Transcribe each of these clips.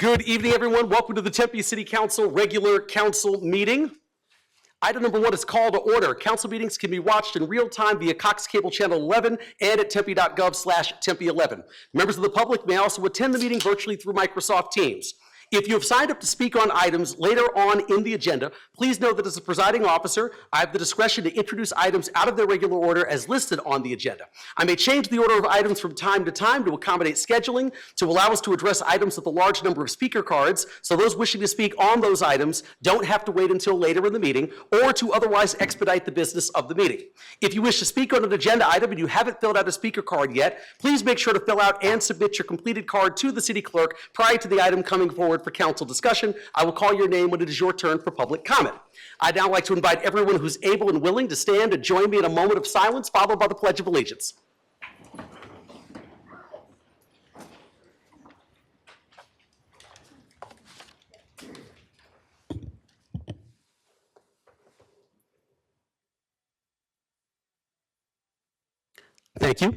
Good evening, everyone. Welcome to the Tempe City Council regular council meeting. Item number 1 is call to order. Council meetings can be watched in real time via Cox Cable Channel 11 and at tempe.gov/tempe11. Members of the public may also attend the meeting virtually through Microsoft Teams. If you have signed up to speak on items later on in the agenda, please know that as a presiding officer, I have the discretion to introduce items out of their regular order as listed on the agenda. I may change the order of items from time to time to accommodate scheduling, to allow us to address items with a large number of speaker cards, so those wishing to speak on those items don't have to wait until later in the meeting, or to otherwise expedite the business of the meeting. If you wish to speak on an agenda item and you haven't filled out a speaker card yet, please make sure to fill out and submit your completed card to the city clerk prior to the item coming forward for council discussion. I will call your name when it is your turn for public comment. I'd now like to invite everyone who's able and willing to stand and join me in a moment of silence, followed by the Pledge of Allegiance. Thank you.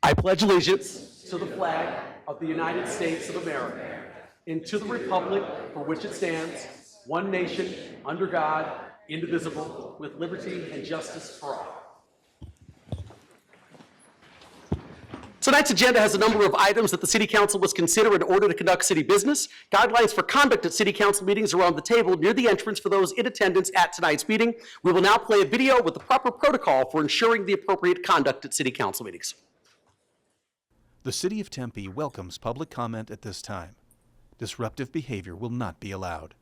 I pledge allegiance to the flag of the United States of America and to the republic for which it stands, one nation, under God, indivisible, with liberty and justice for all. Tonight's agenda has a number of items that the City Council must consider in order to conduct city business. Guidelines for conduct at City Council meetings are on the table near the entrance for those in attendance at tonight's meeting. We will now play a video with the proper protocol for ensuring the appropriate conduct at City Council meetings. The City of Tempe welcomes public comment at this time. Disruptive behavior will not be allowed.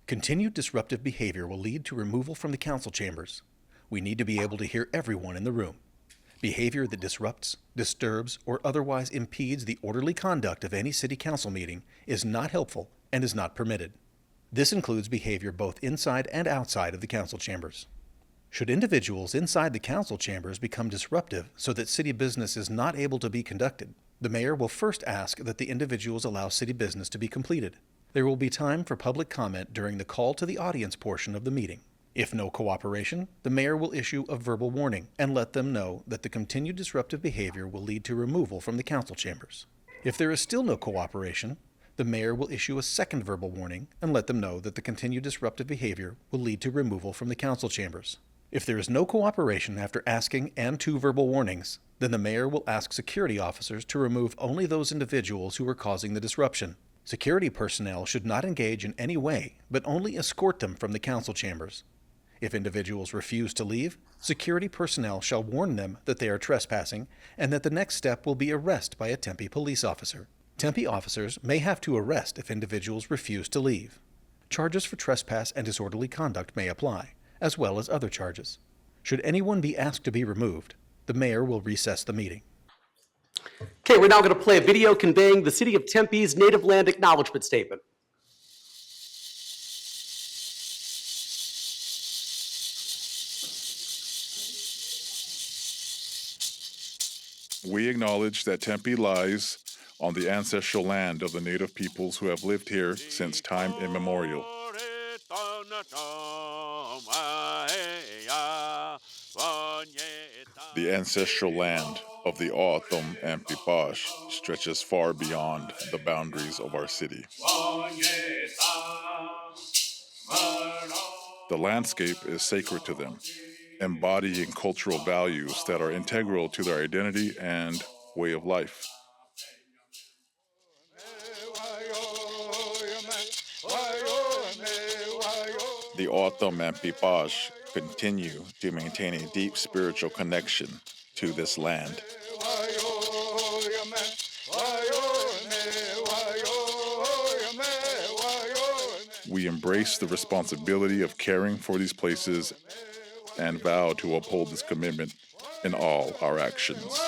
Continued disruptive behavior will lead to removal from the council chambers. We need to be able to hear everyone in the room. Behavior that disrupts, disturbs, or otherwise impedes the orderly conduct of any city council meeting is not helpful and is not permitted. This includes behavior both inside and outside of the council chambers. Should individuals inside the council chambers become disruptive so that city business is not able to be conducted, the mayor will first ask that the individuals allow city business to be completed. There will be time for public comment during the call to the audience portion of the meeting. If no cooperation, the mayor will issue a verbal warning and let them know that the continued disruptive behavior will lead to removal from the council chambers. If there is still no cooperation, the mayor will issue a second verbal warning and let them know that the continued disruptive behavior will lead to removal from the council chambers. If there is no cooperation after asking and 2 verbal warnings, then the mayor will ask security officers to remove only those individuals who are causing the disruption. Security personnel should not engage in any way, but only escort them from the council chambers. If individuals refuse to leave, security personnel shall warn them that they are trespassing and that the next step will be arrest by a Tempe police officer. Tempe officers may have to arrest if individuals refuse to leave. Charges for trespass and disorderly conduct may apply, as well as other charges. Should anyone be asked to be removed, the mayor will recess the meeting. Okay, we're now going to play a video conveying the City of Tempe's Native Land Acknowledgement Statement. We acknowledge that Tempe lies on the ancestral land of the native peoples who have lived here since time immemorial. The ancestral land of the O'odham and Pipash stretches far beyond the boundaries of our city. The landscape is sacred to them, embodying cultural values that are integral to their identity and way of life. The O'odham and Pipash continue to maintain a deep spiritual connection to this land. We embrace the responsibility of caring for these places and vow to uphold this commitment in all our actions.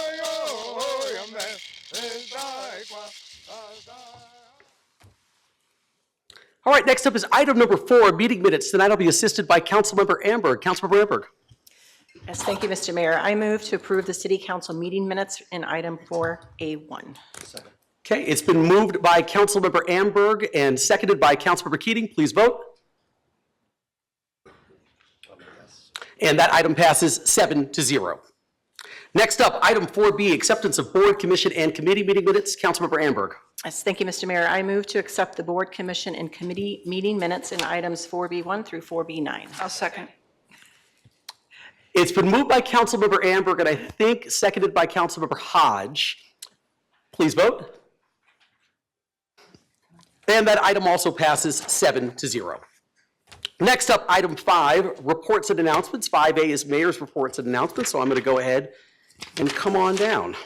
All right, next up is item number 4, meeting minutes. Tonight I'll be assisted by Councilmember Amberg. Councilmember Amberg. Yes, thank you, Mr. Mayor. I move to approve the City Council meeting minutes in item 4A1. Okay, it's been moved by Councilmember Amberg and seconded by Councilmember Keating. Please vote. And that item passes 7-0. Next up, item 4B, acceptance of board, commission, and committee meeting minutes. Councilmember Amberg. Yes, thank you, Mr. Mayor. I move to accept the board, commission, and committee meeting minutes in items 4B1 through 4B9. I'll second. It's been moved by Councilmember Amberg and I think seconded by Councilmember Hodge. Please vote. And that item also passes 7-0. Next up, item 5, reports and announcements. 5A is mayor's reports and announcements, so I'm going to go ahead and come on down.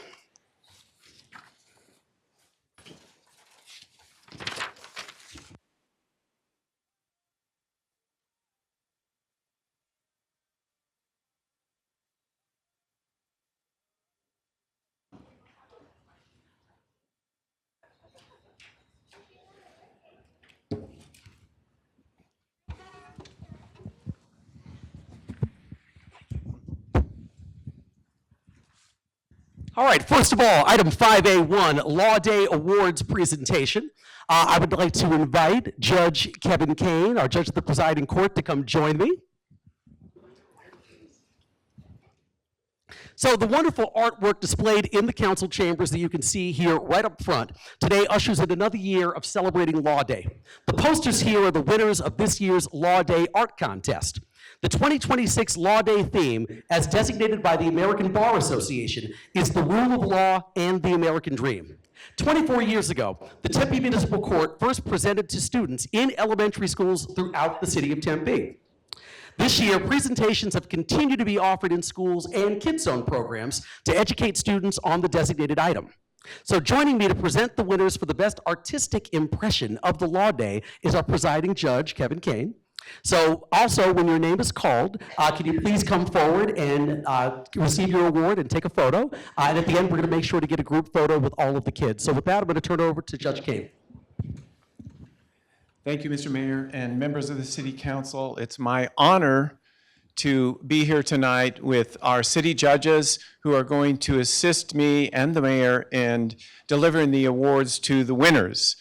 All right, first of all, item 5A1, Law Day Awards presentation. I would like to invite Judge Kevin Kane, our judge of the presiding court, to come join me. So the wonderful artwork displayed in the council chambers that you can see here right up front today ushers in another year of celebrating Law Day. The posters here are the winners of this year's Law Day Art Contest. The 2026 Law Day theme, as designated by the American Bar Association, is the rule of law and the American dream. 24 years ago, the Tempe Municipal Court first presented to students in elementary schools throughout the city of Tempe. This year, presentations have continued to be offered in schools and Kids Zone programs to educate students on the designated item. So joining me to present the winners for the best artistic impression of the Law Day is our presiding judge, Kevin Kane. So also, when your name is called, can you please come forward and receive your award and take a photo? And at the end, we're going to make sure to get a group photo with all of the kids. So with that, I'm going to turn it over to Judge Kane. Thank you, Mr. Mayor and members of the City Council. It's my honor to be here tonight with our city judges who are going to assist me and the mayor in delivering the awards to the winners.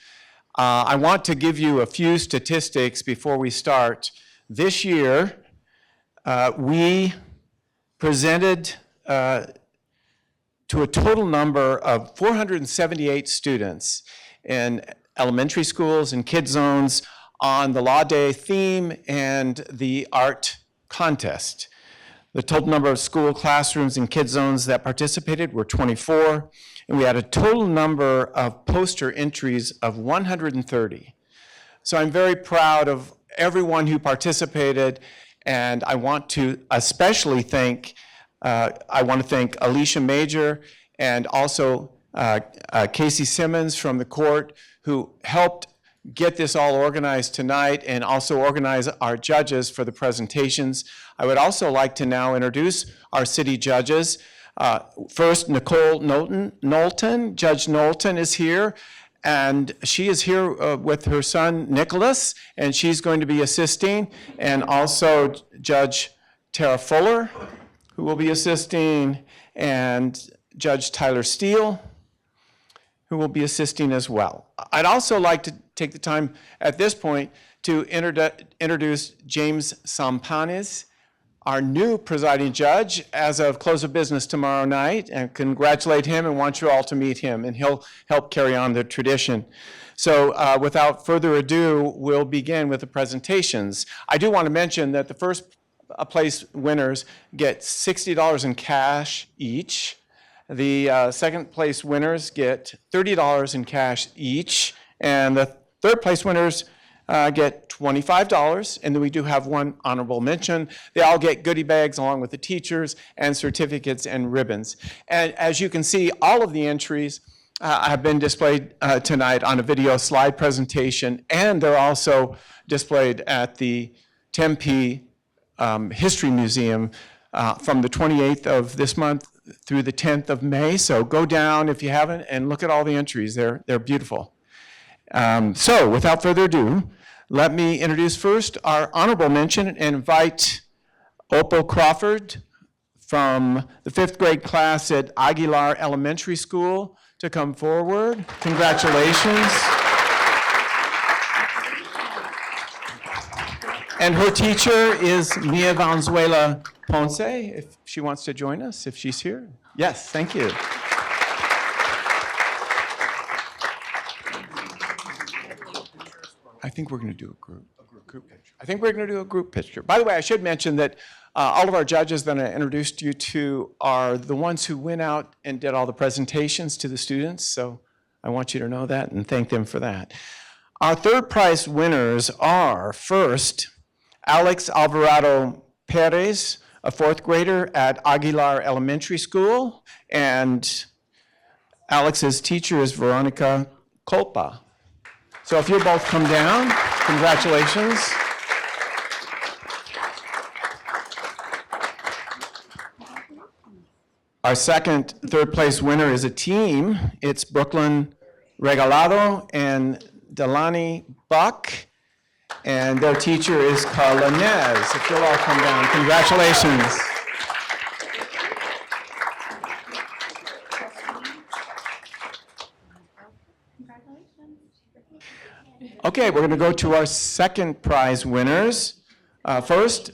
I want to give you a few statistics before we start. This year, we presented to a total number of 478 students in elementary schools and kid zones on the Law Day theme and the art contest. The total number of school classrooms and kid zones that participated were 24, and we had a total number of poster entries of 130. So I'm very proud of everyone who participated, and I want to especially thank Alicia Major and also Casey Simmons from the court, who helped get this all organized tonight and also organize our judges for the presentations. I would also like to now introduce our city judges. First, Nicole Knowlton. Judge Knowlton is here, and she is here with her son, Nicholas, and she's going to be assisting, and also Judge Tara Fuller, who will be assisting, and Judge Tyler Steele, who will be assisting as well. I'd also like to take the time at this point to introduce James Sampanis, our new presiding judge as of close of business tomorrow night, and congratulate him and want you all to meet him, and he'll help carry on the tradition. So without further ado, we'll begin with the presentations. I do want to mention that the first place winners get $60 in cash each. The second place winners get $30 in cash each, and the third place winners get $25, and then we do have one honorable mention. They all get goodie bags along with the teachers and certificates and ribbons. And as you can see, all of the entries have been displayed tonight on a video slide presentation, and they're also displayed at the Tempe History Museum from the 28th of this month through the 10th of May. So go down if you haven't and look at all the entries. They're beautiful. So without further ado, let me introduce first our honorable mention and invite Opal Crawford from the 5th grade class at Aguilar Elementary School to come forward. Congratulations. And her teacher is Mia Valenzuela Ponce, if she wants to join us, if she's here. Yes, thank you. I think we're going to do a group picture. I think we're going to do a group picture. By the way, I should mention that all of our judges that I introduced you to are the ones who went out and did all the presentations to the students. So I want you to know that and thank them for that. Our third prize winners are, first, Alex Alvarado Perez, a fourth grader at Aguilar Elementary School, and Alex's teacher is Veronica Colpa. So if you'll both come down, congratulations. Our second, third place winner is a team. It's Brooklyn Regalado and Delani Buck, and their teacher is Carla Nez. If you'll all come down, congratulations. Okay, we're going to go to our second prize winners. First,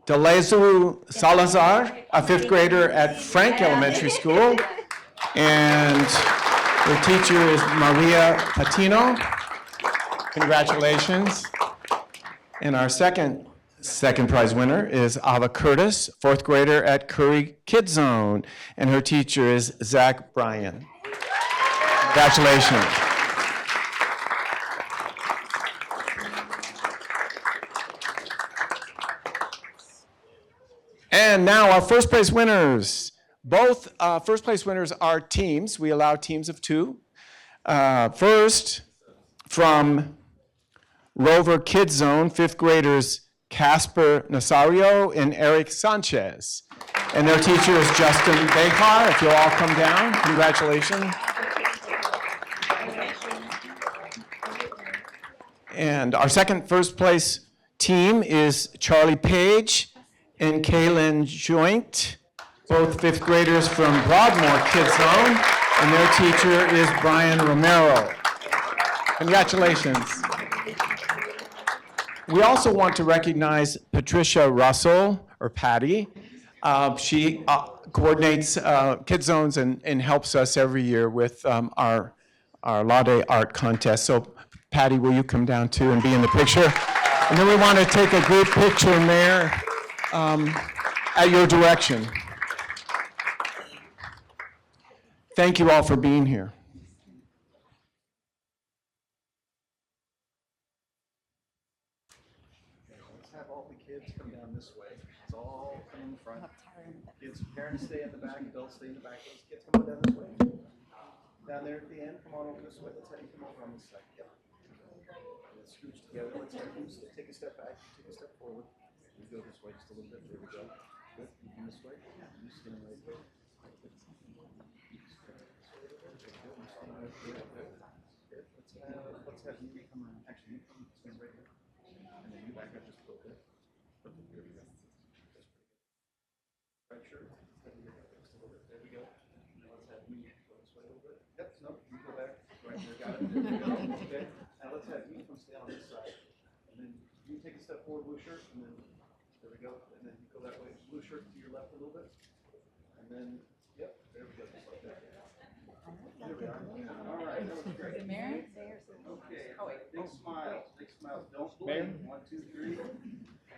Delezu Salazar, a fifth grader at Frank Elementary School, and her teacher is Maria Patino. Congratulations. And our second prize winner is Ava Curtis, fourth grader at Curry Kid Zone, and her teacher is Zach Bryan. Congratulations. And now our first place winners. Both first place winners are teams. We allow teams of two. First, from Rover Kids Zone, fifth graders Casper Nazario and Eric Sanchez. And their teacher is Justin Behar. If you'll all come down, congratulations. And our second first place team is Charlie Page and Kaylin Joint, both fifth graders from Broadmoor Kids Zone, and their teacher is Brian Romero. Congratulations. We also want to recognize Patricia Russell, or Patty. She coordinates Kids Zones and helps us every year with our Laude Art Contest. So Patty, will you come down too and be in the picture? And then we want to take a group picture, Mayor, at your direction. Thank you all for being here. Let's have all the kids come down this way. It's all come in the front. Kids, parents stay at the back, adults stay in the back. Those kids come on down this way. Down there at the end, come on over this way. Let's have you come over on this side. Yep. Let's scooch together. Let's have you take a step back, take a step forward. We go this way just a little bit. There we go. Good. You come this way. You stand right there. Let's have you come around. Actually, you come stand right here. And then you back up just a little bit. There we go. Right shirt. Just a little bit. There we go. Now let's have you go this way a little bit. Yep, no, you go back. Right there, got it. There we go. Okay. Now let's have you come stand on this side. And then you take a step forward, blue shirt, and then there we go. And then you go that way. Blue shirt to your left a little bit. And then, yep, there we go. Just like that. There we are. All right, that was great. Okay, big smiles, big smiles. Don't blink. 1, 2, 3.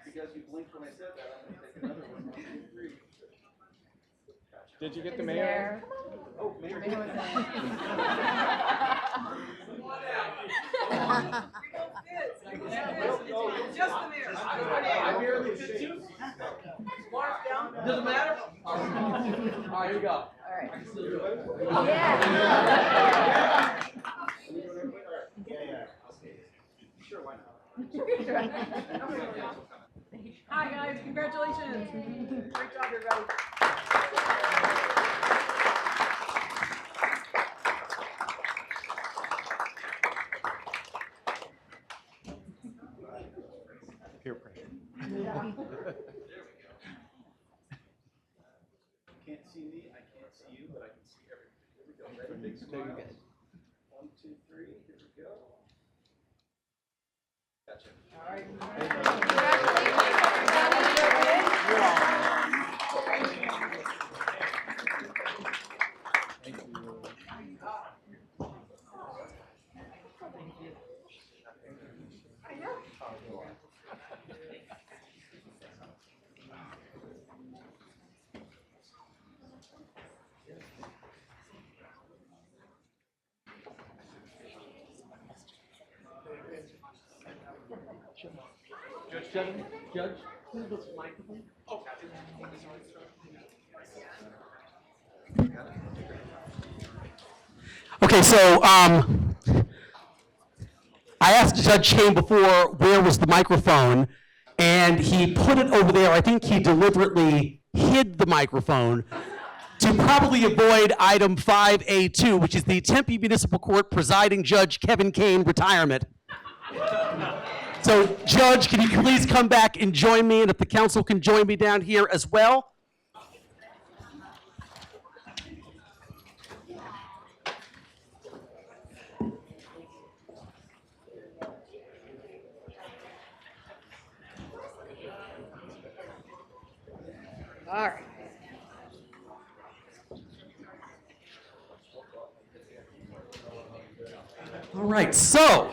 Because you blinked when I said that, I'm going to take another one. 1, 2, 3. Did you get the mayor? Oh, Mayor. Just the mayor. I barely fit too. Doesn't matter? All right, here we go. All right. Yeah. Sure, why not? Hi, guys. Congratulations. Great job, everybody. Peer pressure. Can't see me, I can't see you, but I can see everything. Here we go. Ready? Big smile. 1, 2, 3. Here we go. Gotcha. All right. Thank you. Judge, move this microphone. Okay, so I asked Judge Kane before where was the microphone, and he put it over there. I think he deliberately hid the microphone to probably avoid item 5A2, which is the Tempe Municipal Court presiding Judge Kevin Kane retirement. So, Judge, can you please come back and join me, and if the council can join me down here as well? All right. All right, so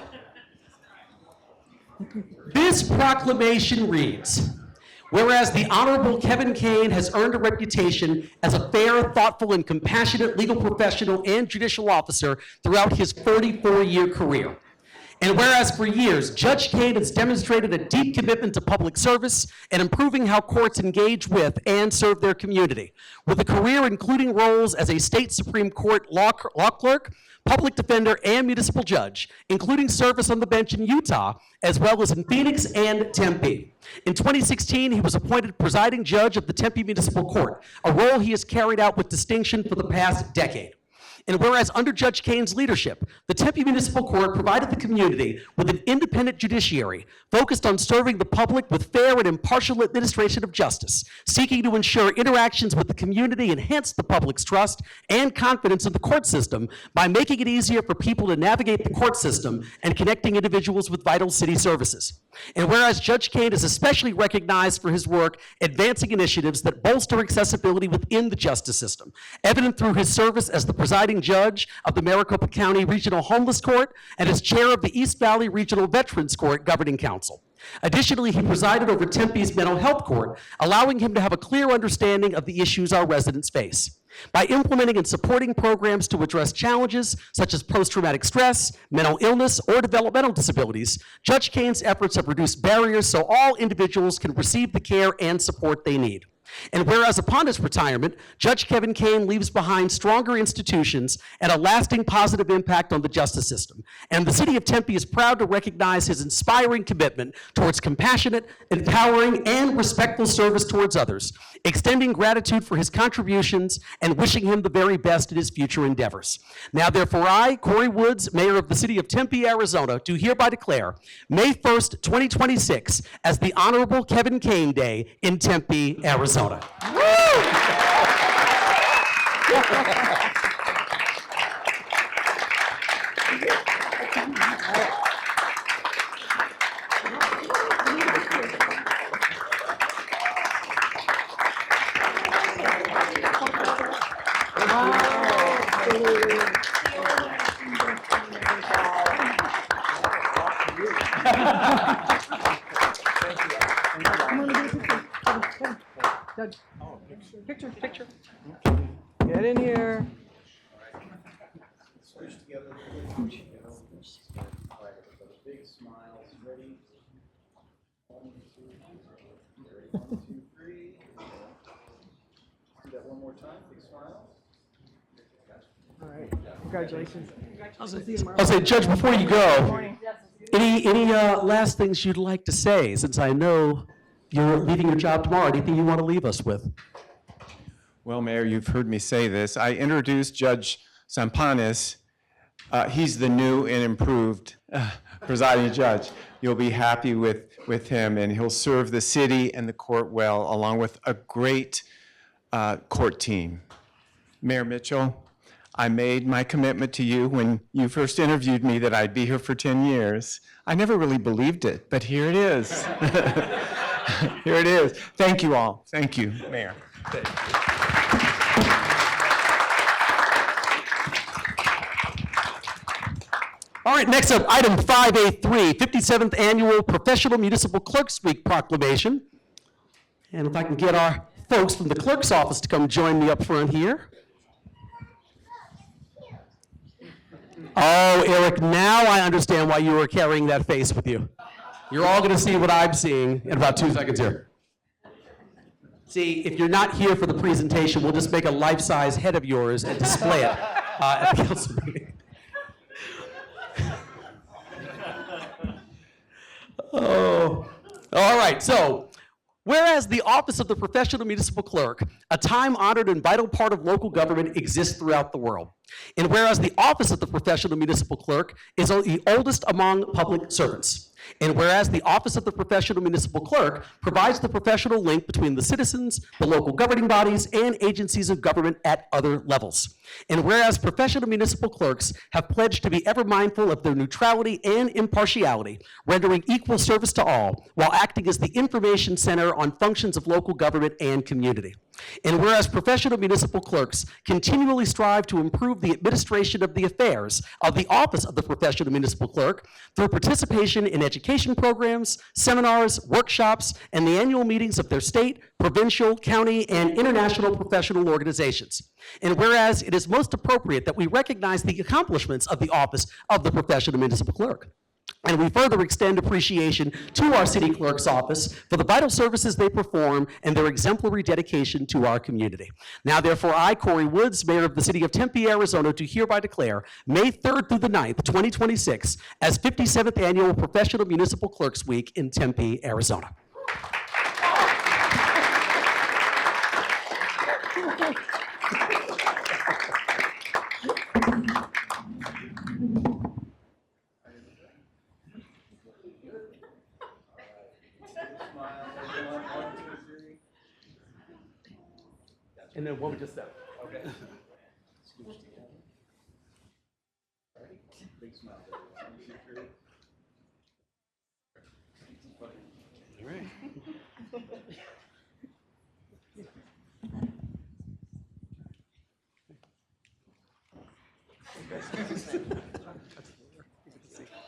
this proclamation reads, whereas the Honorable Kevin Kane has earned a reputation as a fair, thoughtful, and compassionate legal professional and judicial officer throughout his 44-year career. And whereas for years, Judge Kane has demonstrated a deep commitment to public service and improving how courts engage with and serve their community, with a career including roles as a state Supreme Court law clerk, public defender, and municipal judge, including service on the bench in Utah, as well as in Phoenix and Tempe. In 2016, he was appointed presiding judge of the Tempe Municipal Court, a role he has carried out with distinction for the past decade. And whereas under Judge Kane's leadership, the Tempe Municipal Court provided the community with an independent judiciary focused on serving the public with fair and impartial administration of justice, seeking to ensure interactions with the community enhance the public's trust and confidence in the court system by making it easier for people to navigate the court system and connecting individuals with vital city services. And whereas Judge Kane is especially recognized for his work advancing initiatives that bolster accessibility within the justice system, evident through his service as the presiding judge of the Maricopa County Regional Homeless Court and as chair of the East Valley Regional Veterans Court Governing Council. Additionally, he presided over Tempe's Mental Health Court, allowing him to have a clear understanding of the issues our residents face. By implementing and supporting programs to address challenges such as post-traumatic stress, mental illness, or developmental disabilities, Judge Kane's efforts have reduced barriers so all individuals can receive the care and support they need. And whereas upon his retirement, Judge Kevin Kane leaves behind stronger institutions and a lasting positive impact on the justice system. And the city of Tempe is proud to recognize his inspiring commitment towards compassionate, empowering, and respectful service towards others, extending gratitude for his contributions and wishing him the very best in his future endeavors. Now therefore I, Corey Woods, Mayor of the city of Tempe, Arizona, do hereby declare May 1st, 2026 as the Honorable Kevin Kane Day in Tempe, Arizona. Picture. Get in here. All right. Congratulations. I'll say, Judge, before you go, any last things you'd like to say, since I know you're leaving your job tomorrow? Anything you want to leave us with? Well, Mayor, you've heard me say this. I introduced Judge Sampanis. He's the new and improved presiding judge. You'll be happy with him, and he'll serve the city and the court well, along with a great court team. Mayor Mitchell, I made my commitment to you when you first interviewed me that I'd be here for 10 years. I never really believed it, but here it is. Here it is. Thank you all. Thank you, Mayor. All right, next up, item 5A3, 57th Annual Professional Municipal Clerks Week Proclamation. And if I can get our folks from the clerk's office to come join me up front here. Oh, Eric, now I understand why you were carrying that face with you. You're all going to see what I'm seeing in about 2 seconds here. See, if you're not here for the presentation, we'll just make a life-size head of yours and display it at the council meeting. Oh, all right. So, whereas the office of the professional municipal clerk, a time-honored and vital part of local government, exists throughout the world. And whereas the office of the professional municipal clerk is the oldest among public servants. And whereas the office of the professional municipal clerk provides the professional link between the citizens, the local governing bodies, and agencies of government at other levels. And whereas professional municipal clerks have pledged to be ever mindful of their neutrality and impartiality, rendering equal service to all, while acting as the information center on functions of local government and community. And whereas professional municipal clerks continually strive to improve the administration of the affairs of the office of the professional municipal clerk through participation in education programs, seminars, workshops, and the annual meetings of their state, provincial, county, and international professional organizations. And whereas it is most appropriate that we recognize the accomplishments of the office of the professional municipal clerk. And we further extend appreciation to our city clerk's office for the vital services they perform and their exemplary dedication to our community. Now, therefore, I, Corey Woods, Mayor of the City of Tempe, Arizona, do hereby declare May 3rd through the 9th, 2026, as 57th Annual Professional Municipal Clerks Week in Tempe, Arizona. And then what we just said. Okay. All right.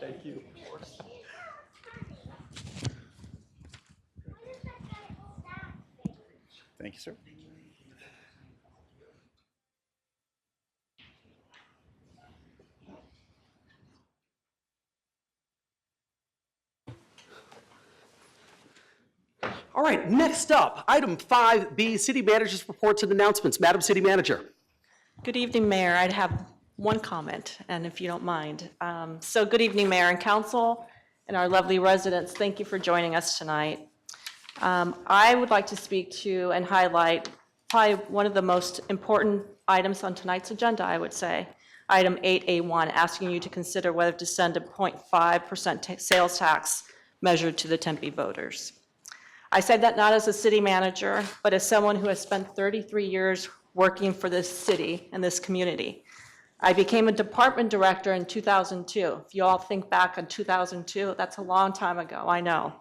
Thank you. Thank you, sir. All right, next up, item 5B, City Manager's Reports and Announcements. Madam City Manager. Good evening, Mayor. I'd have one comment, and if you don't mind. So good evening, Mayor and Council, and our lovely residents. Thank you for joining us tonight. I would like to speak to and highlight probably one of the most important items on tonight's agenda, I would say. Item 8A1, asking you to consider whether to send a 0.5% sales tax measure to the Tempe voters. I said that not as a city manager, but as someone who has spent 33 years working for this city and this community. I became a department director in 2002. If you all think back on 2002, that's a long time ago, I know.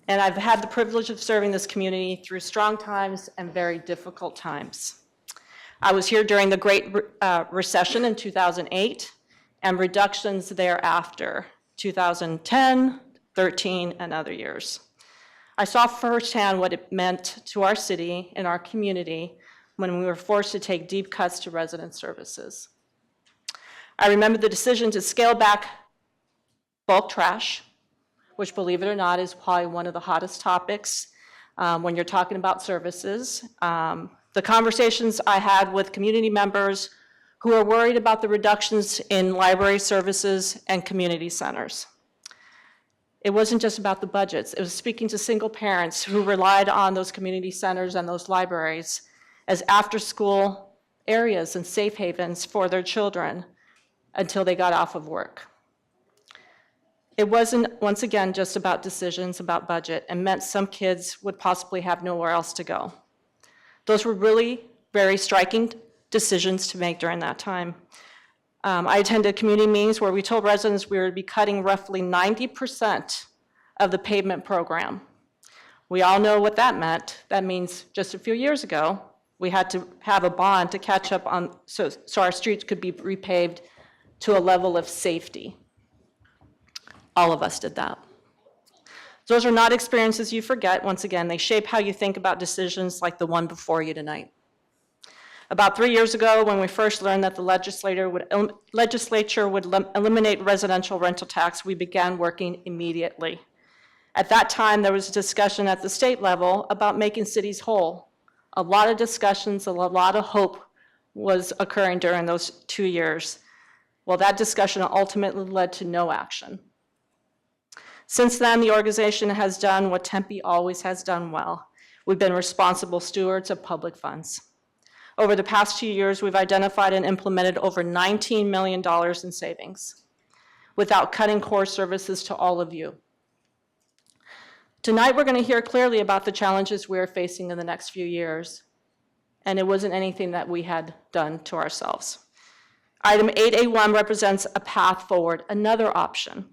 And I've had the privilege of serving this community through strong times and very difficult times. I was here during the Great Recession in 2008 and reductions thereafter, 2010, 13, and other years. I saw firsthand what it meant to our city and our community when we were forced to take deep cuts to resident services. I remember the decision to scale back bulk trash, which, believe it or not, is probably one of the hottest topics when you're talking about services. The conversations I had with community members who are worried about the reductions in library services and community centers. It wasn't just about the budgets. It was speaking to single parents who relied on those community centers and those libraries as after-school areas and safe havens for their children until they got off of work. It wasn't, once again, just about decisions about budget and meant some kids would possibly have nowhere else to go. Those were really very striking decisions to make during that time. I attended community meetings where we told residents we would be cutting roughly 90% of the pavement program. We all know what that meant. That means just a few years ago, we had to have a bond to catch up on, so our streets could be repaved to a level of safety. All of us did that. Those are not experiences you forget. Once again, they shape how you think about decisions like the one before you tonight. About 3 years ago, when we first learned that the legislature would eliminate residential rental tax, we began working immediately. At that time, there was a discussion at the state level about making cities whole. A lot of discussions, a lot of hope was occurring during those 2 years. Well, that discussion ultimately led to no action. Since then, the organization has done what Tempe always has done well. We've been responsible stewards of public funds. Over the past 2 years, we've identified and implemented over $19 million in savings without cutting core services to all of you. Tonight, we're going to hear clearly about the challenges we are facing in the next few years, and it wasn't anything that we had done to ourselves. Item 8A1 represents a path forward, another option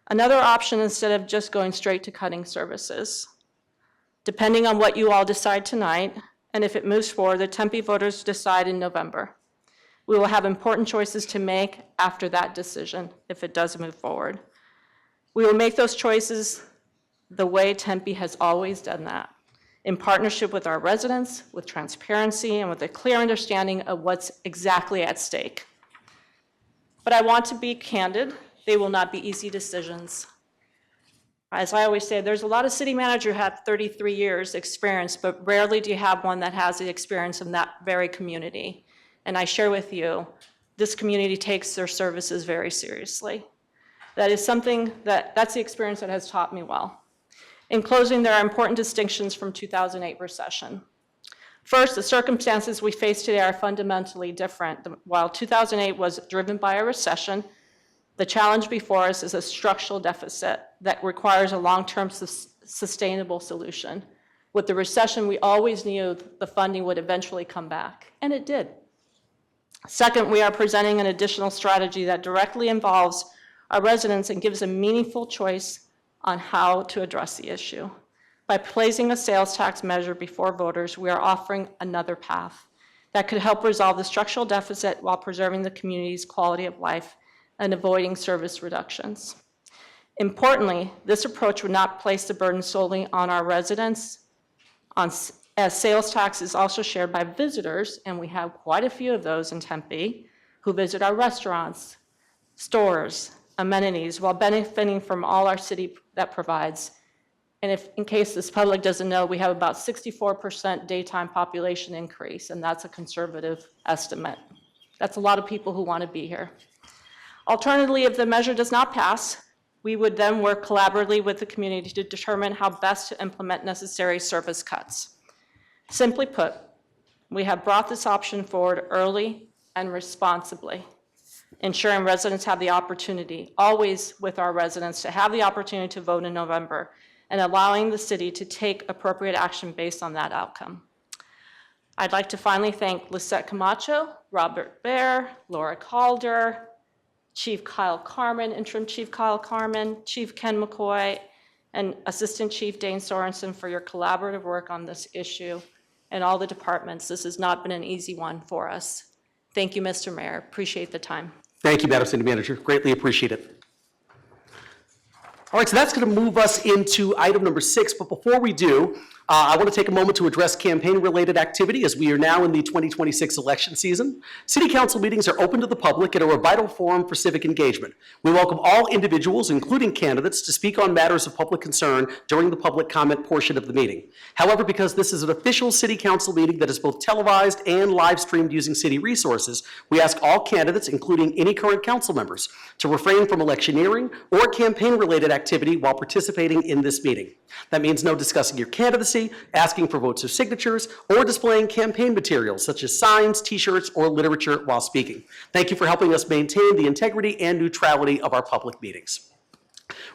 instead of just going straight to cutting services. Depending on what you all decide tonight, and if it moves forward, the Tempe voters decide in November. We will have important choices to make after that decision, if it does move forward. We will make those choices the way Tempe has always done that, in partnership with our residents, with transparency, and with a clear understanding of what's exactly at stake. But I want to be candid, they will not be easy decisions. As I always say, there's a lot of city managers who have 33 years experience, but rarely do you have one that has the experience in that very community. And I share with you, this community takes their services very seriously. That is something that's the experience that has taught me well. In closing, there are important distinctions from 2008 recession. First, the circumstances we face today are fundamentally different. While 2008 was driven by a recession, the challenge before us is a structural deficit that requires a long-term sustainable solution. With the recession, we always knew the funding would eventually come back, and it did. Second, we are presenting an additional strategy that directly involves our residents and gives a meaningful choice on how to address the issue. By placing a sales tax measure before voters, we are offering another path that could help resolve the structural deficit while preserving the community's quality of life and avoiding service reductions. Importantly, this approach would not place the burden solely on our residents, as sales tax is also shared by visitors, and we have quite a few of those in Tempe, who visit our restaurants, stores, amenities, while benefiting from all our city that provides. And if, in case this public doesn't know, we have about 64% daytime population increase, and that's a conservative estimate. That's a lot of people who want to be here. Alternatively, if the measure does not pass, we would then work collaboratively with the community to determine how best to implement necessary service cuts. Simply put, we have brought this option forward early and responsibly, ensuring residents have the opportunity, always with our residents, to have the opportunity to vote in November, and allowing the city to take appropriate action based on that outcome. I'd like to finally thank Lisette Camacho, Robert Baer, Laura Calder, Chief Kyle Carmen, Interim Chief Kyle Carmen, Chief Ken McCoy, and Assistant Chief Dane Sorensen for your collaborative work on this issue, and all the departments. This has not been an easy one for us. Thank you, Mr. Mayor. Appreciate the time. Thank you, Madam City Manager. Greatly appreciate it. All right, so that's going to move us into item number 6. But before we do, I want to take a moment to address campaign-related activity as we are now in the 2026 election season. City council meetings are open to the public and are a vital forum for civic engagement. We welcome all individuals, including candidates, to speak on matters of public concern during the public comment portion of the meeting. However, because this is an official city council meeting that is both televised and live streamed using city resources, we ask all candidates, including any current council members, to refrain from electioneering or campaign-related activity while participating in this meeting. That means no discussing your candidacy, asking for votes or signatures, or displaying campaign materials such as signs, t-shirts, or literature while speaking. Thank you for helping us maintain the integrity and neutrality of our public meetings.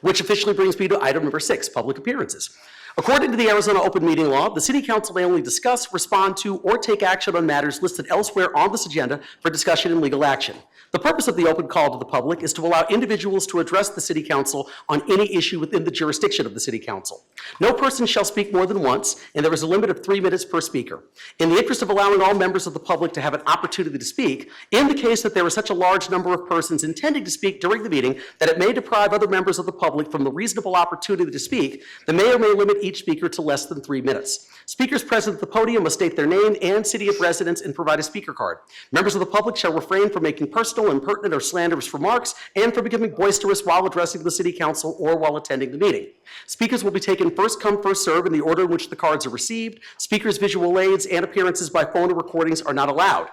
Which officially brings me to item number 6, public appearances. According to the Arizona Open Meeting Law, the City Council may only discuss, respond to, or take action on matters listed elsewhere on this agenda for discussion and legal action. The purpose of the open call to the public is to allow individuals to address the City Council on any issue within the jurisdiction of the City Council. No person shall speak more than once, and there is a limit of 3 minutes per speaker. In the interest of allowing all members of the public to have an opportunity to speak, in the case that there is such a large number of persons intending to speak during the meeting that it may deprive other members of the public from the reasonable opportunity to speak, the mayor may limit limit each speaker to less than 3 minutes. Speakers present at the podium must state their name and city of residence and provide a speaker card. Members of the public shall refrain from making personal, impertinent, or slanderous remarks and from becoming boisterous while addressing the city council or while attending the meeting. Speakers will be taken first come, first serve in the order in which the cards are received. Speakers' visual aids and appearances by phone or recordings are not allowed.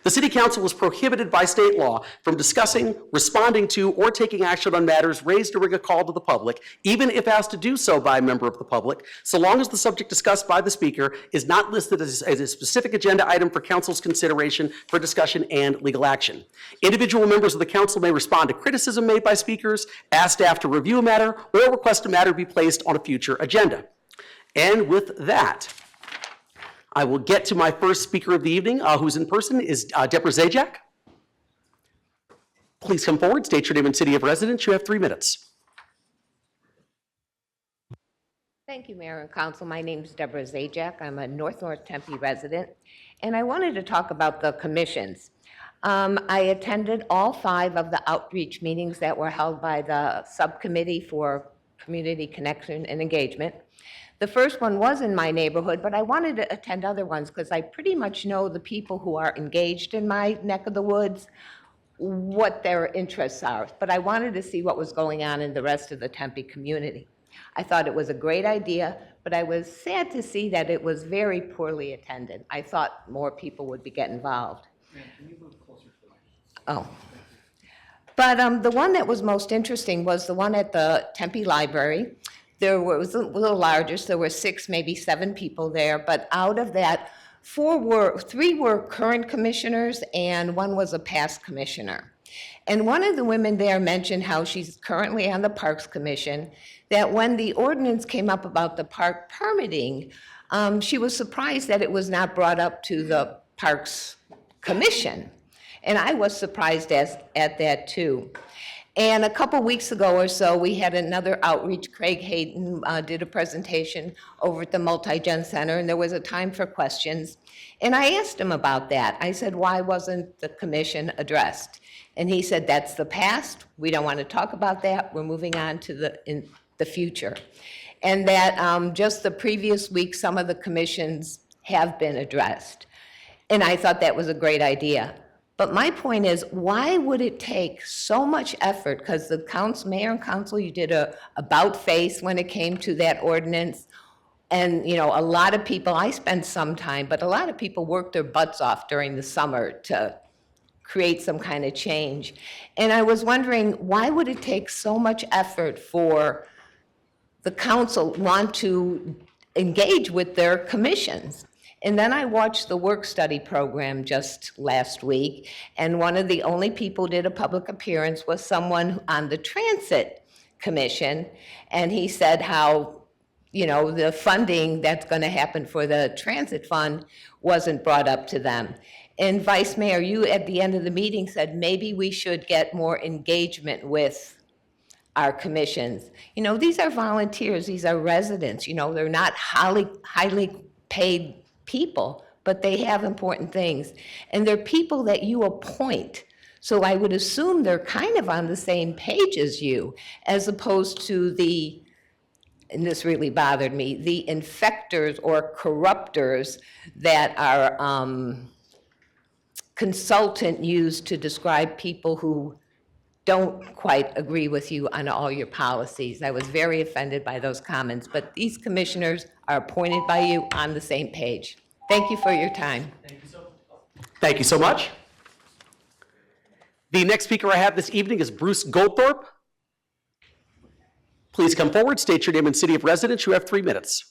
The City Council is prohibited by state law from discussing, responding to, or taking action on matters raised during a call to the public, even if asked to do so by a member of the public, so long as the subject discussed by the speaker is not listed as a specific agenda item for council's consideration for discussion and legal action. Individual members of the council may respond to criticism made by speakers, ask staff to review a matter, or request a matter be placed on a future agenda. And with that, I will get to my first speaker of the evening, who's in person, is Deborah Zajac. Please come forward, state your name and city of residence. You have 3 minutes. Thank you, Mayor and Council. My name is Deborah Zajac. I'm a North Tempe resident, and I wanted to talk about the commissions. I attended all 5 of the outreach meetings that were held by the Subcommittee for Community Connection and Engagement. The first one was in my neighborhood, but I wanted to attend other ones because I pretty much know the people who are engaged in my neck of the woods, what their interests are. But I wanted to see what was going on in the rest of the Tempe community. I thought it was a great idea, but I was sad to see that it was very poorly attended. I thought more people would get involved. Can you move closer to the mic? Oh. But the one that was most interesting was the one at the Tempe Library. It was a little larger, so there were 6, maybe 7 people there, but out of that, 3 were current commissioners and 1 was a past commissioner. And one of the women there mentioned how she's currently on the Parks Commission, that when the ordinance came up about the park permitting, she was surprised that it was not brought up to the Parks Commission. And I was surprised at that too. And a couple weeks ago or so, we had another outreach. Craig Hayden did a presentation over at the Multi-Gen Center, and there was a time for questions. And I asked him about that. I said, why wasn't the commission addressed? And he said, that's the past. We don't want to talk about that. We're moving on to the future. And that just the previous week, some of the commissions have been addressed. And I thought that was a great idea. But my point is, why would it take so much effort? Because the mayor and council, you did a about face when it came to that ordinance. And, you know, a lot of people, I spent some time, but a lot of people worked their butts off during the summer to create some kind of change. And I was wondering, why would it take so much effort for the council want to engage with their commissions? And then I watched the work study program just last week, and one of the only people who did a public appearance was someone on the Transit Commission, and he said how, you know, the funding that's going to happen for the transit fund wasn't brought up to them. And Vice Mayor, you at the end of the meeting said maybe we should get more engagement with our commissions. You know, these are volunteers, these are residents, you know, they're not highly paid people, but they have important things. And they're people that you appoint. So I would assume they're kind of on the same page as you, as opposed to the, and this really bothered me, the infectors or corruptors that our consultant used to describe people who don't quite agree with you on all your policies. I was very offended by those comments, but these commissioners are appointed by you on the same page. Thank you for your time. Thank you so much. The next speaker I have this evening is Bruce Goldthorpe. Please come forward, state your name and city of residence. You have 3 minutes.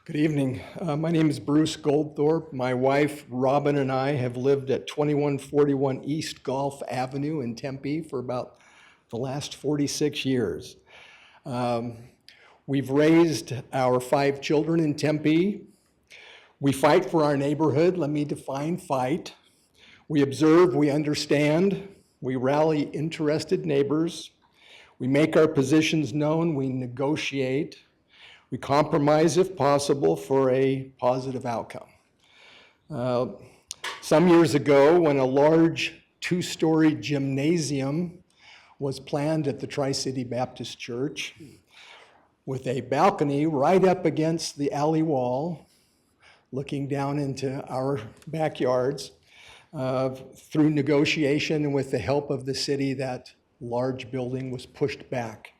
Good evening. My name is Bruce Goldthorpe. My wife, Robin, and I have lived at 2141 East Gulf Avenue in Tempe for about the last 46 years. We've raised our 5 children in Tempe. We fight for our neighborhood. Let me define fight. We observe, we understand, we rally interested neighbors. We make our positions known, we negotiate. We compromise if possible for a positive outcome. Some years ago, when a large two-story gymnasium was planned at the Tri-City Baptist Church with a balcony right up against the alley wall, looking down into our backyards, through negotiation and with the help of the city, that large building was pushed back.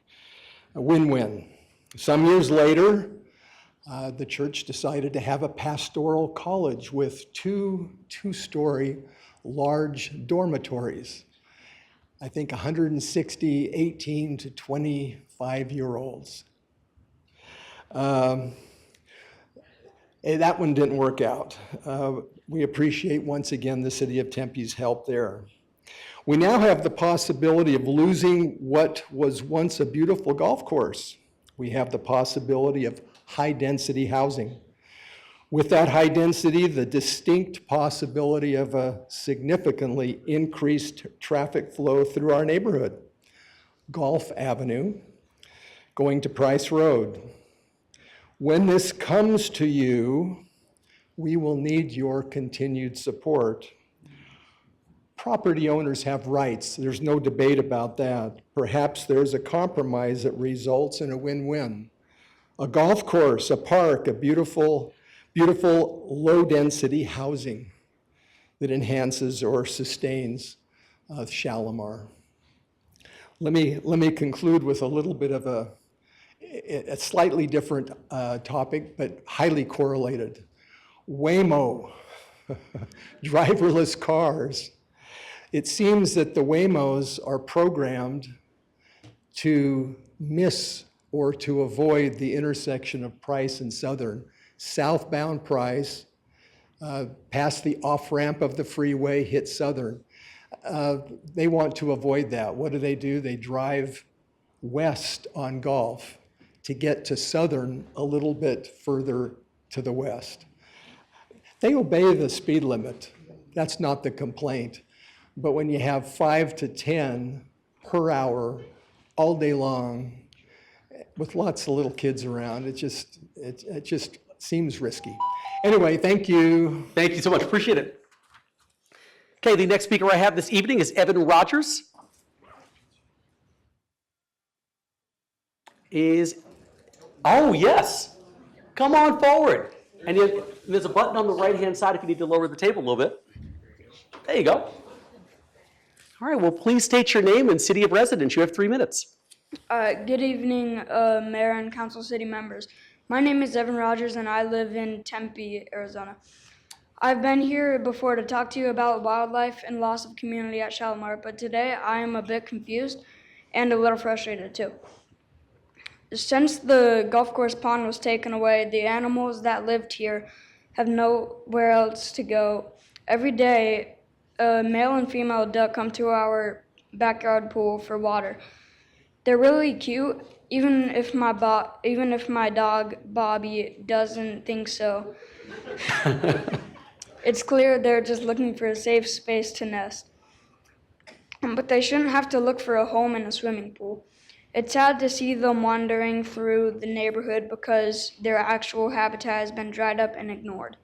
A win-win. Some years later, the church decided to have a pastoral college with two-story large dormitories. I think 160 18 to 25-year-olds. That one didn't work out. We appreciate once again the city of Tempe's help there. We now have the possibility of losing what was once a beautiful golf course. We have the possibility of high-density housing. With that high density, the distinct possibility of a significantly increased traffic flow through our neighborhood. Gulf Avenue, going to Price Road. When this comes to you, we will need your continued support. Property owners have rights. There's no debate about that. Perhaps there's a compromise that results in a win-win. A golf course, a park, a beautiful low-density housing that enhances or sustains Shalimar. Let me conclude with a little bit of a slightly different topic, but highly correlated. Waymo, driverless cars. It seems that the Waymos are programmed to miss or to avoid the intersection of Price and Southern. Southbound Price, past the off-ramp of the freeway, hit Southern. They want to avoid that. What do? They drive west on Gulf to get to Southern a little bit further to the west. They obey the speed limit. That's not the complaint. But when you have 5 to 10 per hour all day long with lots of little kids around, it just seems risky. Anyway, thank you. Thank you so much, appreciate it. Okay, the next speaker I have this evening is Evan Rogers. Oh yes, come on forward. And there's a button on the right-hand side if you need to lower the table a little bit. There you go. All right, well, please state your name and city of residence. You have 3 minutes. Good evening, Mayor and Council City members. My name is Evan Rogers, and I live in Tempe, Arizona. I've been here before to talk to you about wildlife and loss of community at Shalimar, but today I am a bit confused and a little frustrated too. Since the golf course pond was taken away, the animals that lived here have nowhere else to go. Every day, a male and female duck come to our backyard pool for water. They're really cute, even if my dog Bobby doesn't think so. It's clear they're just looking for a safe space to nest. But they shouldn't have to look for a home in a swimming pool. It's sad to see them wandering through the neighborhood because their actual habitat has been dried up and ignored.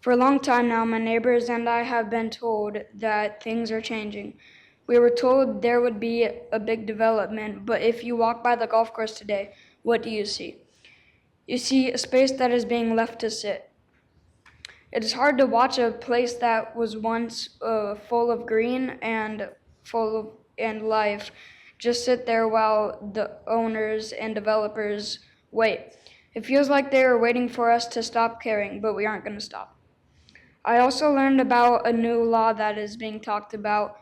For a long time now, my neighbors and I have been told that things are changing. We were told there would be a big development, but if you walk by the golf course today, what do you see? You see a space that is being left to sit. It is hard to watch a place that was once full of green and life just sit there while the owners and developers wait. It feels like they are waiting for us to stop caring, but we aren't going to stop. I also learned about a new law that is being talked about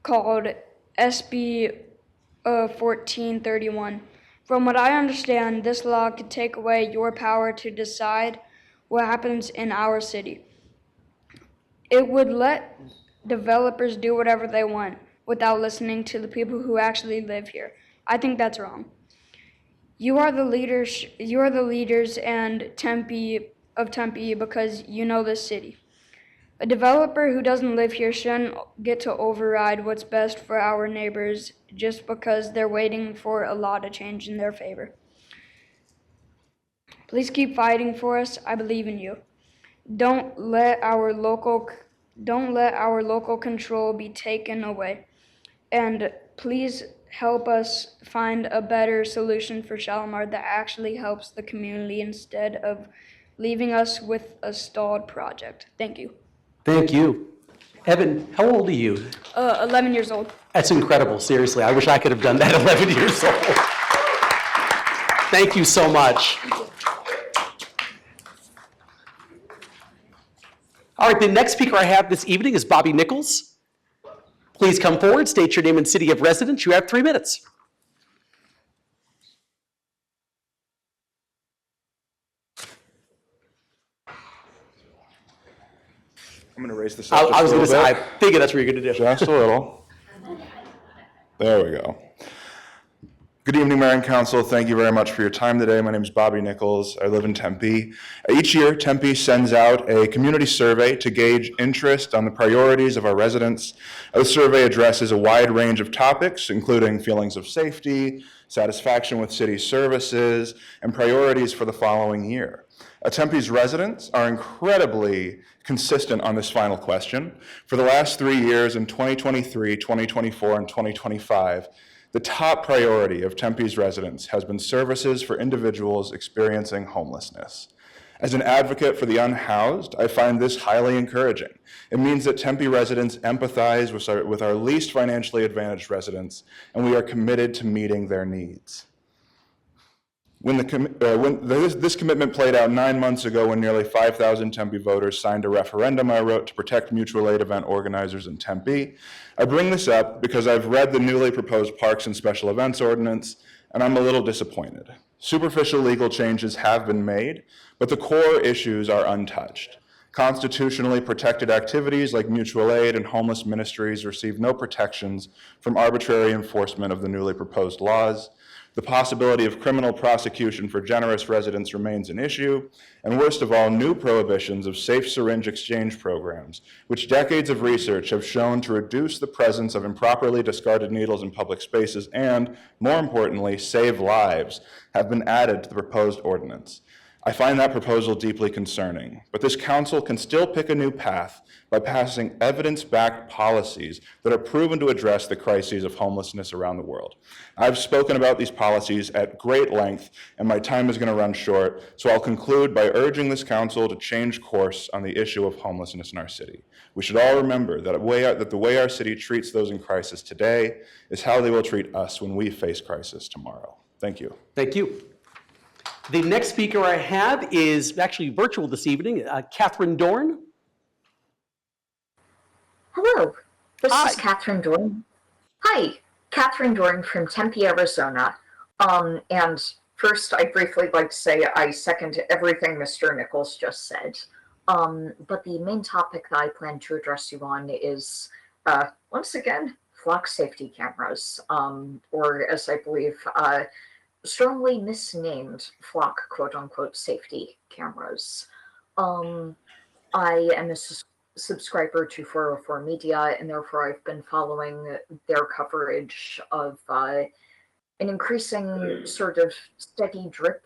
called SB 1431. From what I understand, this law could take away your power to decide what happens in our city. It would let developers do whatever they want without listening to the people who actually live here. I think that's wrong. You are the leaders and Tempe because you know this city. A developer who doesn't live here shouldn't get to override what's best for our neighbors just because they're waiting for a law to change in their favor. Please keep fighting for us. I believe in you. Don't let our local Don't let our local control be taken away. And please help us find a better solution for Shalimar that actually helps the community instead of leaving us with a stalled project. Thank you. Thank you. Evan, how old are you? 11 years old. That's incredible, seriously. I wish I could have done that at 11 years old. Thank you so much. All right, the next speaker I have this evening is Bobby Nichols. Please come forward, state your name and city of residence. You have 3 minutes. I'm going to raise this up I was just a going to little say, bit. I figured that's what you're going to do. Just a little. There we go. Good evening, Mayor and Council. Thank you very much for your time today. My name is Bobby Nichols. I live in Tempe. Each year, Tempe sends out a community survey to gauge interest on the priorities of our residents. The survey addresses a wide range of topics, including feelings of safety, satisfaction with city services, and priorities for the following year. Tempe's residents are incredibly consistent on this final question. For the last 3 years, in 2023, 2024, and 2025, the top priority of Tempe's residents has been services for individuals experiencing homelessness. As an advocate for the unhoused, I find this highly encouraging. It means that Tempe residents empathize with our least financially advantaged residents, and we are committed to meeting their needs. This commitment played out 9 months ago when nearly 5,000 Tempe voters signed a referendum I wrote to protect mutual aid event organizers in Tempe. I bring this up because I've read the newly proposed Parks and Special Events Ordinance, and I'm a little disappointed. Superficial legal changes have been made, but the core issues are untouched. Constitutionally protected activities like mutual aid and homeless ministries receive no protections from arbitrary enforcement of the newly proposed laws. The possibility of criminal prosecution for generous residents remains an issue, and worst of all, new prohibitions of safe syringe exchange programs, which decades of research have shown to reduce the presence of improperly discarded needles in public spaces and, more importantly, save lives, have been added to the proposed ordinance. I find that proposal deeply concerning, but this council can still pick a new path by passing evidence-backed policies that are proven to address the crises of homelessness around the world. I've spoken about these policies at great length, and my time is going to run short, so I'll conclude by urging this council to change course on the issue of homelessness in our city. We should all remember that the way our city treats those in crisis today is how they will treat us when we face crisis tomorrow. Thank you. Thank you. The next speaker I have is actually virtual this evening, Catherine Dorn. Hello, this Hi. is Catherine Dorn. Hi, Catherine Dorn from Tempe, Arizona. And first, I'd briefly like to say I second everything Mr. Nichols just said. But the main topic that I plan to address you on is, once again, flock safety cameras, or as I believe, strongly misnamed flock quote-unquote safety cameras. I am a subscriber to 404 Media, and therefore I've been following their coverage of an increasing sort of steady drip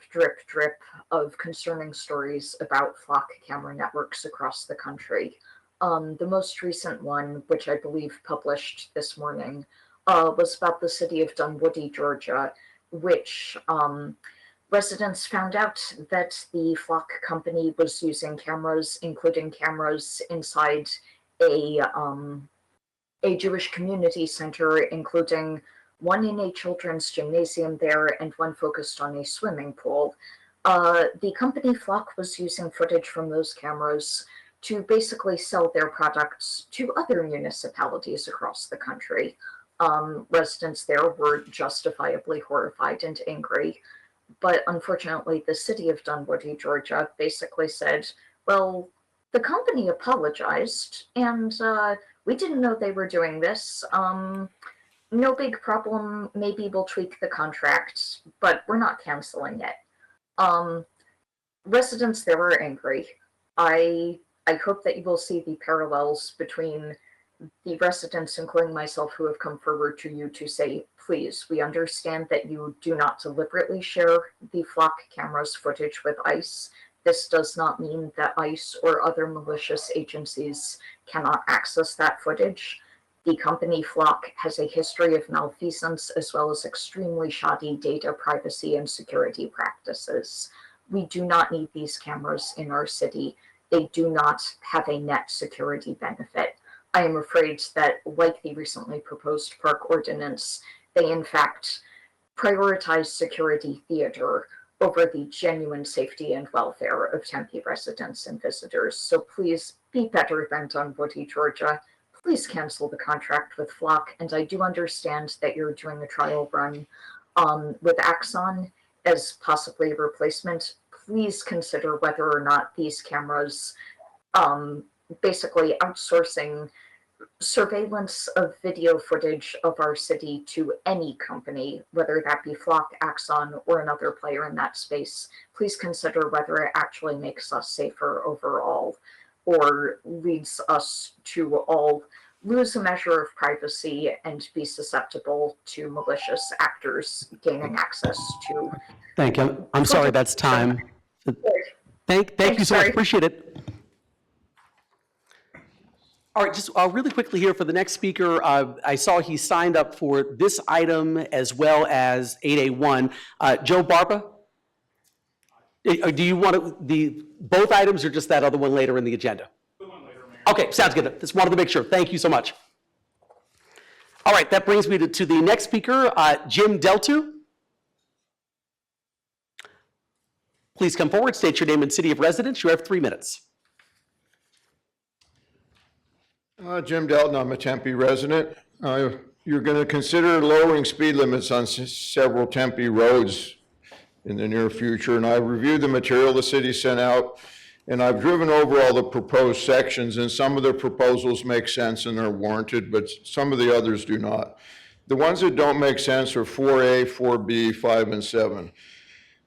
of concerning stories about flock camera networks across the country. The most recent one, which I believe published this morning, was about the city of Dunwoody, Georgia, which residents found out that the flock company was using cameras, including cameras inside a Jewish community center, including one in a children's gymnasium there and one focused on a swimming pool. The company Flock was using footage from those cameras to basically sell their products to other municipalities across the country. Residents there were justifiably horrified and angry. But unfortunately, the city of Dunwoody, Georgia, basically said, well, the company apologized, and we didn't know they were doing this. No big problem. Maybe we'll tweak the contract, but we're not canceling it. Residents there were angry. I hope that you will see the parallels between the residents, including myself, who have come forward to you to say, please, we understand that you do not deliberately share the flock cameras footage with ICE, This does not mean that ICE or other malicious agencies cannot access that footage. The company Flock has a history of malfeasance as well as extremely shoddy data privacy and security practices. We do not need these cameras in our city. They do not have a net security benefit. I am afraid that, like the recently proposed park ordinance, they in fact prioritize security theater over the genuine safety and welfare of Tempe residents and visitors. So please be better than Dunwoody, Georgia. Please cancel the contract with Flock. And I do understand that you're doing a trial run with Axon as possibly a replacement. Please consider whether or not these cameras, basically outsourcing surveillance of video footage of our city to any company, whether that be Flock, Axon, or another player in that space. Please consider whether it actually makes us safer overall or leads us to all lose a measure of privacy and be susceptible to malicious actors gaining access to. Thank you. I'm sorry, that's time. Thank you so much. Appreciate it. All right, just really quickly here for the next speaker, I saw he signed up for this item as well as 8A1. Joe Barba? Do you want both items or just that other one later in the agenda? Okay, sounds good. Just wanted to make sure. Thank you so much. All right, that brings me to the next speaker, Jim Deltu. Please come forward, state your name and city of residence. You have 3 minutes. Jim Delton, I'm a Tempe resident. You're going to consider lowering speed limits on several Tempe roads in the near future, and I've reviewed the material the city sent out, and I've driven over all the proposed sections, and some of the proposals make sense and are warranted, but some of the others do not. The ones that don't make sense are 4A, 4B, 5, and 7.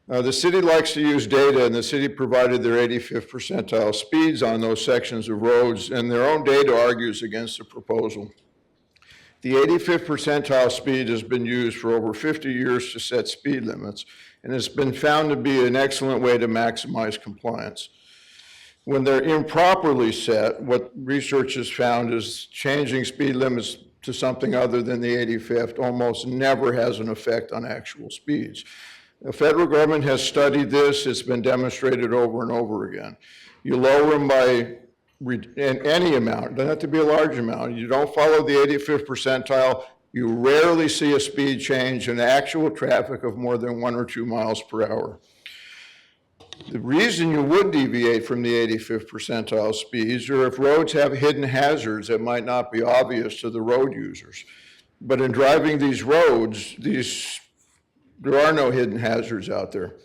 The city likes to use data, and the city provided their 85th percentile speeds on those sections of roads, and their own data argues against the proposal. The 85th percentile speed has been used for over 50 years to set speed limits, and it's been found to be an excellent way to maximize compliance. When they're improperly set, what research has found is changing speed limits to something other than the 85th almost never has an effect on actual speeds. The federal government has studied this. It's been demonstrated over and over again. You lower them by any amount, it doesn't have to be a large amount. You don't follow the 85th percentile, you rarely see a speed change in actual traffic of more than 1 or 2 miles per hour. The reason you would deviate from the 85th percentile speeds are if roads have hidden hazards that might not be obvious to the road users. But in driving these roads, there are no hidden hazards out there.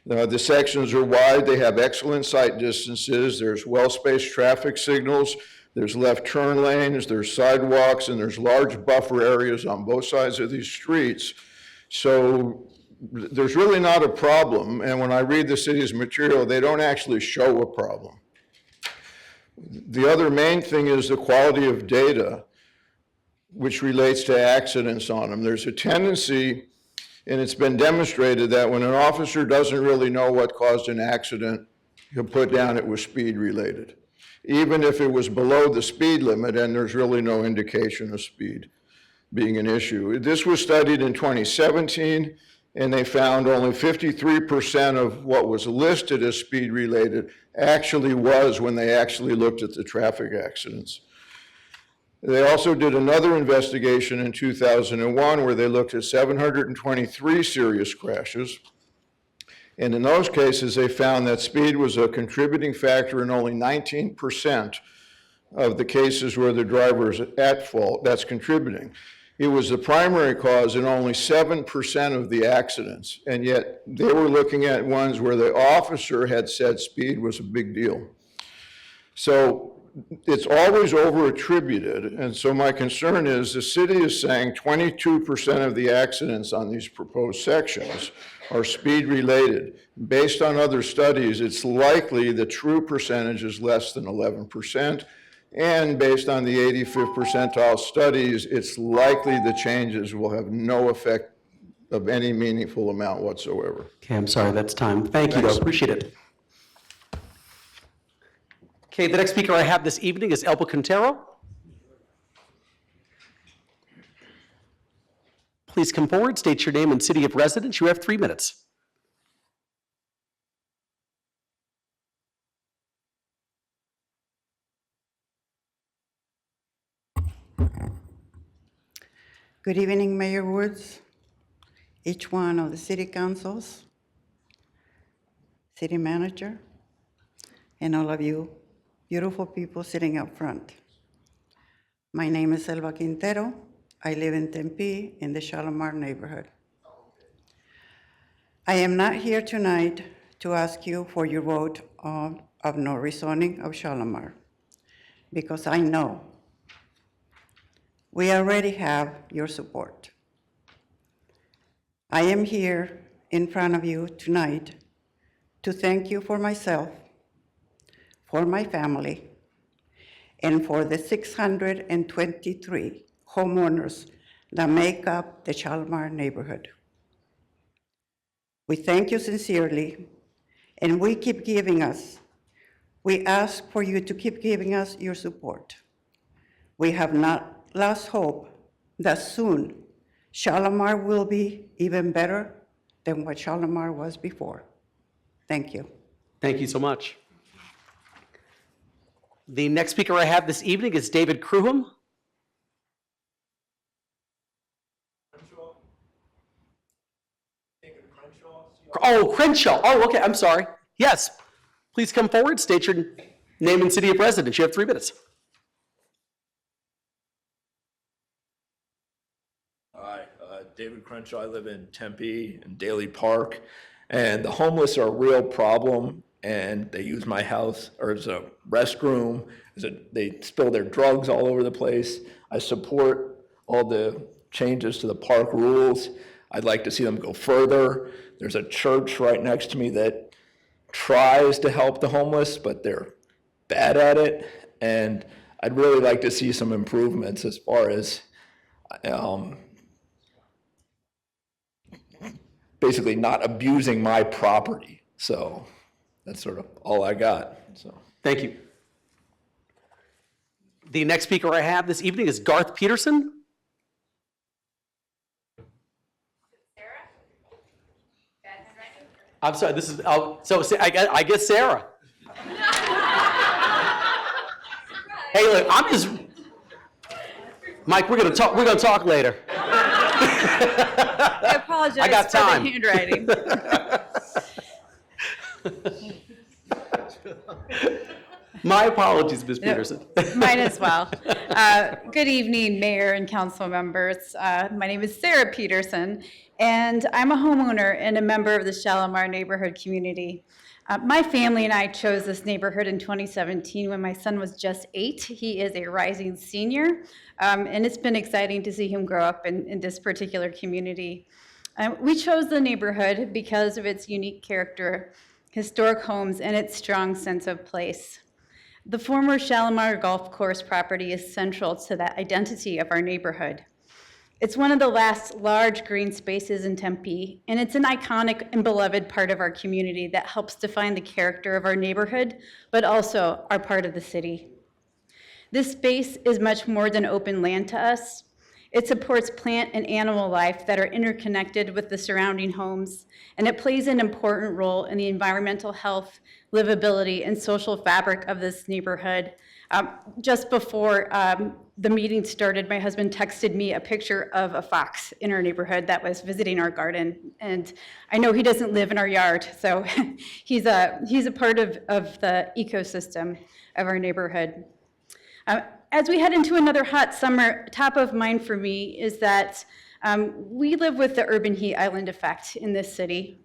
The sections are wide, they have excellent sight distances, there's well-spaced traffic signals, there's left turn lanes, there's sidewalks, and there's large buffer areas on both sides of these streets. So there's really not a problem, and when I read the city's material, they don't actually show a problem. The other main thing is the quality of data, which relates to accidents on them. There's a tendency, and it's been demonstrated, that when an officer doesn't really know what caused an accident, he'll put down it was speed related, even if it was below the speed limit and there's really no indication of speed being an issue. This was studied in 2017, and they found only 53% of what was listed as speed related actually was when they actually looked at the traffic accidents. They also did another investigation in 2001 where they looked at 723 serious crashes. And in those cases, they found that speed was a contributing factor in only 19% of the cases where the driver is at fault. That's contributing. It was the primary cause in only 7% of the accidents. And yet they were looking at ones where the officer had said speed was a big deal. So it's always over-attributed, and so my concern is the city is saying 22% of the accidents on these proposed sections are speed-related. Based on other studies, it's likely the true percentage is less than 11%, and based on the 85th percentile studies, it's likely the changes will have no effect of any meaningful amount whatsoever. Okay, I'm sorry, that's time. Thank you, though. Appreciate it. Okay, the next speaker I have this evening is Elba Quintero. Please come forward, state your name and city of residence. You have 3 minutes. Good evening, Mayor Woods, each one of the city councils, city manager, and all of you beautiful people sitting up front. My name is Elba Quintero. I live in Tempe in the Shalimar neighborhood. I am not here tonight to ask you for your vote of no rezoning of Shalimar, because I know we already have your support. I am here in front of you tonight to thank you for myself, for my family, and for the 623 homeowners that make up the Shalimar neighborhood. We thank you sincerely, and we ask for you to keep giving us your support. We have not lost hope that soon Shalimar will be even better than what Shalimar was before. Thank you. Thank you so much. The next speaker I have this evening is David Cruham. Oh, Crenshaw. Oh, okay, I'm sorry. Yes, please come forward, state your name and city of residence. You have 3 minutes. Hi, David Crenshaw. I live in Tempe and Daly Park, and the homeless are a real problem, and they use my house or as a restroom. They spill their drugs all over the place. I support all the changes to the park rules. I'd like to see them go further. There's a church right next to me that tries to help the homeless, but they're bad at it, and I'd really like to see some improvements as far as basically not abusing my property. So that's sort of all I got. So Thank you. The next speaker I have this evening is Garth Peterson. I'm sorry, this is, so I guess Sarah. Hey, look, I'm just, Mike, we're gonna talk later. I apologize I got time. for the handwriting. My apologies, Ms. Peterson. Mine as well. Good evening, Mayor and council members. My name is Sarah Peterson, and I'm a homeowner and a member of the Shalimar neighborhood community. My family and I chose this neighborhood in 2017 when my son was just 8. He is a rising senior, and it's been exciting to see him grow up in this particular community. We chose the neighborhood because of its unique character, historic homes, and its strong sense of place. The former Shalimar Golf Course property is central to the identity of our neighborhood. It's one of the last large green spaces in Tempe, and it's an iconic and beloved part of our community that helps define the character of our neighborhood, but also our part of the city. This space is much more than open land to us. It supports plant and animal life that are interconnected with the surrounding homes, and it plays an important role in the environmental health, livability, and social fabric of this neighborhood. Just before the meeting started, my husband texted me a picture of a fox in our neighborhood that was visiting our garden, and I know he doesn't live in our yard, so he's a part of the ecosystem of our neighborhood. As we head into another hot summer, top of mind for me is that we live with the urban heat island effect in this city.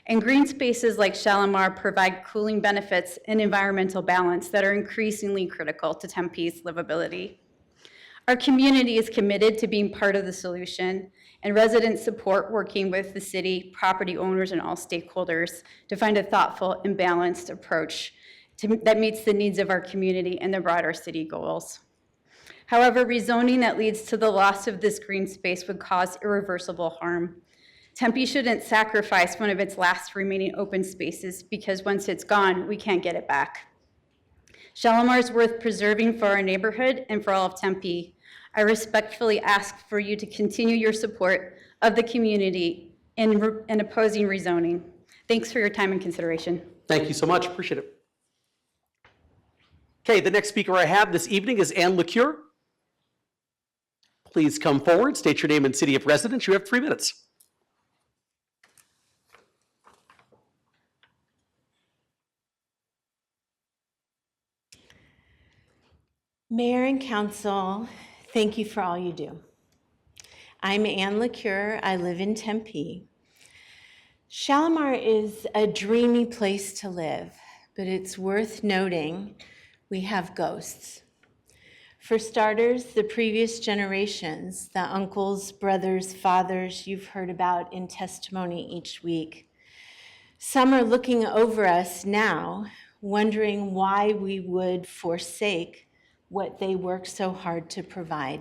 And green spaces like Shalimar provide cooling benefits and environmental balance that are increasingly critical to Tempe's livability. Our community is committed to being part of the solution, and residents support working with the city, property owners, and all stakeholders to find a thoughtful and balanced approach that meets the needs of our community and the broader city goals. However, rezoning that leads to the loss of this green space would cause irreversible harm. Tempe shouldn't sacrifice one of its last remaining open spaces because once it's gone, we can't get it back. Shalimar is worth preserving for our neighborhood and for all of Tempe. I respectfully ask for you to continue your support of the community in opposing rezoning. Thanks for your time and consideration. Thank you so much. Appreciate it. Okay, the next speaker I have this evening is Ann LeCure. Please come forward, state your name and city of residence. You have 3 minutes. Mayor and Council, thank you for all you do. I'm Ann LeCure. I live in Tempe. Shalimar is a dreamy place to live, but it's worth noting we have ghosts. For starters, the previous generations, the uncles, brothers, fathers you've heard about in testimony each week. Some are looking over us now, wondering why we would forsake what they work so hard to provide.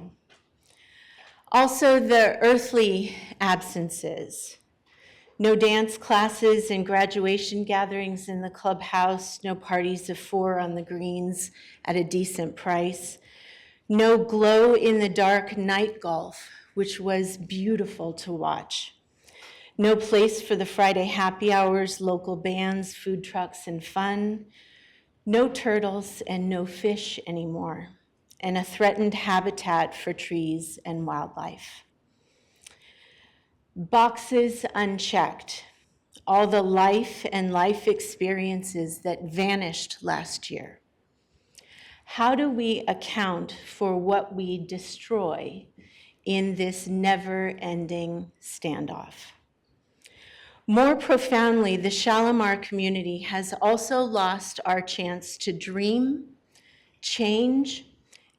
Also, the earthly absences. No dance classes and graduation gatherings in the clubhouse, no parties of 4 on the greens at a decent price, no glow-in-the-dark night golf, which was beautiful to watch. No place for the Friday happy hours, local bands, food trucks, and fun. No turtles and no fish anymore, and a threatened habitat for trees and wildlife. Boxes unchecked, all the life and life experiences that vanished last year. How do we account for what we destroy in this never-ending standoff? More profoundly, the Shalimar community has also lost our chance to dream, change,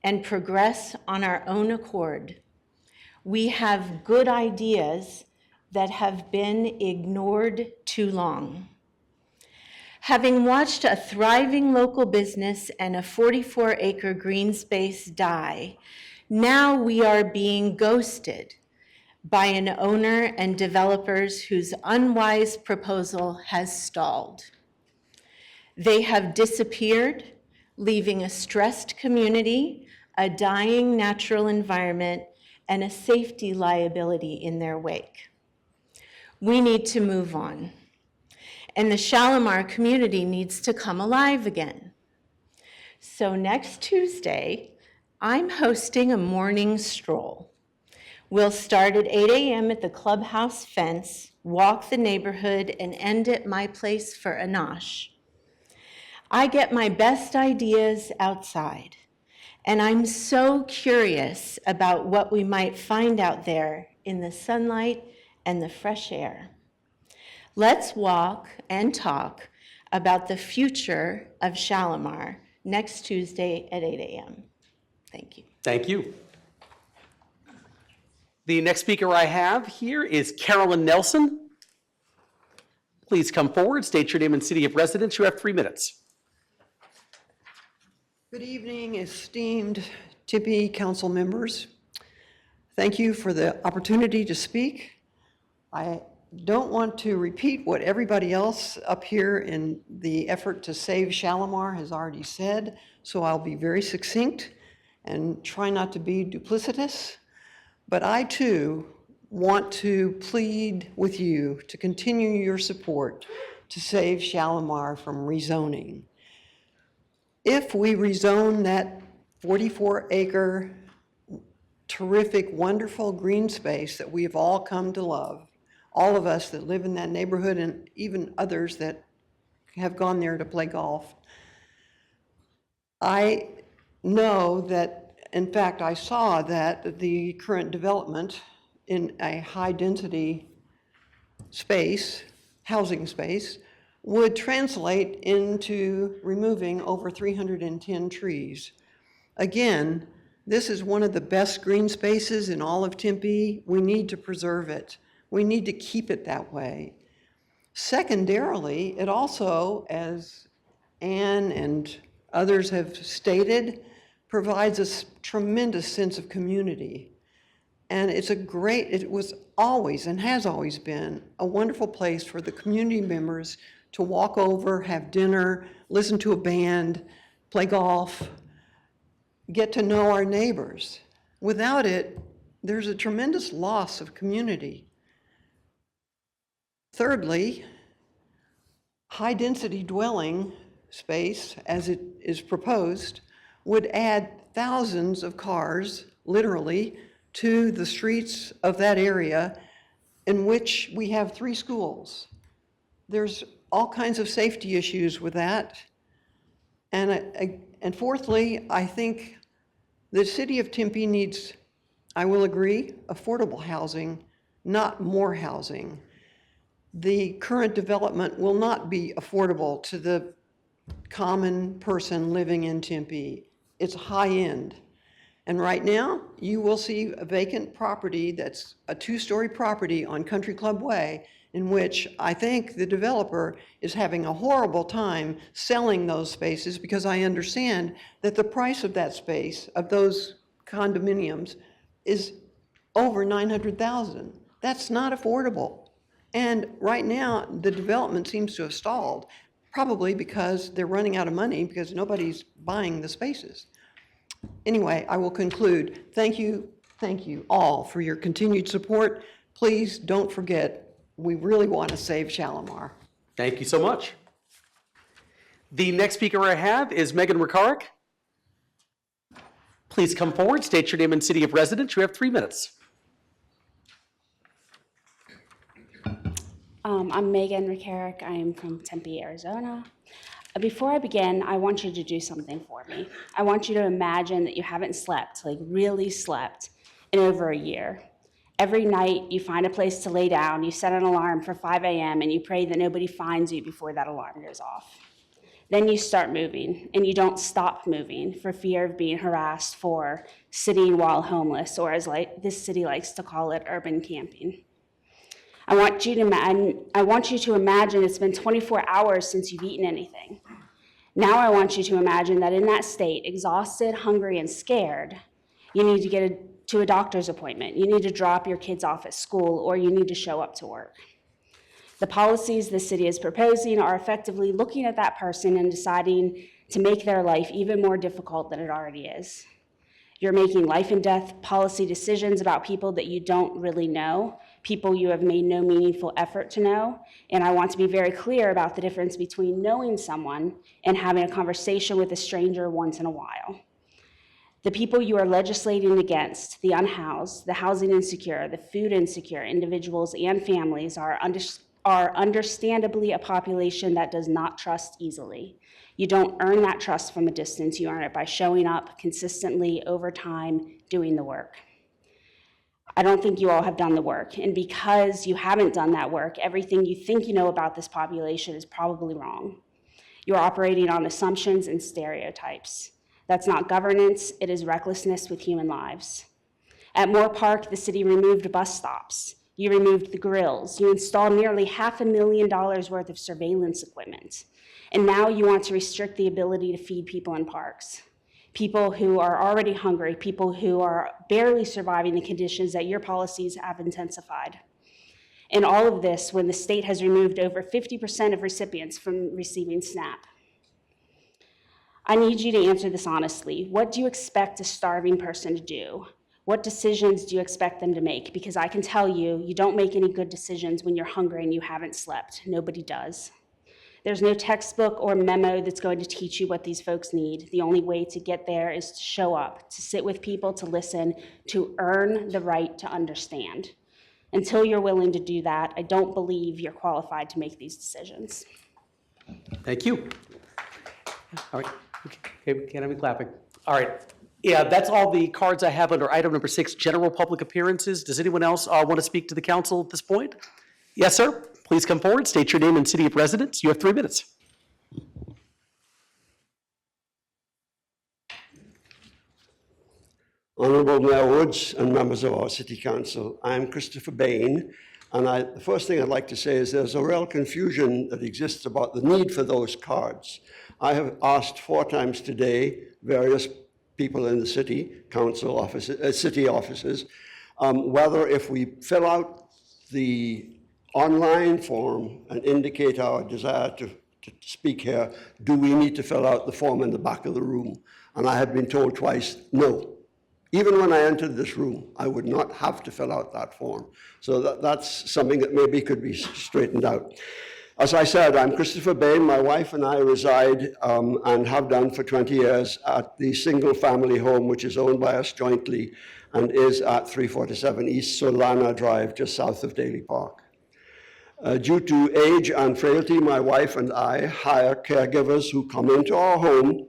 and progress on our own accord. We have good ideas that have been ignored too long. Having watched a thriving local business and a 44-acre green space die, now we are being ghosted by an owner and developers whose unwise proposal has stalled. They have disappeared, leaving a stressed community, a dying natural environment, and a safety liability in their wake. We need to move on. And the Shalimar community needs to come alive again. So next Tuesday, I'm hosting a morning stroll. We'll start at 8 a.m. at the clubhouse fence, walk the neighborhood, and end at my place for a nosh. I get my best ideas outside, and I'm so curious about what we might find out there in the sunlight and the fresh air. Let's walk and talk about the future of Shalimar next Tuesday at 8 a.m. Thank you. Thank you. The next speaker I have here is Carolyn Nelson. Please come forward, state your name and city of residence. You have 3 minutes. Good evening, esteemed Tempe Council members. Thank you for the opportunity to speak. I don't want to repeat what everybody else up here in the effort to save Shalimar has already said, so I'll be very succinct and try not to be duplicitous. But I too want to plead with you to continue your support to save Shalimar from rezoning. If we rezone that 44-acre terrific, wonderful green space that we have all come to love, all of us that live in that neighborhood and even others that have gone there to play golf, I know that, in fact, I saw that the current development in a high-density space, housing space, would translate into removing over 310 trees. Again, this is one of the best green spaces in all of Tempe. We need to preserve it. We need to keep it that way. Secondarily, it also, as Ann and others have stated, provides a tremendous sense of community. And it was always and has always been a wonderful place for the community members to walk over, have dinner, listen to a band, play golf, get to know our neighbors. Without it, there's a tremendous loss of community. Thirdly, high-density dwelling space, as it is proposed, would add thousands of cars, literally, to the streets of that area in which we have 3 schools. There's all kinds of safety issues with that. And fourthly, I think the city of Tempe needs, I will agree, affordable housing, not more housing. The current development will not be affordable to the common person living in Tempe. It's high-end. And right now, you will see a vacant property that's a 2-story property on Country Club Way, in which I think the developer is having a horrible time selling those spaces, because I understand that the price of that space, of those condominiums, is over $900,000. That's not affordable. And right now, the development seems to have stalled, probably because they're running out of money because nobody's buying the spaces. Anyway, I will conclude. Thank you all for your continued support. Please don't forget, we really want to save Shalimar. Thank you so much. The next speaker I have is Megan Ricaric. Please come forward, state your name and city of residence. You have 3 minutes. I'm Megan Ricaric. I am from Tempe, Arizona. Before I begin, I want you to do something for me. I want you to imagine that you haven't slept, like really slept, in over a year. Every night you find a place to lay down, you set an alarm for 5 a.m. and you pray that nobody finds you before that alarm goes off. Then you start moving, and you don't stop moving for fear of being harassed for sitting while homeless, or as this city likes to call it, urban camping. I want you to imagine it's been 24 hours since you've eaten anything. Now I want you to imagine that in that state, exhausted, hungry, and scared, you need to get to a doctor's appointment. You need to drop your kids off at school, or you need to show up to work. The policies the city is proposing are effectively looking at that person and deciding to make their life even more difficult than it already is. You're making life and death policy decisions about people that you don't really know, people you have made no meaningful effort to know. And I want to be very clear about the difference between knowing someone and having a conversation with a stranger once in a while. The people you are legislating against, the unhoused, the housing insecure, the food insecure individuals and families are understandably a population that does not trust easily. You don't earn that trust from a distance. You earn it by showing up consistently over time, doing the work. I don't think you all have done the work. And because you haven't done that work, everything you think you know about this population is probably wrong. You're operating on assumptions and stereotypes. That's not governance, it is recklessness with human lives. At Moore Park, the city removed bus stops. You removed the grills. You installed nearly $500,000 worth of surveillance equipment. And now you want to restrict the ability to feed people in parks. People who are already hungry, people who are barely surviving the conditions that your policies have intensified. And all of this when the state has removed over 50% of recipients from receiving SNAP. I need you to answer this honestly. What do you expect a starving person to do? What decisions do you expect them to make? Because I can tell you, you don't make any good decisions when you're hungry and you haven't slept. Nobody does. There's no textbook or memo that's going to teach you what these folks need. The only way to get there is to show up, to sit with people, to listen, to earn the right to understand. Until you're willing to do that, I don't believe you're qualified to make these decisions. Thank you. All right, okay, can't have me clapping. All right, yeah, that's all the cards I have under item number 6, general public appearances. Does anyone else want to speak to the council at this point? Yes, sir. Please come forward, state your name and city of residence. You have 3 minutes. Honourable Mayor Woods and members of our City Council, I'm Christopher Bain, and the first thing I'd like to say is there's a real confusion that exists about the need for those cards. I have asked 4 times today various people in the city council offices, city offices, whether if we fill out the online form and indicate our desire to to speak here, do we need to fill out the form in the back of the room? And I have been told twice, no. Even when I entered this room, I would not have to fill out that form. So that's something that maybe could be straightened out. As I said, I'm Christopher Bain. My wife and I reside and have done for 20 years at the single family home, which is owned by us jointly and is at 347 East Solana Drive, just south of Daly Park. Due to age and frailty, my wife and I hire caregivers who come into our home.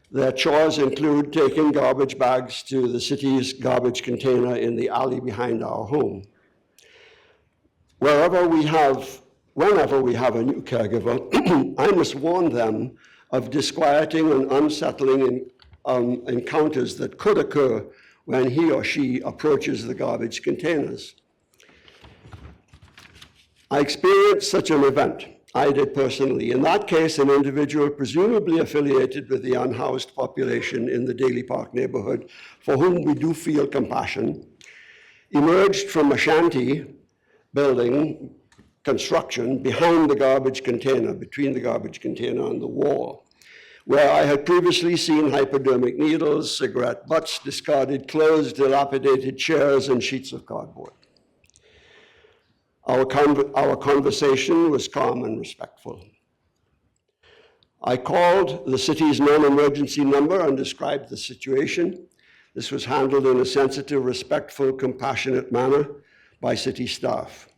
Their chores include taking garbage bags to the city's garbage container in the alley behind our home. Whenever we have a new caregiver, I must warn them of disquieting and unsettling encounters that could occur when he or she approaches the garbage containers. I experienced such an event. I did personally. In that case, an individual presumably affiliated with the unhoused population in the Daly Park neighborhood, for whom we do feel compassion, emerged from a shanty building construction behind the garbage container, between the garbage container and the wall, where I had previously seen hypodermic needles, cigarette butts, discarded clothes, dilapidated chairs, and sheets of cardboard. Our conversation was calm and respectful. I called the city's non-emergency number and described the situation. This was handled in a sensitive, respectful, compassionate manner by city staff.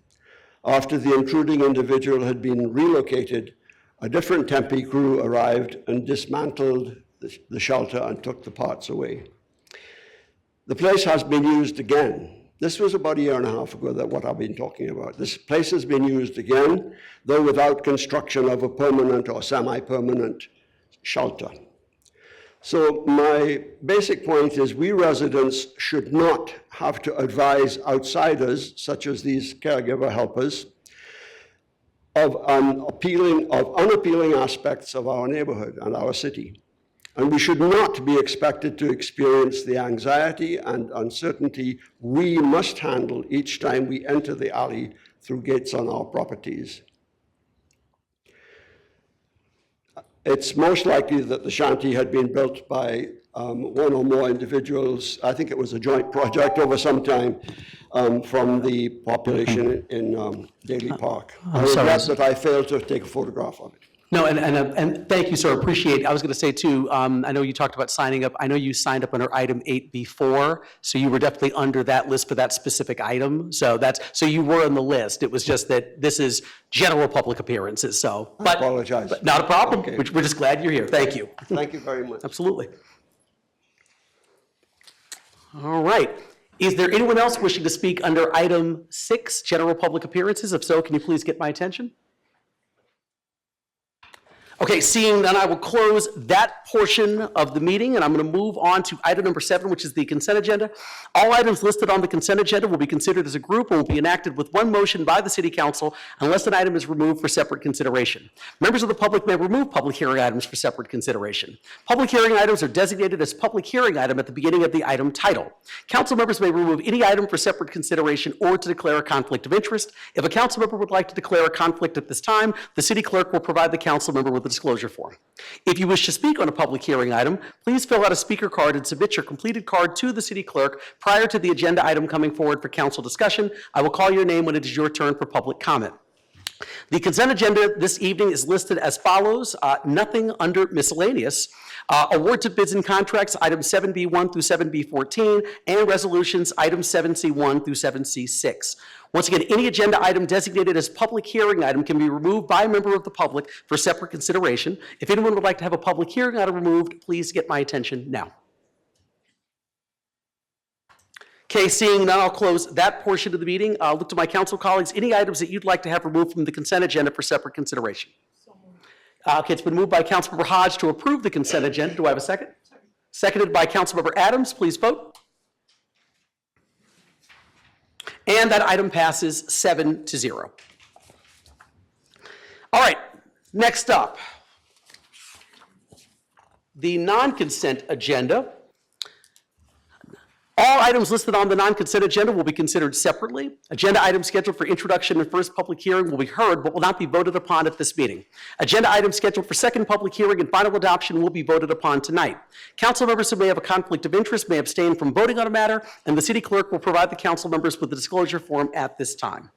After the intruding individual had been relocated, a different Tempe crew arrived and dismantled the shelter and took the parts away. The place has been used again. This was about a year and a half ago, that what I've been talking about. This place has been used again, though without construction of a permanent or semi-permanent shelter. So my basic point is we residents should not have to advise outsiders, such as these caregiver helpers, of unappealing aspects of our neighborhood and our city. And we should not be expected to experience the anxiety and uncertainty we must handle each time we enter the alley through gates on our properties. It's most likely that the shanty had been built by one or more individuals. I think it was a joint project over some time from the population in Daly Park. I regret that I failed to take a photograph of it. No, and thank you, sir. Appreciate it. I was going to say too, I know you talked about signing up. I know you signed up under item 8 before, so you were definitely under that list for that specific item. So you were on the list. It was just that this is general public appearances. So, I apologize. But not a problem. Okay. We're just glad you're here. Thank you. Thank you very much. Absolutely. All right. Is there anyone else wishing to speak under item 6, general public appearances? If so, can you please get my attention? Okay, seeing none, I will close that portion of the meeting, and I'm going to move on to item number 7, which is the consent agenda. All items listed on the consent agenda will be considered as a group and will be enacted with one motion by the City Council unless an item is removed for separate consideration. Members of the public may remove public hearing items for separate consideration. Public hearing items are designated as public hearing item at the beginning of the item title. Council members may remove any item for separate consideration or to declare a conflict of interest. If a council member would like to declare a conflict at this time, the city clerk will provide the council member with a disclosure form. If you wish to speak on a public hearing item, please fill out a speaker card and submit your completed card to the city clerk prior to the agenda item coming forward for council discussion. I will call your name when it is your turn for public comment. The consent agenda this evening is listed as follows. Nothing under miscellaneous. Awards of bids and contracts, items 7B1 through 7B14, and resolutions, items 7C1 through 7C6. Once again, any agenda item designated as public hearing item can be removed by a member of the public for separate consideration. If anyone would like to have a public hearing item removed, please get my attention now. Okay, seeing none, I'll close that portion of the meeting. I'll look to my council colleagues. Any items that you'd like to have removed from the consent agenda for separate consideration? Okay, it's been moved by Councilmember Hodge to approve the consent agenda. Do I have a second? Seconded by Councilmember Adams. Please vote. And that item passes 7-0. All right, next up, the non-consent agenda. All items listed on the non-consent agenda will be considered separately. Agenda items scheduled for introduction and first public hearing will be heard but will not be voted upon at this meeting. Agenda items scheduled for second public hearing and final adoption will be voted upon tonight. Council members who may have a conflict of interest may abstain from voting on a matter, and the city clerk will provide the council members with the disclosure form at this time.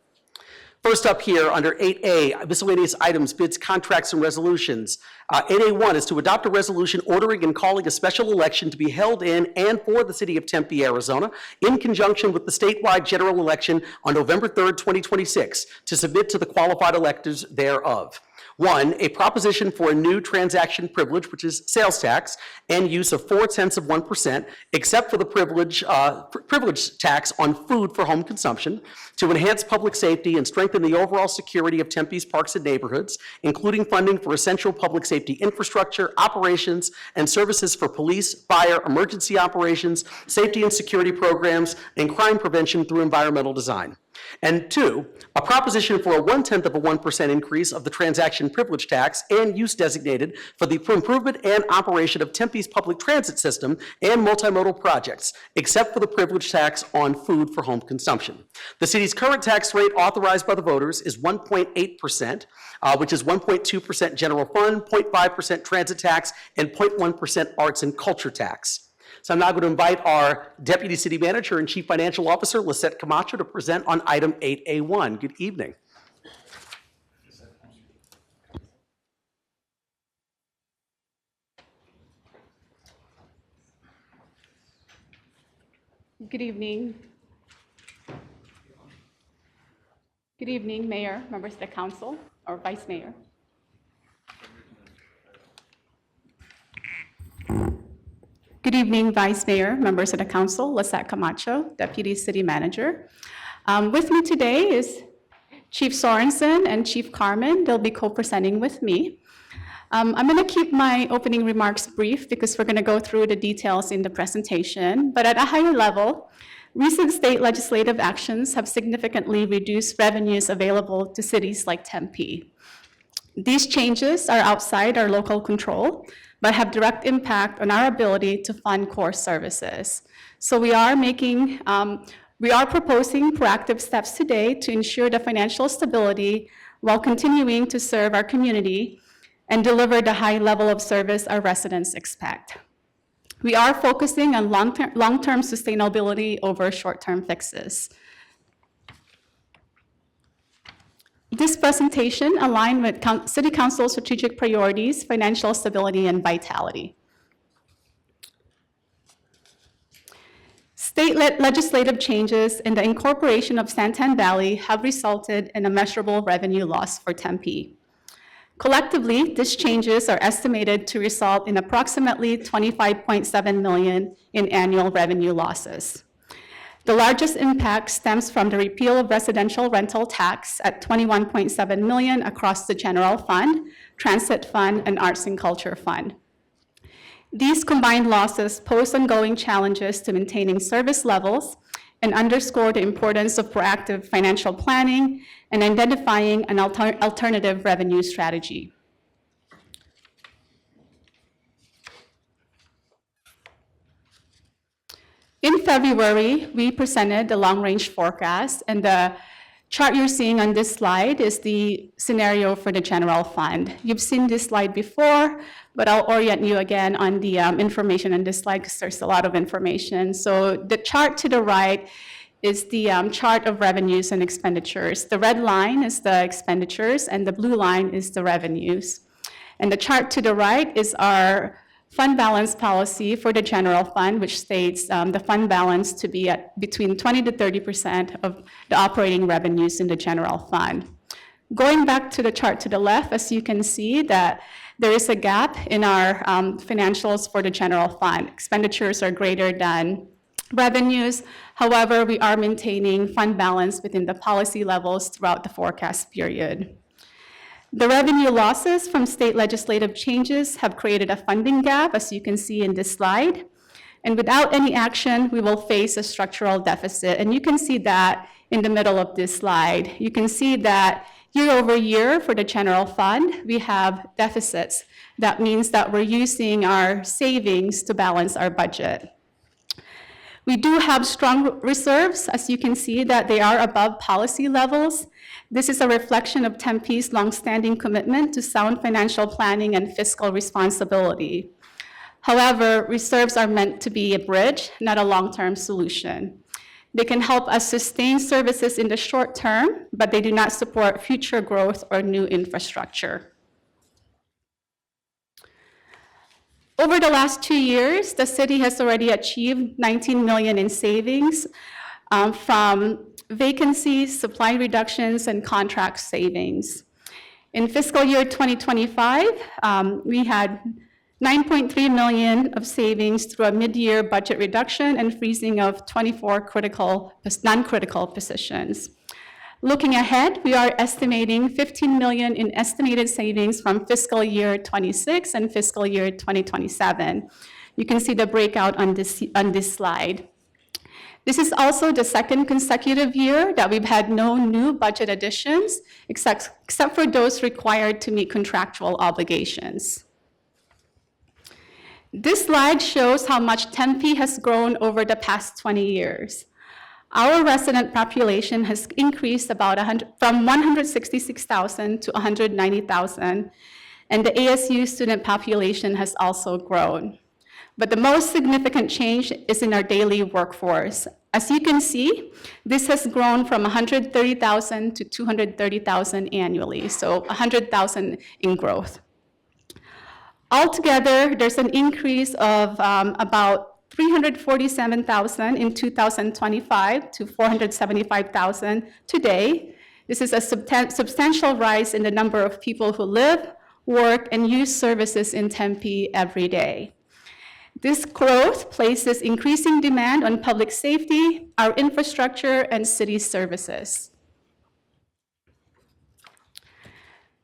First up here, under 8A, miscellaneous items, bids, contracts, and resolutions. 8A1 is to adopt a resolution ordering and calling a special election to be held in and for the city of Tempe, Arizona, in conjunction with the statewide general election on November 3rd, 2026, to submit to the qualified electors thereof. 1, a proposition for a new transaction privilege, which is sales tax, and use of 0.4%, except for the privilege tax on food for home consumption, to enhance public safety and strengthen the overall security of Tempe's parks and neighborhoods, including funding for essential public safety infrastructure, operations, and services for police, fire, emergency operations, safety and security programs, and crime prevention through environmental design. And 2, a proposition for a 0.1% increase of the transaction privilege tax and use designated for the improvement and operation of Tempe's public transit system and multimodal projects, except for the privilege tax on food for home consumption. The city's current tax rate authorized by the voters is 1.8%, which is 1.2% general fund, 0.5% transit tax, and 0.1% arts and culture tax. So I'm now going to invite our Deputy City Manager and Chief Financial Officer, Lisette Camacho, to present on item 8A1. Good evening. Good evening. Good evening, Mayor, members of the council, or Vice Mayor. Good evening, Vice Mayor, members of the council, Lisette Camacho, Deputy City Manager. With me today is Chief Sorensen and Chief Carmen. They'll be co-presenting with me. I'm going to keep my opening remarks brief because we're going to go through the details in the presentation. But at a higher level, recent state legislative actions have significantly reduced revenues available to cities like Tempe. These changes are outside our local control, but have direct impact on our ability to fund core services. So we are proposing proactive steps today to ensure the financial stability while continuing to serve our community and deliver the high level of service our residents expect. We are focusing on long-term sustainability over short-term fixes. This presentation aligned with City Council strategic priorities, financial stability, and vitality. State legislative changes and the incorporation of Santan Valley have resulted in a measurable revenue loss for Tempe. Collectively, these changes are estimated to result in approximately $25.7 million in annual revenue losses. The largest impact stems from the repeal of residential rental tax at $21.7 million across the general fund, transit fund, and arts and culture fund. These combined losses pose ongoing challenges to maintaining service levels and underscore the importance of proactive financial planning and identifying an alternative revenue strategy. In February, we presented the long-range forecast, and the chart you're seeing on this slide is the scenario for the general fund. You've seen this slide before, but I'll orient you again on the information on this slide because there's a lot of information. So the chart to the right is the chart of revenues and expenditures. The red line is the expenditures, and the blue line is the revenues. And the chart to the right is our fund balance policy for the general fund, which states the fund balance to be at between 20 to 30% of the operating revenues in the general fund. Going back to the chart to the left, as you can see that there is a gap in our financials for the general fund. Expenditures are greater than revenues. However, we are maintaining fund balance within the policy levels throughout the forecast period. The revenue losses from state legislative changes have created a funding gap, as you can see in this slide. And without any action, we will face a structural deficit. And you can see that in the middle of this slide. You can see that year over year for the general fund, we have deficits. That means that we're using our savings to balance our budget. We do have strong reserves, as you can see that they are above policy levels. This is a reflection of Tempe's longstanding commitment to sound financial planning and fiscal responsibility. However, reserves are meant to be a bridge, not a long-term solution. They can help us sustain services in the short term, but they do not support future growth or new infrastructure. Over the last 2 years, the city has already achieved $19 million in savings from vacancies, supply reductions, and contract savings. In fiscal year 2025, we had $9.3 million of savings through a mid-year budget reduction and freezing of 24 non-critical positions. Looking ahead, we are estimating $15 million in estimated savings from fiscal year 26 and fiscal year 2027. You can see the breakout on this slide. This is also the second consecutive year that we've had no new budget additions, except for those required to meet contractual obligations. This slide shows how much Tempe has grown over the past 20 years. Our resident population has increased from 166,000 to 190,000, and the ASU student population has also grown. But the most significant change is in our daily workforce. As you can see, this has grown from 130,000 to 230,000 annually, so 100,000 in growth. Altogether, there's an increase of about 347,000 in 2025 to 475,000 today. This is a substantial rise in the number of people who live, work, and use services in Tempe every day. This growth places increasing demand on public safety, our infrastructure, and city services.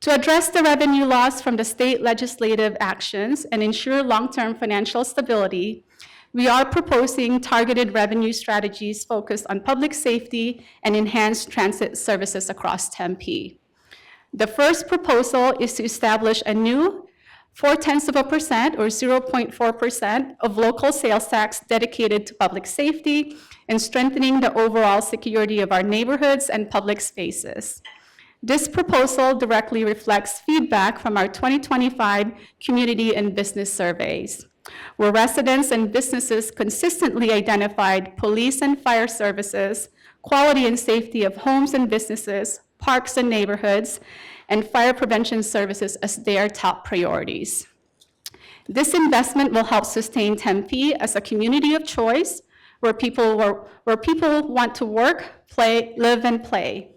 To address the revenue loss from the state legislative actions and ensure long-term financial stability, we are proposing targeted revenue strategies focused on public safety and enhanced transit services across Tempe. The first proposal is to establish a new 0.4% or 0.4% of local sales tax dedicated to public safety and strengthening the overall security of our neighborhoods and public spaces. This proposal directly reflects feedback from our 2025 community and business surveys, where residents and businesses consistently identified police and fire services, quality and safety of homes and businesses, parks and neighborhoods, and fire prevention services as their top priorities. This investment will help sustain Tempe as a community of choice where people want to work, play, live, and play.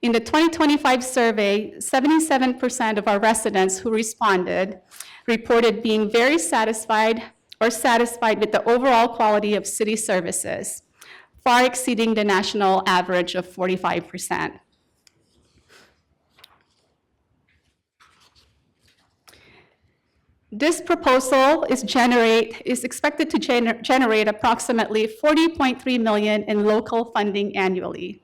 In the 2025 survey, 77% of our residents who responded reported being very satisfied or satisfied with the overall quality of city services, far exceeding the national average of 45%. This proposal is expected to generate approximately $40.3 million in local funding annually.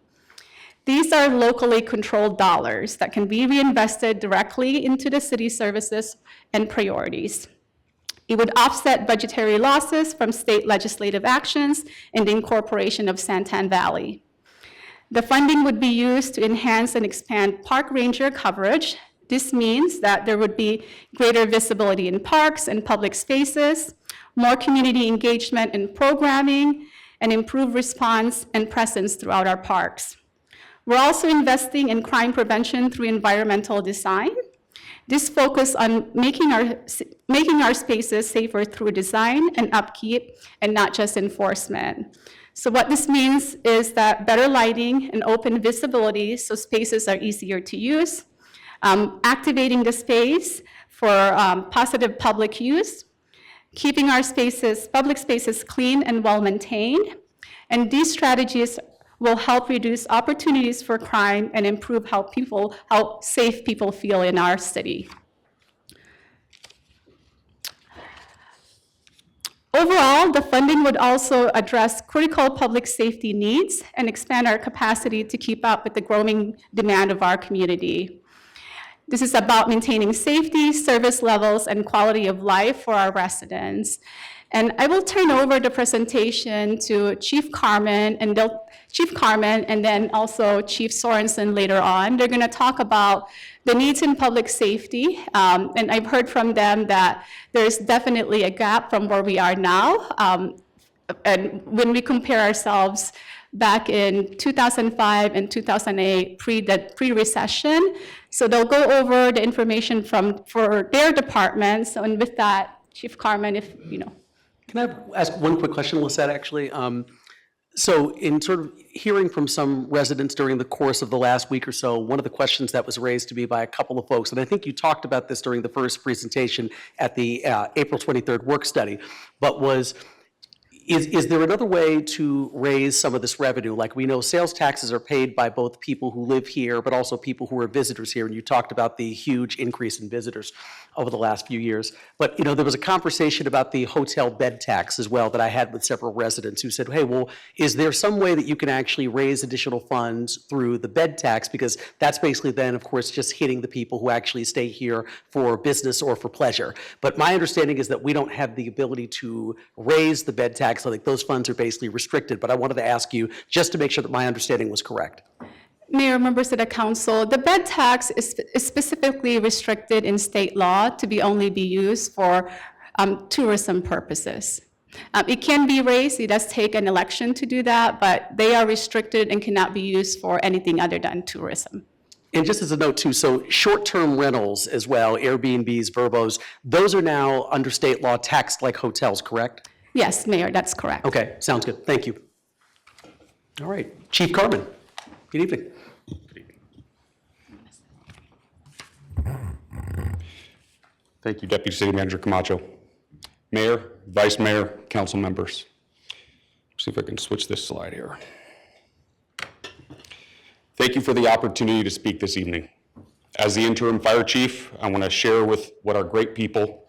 These are locally controlled dollars that can be reinvested directly into the city services and priorities. It would offset budgetary losses from state legislative actions and the incorporation of Santan Valley. The funding would be used to enhance and expand park ranger coverage. This means that there would be greater visibility in parks and public spaces, more community engagement and programming, and improved response and presence throughout our parks. We're also investing in crime prevention through environmental design. This focus on making our spaces safer through design and upkeep and not just enforcement. So what this means is that better lighting and open visibility so spaces are easier to use, activating the space for positive public use, keeping our public spaces clean and well-maintained, and these strategies will help reduce opportunities for crime and improve how safe people feel in our city. Overall, the funding would also address critical public safety needs and expand our capacity to keep up with the growing demand of our community. This is about maintaining safety, service levels, and quality of life for our residents. And I will turn over the presentation to Chief Carmen and then also Chief Sorensen later on. They're going to talk about the needs in public safety. And I've heard from them that there's definitely a gap from where we are now. And when we compare ourselves back in 2005 and 2008, pre-recession. So they'll go over the information for their departments. And with that, Chief Carmen, if you know. Can I ask one quick question, Lisette, actually? So in sort of hearing from some residents during the course of the last week or so, one of the questions that was raised to me by a couple of folks, and I think you talked about this during the first presentation at the April 23rd work study, but was, is there another way to raise some of this revenue? Like we know sales taxes are paid by both people who live here, but also people who are visitors here. And you talked about the huge increase in visitors over the last few years. But you know, there was a conversation about the hotel bed tax as well that I had with several residents who said, hey, well, is there some way that you can actually raise additional funds through the bed tax? Because that's basically then, of course, just hitting the people who actually stay here for business or for pleasure. But my understanding is that we don't have the ability to raise the bed tax. So like those funds are basically restricted, but I wanted to ask you just to make sure that my understanding was correct. Mayor, members of the council, the bed tax is specifically restricted in state law to only be used for tourism purposes. It can be raised, it does take an election to do that, but they are restricted and cannot be used for anything other than tourism. And just as a note too, so short-term rentals as well, Airbnbs, Verbos, those are now under state law taxed like hotels, correct? Yes, Mayor, that's correct. Okay, sounds good. Thank you. All right, Chief Carmen, good evening. Thank you, Deputy City Manager Camacho. Mayor, Vice Mayor, council members. See if I can switch this slide here. Thank you for the opportunity to speak this evening. As the interim fire chief, I want to share with what our great people,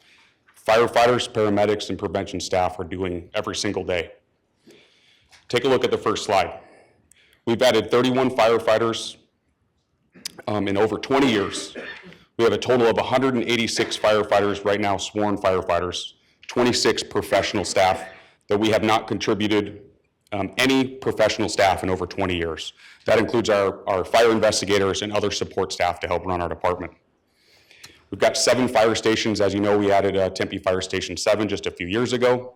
firefighters, paramedics, and prevention staff are doing every single day. Take a look at the first slide. We've added 31 firefighters in over 20 years. We have a total of 186 firefighters right now, sworn firefighters, 26 professional staff that we have not contributed any professional staff in over 20 years. That includes our fire investigators and other support staff to help run our department. We've got 7 fire stations. As you know, we added Tempe Fire Station 7 just a few years ago.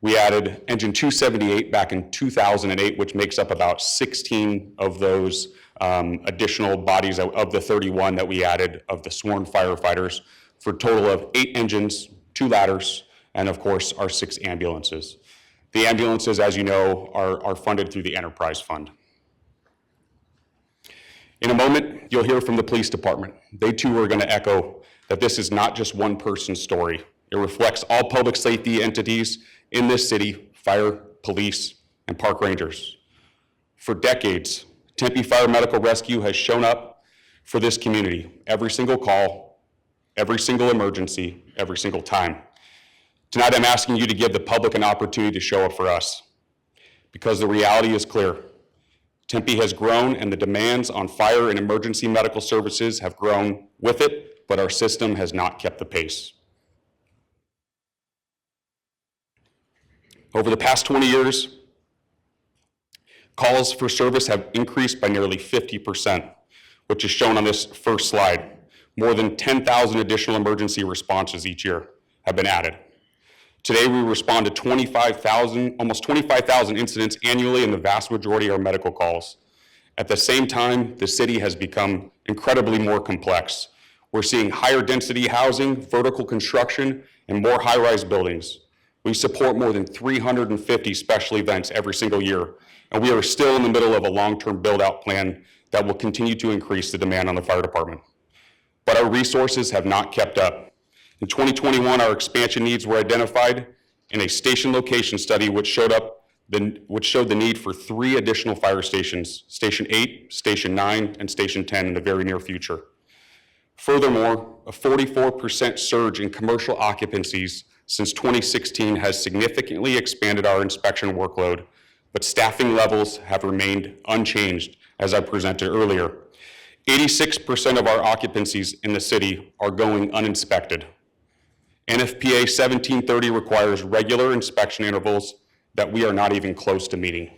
We added engine 278 back in 2008, which makes up about 16 of those additional bodies of the 31 that we added of the sworn firefighters, for a total of 8 engines, 2 ladders, and of course our 6 ambulances. The ambulances, as you know, are funded through the Enterprise Fund. In a moment, you'll hear from the police department. They too are going to echo that this is not just one person's story. It reflects all public safety entities in this city, fire, police, and park rangers. For decades, Tempe Fire Medical Rescue has shown up for this community. Every single call, every single emergency, every single time. Tonight, I'm asking you to give the public an opportunity to show up for us, because the reality is clear. Tempe has grown and the demands on fire and emergency medical services have grown with it, but our system has not kept the pace. Over the past 20 years, calls for service have increased by nearly 50%, which is shown on this first slide. More than 10,000 additional emergency responses each year have been added. Today, we respond to almost 25,000 incidents annually, and the vast majority are medical calls. At the same time, the city has become incredibly more complex. We're seeing higher density housing, vertical construction, and more high-rise buildings. We support more than 350 special events every single year, and we are still in the middle of a long-term build-out plan that will continue to increase the demand on the fire department. But our resources have not kept up. In 2021, our expansion needs were identified in a station location study which showed the need for 3 additional fire stations, Station 8, Station 9, and Station 10 in the very near future. Furthermore, a 44% surge in commercial occupancies since 2016 has significantly expanded our inspection workload, but staffing levels have remained unchanged, as I presented earlier. 86% of our occupancies in the city are going uninspected. NFPA 1730 requires regular inspection intervals that we are not even close to meeting.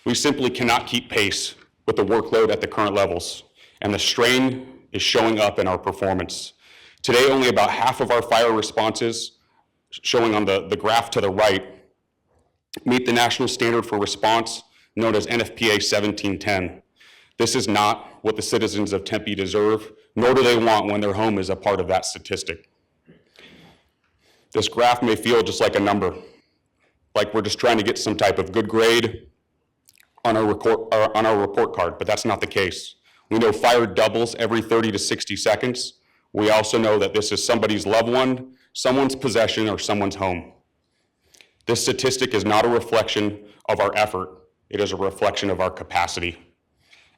We simply cannot keep pace with the workload at the current levels, and the strain is showing up in our performance. Today, only about half of our fire responses, showing on the graph to the right, meet the national standard for response known as NFPA 1710. This is not what the citizens of Tempe deserve, nor do they want when their home is a part of that statistic. This graph may feel just like a number, like we're just trying to get some type of good grade on our report card, but that's not the case. We know fire doubles every 30 to 60 seconds. We also know that this is somebody's loved one, someone's possession, or someone's home. This statistic is not a reflection of our effort. It is a reflection of our capacity.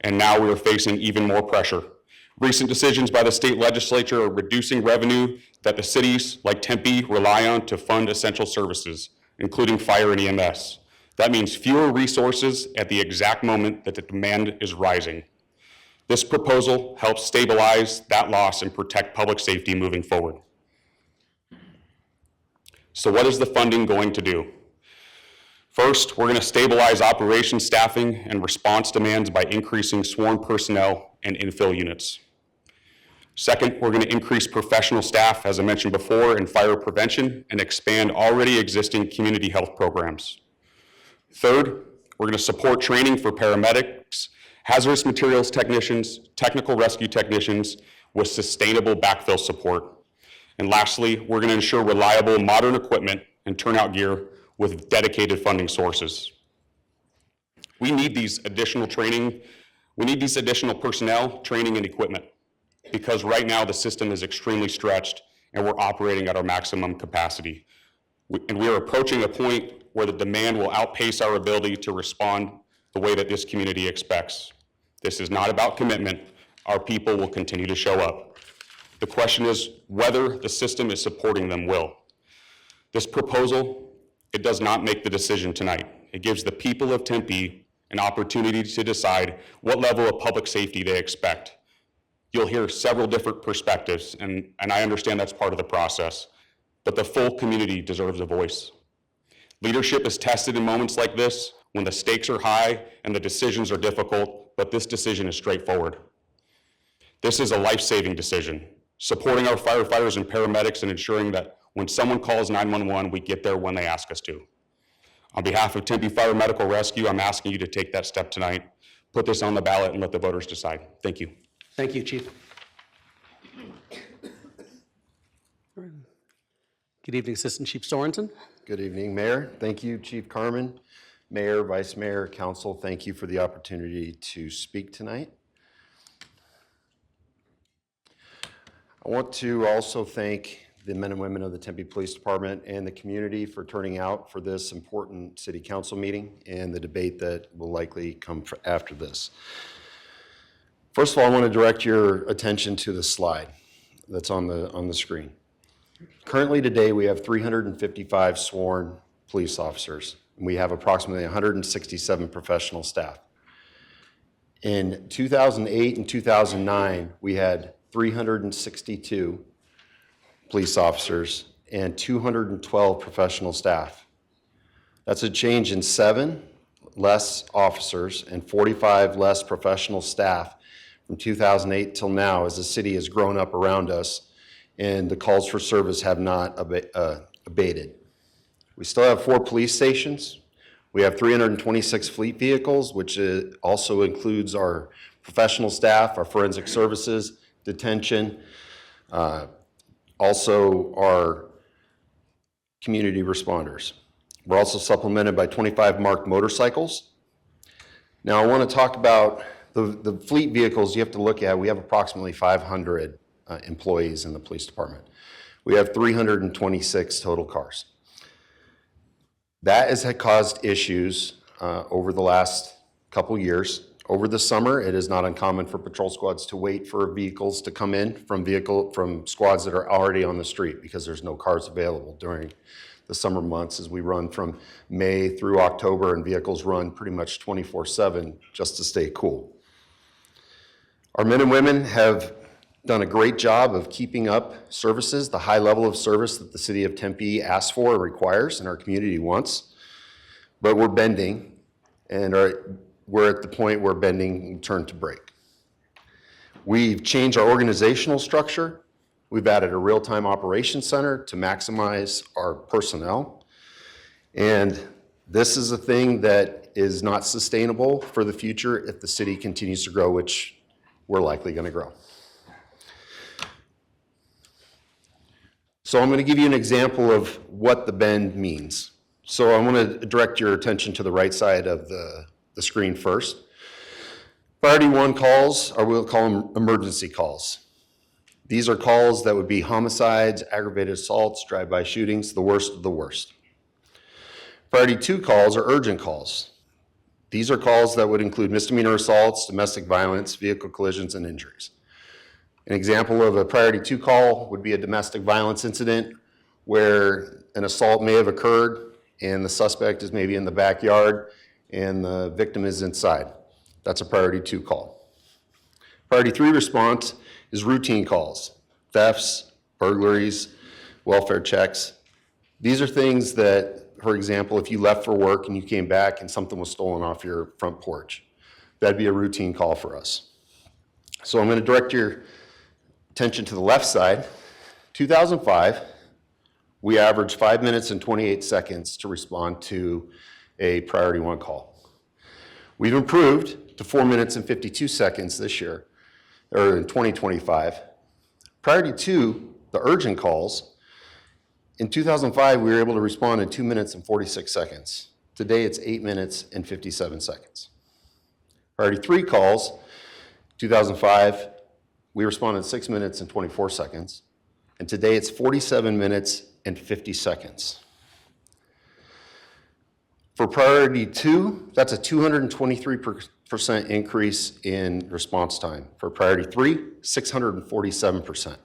And now we are facing even more pressure. Recent decisions by the state legislature are reducing revenue that the cities like Tempe rely on to fund essential services, including fire and EMS. That means fewer resources at the exact moment that the demand is rising. This proposal helps stabilize that loss and protect public safety moving forward. So what is the funding going to do? First, we're going to stabilize operations staffing and response demands by increasing sworn personnel and infill units. Second, we're going to increase professional staff, as I mentioned before, in fire prevention and expand already existing community health programs. Third, we're going to support training for paramedics, hazardous materials technicians, technical rescue technicians with sustainable backfill support. And lastly, we're going to ensure reliable modern equipment and turnout gear with dedicated funding sources. We need these additional training, we need these additional personnel, training, and equipment, because right now the system is extremely stretched and we're operating at our maximum capacity. And we are approaching a point where the demand will outpace our ability to respond the way that this community expects. This is not about commitment. Our people will continue to show up. The question is whether the system is supporting them well. This proposal, it does not make the decision tonight. It gives the people of Tempe an opportunity to decide what level of public safety they expect. You'll hear several different perspectives, and I understand that's part of the process, but the full community deserves a voice. Leadership is tested in moments like this when the stakes are high and the decisions are difficult, but this decision is straightforward. This is a life-saving decision, supporting our firefighters and paramedics and ensuring that when someone calls 911, we get there when they ask us to. On behalf of Tempe Fire Medical Rescue, I'm asking you to take that step tonight, put this on the ballot, and let the voters decide. Thank you. Thank you, Chief. Good evening, Assistant Chief Sorensen. Good evening, Mayor. Thank you, Chief Carmen. Mayor, Vice Mayor, Council, thank you for the opportunity to speak tonight. I want to also thank the men and women of the Tempe Police Department and the community for turning out for this important city council meeting and the debate that will likely come after this. First of all, I want to direct your attention to the slide that's on the screen. Currently today, we have 355 sworn police officers, and we have approximately 167 professional staff. In 2008 and 2009, we had 362 police officers and 212 professional staff. That's a change in 7 less officers and 45 less professional staff from 2008 till now as the city has grown up around us and the calls for service have not abated. We still have 4 police stations. We have 326 fleet vehicles, which also includes our professional staff, our forensic services, detention, also our community responders. We're also supplemented by 25 marked motorcycles. Now I want to talk about the fleet vehicles you have to look at. We have approximately 500 employees in the police department. We have 326 total cars. That has caused issues over the last couple years. Over the summer, it is not uncommon for patrol squads to wait for vehicles to come in from squads that are already on the street because there's no cars available during the summer months as we run from May through October and vehicles run pretty much 24/7 just to stay cool. Our men and women have done a great job of keeping up services, the high level of service that the city of Tempe asks for and requires and our community wants. But we're bending, and we're at the point where bending will turn to break. We've changed our organizational structure. We've added a real-time operations center to maximize our personnel. And this is a thing that is not sustainable for the future if the city continues to grow, which we're likely going to grow. So I'm going to give you an example of what the bend means. So I want to direct your attention to the right side of the screen first. Priority 1 calls, or we'll call them emergency calls. These are calls that would be homicides, aggravated assaults, drive-by shootings, the worst of the worst. Priority 2 calls are urgent calls. These are calls that would include misdemeanor assaults, domestic violence, vehicle collisions, and injuries. An example of a priority 2 call would be a domestic violence incident where an assault may have occurred and the suspect is maybe in the backyard and the victim is inside. That's a priority 2 call. Priority 3 response is routine calls, thefts, burglaries, welfare checks. These are things that, for example, if you left for work and you came back and something was stolen off your front porch, that'd be a routine call for us. So I'm going to direct your attention to the left side. 2005, we averaged 5 minutes and 28 seconds to respond to a priority 1 call. We've improved to 4 minutes and 52 seconds this year, or in 2025. Priority 2, the urgent calls, in 2005, we were able to respond in 2 minutes and 46 seconds. Today, it's 8 minutes and 57 seconds. Priority 3 calls, 2005, we responded in 6 minutes and 24 seconds. And today, it's 47 minutes and 50 seconds. For priority 2, that's a 223% increase in response time. For priority 3, 647%.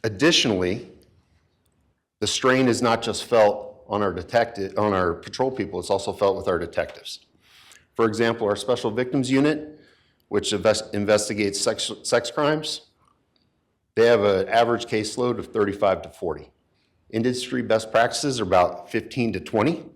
Additionally, the strain is not just felt on our patrol people, it's also felt with our detectives. For example, our Special Victims Unit, which investigates sex crimes, they have an average caseload of 35 to 40. Industry best practices are about 15 to 20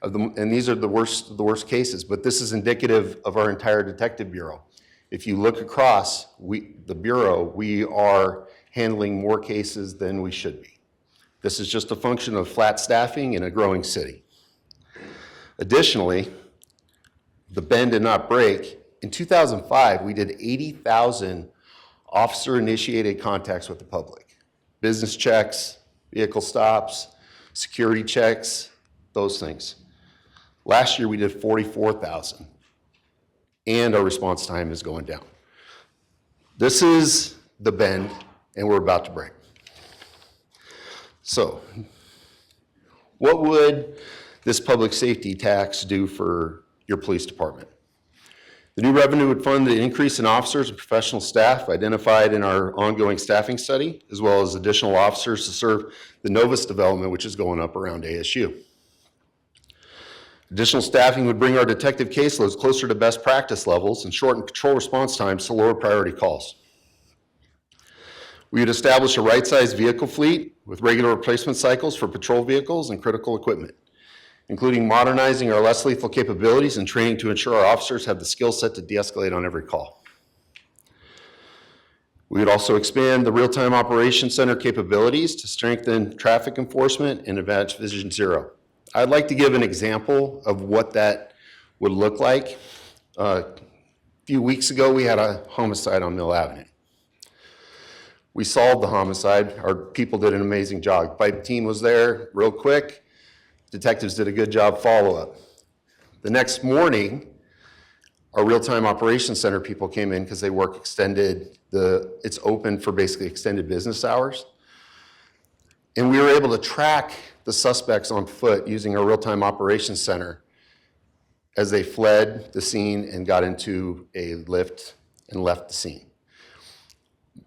of them, and these are the worst cases, but this is indicative of our entire detective bureau. If you look across the bureau, we are handling more cases than we should be. This is just a function of flat staffing in a growing city. Additionally, the bend did not break. In 2005, we did 80,000 officer-initiated contacts with the public. Business checks, vehicle stops, security checks, those things. Last year, we did 44,000, and our response time is going down. This is the bend, and we're about to break. So, what would this public safety tax do for your police department? The new revenue would fund the increase in officers and professional staff identified in our ongoing staffing study, as well as additional officers to serve the Novus development, which is going up around ASU. Additional staffing would bring our detective caseloads closer to best practice levels and shorten patrol response times to lower priority calls. We would establish a right-sized vehicle fleet with regular replacement cycles for patrol vehicles and critical equipment, including modernizing our less lethal capabilities and training to ensure our officers have the skill set to de-escalate on every call. We would also expand the real-time operations center capabilities to strengthen traffic enforcement and advance Vision Zero. I'd like to give an example of what that would look like. A few weeks ago, we had a homicide on Mill Avenue. We solved the homicide. Our people did an amazing job. Pipe team was there real quick. Detectives did a good job follow-up. The next morning, our real-time operations center people came in because they work extended, it's open for basically extended business hours. And we were able to track the suspects on foot using our real-time operations center as they fled the scene and got into a lift and left the scene.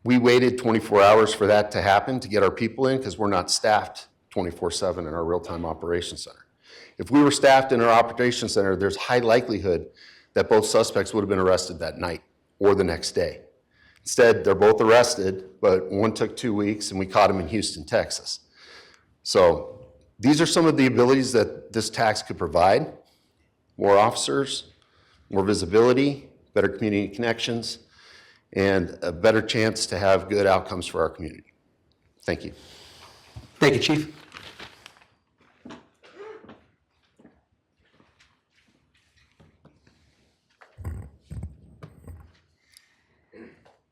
We waited 24 hours for that to happen to get our people in because we're not staffed 24/7 in our real-time operations center. If we were staffed in our operations center, there's high likelihood that both suspects would have been arrested that night or the next day. Instead, they're both arrested, but one took 2 weeks and we caught him in Houston, Texas. So these are some of the abilities that this tax could provide: more officers, more visibility, better community connections, and a better chance to have good outcomes for our community. Thank you. Thank you, Chief.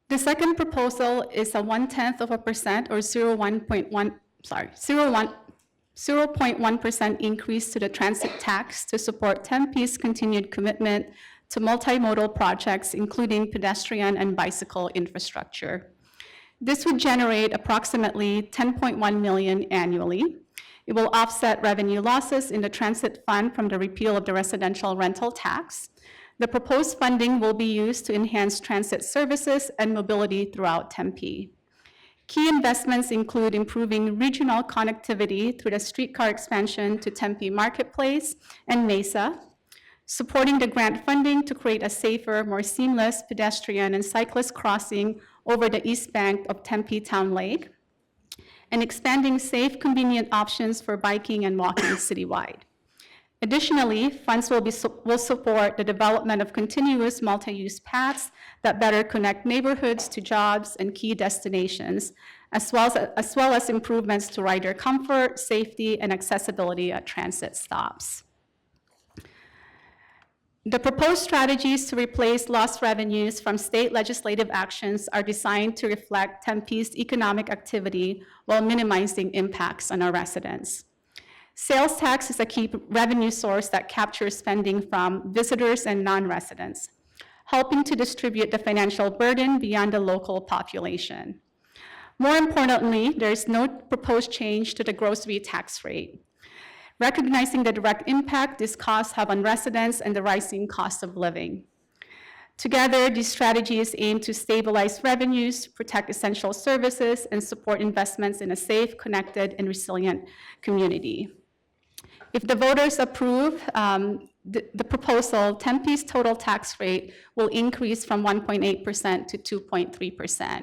The second proposal is a 0.1% or 0.1% increase to the transit tax to support Tempe's continued commitment to multimodal projects, including pedestrian and bicycle infrastructure. This would generate approximately $10.1 million annually. It will offset revenue losses in the transit fund from the repeal of the residential rental tax. The proposed funding will be used to enhance transit services and mobility throughout Tempe. Key investments include improving regional connectivity through the streetcar expansion to Tempe Marketplace and Mesa, supporting the grant funding to create a safer, more seamless pedestrian and cyclist crossing over the east bank of Tempe Town Lake, and expanding safe, convenient options for biking and walking citywide. Additionally, funds will support the development of continuous multi-use paths that better connect neighborhoods to jobs and key destinations, as well as improvements to rider comfort, safety, and accessibility at transit stops. The proposed strategies to replace lost revenues from state legislative actions are designed to reflect Tempe's economic activity while minimizing impacts on our residents. Sales tax is a key revenue source that captures spending from visitors and non-residents, helping to distribute the financial burden beyond the local population. More importantly, there is no proposed change to the grocery tax rate, recognizing the direct impact these costs have on residents and the rising cost of living. Together, these strategies aim to stabilize revenues, protect essential services, and support investments in a safe, connected, and resilient community. If the voters approve the proposal, Tempe's total tax rate will increase from 1.8% to 2.3%.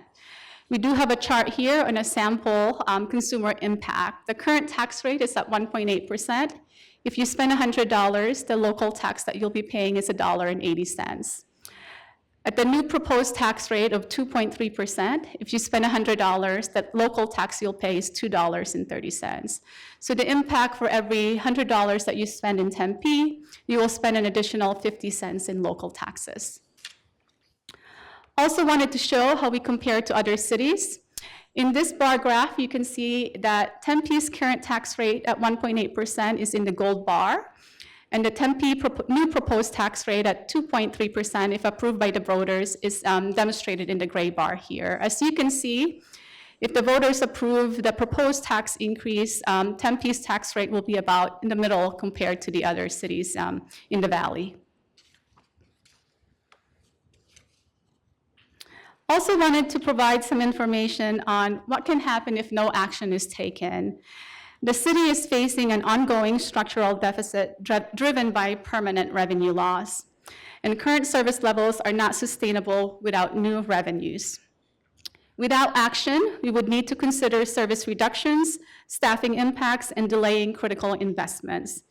We do have a chart here on a sample consumer impact. The current tax rate is at 1.8%. If you spend $100, the local tax that you'll be paying is $1.80. At the new proposed tax rate of 2.3%, if you spend $100, the local tax you'll pay is $2.30. So the impact for every $100 that you spend in Tempe, you will spend an additional 50 cents in local taxes. Also wanted to show how we compare to other cities. In this bar graph, you can see that Tempe's current tax rate at 1.8% is in the gold bar, and the Tempe new proposed tax rate at 2.3%, if approved by the voters, is demonstrated in the gray bar here. As you can see, if the voters approve the proposed tax increase, Tempe's tax rate will be about in the middle compared to the other cities in the valley. Also wanted to provide some information on what can happen if no action is taken. The city is facing an ongoing structural deficit driven by permanent revenue loss, and current service levels are not sustainable without new revenues. Without action, we would need to consider service reductions, staffing impacts, and delaying critical investments.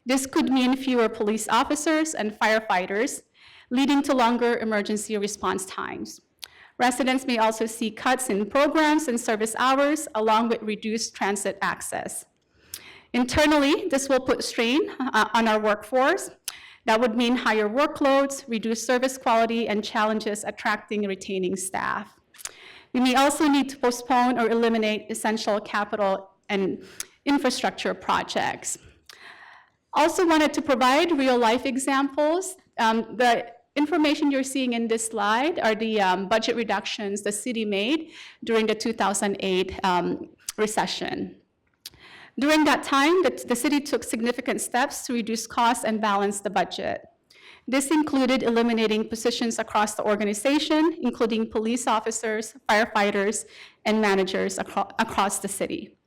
This could mean fewer police officers and firefighters, leading to longer emergency response times. Residents may also see cuts in programs and service hours, along with reduced transit access. Internally, this will put strain on our workforce. That would mean higher workloads, reduced service quality, and challenges attracting and retaining staff. We may also need to postpone or eliminate essential capital and infrastructure projects. Also wanted to provide real-life examples. The information you're seeing in this slide are the budget reductions the city made during the 2008 recession. During that time, the city took significant steps to reduce costs and balance the budget. This included eliminating positions across the organization, including police officers, firefighters, and managers across the city.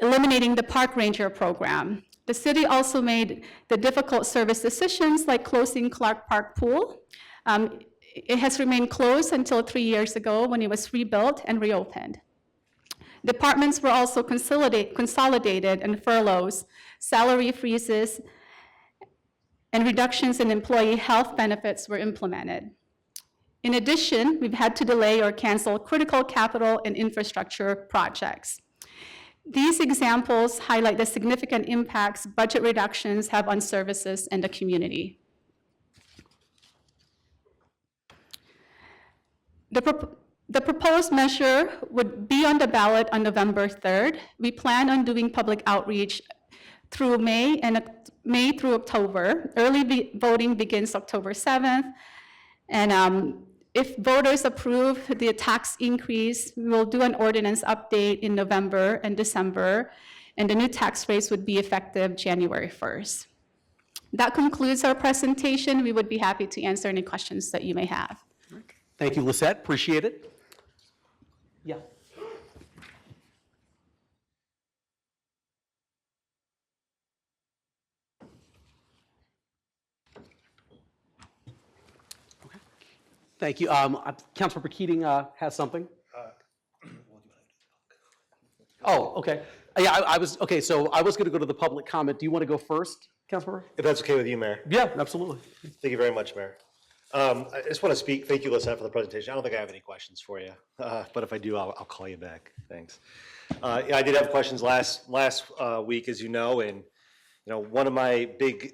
Eliminating the park ranger program. The city also made the difficult service decisions like closing Clark Park Pool. It has remained closed until 3 years ago when it was rebuilt and reopened. Departments were also consolidated, and furloughs, salary freezes, and reductions in employee health benefits were implemented. In addition, we've had to delay or cancel critical capital and infrastructure projects. These examples highlight the significant impacts budget reductions have on services and the community. The proposed measure would be on the ballot on November 3rd. We plan on doing public outreach through May through October. Early voting begins October 7th. And if voters approve the tax increase, we will do an ordinance update in November and December, and the new tax rates would be effective January 1st. That concludes our presentation. We would be happy to answer any questions that you may have. Thank you, Lisette. Appreciate it. Yeah. Okay. Thank you. Councilmember Keating has something. Oh, okay. Yeah, I was okay. So I was going to go to the public comment. Do you want to go first, Councilmember? If that's okay with you, Mayor. Yeah, absolutely. Thank you very much, Mayor. I just want to speak, thank you, Lisette, for the presentation. I don't think I have any questions for you, but if I do, I'll call you back. Thanks. Yeah, I did have questions last week, as you know, and one of my big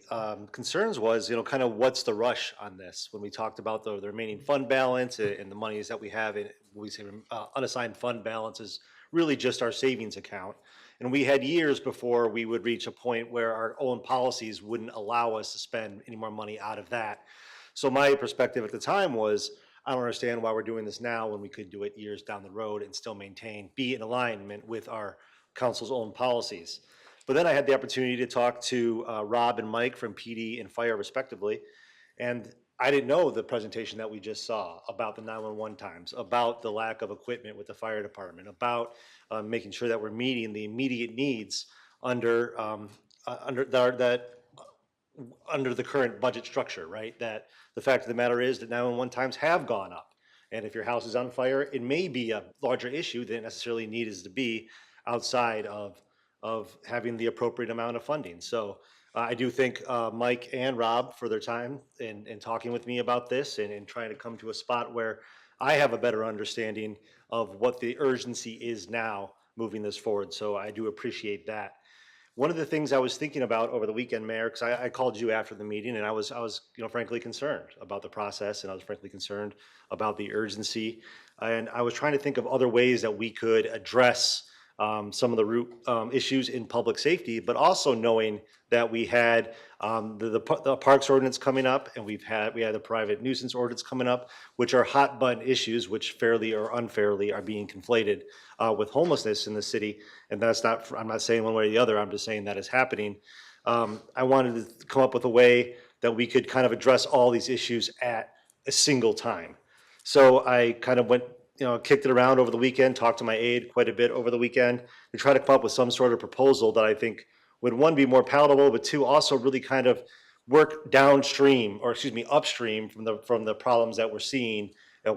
concerns was, kind of what's the rush on this? When we talked about the remaining fund balance and the monies that we have in, we say unassigned fund balance is really just our savings account. And we had years before we would reach a point where our own policies wouldn't allow us to spend any more money out of that. So my perspective at the time was, I don't understand why we're doing this now when we could do it years down the road and still be in alignment with our council's own policies. But then I had the opportunity to talk to Rob and Mike from PD and Fire respectively, and I didn't know the presentation that we just saw about the 911 times, about the lack of equipment with the fire department, about making sure that we're meeting the immediate needs under the current budget structure, right? That the fact of the matter is that 911 times have gone up. And if your house is on fire, it may be a larger issue than it necessarily needs to be outside of having the appropriate amount of funding. So I do thank Mike and Rob for their time in talking with me about this and trying to come to a spot where I have a better understanding of what the urgency is now moving this forward. So I do appreciate that. One of the things I was thinking about over the weekend, Mayor, because I called you after the meeting, and I was frankly concerned about the process, and I was frankly concerned about the urgency, and I was trying to think of other ways that we could address some of the root issues in public safety, but also knowing that we had the parks ordinance coming up, and we had the private nuisance ordinance coming up, which are hot button issues, which fairly or unfairly are being conflated with homelessness in the city. And that's not, I'm not saying one way or the other, I'm just saying that is happening. I wanted to come up with a way that we could kind of address all these issues at a single time. So I kind of went, kicked it around over the weekend, talked to my aide quite a bit over the weekend to try to come up with some sort of proposal that I think would, one, be more palatable, but two, also really kind of work downstream, or excuse me, upstream from the problems that we're seeing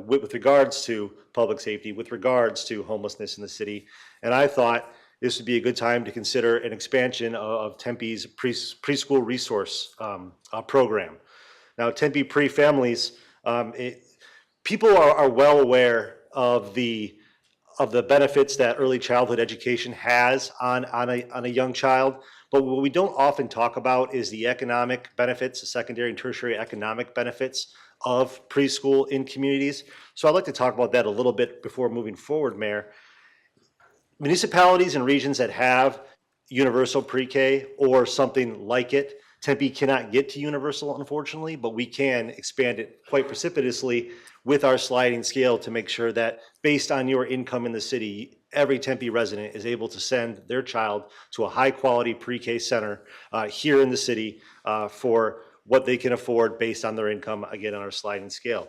with regards to public safety, with regards to homelessness in the city. And I thought this would be a good time to consider an expansion of Tempe's preschool resource program. Now, Tempe Pre-Families, people are well aware of the benefits that early childhood education has on a young child, but what we don't often talk about is the economic benefits, the secondary and tertiary economic benefits of preschool in communities. So I'd like to talk about that a little bit before moving forward, Mayor. Municipalities and regions that have universal pre-K or something like it, Tempe cannot get to universal, unfortunately, but we can expand it quite precipitously with our sliding scale to make sure that based on your income in the city, every Tempe resident is able to send their child to a high-quality pre-K center here in the city for what they can afford based on their income, again, on our sliding scale.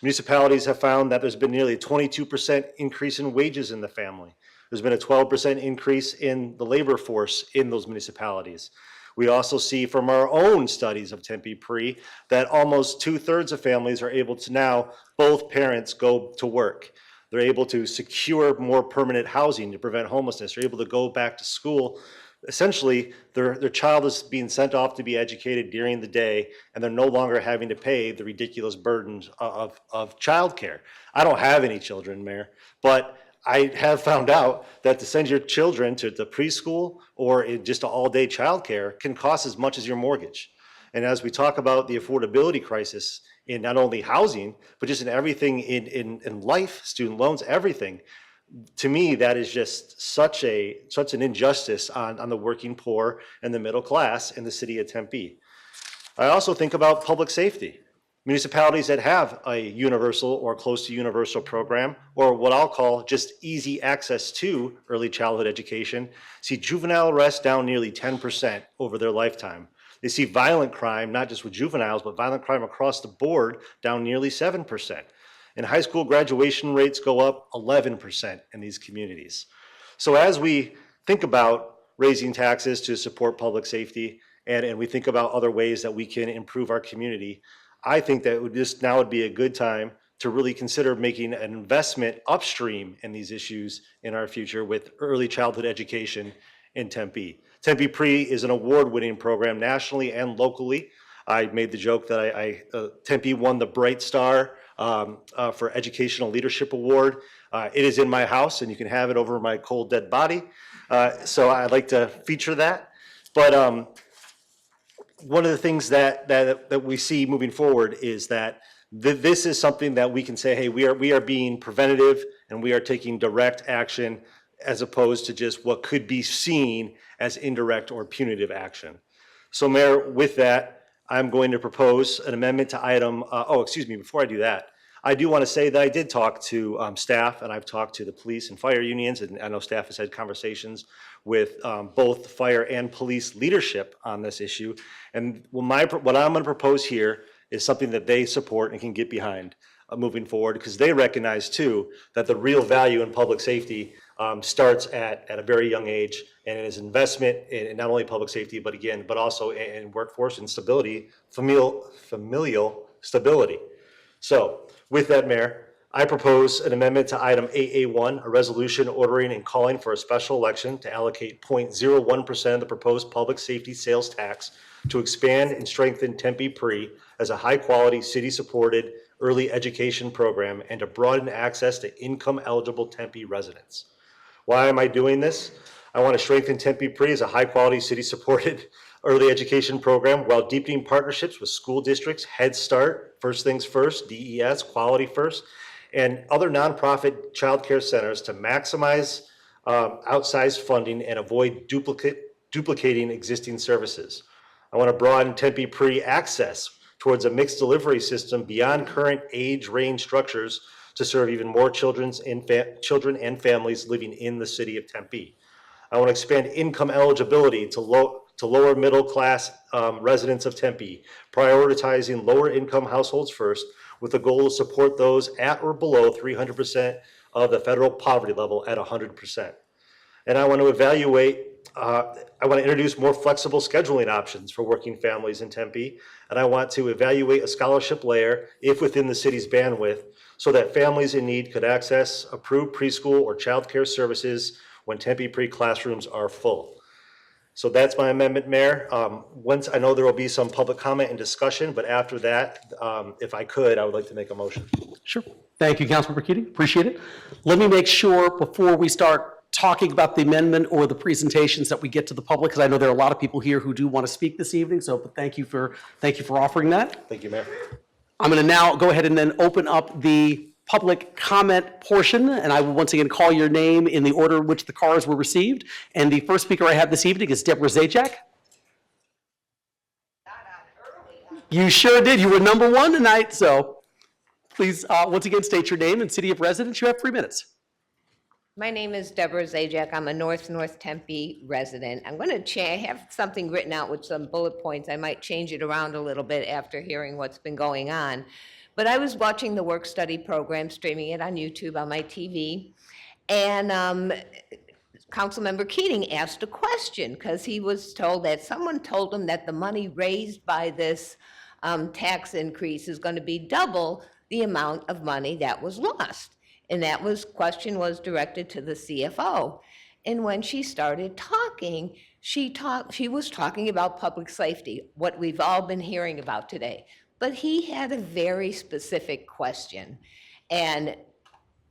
Municipalities have found that there's been nearly a 22% increase in wages in the family. There's been a 12% increase in the labor force in those municipalities. We also see from our own studies of Tempe Pre that almost 2/3 of families are able to now, both parents go to work. They're able to secure more permanent housing to prevent homelessness. They're able to go back to school. Essentially, their child is being sent off to be educated during the day, and they're no longer having to pay the ridiculous burdens of childcare. I don't have any children, Mayor, but I have found out that to send your children to the preschool or in just all-day childcare can cost as much as your mortgage. And as we talk about the affordability crisis in not only housing, but just in everything in life, student loans, everything, to me, that is just such an injustice on the working poor and the middle class in the city of Tempe. I also think about public safety. Municipalities that have a universal or close to universal program, or what I'll call just easy access to early childhood education, see juvenile arrests down nearly 10% over their lifetime. They see violent crime, not just with juveniles, but violent crime across the board, down nearly 7%. And high school graduation rates go up 11% in these communities. So as we think about raising taxes to support public safety, and we think about other ways that we can improve our community, I think that now would be a good time to really consider making an investment upstream in these issues in our future with early childhood education in Tempe. Tempe Pre is an award-winning program nationally and locally. I made the joke that Tempe won the Bright Star for Educational Leadership Award. It is in my house, and you can have it over my cold, dead body. So I'd like to feature that. But one of the things that we see moving forward is that this is something that we can say, hey, we are being preventative and we are taking direct action as opposed to just what could be seen as indirect or punitive action. So Mayor, with that, I'm going to propose an amendment to item, before I do that, I do want to say that I did talk to staff, and I've talked to the police and fire unions, and I know staff has had conversations with both fire and police leadership on this issue. And what I'm going to propose here is something that they support and can get behind moving forward, because they recognize too that the real value in public safety starts at a very young age, and it is investment in not only public safety, but also in workforce and stability, familial stability. So with that, Mayor, I propose an amendment to item 8A1, a resolution ordering and calling for a special election to allocate 0.01% of the proposed public safety sales tax to expand and strengthen Tempe Pre as a high-quality, city-supported early education program and to broaden access to income-eligible Tempe residents. Why am I doing this? I want to strengthen Tempe Pre as a high-quality, city-supported early education program while deepening partnerships with school districts, Head Start, First Things First, DES, Quality First, and other nonprofit child care centers to maximize outsized funding and avoid duplicating existing services. I want to broaden Tempe Pre access towards a mixed delivery system beyond current age range structures to serve even more children and families living in the city of Tempe. I want to expand income eligibility to lower middle class residents of Tempe, prioritizing lower income households first with the goal to support those at or below 300% of the federal poverty level at 100%. And I want to introduce more flexible scheduling options for working families in Tempe. And I want to evaluate a scholarship layer, if within the city's bandwidth, so that families in need could access approved preschool or childcare services when Tempe Pre classrooms are full. So that's my amendment, Mayor. Once I know there will be some public comment and discussion, but after that, if I could, I would like to make a motion. Sure. Thank you, Councilmember Keating. Appreciate it. Let me make sure before we start talking about the amendment or the presentations that we get to the public, because I know there are a lot of people here who do want to speak this evening. So thank you for offering that. Thank you, Mayor. I'm going to now go ahead and then open up the public comment portion, and I will once again call your name in the order in which the cards were received. And the first speaker I have this evening is Deborah Zajac. You sure did. You were number one tonight, so please once again state your name and city of residence. You have 3 minutes. My name is Deborah Zajac. I'm a North Tempe resident. I'm going to I have something written out with some bullet points. I might change it around a little bit after hearing what's been going on. But I was watching the work study program, streaming it on YouTube on my TV, and Councilmember Keating asked a question because he was told that someone told him that the money raised by this tax increase is going to be double the amount of money that was lost. And that question was directed to the CFO. And when she started talking, she was talking about public safety, what we've all been hearing about today. But he had a very specific question, and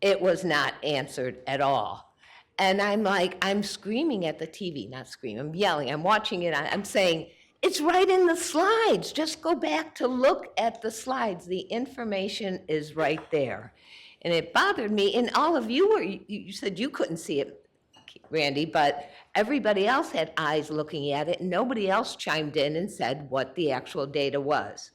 it was not answered at all. And I'm screaming at the TV, not screaming, I'm yelling, I'm watching it, I'm saying, it's right in the slides. Just go back to look at the slides. The information is right there. And it bothered me, and all of you said you couldn't see it, Randy, but everybody else had eyes looking at it, and nobody else chimed in and said what the actual data was.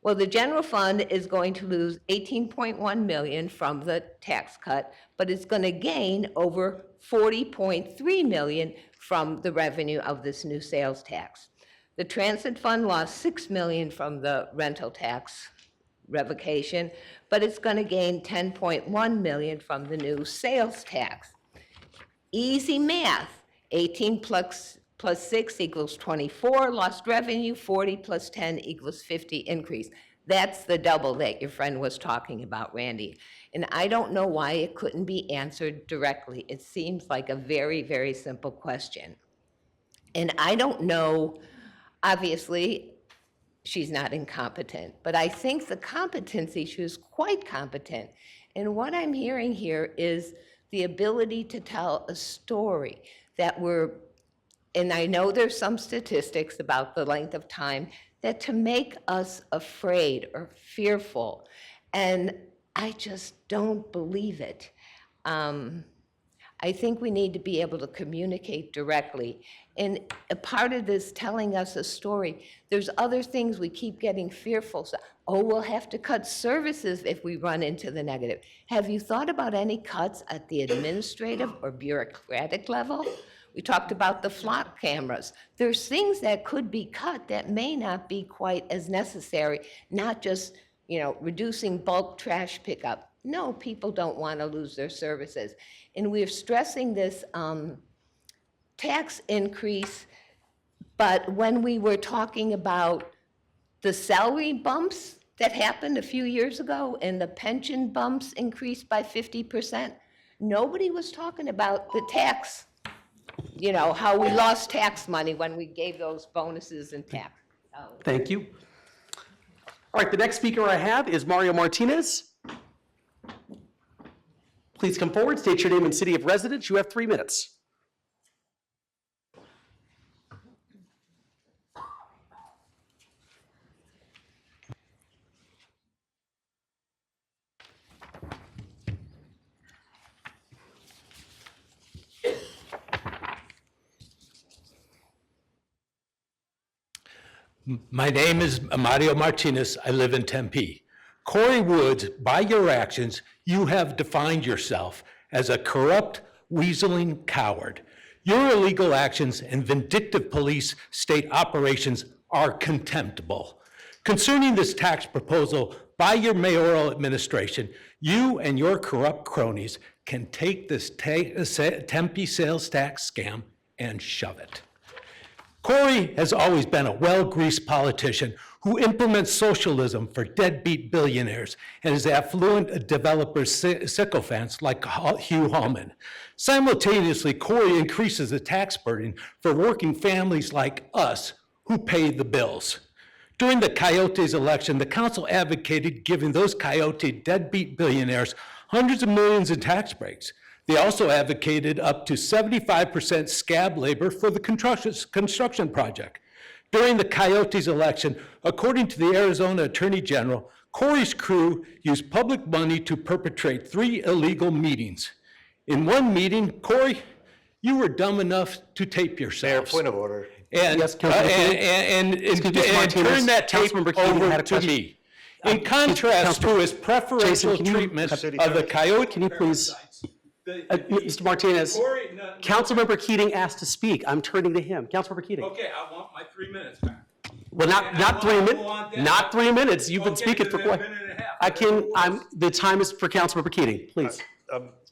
Well, the general fund is going to lose $18.1 million from the tax cut, but it's going to gain over $40.3 million from the revenue of this new sales tax. The transit fund lost $6 million from the rental tax revocation, but it's going to gain $10.1 million from the new sales tax. Easy math, 18 plus 6 equals 24, lost revenue, 40 plus 10 equals 50 increase. That's the double that your friend was talking about, Randy. And I don't know why it couldn't be answered directly. It seems like a very, very simple question. And I don't know, obviously, she's not incompetent, but I think the competency, she was quite competent. And what I'm hearing here is the ability to tell a story that and I know there's some statistics about the length of time, that to make us afraid or fearful. And I just don't believe it. I think we need to be able to communicate directly. And a part of this telling us a story, there's other things we keep getting fearful. So, oh, we'll have to cut services if we run into the negative. Have you thought about any cuts at the administrative or bureaucratic level? We talked about the flock cameras. There's things that could be cut that may not be quite as necessary, not just, reducing bulk trash pickup. No, people don't want to lose their services. And we're stressing this tax increase, but when we were talking about the salary bumps that happened a few years ago and the pension bumps increased by 50%, nobody was talking about the tax, how we lost tax money when we gave those bonuses and tax. Thank you. All right, the next speaker I have is Mario Martinez. Please come forward, state your name and city of residence. You have 3 minutes. My name is Mario Martinez. I live in Tempe. Corey Woods, by your actions, you have defined yourself as a corrupt, weaseling coward. Your illegal actions and vindictive police state operations are contemptible. Concerning this tax proposal by your mayoral administration, you and your corrupt cronies can take this Tempe sales tax scam and shove it. Corey has always been a well-greased politician who implements socialism for deadbeat billionaires and his affluent developer sycophants like Hugh Hallman. Simultaneously, Corey increases the tax burden for working families like us who pay the bills. During the Coyotes election, the council advocated giving those Coyote deadbeat billionaires hundreds of millions in tax breaks. They also advocated up to 75% scab labor for the construction project. During the Coyotes election, according to the Arizona Attorney General, Corey's crew used public money to perpetrate 3 illegal meetings. In one meeting, Corey, you were dumb enough to tape yourselves. Mayor, point of order. And, Yes, and turn that tape over to me. In contrast to his preferential treatment of the Coyote. Can you please, Mr. Martinez, Councilmember Keating asked to speak. I'm turning to him. Councilmember Keating. Okay, I want my 3 minutes back. Well, not 3 minutes. Not 3 minutes. You've been speaking for quite. The time is for Councilmember Keating, please.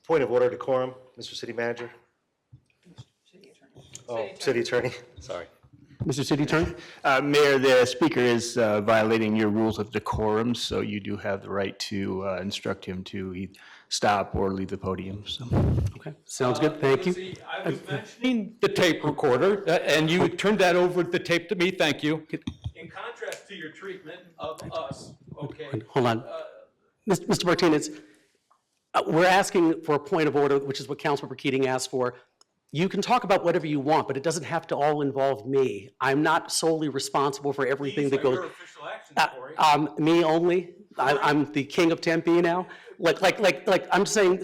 Point of order, decorum, Mr. City Manager. Oh, city attorney, sorry. Mr. City Attorney? Mayor, the speaker is violating your rules of decorum, so you do have the right to instruct him to stop or leave the podium. So. Okay, sounds good, thank you. I was mentioning the tape recorder, and you turned that over the tape to me, thank you. In contrast to your treatment of us, okay? Hold on. Mr. Martinez, we're asking for a point of order, which is what Councilmember Keating asked for. You can talk about whatever you want, but it doesn't have to all involve me. I'm not solely responsible for everything that goes. Your official actions, Corey. Me only. I'm the king of Tempe now. I'm saying,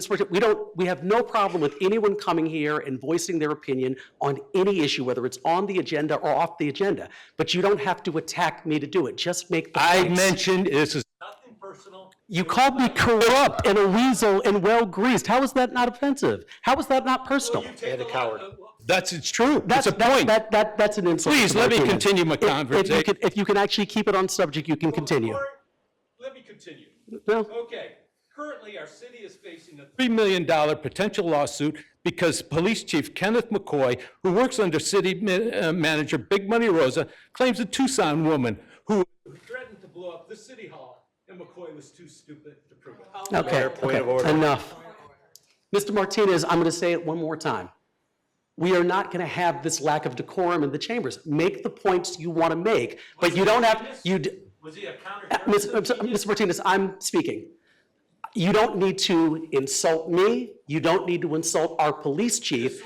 we have no problem with anyone coming here and voicing their opinion on any issue, whether it's on the agenda or off the agenda. But you don't have to attack me to do it. Just make the I points. mentioned, this is nothing personal. You called me corrupt and a weasel and well-greased. How is that not offensive? How is that not personal? And a coward. It's true, That's it's a point. That's an insult. Please, Mr. let me Martinez. continue my conversation. If you can actually keep it on subject, you can continue. Let me continue. No. Okay, currently our city is facing a $3 million potential lawsuit because Police Chief Kenneth McCoy, who works under City Manager Big Money Rosa, claims a Tucson woman who threatened to blow up the city hall, and McCoy was too stupid to prove it. Okay, Point of okay, order. enough. Mr. Martinez, I'm going to say it one more time. We are not going to have this lack of decorum in the chambers. Make the points you want to make, but you don't have, Was he a Mr. Martinez, I'm speaking. You don't need to insult me. You don't need to insult our police chief.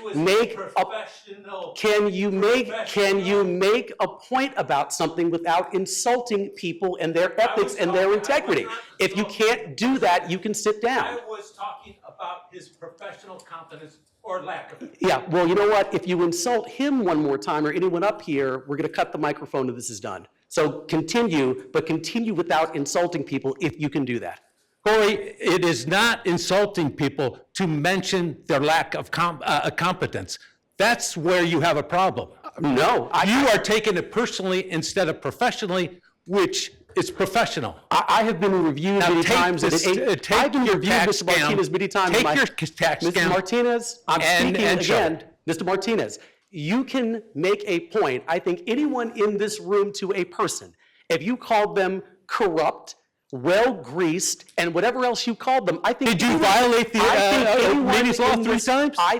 Can you make a point about something without insulting people and their ethics and their integrity? If you can't do that, you can sit down. I was talking about his professional competence or lack of it. Yeah, well, you know what? If you insult him one more time or anyone up here, we're going to cut the microphone and this is done. So continue, but continue without insulting people if you can do that. Corey, it is not insulting people to mention their lack of competence. That's where you have a problem. No. You are taking it personally instead of professionally, which is professional. I have been reviewed many times. I've been reviewed, Mr. Martinez, many times. Take your tax Mr. down. Martinez, I'm speaking again. Mr. Martinez, you can make a point. I think anyone in this room to a person, if you called them corrupt, well-greased, and whatever else you called them, I think. Did you violate the meetings law 3 times? I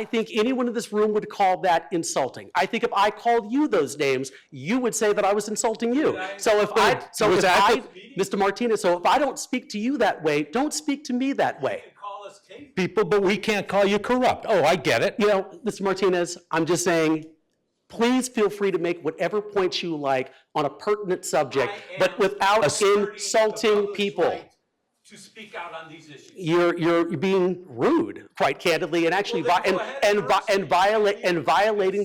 think anyone in this room would call that insulting. I think if I called you those names, you would say that I was insulting you. Mr. Martinez, so if I don't speak to you that way, don't speak to me that way. People, but we can't call you corrupt. Oh, I get it. You know, Mr. Martinez, I'm just saying, please feel free to make whatever points you like on a pertinent subject, but without insulting people. To speak out on these issues. You're being rude, quite candidly, and actually violating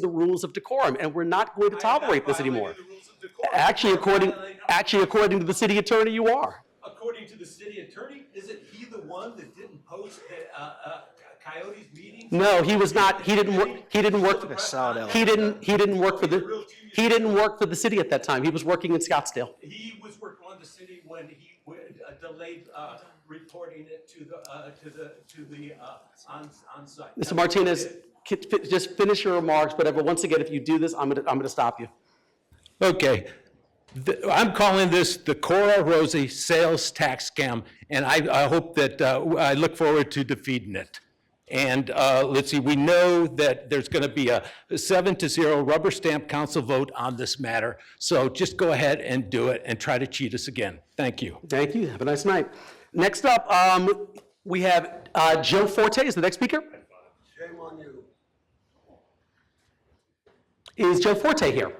the rules of decorum, and we're not going to tolerate this anymore. Actually, according to the city attorney, you are. According to the city attorney, isn't he the one that didn't post Coyote's meeting? No, he was not. He didn't work. He didn't work for the city at that time. He was working in Scottsdale. He was working on the city when he delayed reporting it to the on-site. Mr. Martinez, just finish your remarks, but once again, if you do this, I'm gonna stop you. Okay. I'm calling this the Cora Rosie sales tax scam, and I hope that, I look forward to defeating it. And let's see, we know that there's going to be a 7-0 rubber stamp council vote on this matter. So just go ahead and do it and try to cheat us again. Thank you. Thank you. Have a nice night. Next up, we have Joe Forte is the next speaker. Shame on you. Is Joe Forte here?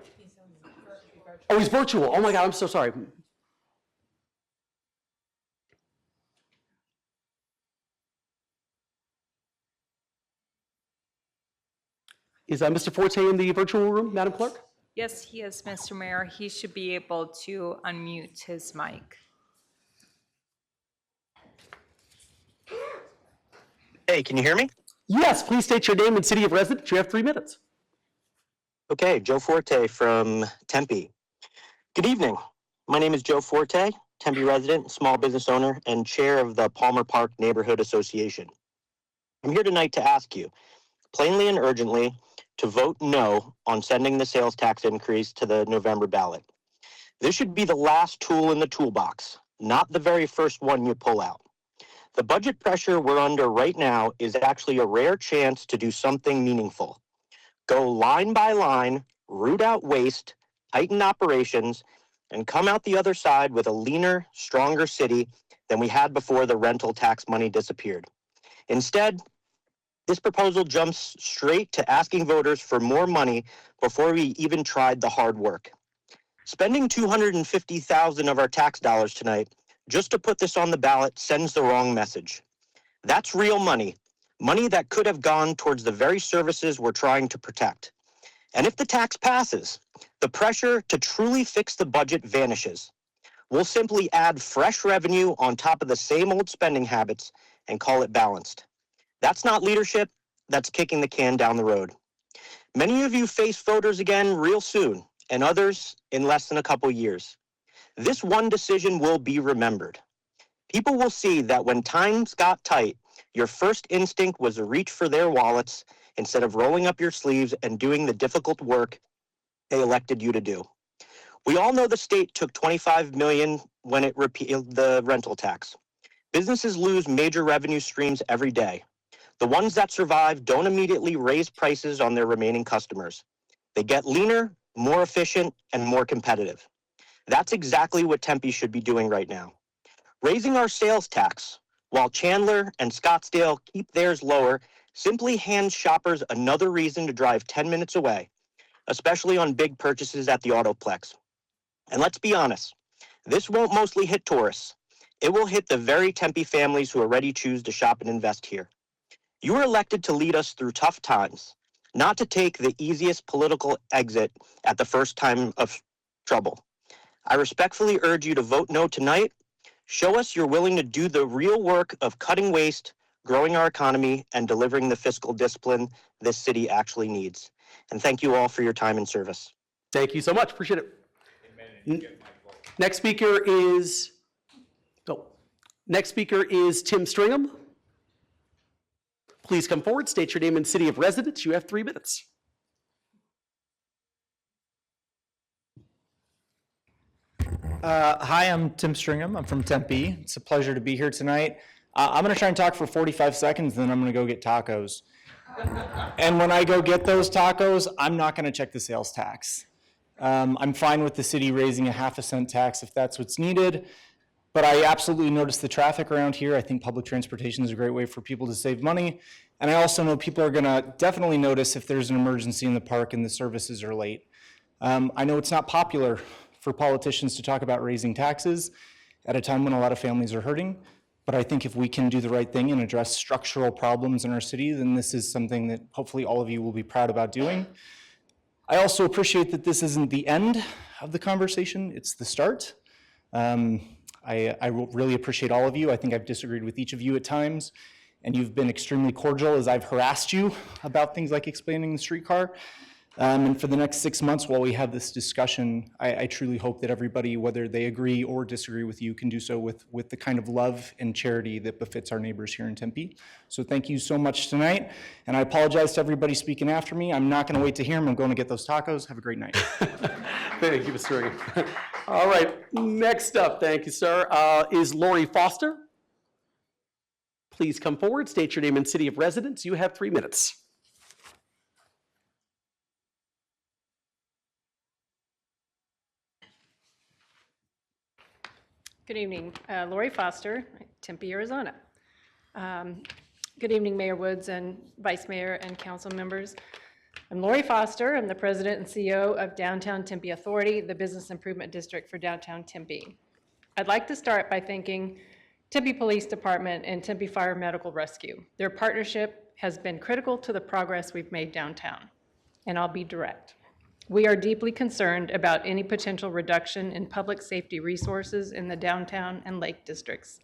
Oh, he's virtual. Oh my God, I'm so sorry. Is Mr. Forte in the virtual room, Madam Clerk? Yes, he is, Mr. Mayor. He should be able to unmute his mic. Hey, can you hear me? Yes, please state your name and city of residence. You have 3 minutes. Okay, Joe Forte from Tempe. Good evening. My name is Joe Forte, Tempe resident, small business owner, and chair of the Palmer Park Neighborhood Association. I'm here tonight to ask you, plainly and urgently to vote no on sending the sales tax increase to the November ballot. This should be the last tool in the toolbox, not the very first one you pull out. The budget pressure we're under right now is actually a rare chance to do something meaningful. Go line by line, root out waste, tighten operations, and come out the other side with a leaner, stronger city than we had before the rental tax money disappeared. Instead, this proposal jumps straight to asking voters for more money before we even tried the hard work. Spending $250,000 of our tax dollars tonight just to put this on the ballot sends the wrong message. That's real money, money that could have gone towards the very services we're trying to protect. And if the tax passes, the pressure to truly fix the budget vanishes. We'll simply add fresh revenue on top of the same old spending habits and call it balanced. That's not leadership, that's kicking the can down the road. Many of you face voters again real soon, and others in less than a couple years. This one decision will be remembered. People will see that when times got tight, your first instinct was to reach for their wallets instead of rolling up your sleeves and doing the difficult work they elected you to do. We all know the state took $25 million when it repealed the rental tax. Businesses lose major revenue streams every day. The ones that survive don't immediately raise prices on their remaining customers. They get leaner, more efficient, and more competitive. That's exactly what Tempe should be doing right now. Raising our sales tax, while Chandler and Scottsdale keep theirs lower, simply hands shoppers another reason to drive 10 minutes away, especially on big purchases at the Autoplex. And let's be honest, this won't mostly hit tourists. It will hit the very Tempe families who already choose to shop and invest here. You were elected to lead us through tough times, not to take the easiest political exit at the first time of trouble. I respectfully urge you to vote no tonight. Show us you're willing to do the real work of cutting waste, growing our economy, and delivering the fiscal discipline this city actually needs. And thank you all for your time and service. Thank you so much. Appreciate it. Next speaker is, Tim Stringham. Please come forward, state your name and city of residence. You have 3 minutes. Hi, I'm Tim Stringham. I'm from Tempe. It's a pleasure to be here tonight. I'm going to try and talk for 45 seconds, then I'm going to go get tacos. And when I go get those tacos, I'm not going to check the sales tax. I'm fine with the city raising a ½ cent tax if that's what's needed, but I absolutely notice the traffic around here. I think public transportation is a great way for people to save money. And I also know people are going to definitely notice if there's an emergency in the park and the services are late. I know it's not popular for politicians to talk about raising taxes at a time when a lot of families are hurting, but I think if we can do the right thing and address structural problems in our city, then this is something that hopefully all of you will be proud about doing. I also appreciate that this isn't the end of the conversation, it's the start. I really appreciate all of you. I think I've disagreed with each of you at times, and you've been extremely cordial as I've harassed you about things like expanding the streetcar. And for the next 6 months while we have this discussion, I truly hope that everybody, whether they agree or disagree with you, can do so with the kind of love and charity that befits our neighbors here in Tempe. So thank you so much tonight. And I apologize to everybody speaking after me. I'm not going to wait to hear them. I'm going to get those tacos. Have a great night. Thank you, Mr. Stringham. All right, next up, thank you, sir, is Lori Foster. Please come forward, state your name and city of residence. You have 3 minutes. Good evening. Lori Foster, Tempe, Arizona. Good evening, Mayor Woods and Vice Mayor and council members. I'm Lori Foster. I'm the president and CEO of Downtown Tempe Authority, the business improvement district for downtown Tempe. I'd like to start by thanking Tempe Police Department and Tempe Fire Medical Rescue. Their partnership has been critical to the progress we've made downtown, and I'll be direct. We are deeply concerned about any potential reduction in public safety resources in the downtown and lake districts.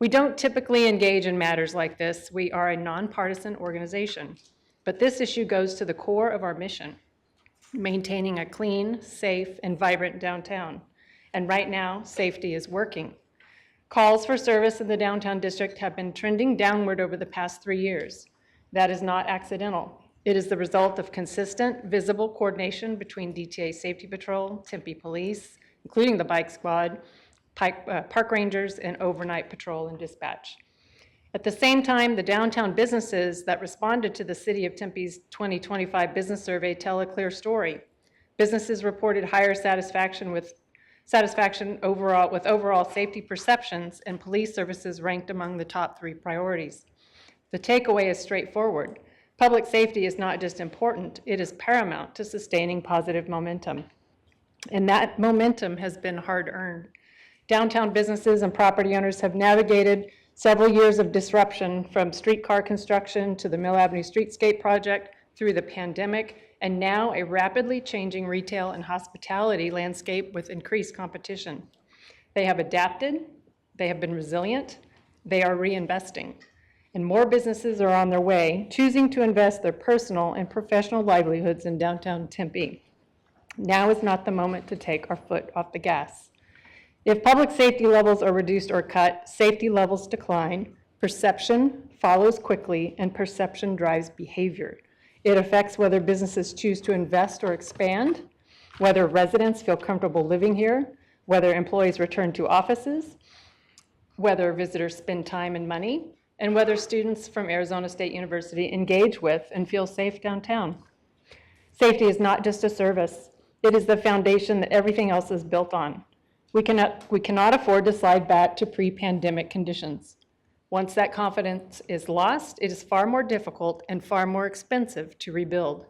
We don't typically engage in matters like this. We are a nonpartisan organization, but this issue goes to the core of our mission, maintaining a clean, safe, and vibrant downtown. And right now, safety is working. Calls for service in the downtown district have been trending downward over the past 3 years. That is not accidental. It is the result of consistent, visible coordination between DTA Safety Patrol, Tempe Police, including the Bike Squad, Park Rangers, and overnight patrol and dispatch. At the same time, the downtown businesses that responded to the City of Tempe's 2025 business survey tell a clear story. Businesses reported higher satisfaction overall safety perceptions, and police services ranked among the top 3 priorities. The takeaway is straightforward. Public safety is not just important, it is paramount to sustaining positive momentum. And that momentum has been hard-earned. Downtown businesses and property owners have navigated several years of disruption, from streetcar construction to the Mill Avenue Streetscape project, through the pandemic, and now a rapidly changing retail and hospitality landscape with increased competition. They have adapted, they have been resilient, they are reinvesting. And more businesses are on their way, choosing to invest their personal and professional livelihoods in downtown Tempe. Now is not the moment to take our foot off the gas. If public safety levels are reduced or cut, safety levels decline, perception follows quickly, and perception drives behavior. It affects whether businesses choose to invest or expand, whether residents feel comfortable living here, whether employees return to offices, whether visitors spend time and money, and whether students from Arizona State University engage with and feel safe downtown. Safety is not just a service. It is the foundation that everything else is built on. We cannot afford to slide back to pre-pandemic conditions. Once that confidence is lost, it is far more difficult and far more expensive to rebuild.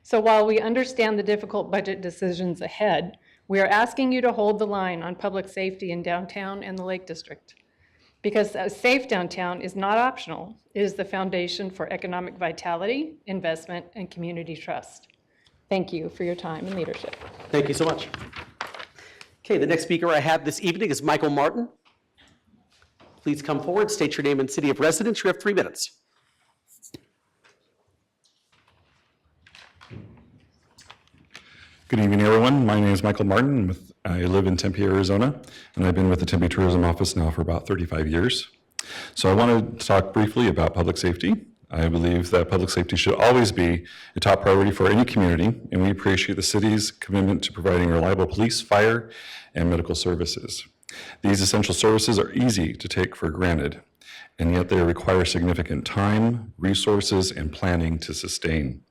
So while we understand the difficult budget decisions ahead, we are asking you to hold the line on public safety in downtown and the Lake District. Because a safe downtown is not optional. It is the foundation for economic vitality, investment, and community trust. Thank you for your time and leadership. Thank you so much. Okay, the next speaker I have this evening is Michael Martin. Please come forward, state your name and city of residence. You have 3 minutes. Good evening, everyone. My name is Michael Martin. I live in Tempe, Arizona, and I've been with the Tempe Tourism Office now for about 35 years. So I want to talk briefly about public safety. I believe that public safety should always be a top priority for any community, and we appreciate the city's commitment to providing reliable police, fire, and medical services. These essential services are easy to take for granted, and yet they require significant time, resources, and planning to sustain.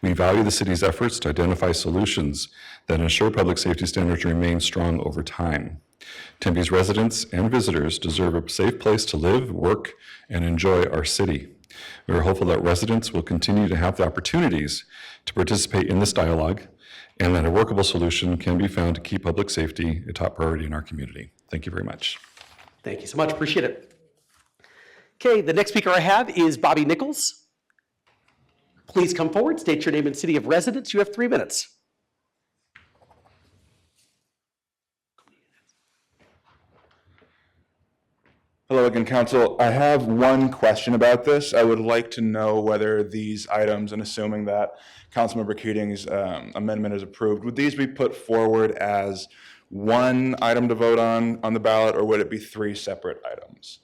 We value the city's efforts to identify solutions that ensure public safety standards remain strong over time. Tempe's residents and visitors deserve a safe place to live, work, and enjoy our city. We are hopeful that residents will continue to have the opportunities to participate in this dialogue, and that a workable solution can be found to keep public safety a top priority in our community. Thank you very much. Thank you so much, appreciate it. Okay, the next speaker I have is Bobby Nichols. Please come forward, state your name and city of residence. You have 3 minutes. Hello again, Council. I have one question about this. I would like to know whether these items, and assuming that Councilmember Keating's amendment is approved, would these be put forward as one item to vote on the ballot, or would it be 3 separate items?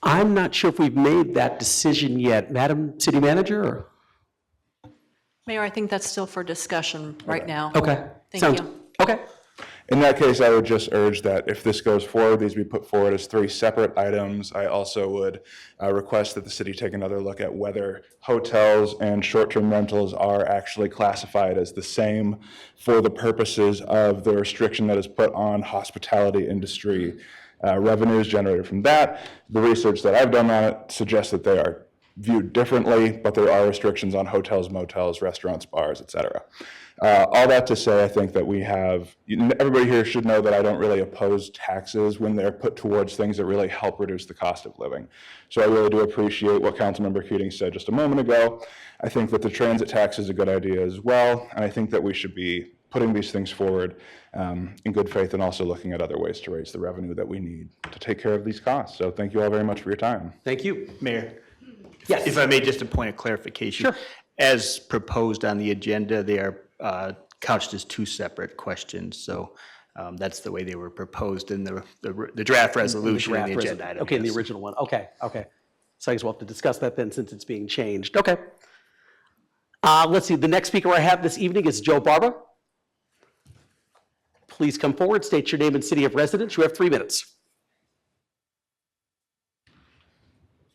I'm not sure if we've made that decision yet. Madam City Manager? Or? Mayor, I think that's still for discussion right now. Okay. Thank you. Okay. In that case, I would just urge that if this goes forward, these be put forward as 3 separate items. I also would request that the city take another look at whether hotels and short-term rentals are actually classified as the same for the purposes of the restriction that is put on hospitality industry revenues generated from that. The research that I've done on it suggests that they are viewed differently, but there are restrictions on hotels, motels, restaurants, bars, et cetera. All that to say, I think that we have, everybody here should know that I don't really oppose taxes when they're put towards things that really help reduce the cost of living. So I really do appreciate what Councilmember Keating said just a moment ago. I think that the transit tax is a good idea as well, and I think that we should be putting these things forward in good faith and also looking at other ways to raise the revenue that we need to take care of these costs. So thank you all very much for your time. Thank you. Mayor, yes. If I may, just a point of clarification. Sure. As proposed on the agenda, they are couched as 2 separate questions. So that's the way they were proposed in the draft resolution and the agenda item. Okay, in the yes. original one. Okay, okay. So I guess we'll have to discuss that then since it's being changed. Okay. Let's see, the next speaker I have this evening is Joe Barba. Please come forward, state your name and city of residence. You have 3 minutes.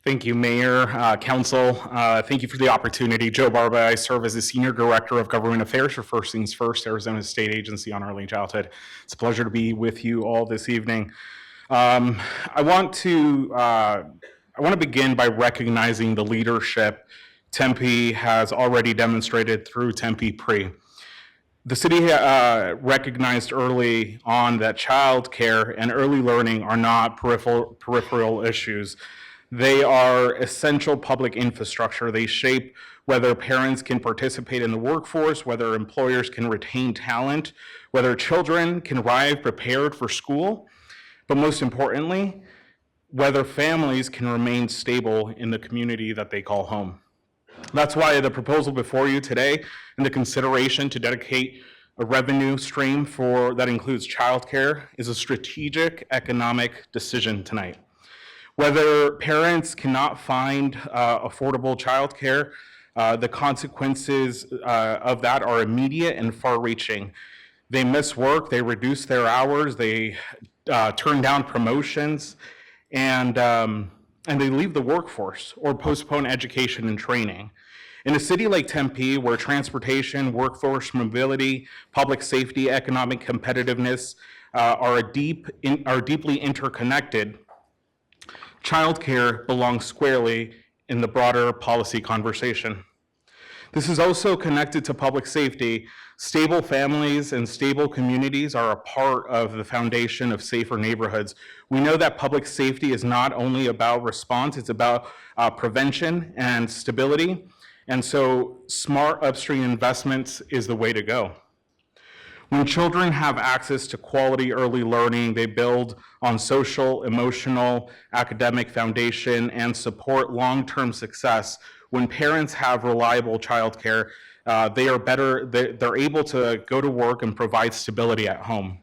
Thank you, Mayor, Council. Thank you for the opportunity. Joe Barba, I serve as the Senior Director of Government Affairs for First Things First, Arizona State Agency on Early Childhood. It's a pleasure to be with you all this evening. I want to begin by recognizing the leadership Tempe has already demonstrated through Tempe Pre. The city recognized early on that child care and early learning are not peripheral issues. They are essential public infrastructure. They shape whether parents can participate in the workforce, whether employers can retain talent, whether children can arrive prepared for school, but most importantly, whether families can remain stable in the community that they call home. That's why the proposal before you today and the consideration to dedicate a revenue stream that includes childcare is a strategic economic decision tonight. Whether parents cannot find affordable childcare, the consequences of that are immediate and far-reaching. They miss work, they reduce their hours, they turn down promotions, and they leave the workforce or postpone education and training. In a city like Tempe, where transportation, workforce mobility, public safety, economic competitiveness are deeply interconnected, childcare belongs squarely in the broader policy conversation. This is also connected to public safety. Stable families and stable communities are a part of the foundation of safer neighborhoods. We know that public safety is not only about response, it's about prevention and stability. And so smart upstream investments is the way to go. When children have access to quality early learning, they build on social, emotional, academic foundation and support long-term success. When parents have reliable childcare, they're able to go to work and provide stability at home.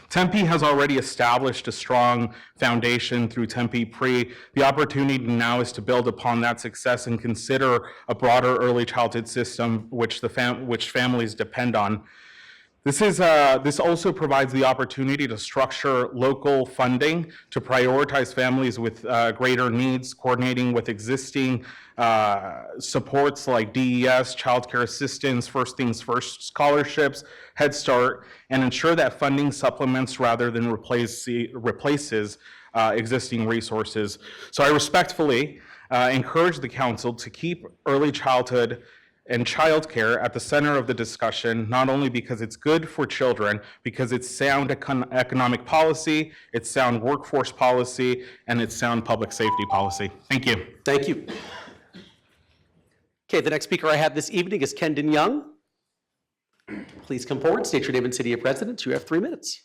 Tempe has already established a strong foundation through Tempe Pre. The opportunity now is to build upon that success and consider a broader early childhood system which families depend on. This also provides the opportunity to structure local funding to prioritize families with greater needs, coordinating with existing supports like DES, child care assistance, First Things First scholarships, Head Start, and ensure that funding supplements rather than replaces existing resources. So I respectfully encourage the council to keep early childhood and childcare at the center of the discussion, not only because it's good for children, because it's sound economic policy, it's sound workforce policy, and it's sound public safety policy. Thank you. Thank you. Okay, the next speaker I have this evening is Kendon Young. Please come forward, state your name and city of residence. You have 3 minutes.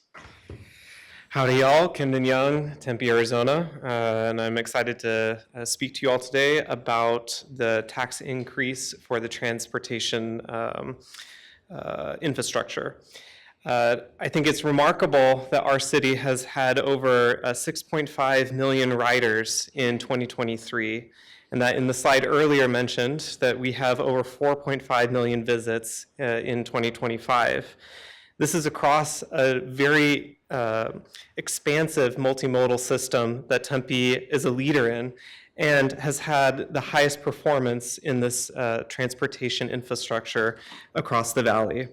Howdy, y'all. Kendon Young, Tempe, Arizona, and I'm excited to speak to you all today about the tax increase for the transportation infrastructure. I think it's remarkable that our city has had over 6.5 million riders in 2023, and that in the slide earlier mentioned that we have over 4.5 million visits in 2025. This is across a very expansive multimodal system that Tempe is a leader in and has had the highest performance in this transportation infrastructure across the valley.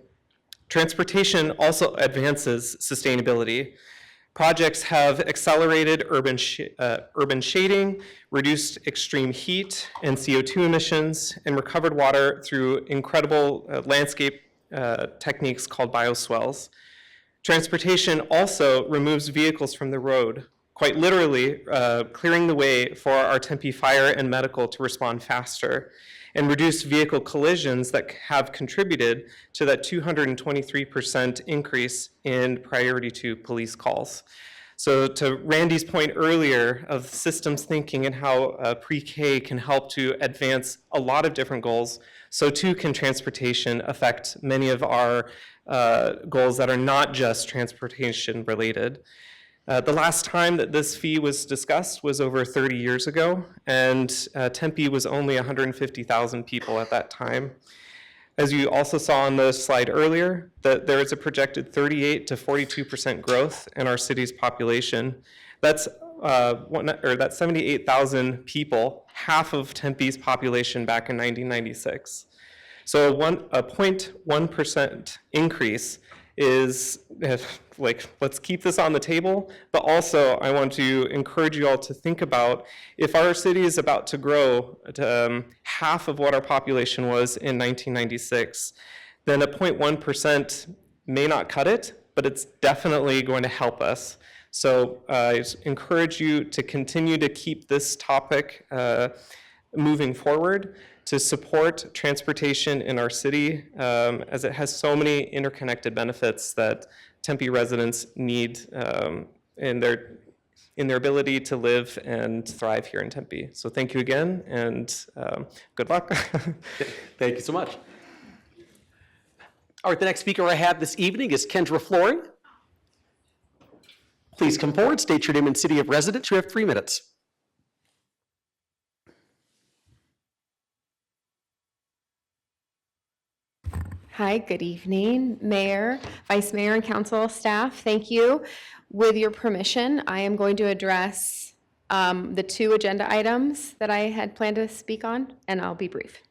Transportation also advances sustainability. Projects have accelerated urban shading, reduced extreme heat and CO2 emissions, and recovered water through incredible landscape techniques called bioswales. Transportation also removes vehicles from the road, quite literally clearing the way for our Tempe Fire and Medical to respond faster, and reduce vehicle collisions that have contributed to that 223% increase in priority to police calls. So to Randy's point earlier of systems thinking and how pre-K can help to advance a lot of different goals, so too can transportation affect many of our goals that are not just transportation related. The last time that this fee was discussed was over 30 years ago, and Tempe was only 150,000 people at that time. As you also saw on the slide earlier, that there is a projected 38 to 42% growth in our city's population. That's 78,000 people, half of Tempe's population back in 1996. So a 0.1% increase is like, let's keep this on the table, but also I want to encourage you all to think about if our city is about to grow to half of what our population was in 1996, then a 0.1% may not cut it, but it's definitely going to help us. So I encourage you to continue to keep this topic moving forward, to support transportation in our city, as it has so many interconnected benefits that Tempe residents need in their ability to live and thrive here in Tempe. So thank you again, and good luck. Thank you so much. All right, the next speaker I have this evening is Kendra Flooring. Please come forward, state your name and city of residence. You have 3 minutes. Hi, good evening, Mayor, Vice Mayor, and Council staff. Thank you. With your permission, I am going to address the 2 agenda items that I had planned to speak on, and I'll be brief.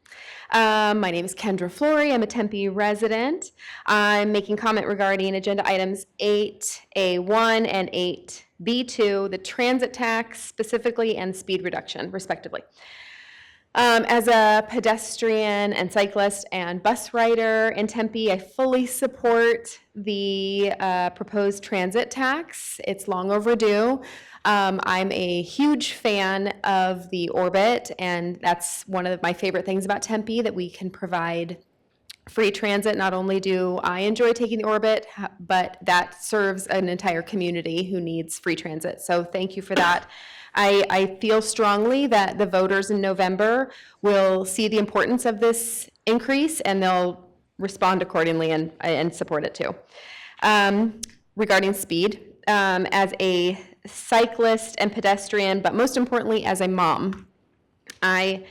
My name is Kendra Flory. I'm a Tempe resident. I'm making comment regarding agenda items 8A1 and 8B2, the transit tax specifically and speed reduction, respectively. As a pedestrian and cyclist and bus rider in Tempe, I fully support the proposed transit tax. It's long overdue. I'm a huge fan of the Orbit, and that's one of my favorite things about Tempe, that we can provide free transit. Not only do I enjoy taking the Orbit, but that serves an entire community who needs free transit. So thank you for that. I feel strongly that the voters in November will see the importance of this increase, and they'll respond accordingly and support it too. Regarding speed, as a cyclist and pedestrian, but most importantly as a mom, I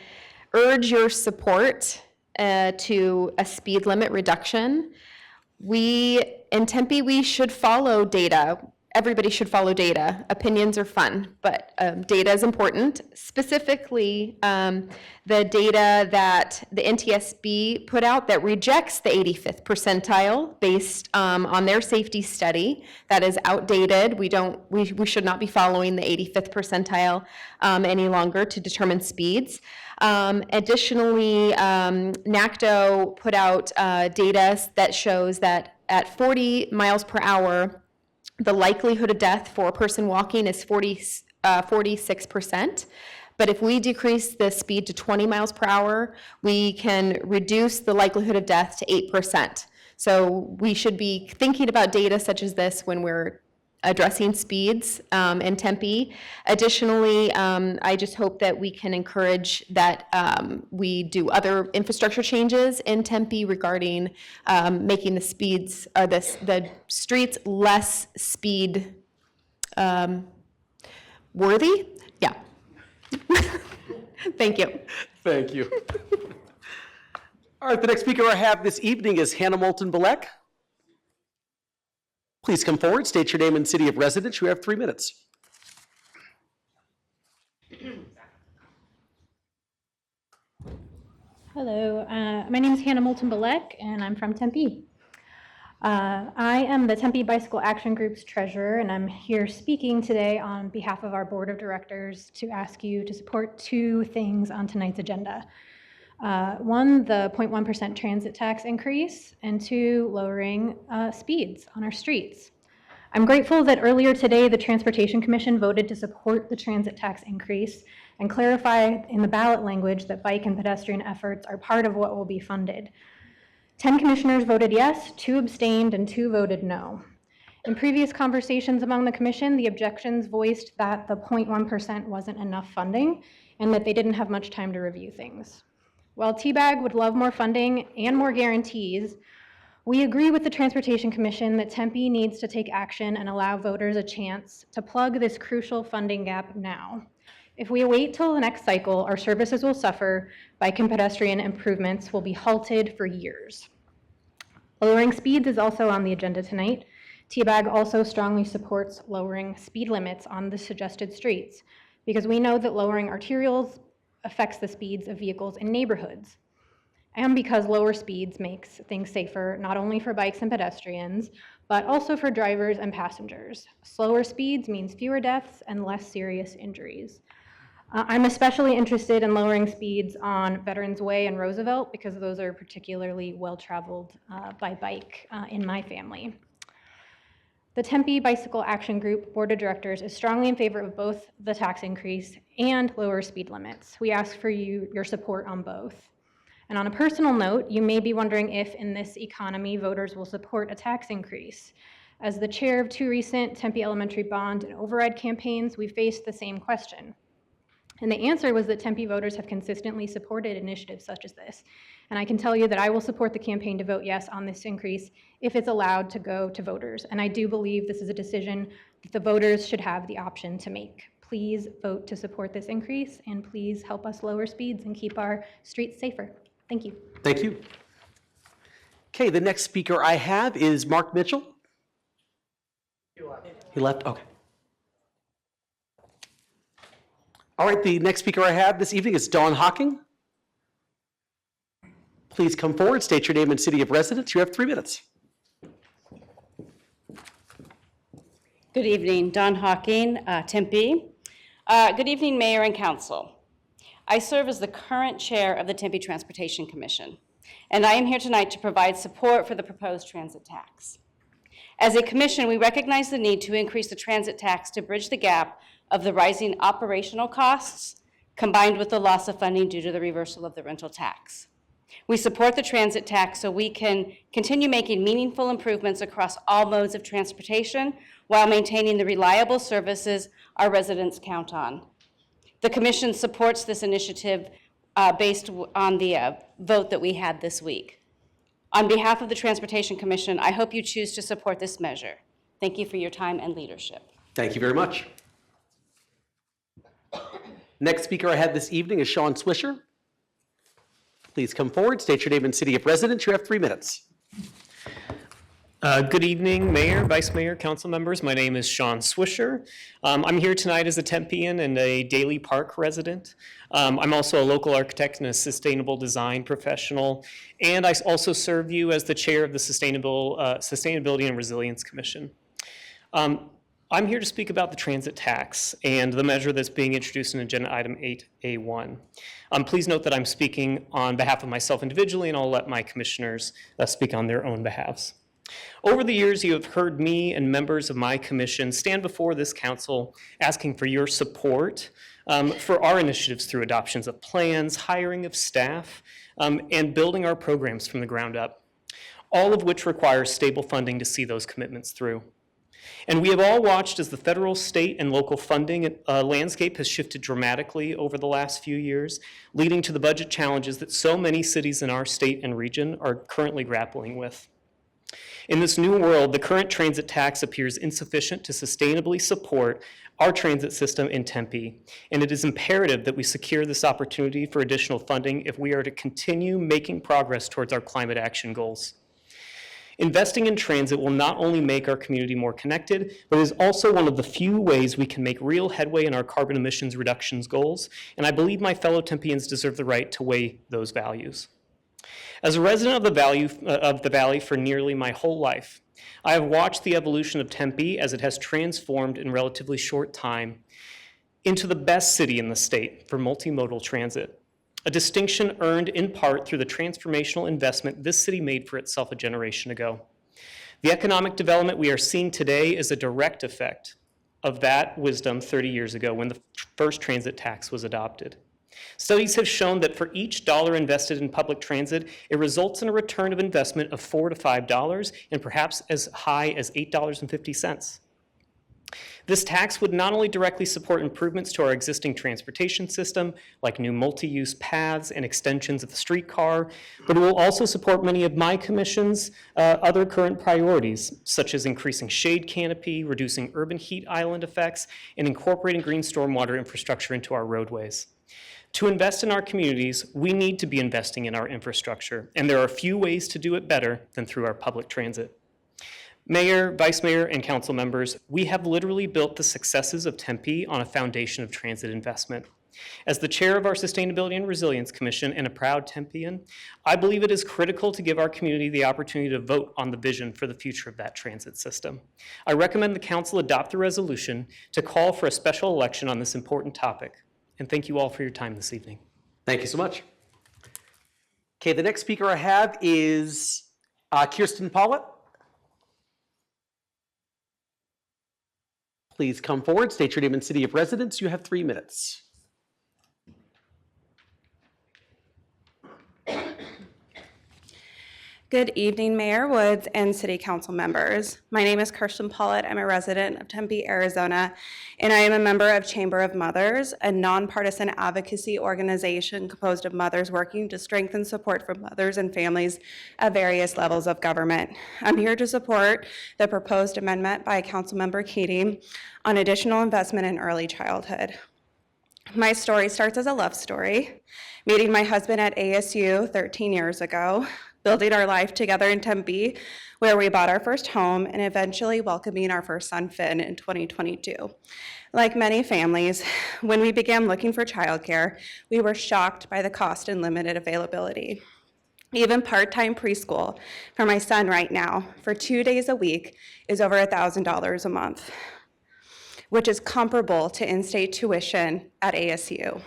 urge your support to a speed limit reduction. In Tempe, we should follow data. Everybody should follow data. Opinions are fun, but data is important. Specifically, the data that the NTSB put out that rejects the 85th percentile based on their safety study. That is outdated. We should not be following the 85th percentile any longer to determine speeds. Additionally, NACDO put out data that shows that at 40 miles per hour, the likelihood of death for a person walking is 46%. But if we decrease the speed to 20 miles per hour, we can reduce the likelihood of death to 8%. So we should be thinking about data such as this when we're addressing speeds in Tempe. Additionally, I just hope that we can encourage that we do other infrastructure changes in Tempe regarding making the speeds, the streets less speed worthy. Yeah. Thank you. Thank you. All right, the next speaker I have this evening is Hannah Moulton-Belek. Please come forward, state your name and city of residence. You have 3 minutes. Hello, my name is Hannah Moulton-Belek, and I'm from Tempe. I am the Tempe Bicycle Action Group's treasurer, and I'm here speaking today on behalf of our board of directors to ask you to support 2 things on tonight's agenda. 1, the 0.1% transit tax increase, and 2, lowering speeds on our streets. I'm grateful that earlier today the Transportation Commission voted to support the transit tax increase and clarify in the ballot language that bike and pedestrian efforts are part of what will be funded. 10 commissioners voted yes, 2 abstained, and 2 voted no. In previous conversations among the commission, the objections voiced that the 0.1% wasn't enough funding and that they didn't have much time to review things. While TBAG would love more funding and more guarantees, We agree with the Transportation Commission that Tempe needs to take action and allow voters a chance to plug this crucial funding gap now. If we wait till the next cycle, our services will suffer, bike and pedestrian improvements will be halted for years. Lowering speeds is also on the agenda tonight. TBAG also strongly supports lowering speed limits on the suggested streets because we know that lowering arterials affects the speeds of vehicles in neighborhoods. And because lower speeds makes things safer, not only for bikes and pedestrians, but also for drivers and passengers. Slower speeds means fewer deaths and less serious injuries. I'm especially interested in lowering speeds on Veterans Way and Roosevelt because those are particularly well-traveled by bike in my family. The Tempe Bicycle Action Group Board of Directors is strongly in favor of both the tax increase and lower speed limits. We ask for your support on both. And on a personal note, you may be wondering if in this economy voters will support a tax increase. As the chair of 2 recent Tempe Elementary bond and override campaigns, we faced the same question. And the answer was that Tempe voters have consistently supported initiatives such as this. And I can tell you that I will support the campaign to vote yes on this increase if it's allowed to go to voters. And I do believe this is a decision that the voters should have the option to make. Please vote to support this increase, and please help us lower speeds and keep our streets safer. Thank you. Thank you. Okay, the next speaker I have is Mark Mitchell. He left? Okay. All right, the next speaker I have this evening is Dawn Hocking. Please come forward, state your name and city of residence. You have 3 minutes. Good evening, Dawn Hocking, Tempe. Good evening, Mayor and Council. I serve as the current chair of the Tempe Transportation Commission, and I am here tonight to provide support for the proposed transit tax. As a commission, we recognize the need to increase the transit tax to bridge the gap of the rising operational costs combined with the loss of funding due to the reversal of the rental tax. We support the transit tax so we can continue making meaningful improvements across all modes of transportation while maintaining the reliable services our residents count on. The Commission supports this initiative based on the vote that we had this week. On behalf of the Transportation Commission, I hope you choose to support this measure. Thank you for your time and leadership. Thank you very much. Next speaker I have this evening is Sean Swisher. Please come forward, state your name and city of residence. You have 3 minutes. Good evening, Mayor, Vice Mayor, Council members. My name is Sean Swisher. I'm here tonight as a Tempean and a Daly Park resident. I'm also a local architect and a sustainable design professional, and I also serve you as the chair of the Sustainability and Resilience Commission. I'm here to speak about the transit tax and the measure that's being introduced in Agenda Item 8A1. Please note that I'm speaking on behalf of myself individually, and I'll let my commissioners speak on their own behalves. Over the years, you have heard me and members of my commission stand before this council asking for your support for our initiatives through adoptions of plans, hiring of staff, and building our programs from the ground up, all of which require stable funding to see those commitments through. And we have all watched as the federal, state, and local funding landscape has shifted dramatically over the last few years, leading to the budget challenges that so many cities in our state and region are currently grappling with. In this new world, the current transit tax appears insufficient to sustainably support our transit system in Tempe, and it is imperative that we secure this opportunity for additional funding if we are to continue making progress towards our climate action goals. Investing in transit will not only make our community more connected, but is also one of the few ways we can make real headway in our carbon emissions reductions goals, and I believe my fellow Tempeans deserve the right to weigh those values. As a resident of the Valley for nearly my whole life, I have watched the evolution of Tempe as it has transformed in relatively short time into the best city in the state for multimodal transit, a distinction earned in part through the transformational investment this city made for itself a generation ago. The economic development we are seeing today is a direct effect of that wisdom 30 years ago when the first transit tax was adopted. Studies have shown that for each dollar invested in public transit, it results in a return of investment of $4 to $5 and perhaps as high as $8.50. This tax would not only directly support improvements to our existing transportation system, like new multi-use paths and extensions of the streetcar, but it will also support many of my commission's other current priorities, such as increasing shade canopy, reducing urban heat island effects, and incorporating green stormwater infrastructure into our roadways. To invest in our communities, we need to be investing in our infrastructure, and there are few ways to do it better than through our public transit. Mayor, Vice Mayor, and council members, we have literally built the successes of Tempe on a foundation of transit investment. As the chair of our Sustainability and Resilience Commission and a proud Tempean, I believe it is critical to give our community the opportunity to vote on the vision for the future of that transit system. I recommend the council adopt the resolution to call for a special election on this important topic. And thank you all for your time this evening. Thank you so much. Okay, the next speaker I have is Kirsten Pollitt. Please come forward, state your name and city of residence. You have 3 minutes. Good evening, Mayor Woods and City Council members. My name is Kirsten Pollitt. I'm a resident of Tempe, Arizona, and I am a member of Chamber of Mothers, a nonpartisan advocacy organization composed of mothers working to strengthen support for mothers and families at various levels of government. I'm here to support the proposed amendment by Councilmember Keating on additional investment in early childhood. My story starts as a love story, meeting my husband at ASU 13 years ago, building our life together in Tempe, where we bought our first home, and eventually welcoming our first son, Finn, in 2022. Like many families, when we began looking for childcare, we were shocked by the cost and limited availability. Even part-time preschool for my son right now, for 2 days a week, is over $1,000 a month, which is comparable to in-state tuition at ASU.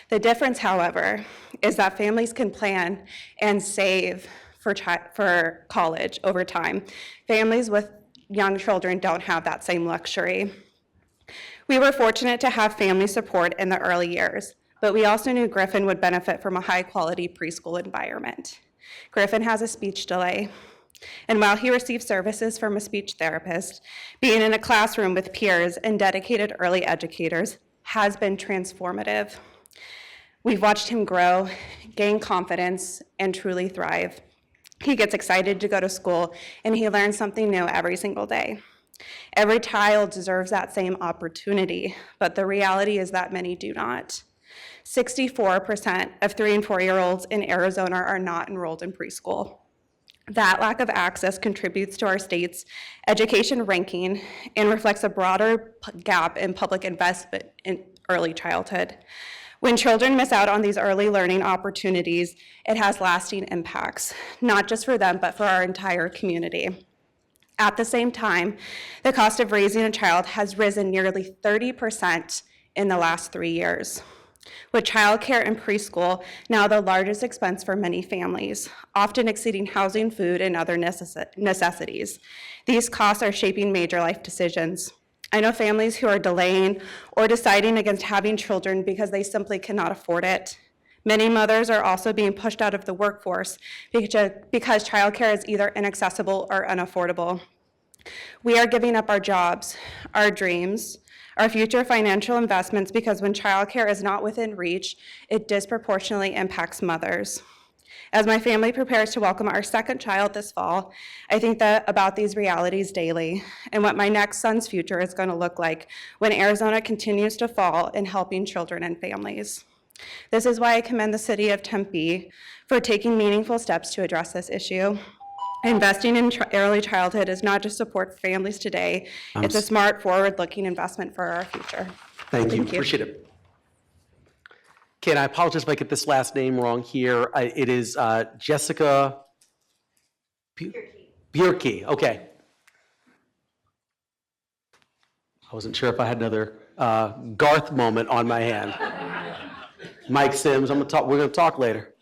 The difference, however, is that families can plan and save for college over time. Families with young children don't have that same luxury. We were fortunate to have family support in the early years, but we also knew Griffin would benefit from a high-quality preschool environment. Griffin has a speech delay, and while he receives services from a speech therapist, being in a classroom with peers and dedicated early educators has been transformative. We've watched him grow, gain confidence, and truly thrive. He gets excited to go to school, and he learns something new every single day. Every child deserves that same opportunity, but the reality is that many do not. 64% of 3- and 4-year-olds in Arizona are not enrolled in preschool. That lack of access contributes to our state's education ranking and reflects a broader gap in public investment in early childhood. When children miss out on these early learning opportunities, it has lasting impacts, not just for them, but for our entire community. At the same time, the cost of raising a child has risen nearly 30% in the last 3 years. With childcare and preschool now the largest expense for many families, often exceeding housing, food, and other necessities. These costs are shaping major life decisions. I know families who are delaying or deciding against having children because they simply cannot afford it. Many mothers are also being pushed out of the workforce because childcare is either inaccessible or unaffordable. We are giving up our jobs, our dreams, our future financial investments because when childcare is not within reach, it disproportionately impacts mothers. As my family prepares to welcome our second child this fall, I think about these realities daily and what my next son's future is going to look like when Arizona continues to fall in helping children and families. This is why I commend the city of Tempe for taking meaningful steps to address this issue. Investing in early childhood is not just support for families today, it's a smart, forward-looking investment for our future. Thank you. Appreciate it. Okay, and I apologize if I get this last name wrong here. It is Jessica Bierke. Okay. I wasn't sure if I had another Garth moment on my hand. Mike Sims, we're going to talk later.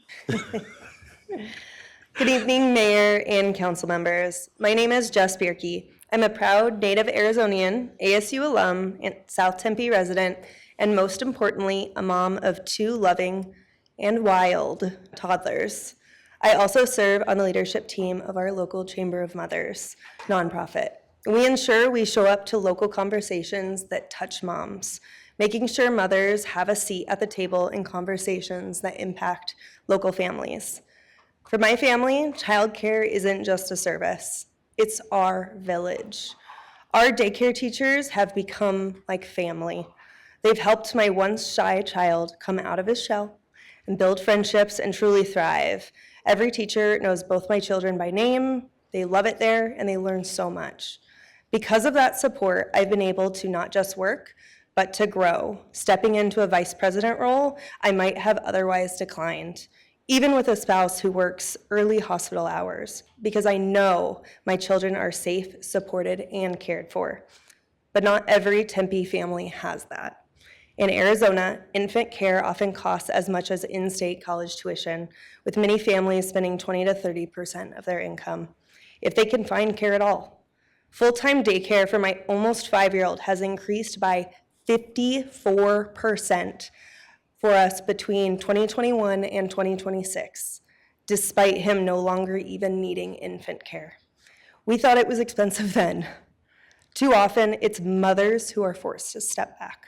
Good evening, Mayor and council members. My name is Jess Bierke. I'm a proud native Arizonian, ASU alum, and South Tempe resident, and most importantly, a mom of 2 loving and wild toddlers. I also serve on the leadership team of our local Chamber of Mothers nonprofit. And we ensure we show up to local conversations that touch moms, making sure mothers have a seat at the table in conversations that impact local families. For my family, childcare isn't just a service, it's our village. Our daycare teachers have become like family. They've helped my once shy child come out of his shell and build friendships and truly thrive. Every teacher knows both my children by name, they love it there, and they learn so much. Because of that support, I've been able to not just work, but to grow, stepping into a vice president role I might have otherwise declined, even with a spouse who works early hospital hours, because I know my children are safe, supported, and cared for. But not every Tempe family has that. In Arizona, infant care often costs as much as in-state college tuition, with many families spending 20 to 30% of their income, if they can find care at all. Full-time daycare for my almost 5-year-old has increased by 54% for us between 2021 and 2026, despite him no longer even needing infant care. We thought it was expensive then. Too often, it's mothers who are forced to step back.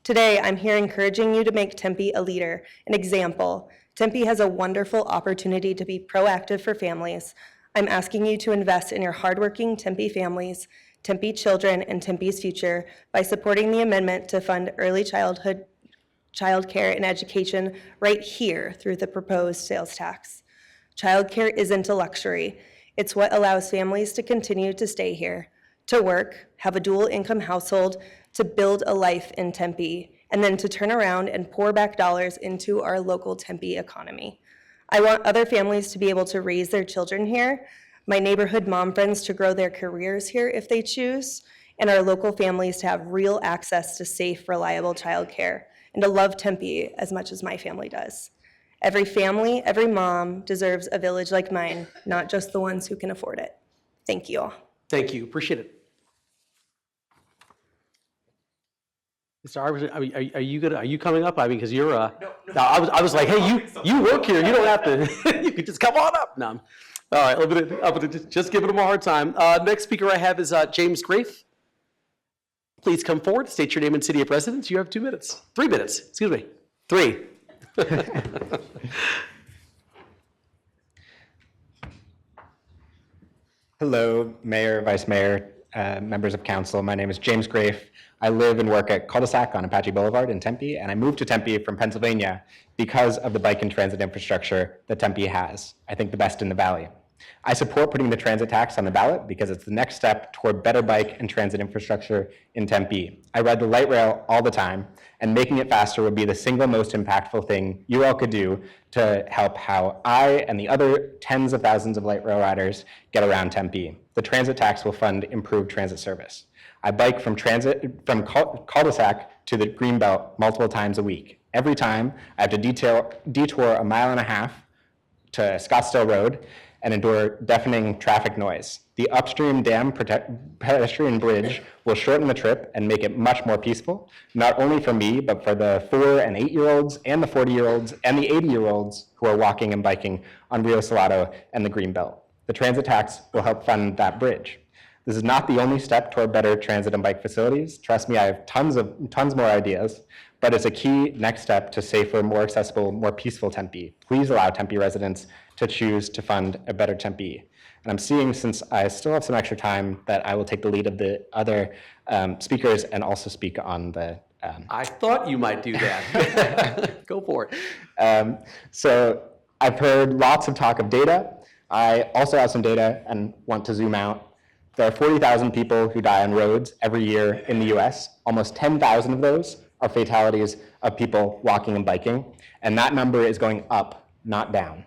Today, I'm here encouraging you to make Tempe a leader, an example. Tempe has a wonderful opportunity to be proactive for families. I'm asking you to invest in your hardworking Tempe families, Tempe children, and Tempe's future by supporting the amendment to fund early childhood childcare and education right here through the proposed sales tax. Childcare isn't a luxury. It's what allows families to continue to stay here, to work, have a dual income household, to build a life in Tempe, and then to turn around and pour back dollars into our local Tempe economy. I want other families to be able to raise their children here, my neighborhood mom friends to grow their careers here if they choose, and our local families to have real access to safe, reliable childcare, and to love Tempe as much as my family does. Every family, every mom deserves a village like mine, not just the ones who can afford it. Thank you all. Thank you, appreciate it. Mr. Iverson, are you coming up? I mean, because you're, no, I was like, hey, you work here, you don't have to, you can just come on up. No, all right, I'm gonna just giving him a hard time. Next speaker I have is James Grafe. Please come forward, state your name and city of residence. You have 2 minutes, 3 minutes, excuse me, 3. Hello, Mayor, Vice Mayor, members of council. My name is James Grafe. I live and work at Cul-de-sac on Apache Boulevard in Tempe, and I moved to Tempe from Pennsylvania because of the bike and transit infrastructure that Tempe has. I think the best in the valley. I support putting the transit tax on the ballot because it's the next step toward better bike and transit infrastructure in Tempe. I ride the light rail all the time, and making it faster would be the single most impactful thing you all could do to help how I and the other tens of thousands of light rail riders get around Tempe. The transit tax will fund improved transit service. I bike from cul-de-sac to the Greenbelt multiple times a week. Every time, I have to detour 1.5 miles to Scottsdale Road and endure deafening traffic noise. The upstream dam pedestrian bridge will shorten the trip and make it much more peaceful, not only for me, but for the 4 and 8-year-olds and the 40-year-olds and the 80-year-olds who are walking and biking on Rio Salado and the Greenbelt. The transit tax will help fund that bridge. This is not the only step toward better transit and bike facilities. Trust me, I have tons more ideas, but it's a key next step to safer, more accessible, more peaceful Tempe. Please allow Tempe residents to choose to fund a better Tempe. And I'm seeing, since I still have some extra time, that I will take the lead of the other speakers and also speak on the I thought you might do that. Go for it. So I've heard lots of talk of data. I also have some data and want to zoom out. There are 40,000 people who die on roads every year in the US. Almost 10,000 of those are fatalities of people walking and biking, and that number is going up, not down.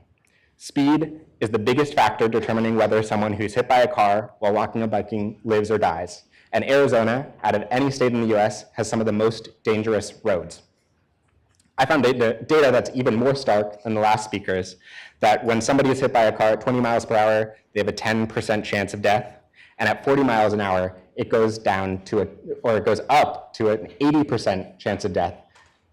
Speed is the biggest factor determining whether someone who's hit by a car while walking or biking lives or dies. And Arizona, out of any state in the US, has some of the most dangerous roads. I found data that's even more stark than the last speakers, that when somebody is hit by a car at 20 miles per hour, they have a 10% chance of death. And at 40 miles an hour, it goes up to an 80% chance of death.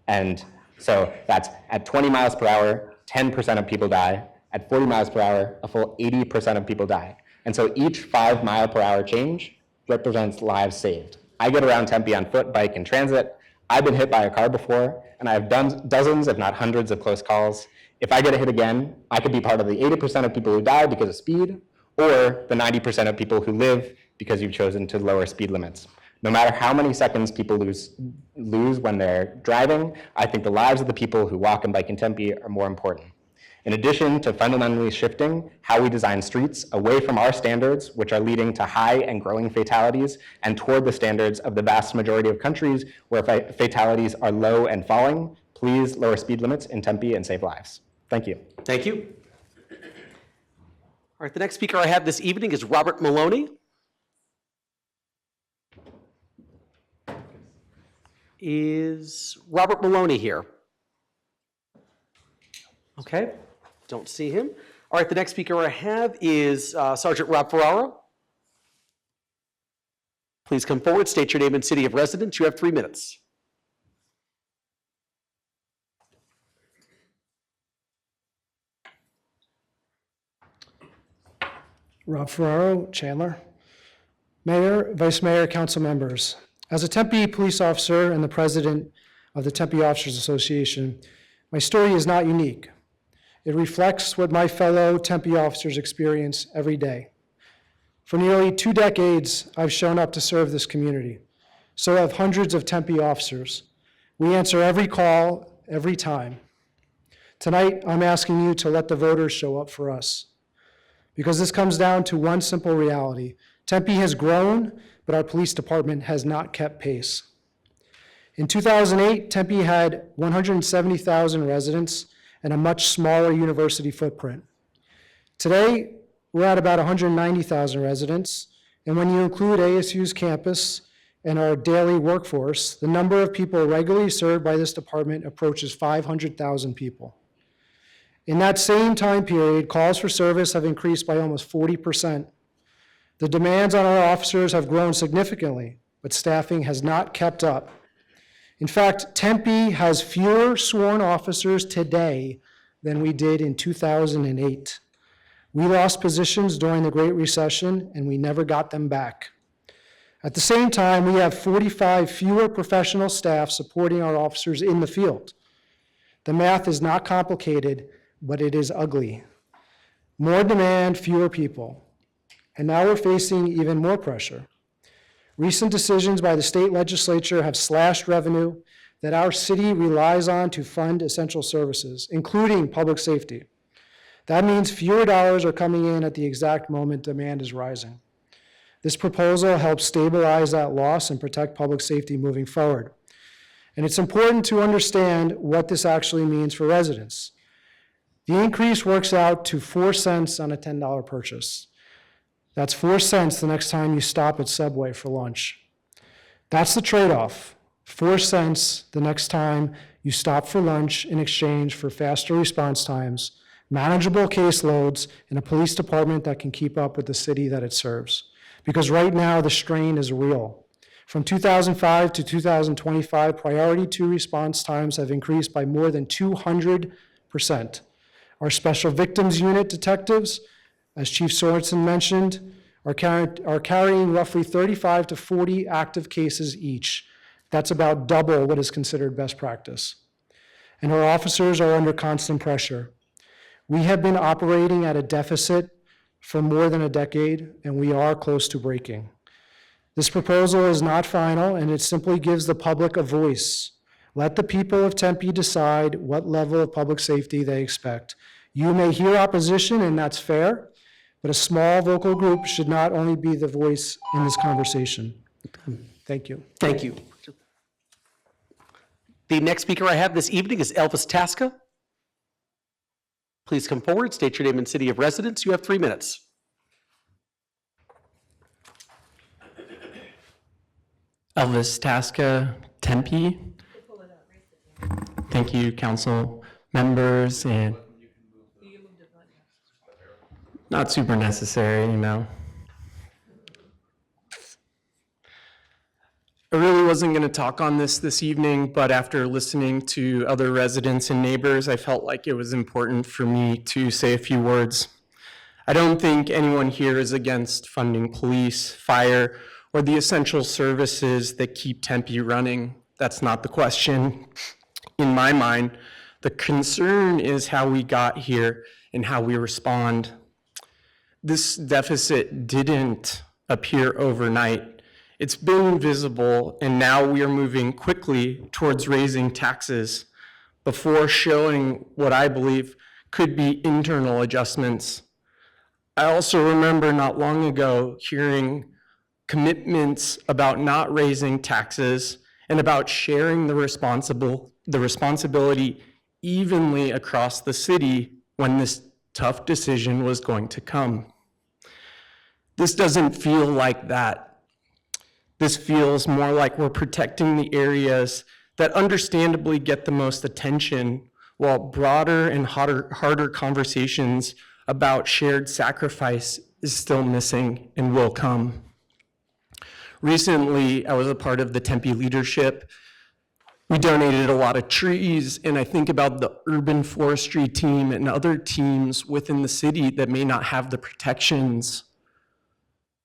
And so that's at 20 miles per hour, 10% of people die. At 40 miles per hour, a full 80% of people die. And so each 5 mile per hour change represents lives saved. I get around Tempe on foot, bike, and transit. I've been hit by a car before, and I have done dozens, if not hundreds, of close calls. If I get hit again, I could be part of the 80% of people who die because of speed, or the 90% of people who live because you've chosen to lower speed limits. No matter how many seconds people lose when they're driving, I think the lives of the people who walk and bike in Tempe are more important. In addition to fundamentally shifting how we design streets away from our standards, which are leading to high and growing fatalities, and toward the standards of the vast majority of countries where fatalities are low and falling, please lower speed limits in Tempe and save lives. Thank you. Thank you. All right, the next speaker I have this evening is Robert Maloney. Is Robert Maloney here? Okay, don't see him. All right, the next speaker I have is Sergeant Rob Ferraro. Please come forward, state your name and city of residence. You have 3 minutes. Rob Ferraro, Chandler. Mayor, Vice Mayor, council members. As a Tempe police officer and the president of the Tempe Officers Association, my story is not unique. It reflects what my fellow Tempe officers experience every day. For nearly 2 decades, I've shown up to serve this community. So have hundreds of Tempe officers. We answer every call, every time. Tonight, I'm asking you to let the voters show up for us. Because this comes down to one simple reality. Tempe has grown, but our police department has not kept pace. In 2008, Tempe had 170,000 residents and a much smaller university footprint. Today, we're at about 190,000 residents, and when you include ASU's campus and our daily workforce, the number of people regularly served by this department approaches 500,000 people. In that same time period, calls for service have increased by almost 40%. The demands on our officers have grown significantly, but staffing has not kept up. In fact, Tempe has fewer sworn officers today than we did in 2008. We lost positions during the Great Recession, and we never got them back. At the same time, we have 45 fewer professional staff supporting our officers in the field. The math is not complicated, but it is ugly. More demand, fewer people. And now we're facing even more pressure. Recent decisions by the state legislature have slashed revenue that our city relies on to fund essential services, including public safety. That means fewer dollars are coming in at the exact moment demand is rising. This proposal helps stabilize that loss and protect public safety moving forward. And it's important to understand what this actually means for residents. The increase works out to 4 cents on a $10 purchase. That's 4 cents the next time you stop at Subway for lunch. That's the trade-off, 4 cents the next time you stop for lunch in exchange for faster response times, manageable caseloads, and a police department that can keep up with the city that it serves. Because right now, the strain is real. From 2005 to 2025, priority 2 response times have increased by more than 200%. Our special victims unit detectives, as Chief Sorensen mentioned, are carrying roughly 35 to 40 active cases each. That's about double what is considered best practice. And our officers are under constant pressure. We have been operating at a deficit for more than a decade, and we are close to breaking. This proposal is not final, and it simply gives the public a voice. Let the people of Tempe decide what level of public safety they expect. You may hear opposition, and that's fair, but a small vocal group should not only be the voice in this conversation. Thank you. Thank you. The next speaker I have this evening is Elvis Tasca. Please come forward, state your name and city of residence. You have 3 minutes. Elvis Tasca, Tempe. Thank you, council members, and not super necessary, you know. I really wasn't going to talk on this evening, but after listening to other residents and neighbors, I felt like it was important for me to say a few words. I don't think anyone here is against funding police, fire, or the essential services that keep Tempe running. That's not the question in my mind. The concern is how we got here and how we respond. This deficit didn't appear overnight. It's been visible, and now we are moving quickly towards raising taxes before showing what I believe could be internal adjustments. I also remember not long ago hearing commitments about not raising taxes and about sharing the responsibility evenly across the city when this tough decision was going to come. This doesn't feel like that. This feels more like we're protecting the areas that understandably get the most attention, while broader and harder conversations about shared sacrifice is still missing and will come. Recently, I was a part of the Tempe leadership. We donated a lot of trees, and I think about the urban forestry team and other teams within the city that may not have the protections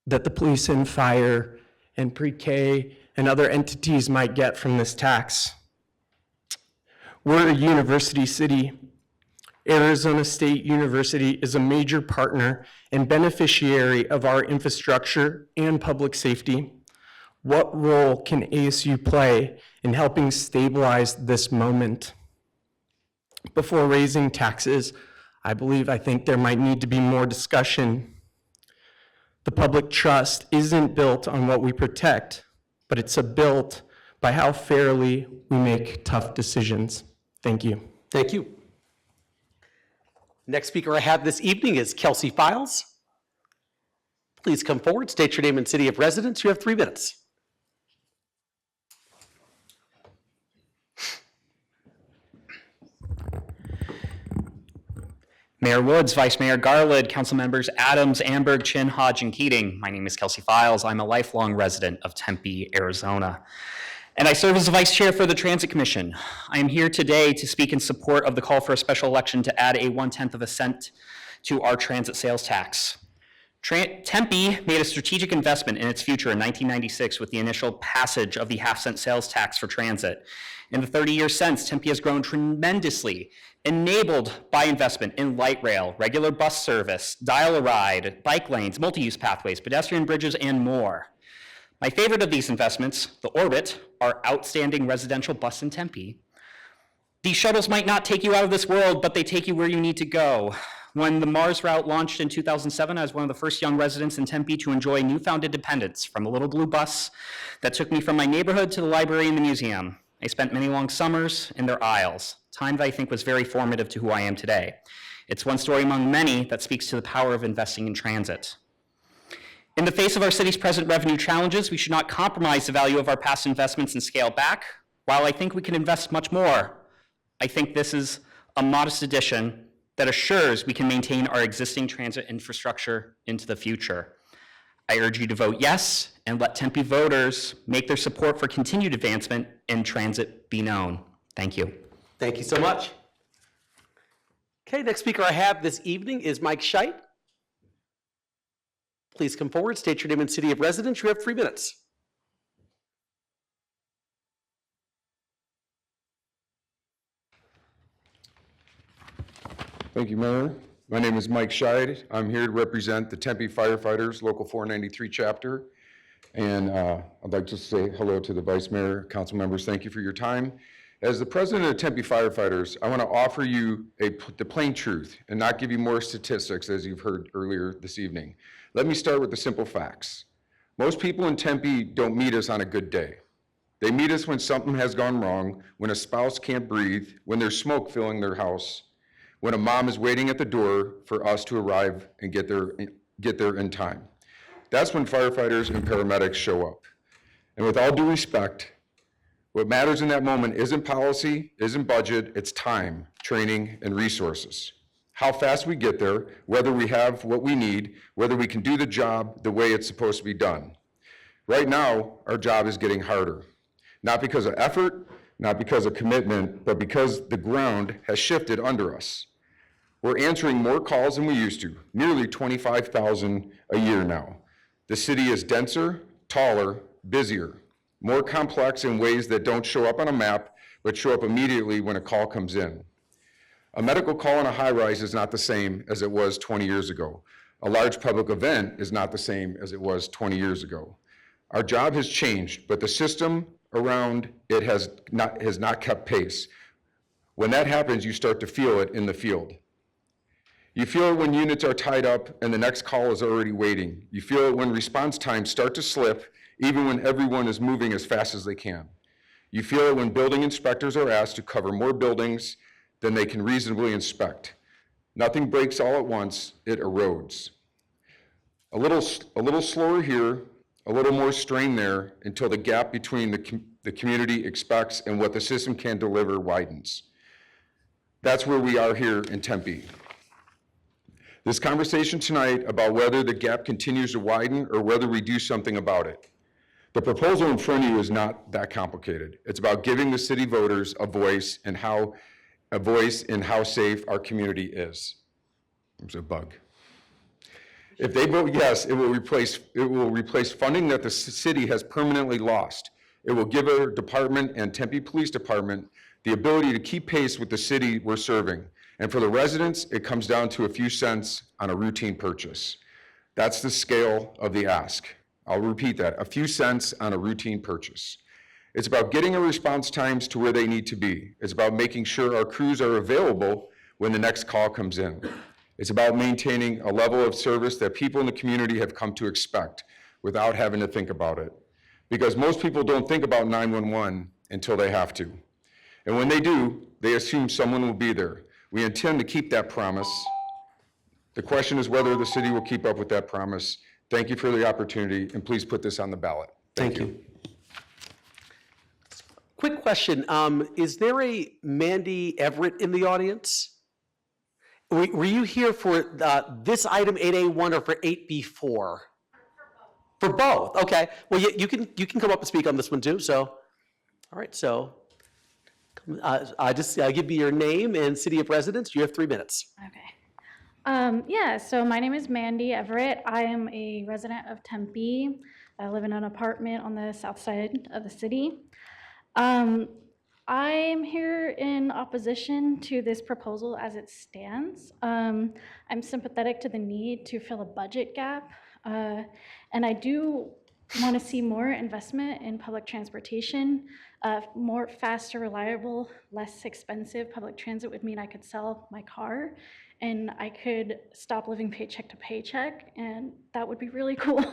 that the police and fire and pre-K and other entities might get from this tax. We're a university city. Arizona State University is a major partner and beneficiary of our infrastructure and public safety. What role can ASU play in helping stabilize this moment? Before raising taxes, I think there might need to be more discussion. The public trust isn't built on what we protect, but it's built by how fairly we make tough decisions. Thank you. Thank you. Next speaker I have this evening is Kelsey Files. Please come forward, state your name and city of residence. You have 3 minutes. Mayor Woods, Vice Mayor Garland, Council Members Adams, Amberg, Chin, Hodge, and Keating. My name is Kelsey Files. I'm a lifelong resident of Tempe, Arizona, and I serve as the Vice Chair for the Transit Commission. I am here today to speak in support of the call for a special election to add a 1/10 cent to our transit sales tax. Tempe made a strategic investment in its future in 1996 with the initial passage of the half-cent sales tax for transit. In the 30 years since, Tempe has grown tremendously, enabled by investment in light rail, regular bus service, dial-a-ride, bike lanes, multi-use pathways, pedestrian bridges, and more. My favorite of these investments, the Orbit, our outstanding residential bus in Tempe. These shuttles might not take you out of this world, but they take you where you need to go. When the Mars route launched in 2007, I was one of the first young residents in Tempe to enjoy newfound independence from a little blue bus that took me from my neighborhood to the library and the museum. I spent many long summers in their aisles, time that I think was very formative to who I am today. It's one story among many that speaks to the power of investing in transit. In the face of our city's present revenue challenges, we should not compromise the value of our past investments and scale back. While I think we can invest much more, I think this is a modest addition that assures we can maintain our existing transit infrastructure into the future. I urge you to vote yes and let Tempe voters make their support for continued advancement in transit be known. Thank you. Thank you so much. Okay, next speaker I have this evening is Mike Scheit. Please come forward, state your name and city of residence. You have 3 minutes. Thank you, Mayor. My name is Mike Scheid. I'm here to represent the Tempe Firefighters, Local 493 chapter. And I'd like to say hello to the Vice Mayor, council members. Thank you for your time. As the president of Tempe Firefighters, I want to offer you the plain truth and not give you more statistics as you've heard earlier this evening. Let me start with the simple facts. Most people in Tempe don't meet us on a good day. They meet us when something has gone wrong, when a spouse can't breathe, when there's smoke filling their house, when a mom is waiting at the door for us to arrive and get there in time. That's when firefighters and paramedics show up. And with all due respect, what matters in that moment isn't policy, isn't budget, it's time, training, and resources. How fast we get there, whether we have what we need, whether we can do the job the way it's supposed to be done. Right now, our job is getting harder. Not because of effort, not because of commitment, but because the ground has shifted under us. We're answering more calls than we used to, nearly 25,000 a year now. The city is denser, taller, busier, more complex in ways that don't show up on a map, but show up immediately when a call comes in. A medical call in a high-rise is not the same as it was 20 years ago. A large public event is not the same as it was 20 years ago. Our job has changed, but the system around it has not kept pace. When that happens, you start to feel it in the field. You feel it when units are tied up and the next call is already waiting. You feel it when response times start to slip, even when everyone is moving as fast as they can. You feel it when building inspectors are asked to cover more buildings than they can reasonably inspect. Nothing breaks all at once, it erodes. A little slower here, a little more strain there, until the gap between the community expects and what the system can deliver widens. That's where we are here in Tempe. This conversation tonight about whether the gap continues to widen or whether we do something about it. The proposal in front of you is not that complicated. It's about giving the city voters a voice in how safe our community is. There's a bug. If they vote yes, it will replace funding that the city has permanently lost. It will give our department and Tempe Police Department the ability to keep pace with the city we're serving. And for the residents, it comes down to a few cents on a routine purchase. That's the scale of the ask. I'll repeat that, a few cents on a routine purchase. It's about getting our response times to where they need to be. It's about making sure our crews are available when the next call comes in. It's about maintaining a level of service that people in the community have come to expect without having to think about it. Because most people don't think about 911 until they have to. And when they do, they assume someone will be there. We intend to keep that promise. The question is whether the city will keep up with that promise. Thank you for the opportunity, and please put this on the ballot. Thank you. Quick question, is there a Mandy Everett in the audience? Were you here for this item 8A1 or for 8B4? For both, okay. Well, you can come up and speak on this one too, so. All right, so just give me your name and city of residence. You have 3 minutes. Okay. Yeah, so my name is Mandy Everett. I am a resident of Tempe. I live in an apartment on the south side of the city. I'm here in opposition to this proposal as it stands. I'm sympathetic to the need to fill a budget gap, and I do want to see more investment in public transportation. More faster, reliable, less expensive public transit would mean I could sell my car and I could stop living paycheck to paycheck, and that would be really cool.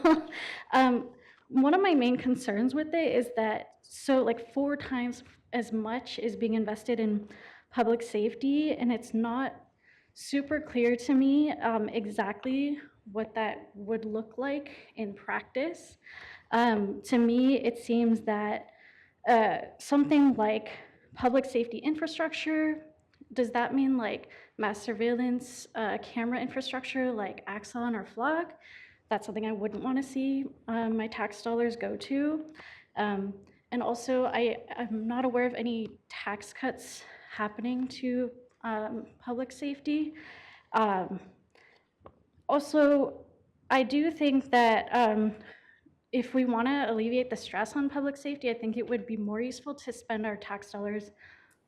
One of my main concerns with it is that, so like 4 times as much is being invested in public safety, and it's not super clear to me exactly what that would look like in practice. To me, it seems that something like public safety infrastructure, does that mean like mass surveillance camera infrastructure like Axon or FLOG? That's something I wouldn't want to see my tax dollars go to. And also, I'm not aware of any tax cuts happening to public safety. Also, I do think that if we want to alleviate the stress on public safety, I think it would be more useful to spend our tax dollars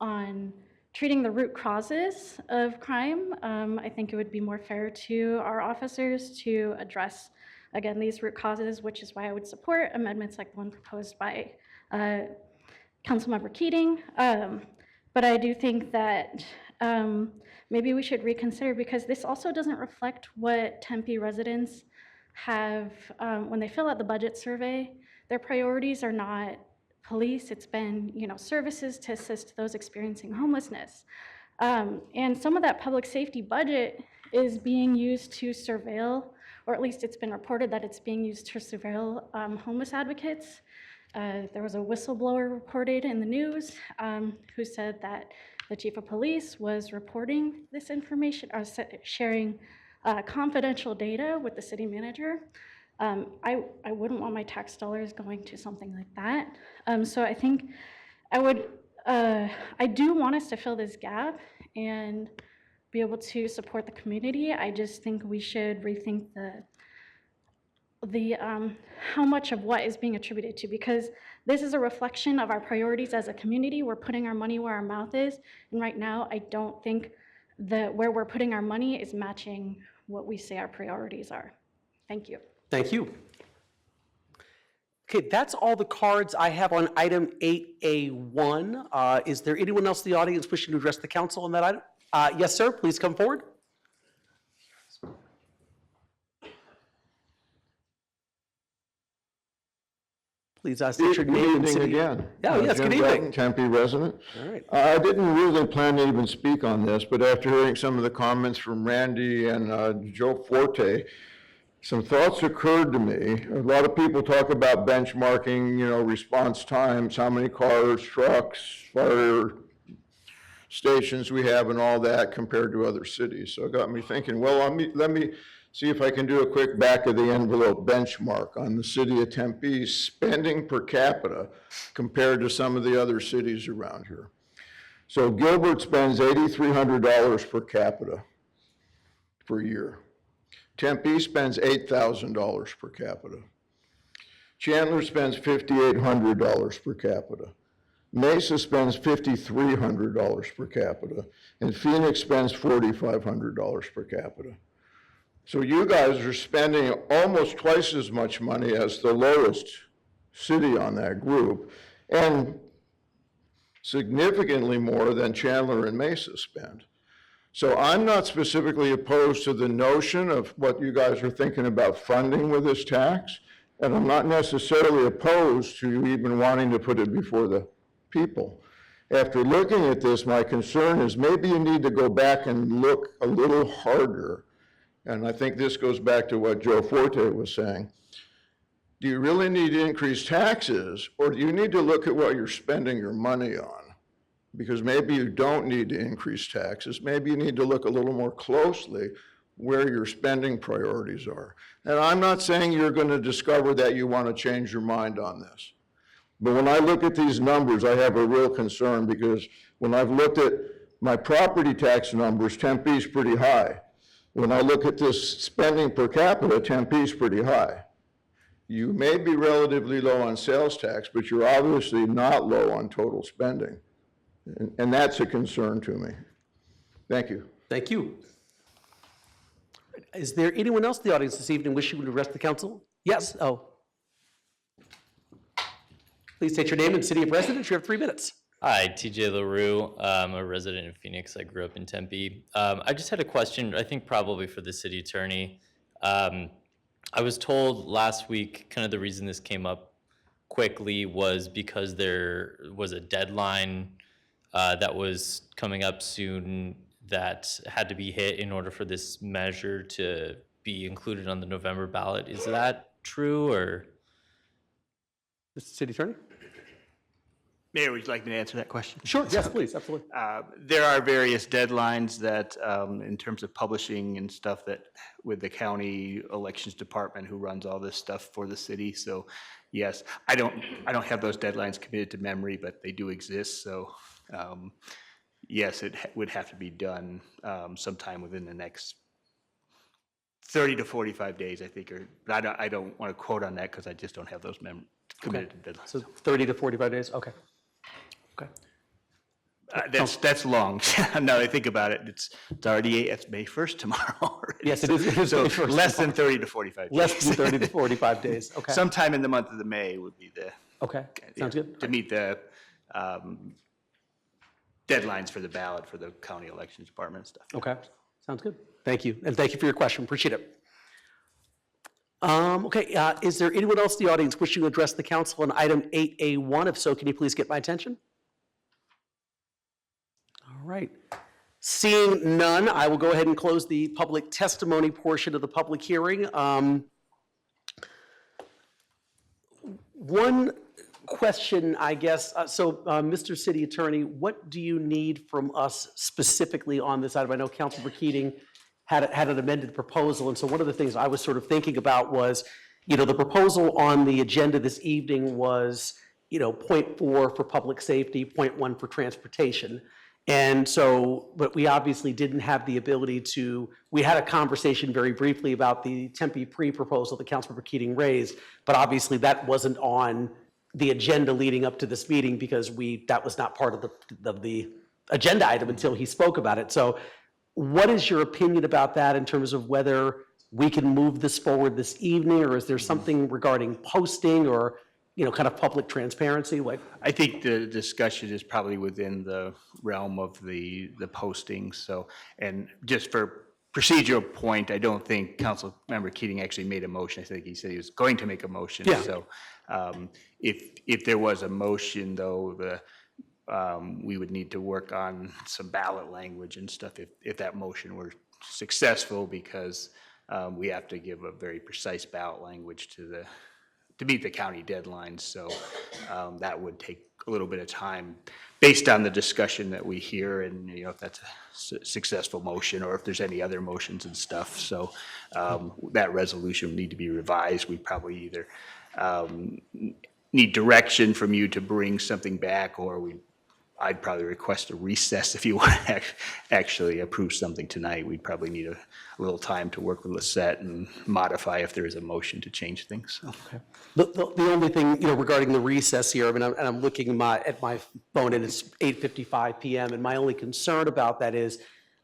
on treating the root causes of crime. I think it would be more fair to our officers to address, again, these root causes, which is why I would support amendments like the one proposed by Councilmember Keating. But I do think that maybe we should reconsider, because this also doesn't reflect what Tempe residents have when they fill out the budget survey. Their priorities are not police. It's been, services to assist those experiencing homelessness. And some of that public safety budget is being used to surveil, or at least it's been reported that it's being used to surveil homeless advocates. There was a whistleblower reported in the news who said that the chief of police was reporting this information, or sharing confidential data with the city manager. I wouldn't want my tax dollars going to something like that. So I think I do want us to fill this gap and be able to support the community. I just think we should rethink how much of what is being attributed to, because this is a reflection of our priorities as a community. We're putting our money where our mouth is, and right now I don't think that where we're putting our money is matching what we say our priorities are. Thank you. Thank you. Okay, that's all the cards I have on item 8A1. Is there anyone else in the audience wishing to address the council on that item? Yes, sir, please come forward. Please state your name and Good city. evening again. Oh, yes, good Jim evening. Belton, Tempe resident. All right. I didn't really plan to even speak on this, but after hearing some of the comments from Randy and Joe Forte, some thoughts occurred to me. A lot of people talk about benchmarking, response times, how many cars, trucks, fire stations we have and all that compared to other cities. So it got me thinking, well, let me see if I can do a quick back of the envelope benchmark on the city of Tempe's spending per capita compared to some of the other cities around here. So Gilbert spends $8,300 per capita per year. Tempe spends $8,000 per capita. Chandler spends $5,800 per capita. Mesa spends $5,300 per capita. And Phoenix spends $4,500 per capita. So you guys are spending almost twice as much money as the lowest city on that group, and significantly more than Chandler and Mesa spend. So I'm not specifically opposed to the notion of what you guys are thinking about funding with this tax, and I'm not necessarily opposed to you even wanting to put it before the people. After looking at this, my concern is maybe you need to go back and look a little harder. And I think this goes back to what Joe Forte was saying. Do you really need to increase taxes, or do you need to look at what you're spending your money on? Because maybe you don't need to increase taxes. Maybe you need to look a little more closely where your spending priorities are. And I'm not saying you're going to discover that you want to change your mind on this. But when I look at these numbers, I have a real concern, because when I've looked at my property tax numbers, Tempe's pretty high. When I look at this spending per capita, Tempe's pretty high. You may be relatively low on sales tax, but you're obviously not low on total spending. And that's a concern to me. Thank you. Thank you. Is there anyone else in the audience this evening wishing to address the council? Yes, Please state your name and city of residence. You have 3 minutes. Hi, TJ LaRue. I'm a resident in Phoenix. I grew up in Tempe. I just had a question, I think probably for the city attorney. I was told last week kind of the reason this came up quickly was because there was a deadline that was coming up soon that had to be hit in order for this measure to be included on the November ballot. Is that true, or? Mr. City Attorney? Mayor, would you like me to answer that question? Sure, yes, please, absolutely. There are various deadlines that, in terms of publishing and stuff, that with the county elections department who runs all this stuff for the city. So yes, I don't have those deadlines committed to memory, but they do exist. So yes, it would have to be done sometime within the next 30 to 45 days, I think, but I don't want to quote on that because I just don't have those committed to deadlines. So 30 to 45 days, okay. Okay. That's long. Now that I think about it, it's already it's May 1st tomorrow already. Yes, it is. So May 1st less than 30 to 45 days. Less than 30 to 45 days, okay. Sometime in the month of the May would be the. Okay, sounds good. To meet the deadlines for the ballot for the county elections department and stuff. Okay, sounds good. Thank you, and thank you for your question, appreciate it. Okay, is there anyone else in the audience wishing to address the council on item 8A1? If so, can you please get my attention? All right. Seeing none, I will go ahead and close the public testimony portion of the public hearing. One question, I guess, Mr. City Attorney, what do you need from us specifically on this item? I know Councilor Keating had an amended proposal, and so one of the things I was sort of thinking about was, the proposal on the agenda this evening was, 0.4 for public safety, 0.1 for transportation. And so, but we obviously didn't have the ability to, we had a conversation very briefly about the Tempe pre-proposal that Councilmember Keating raised, but obviously that wasn't on the agenda leading up to this meeting because that was not part of the agenda item until he spoke about it. So what is your opinion about that in terms of whether we can move this forward this evening, or is there something regarding posting or, kind of public transparency? I think the discussion is probably within the realm of the posting. So, and just for procedural point, I don't think Councilmember Keating actually made a motion. I think he said he was going to make a motion. Yeah. So, if there was a motion, though, we would need to work on some ballot language and stuff if that motion were successful, because we have to give a very precise ballot language to meet the county deadlines. So that would take a little bit of time based on the discussion that we hear, and if that's a successful motion or if there's any other motions and stuff. So that resolution would need to be revised. We probably either need direction from you to bring something back, or I'd probably request a recess if you want to actually approve something tonight. We'd probably need a little time to work with Lisette and modify if there is a motion to change things. So. Okay. The only thing, regarding the recess here, I'm looking at my phone and it's 8:55 p.m. And my only concern about that is,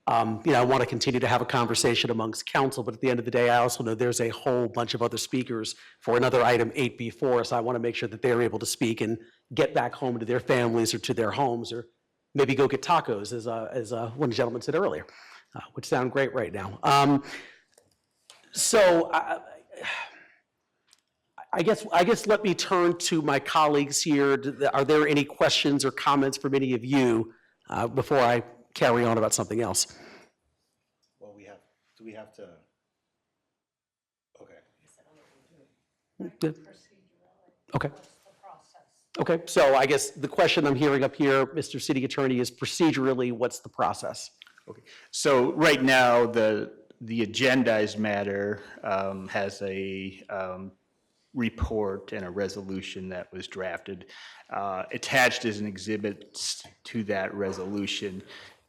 I want to continue to have a conversation amongst council, but at the end of the day, I also know there's a whole bunch of other speakers for another item 8B4, so I want to make sure that they're able to speak and get back home to their families or to their homes, or maybe go get tacos, as one gentleman said earlier, which sound great right now. So I guess let me turn to my colleagues here. Are there any questions or comments from any of you before I carry on about something else? Well, do we have to? Okay. Good. Okay. Okay, so I guess the question I'm hearing up here, Mr. City Attorney, is procedurally, what's the process? Okay, so right now, the agendized matter has a report and a resolution that was drafted. Attached as an exhibit to that resolution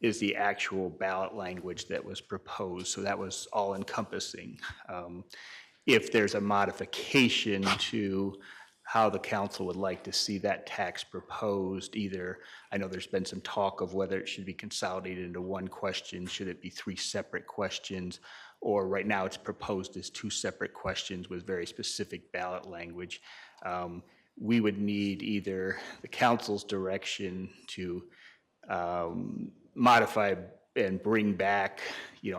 is the actual ballot language that was proposed. So that was all encompassing. If there's a modification to how the council would like to see that tax proposed, either, I know there's been some talk of whether it should be consolidated into one question, should it be 3 separate questions, or right now it's proposed as 2 separate questions with very specific ballot language. We would need either the council's direction to modify and bring back,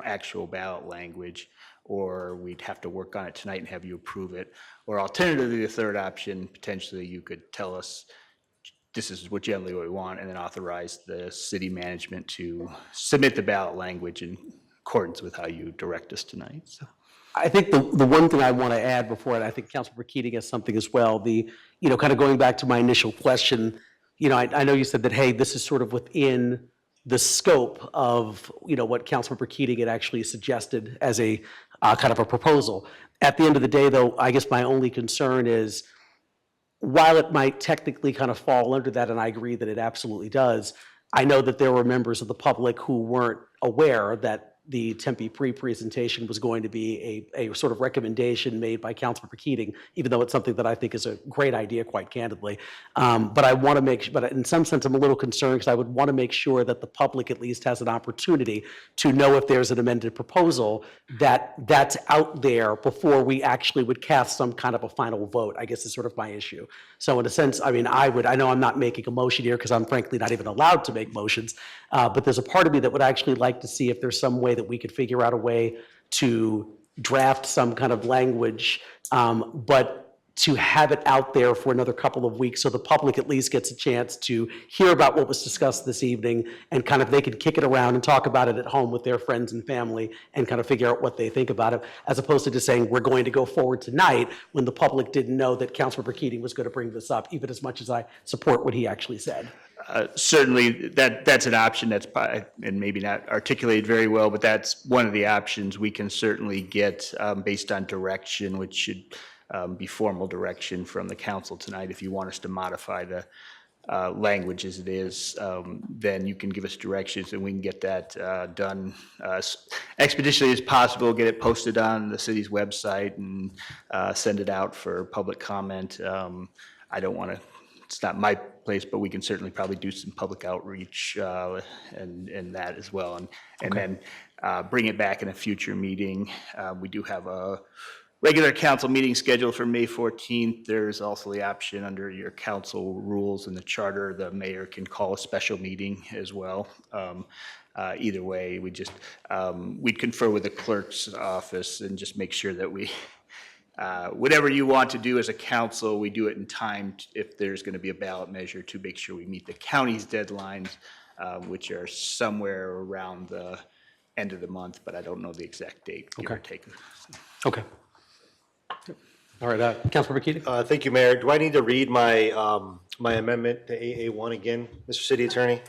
actual ballot language, or we'd have to work on it tonight and have you approve it. Or alternatively, the third option, potentially you could tell us, this is generally what we want, and then authorize the city management to submit the ballot language in accordance with how you direct us tonight. So. I think the one thing I want to add before, and I think Councilmember Keating has something as well, kind of going back to my initial question, I know you said that, hey, this is sort of within the scope of, what Councilmember Keating had actually suggested as a kind of a proposal. At the end of the day, though, I guess my only concern is, while it might technically kind of fall under that, and I agree that it absolutely does, I know that there were members of the public who weren't aware that the Tempe pre-presentation was going to be a sort of recommendation made by Councilmember Keating, even though it's something that I think is a great idea, quite candidly. But I want to but in some sense, I'm a little concerned because I would want to make sure that the public at least has an opportunity to know if there's an amended proposal that's out there before we actually would cast some kind of a final vote, I guess is sort of my issue. So in a sense, I know I'm not making a motion here because I'm frankly not even allowed to make motions, but there's a part of me that would actually like to see if there's some way that we could figure out a way to draft some kind of language, but to have it out there for another couple of weeks so the public at least gets a chance to hear about what was discussed this evening, and kind of they could kick it around and talk about it at home with their friends and family and kind of figure out what they think about it, as opposed to just saying we're going to go forward tonight when the public didn't know that Councilmember Keating was going to bring this up, even as much as I support what he actually said. Certainly, that's an option that's and maybe not articulated very well, but that's one of the options we can certainly get based on direction, which should be formal direction from the council tonight. If you want us to modify the language as it is, then you can give us directions and we can get that done as expeditiously as possible, get it posted on the city's website and send it out for public comment. I don't want to, it's not my place, but we can certainly probably do some public outreach and that as well. And then bring it back in a future meeting. We do have a regular council meeting scheduled for May 14th. There's also the option under your council rules in the charter, the mayor can call a special meeting as well. Either way, we'd confer with the clerk's office and just make sure that we, whatever you want to do as a council, we do it in time if there's going to be a ballot measure to make sure we meet the county's deadlines, which are somewhere around the end of the month, but I don't know the exact date, give or take. Okay. All right, Councilmember Keating? Thank you, Mayor. Do I need to read my, my amendment to AA1 again, Mr. City Attorney?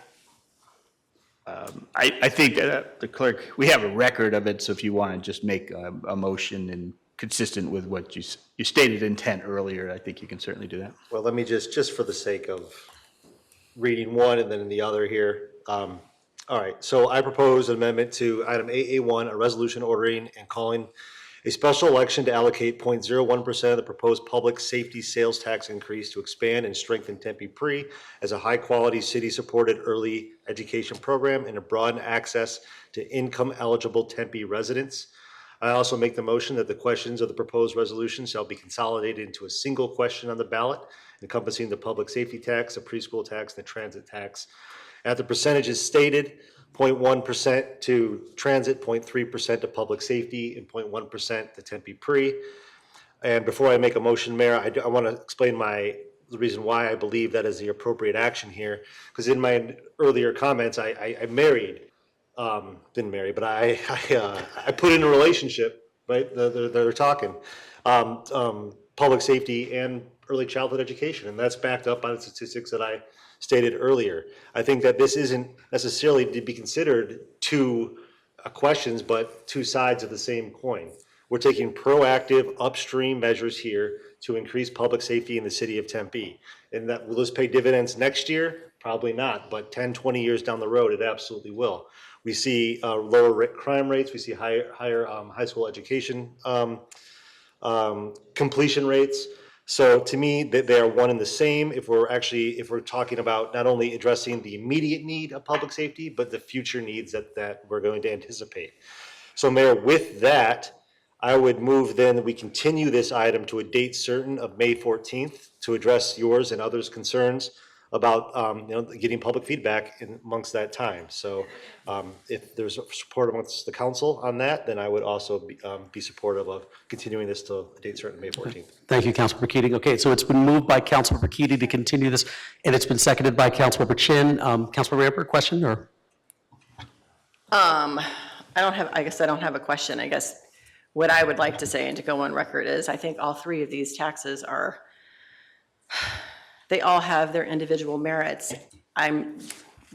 I think the clerk, we have a record of it, so if you want to just make a motion and consistent with what you stated intent earlier, I think you can certainly do that. Well, let me just for the sake of reading one and then the other here. All right, so I propose an amendment to item AA1, a resolution ordering and calling a special election to allocate 0.01% of the proposed public safety sales tax increase to expand and strengthen Tempe Pre as a high-quality city-supported early education program and to broaden access to income-eligible Tempe residents. I also make the motion that the questions of the proposed resolution shall be consolidated into a single question on the ballot, encompassing the public safety tax, the preschool tax, and the transit tax. At the percentages stated, 0.1% to transit, 0.3% to public safety, and 0.1% to Tempe Pre. And before I make a motion, Mayor, I want to explain the reason why I believe that is the appropriate action here. Because in my earlier comments, I married, didn't marry, but I put in a relationship, right? They're talking, public safety and early childhood education, and that's backed up by the statistics that I stated earlier. I think that this isn't necessarily to be considered two questions, but two sides of the same coin. We're taking proactive upstream measures here to increase public safety in the city of Tempe. And that will this pay dividends next year? Probably not, but 10, 20 years down the road, it absolutely will. We see lower crime rates, we see higher high school education completion rates. So to me, they are one and the same if we're talking about not only addressing the immediate need of public safety, but the future needs that we're going to anticipate. So Mayor, with that, I would move then that we continue this item to a date certain of May 14th to address yours and others' concerns about getting public feedback amongst that time. So if there's support amongst the council on that, then I would also be supportive of continuing this till a date certain, May 14th. Thank you, Councilmember Keating. Okay, so it's been moved by Councilmember Keating to continue this, and it's been seconded by Councilmember Chin. Councilmember Ramper, question or? I don't have a question. I guess what I would like to say and to go on record is I think all three of these taxes they all have their individual merits. I'm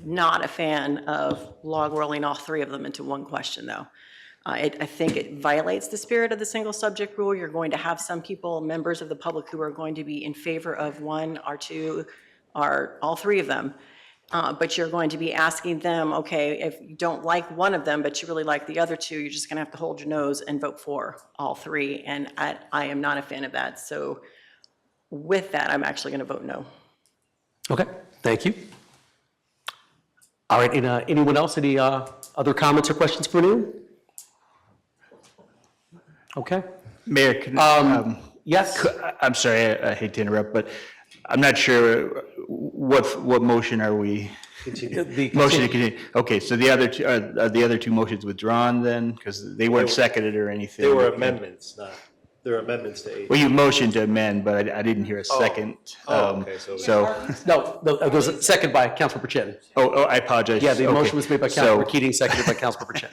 not a fan of log rolling all three of them into one question, though. I think it violates the spirit of the single subject rule. You're going to have some people, members of the public, who are going to be in favor of one or two or all three of them. But you're going to be asking them, okay, if you don't like one of them, but you really like the other two, you're just going to have to hold your nose and vote for all three. And I am not a fan of that. So with that, I'm actually going to vote no. Okay, thank you. All right, and anyone else, any other comments or questions for anyone? Okay. Mayor, yes? I'm sorry, I hate to interrupt, but I'm not sure what motion are we? Motion to continue. Okay, so the other two motions withdrawn then, because they weren't seconded or anything? They were amendments, there are amendments to 8. Well, you motioned to amend, but I didn't hear a second. Okay, No, it was seconded by Councilmember Chin. Oh, I apologize. Yeah, the Okay. motion was made by Councilmember Keating, seconded by Councilmember Chin.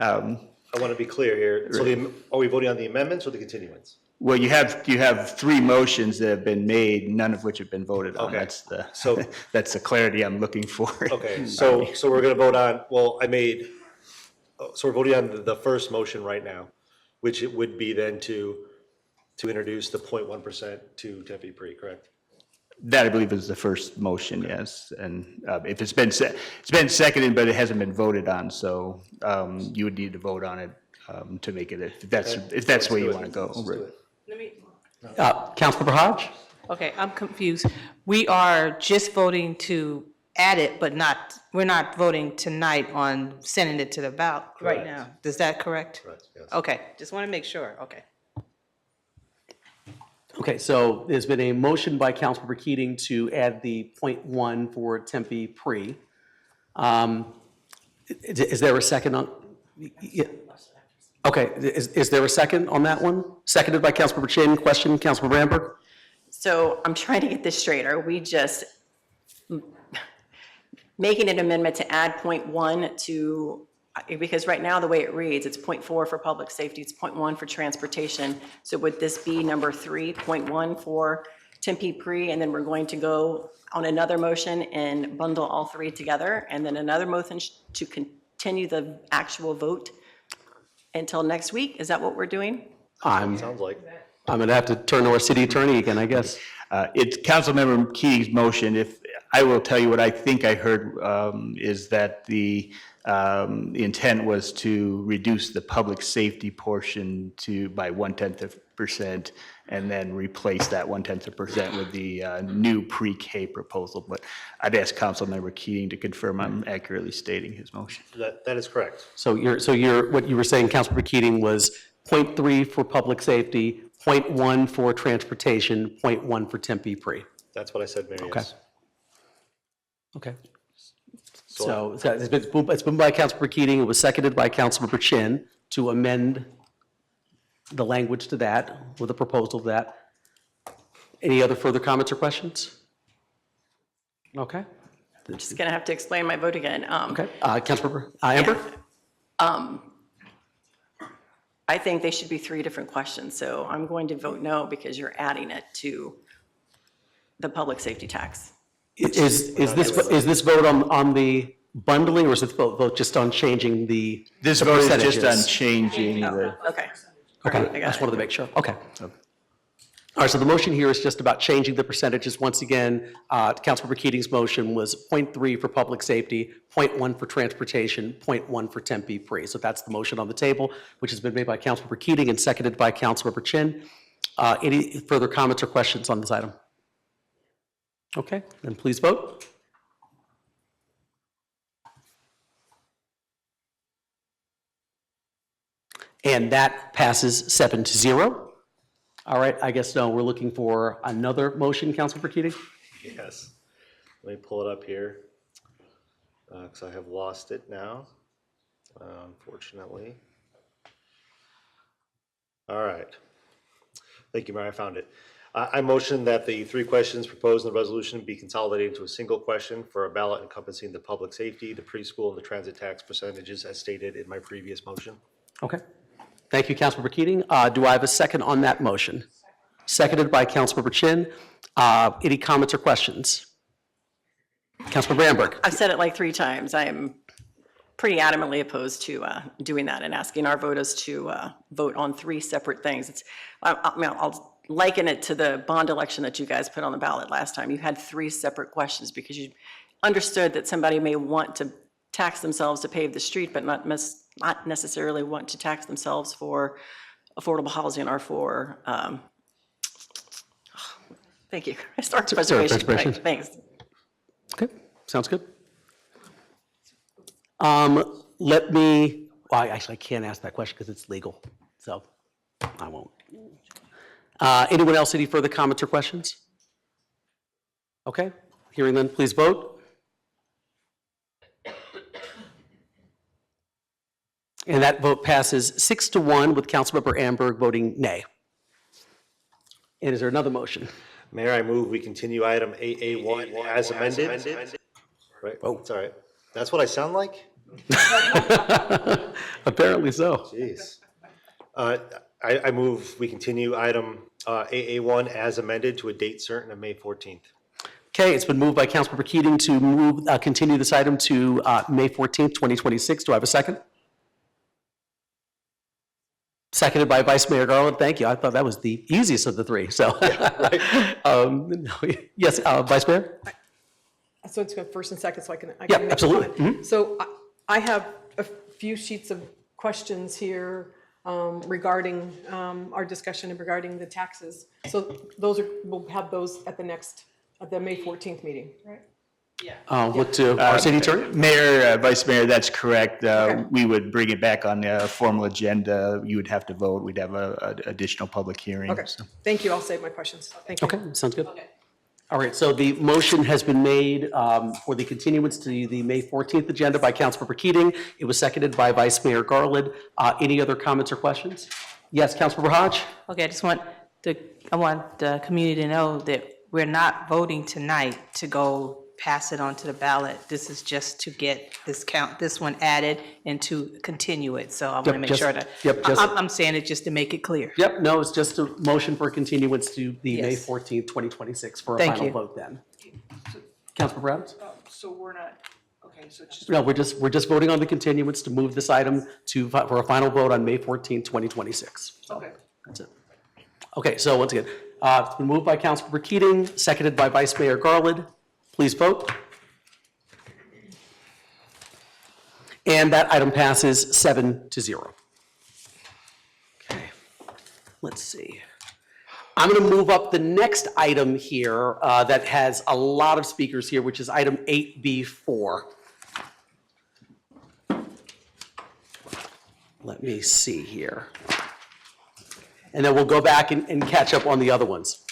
I want to be clear here. So are we voting on the amendments or the continuance? Well, you have three motions that have been made, none of which have been voted on. Okay. That's the clarity I'm looking for. Okay, so we're going to vote on, so we're voting on the first motion right now, which it would be then to introduce the 0.1% to Tempe Pre, correct? That I believe is the first motion, yes. And if it's been seconded, but it hasn't been voted on, so you would need to vote on it to make it, if that's the way you want to go. Councilmember Hodge? Okay, I'm confused. We are just voting to add it, but we're not voting tonight on sending it to the ballot right now. Is that correct? Correct, yes. Okay, just want to make sure, okay. Okay, so there's been a motion by Councilmember Keating to add the .1 for Tempe pre. Is there a second on? Yeah. Okay, is there a second on that one? Seconded by Councilmember Chin. Question, Councilmember Bamberg? So I'm trying to get this straight. Are we just making an amendment to add .1 to, because right now the way it reads, it's .4 for public safety, it's .1 for transportation. So would this be number 3, .1 for Tempe pre, and then we're going to go on another motion and bundle all three together, and then another motion to continue the actual vote until next week? Is that what we're doing? Sounds like. I'm gonna have to turn to our city attorney again, I guess. It's Councilmember Keating's motion. If I will tell you what I think I heard is that the intent was to reduce the public safety portion by 0.1% and then replace that 0.1% with the new pre-K proposal. But I'd ask Councilmember Keating to confirm I'm accurately stating his motion. That is correct. So what you were saying, Councilmember Keating, was .3 for public safety, .1 for transportation, .1 for Tempe pre. That's what I said, Mayor, yes. Okay. So it's been by Councilmember Keating, it was seconded by Councilmember Chin to amend the language to that, with a proposal of that. Any other further comments or questions? Okay. I'm just gonna have to explain my vote again. Okay, Councilmember Amber? I think they should be 3 different questions, so I'm going to vote no because you're adding it to the public safety tax. Is this vote on the bundling, or is this vote just on changing the This the vote is percentages? just on changing the. Okay. Okay, I just wanted to make sure. Okay. All right, so the motion here is just about changing the percentages. Once again, Councilmember Keating's motion was .3 for public safety, .1 for transportation, .1 for Tempe pre. So that's the motion on the table, which has been made by Councilmember Keating and seconded by Councilmember Chin. Any further comments or questions on this item? Okay, then please vote. And that passes 7-0. All right, I guess no, we're looking for another motion, Councilmember Keating? Yes. Let me pull it up here, because I have lost it now, unfortunately. All right. Thank you, Mayor, I found it. I motion that the 3 questions proposed in the resolution be consolidated into a single question for a ballot encompassing the public safety, the preschool, and the transit tax percentages as stated in my previous motion. Okay. Thank you, Councilmember Keating. Do I have a second on that motion? Seconded by Councilmember Chin. Any comments or questions? Councilmember Bamberg. I've said it like 3 times. I am pretty adamantly opposed to doing that and asking our voters to vote on 3 separate things. I'll liken it to the bond election that you guys put on the ballot last time. You had 3 separate questions because you understood that somebody may want to tax themselves to pave the street, but not necessarily want to tax themselves for affordable housing or for, thank you, historic preservation. Right, thanks. Okay, sounds good. Let me, well, actually, I can't ask that question because it's legal, so I won't. Anyone else, any further comments or questions? Okay, hearing none, please vote. And that vote passes 6-1 with Councilmember Amberg voting nay. And is there another motion? Mayor, I move we continue item AA1 as amended. Right, it's all right. That's what I sound like? Apparently so. Jeez. I move we continue item AA1 as amended to a date certain of May 14th. Okay, it's been moved by Councilmember Keating to continue this item to May 14th, 2026. Do I have a second? Seconded by Vice Mayor Garland. Thank you. I thought that was the easiest of the three, so. Yes, Vice Mayor? So it's got first and second, so I can Yeah, make a absolutely. comment. So I have a few sheets of questions here regarding our discussion and regarding the taxes. So we'll have those at the May 14th meeting, right? Look to our city attorney. Mayor, Vice Mayor, that's correct. We would bring it back on the formal agenda. You would have to vote. We'd have an additional public hearing. Okay, so. thank you. I'll save my questions. Thank you. Okay, sounds good. All right, so the motion has been made for the continuance to the May 14th agenda by Councilmember Keating. It was seconded by Vice Mayor Garland. Any other comments or questions? Yes, Councilmember Hodge? Okay, I want the community to know that we're not voting tonight to go pass it on to the ballot. This is just to get this one added and to continue it. So I want to make sure that, I'm saying it just to make it clear. Yep, no, it's just a motion for continuance to the May Yes. 14th, 2026 for a Thank final you. vote then. Councilmember Adams? So we're not, okay, so it's just. No, we're just voting on the continuance to move this item for a final vote on May 14th, 2026. So Okay. that's it. Okay, so once again, it's been moved by Councilmember Keating, seconded by Vice Mayor Garland. Please vote. And that item passes 7-0. Okay, let's see. I'm going to move up the next item here that has a lot of speakers here, which is item 8B4. Let me see here. And then we'll go back and catch up on the other ones.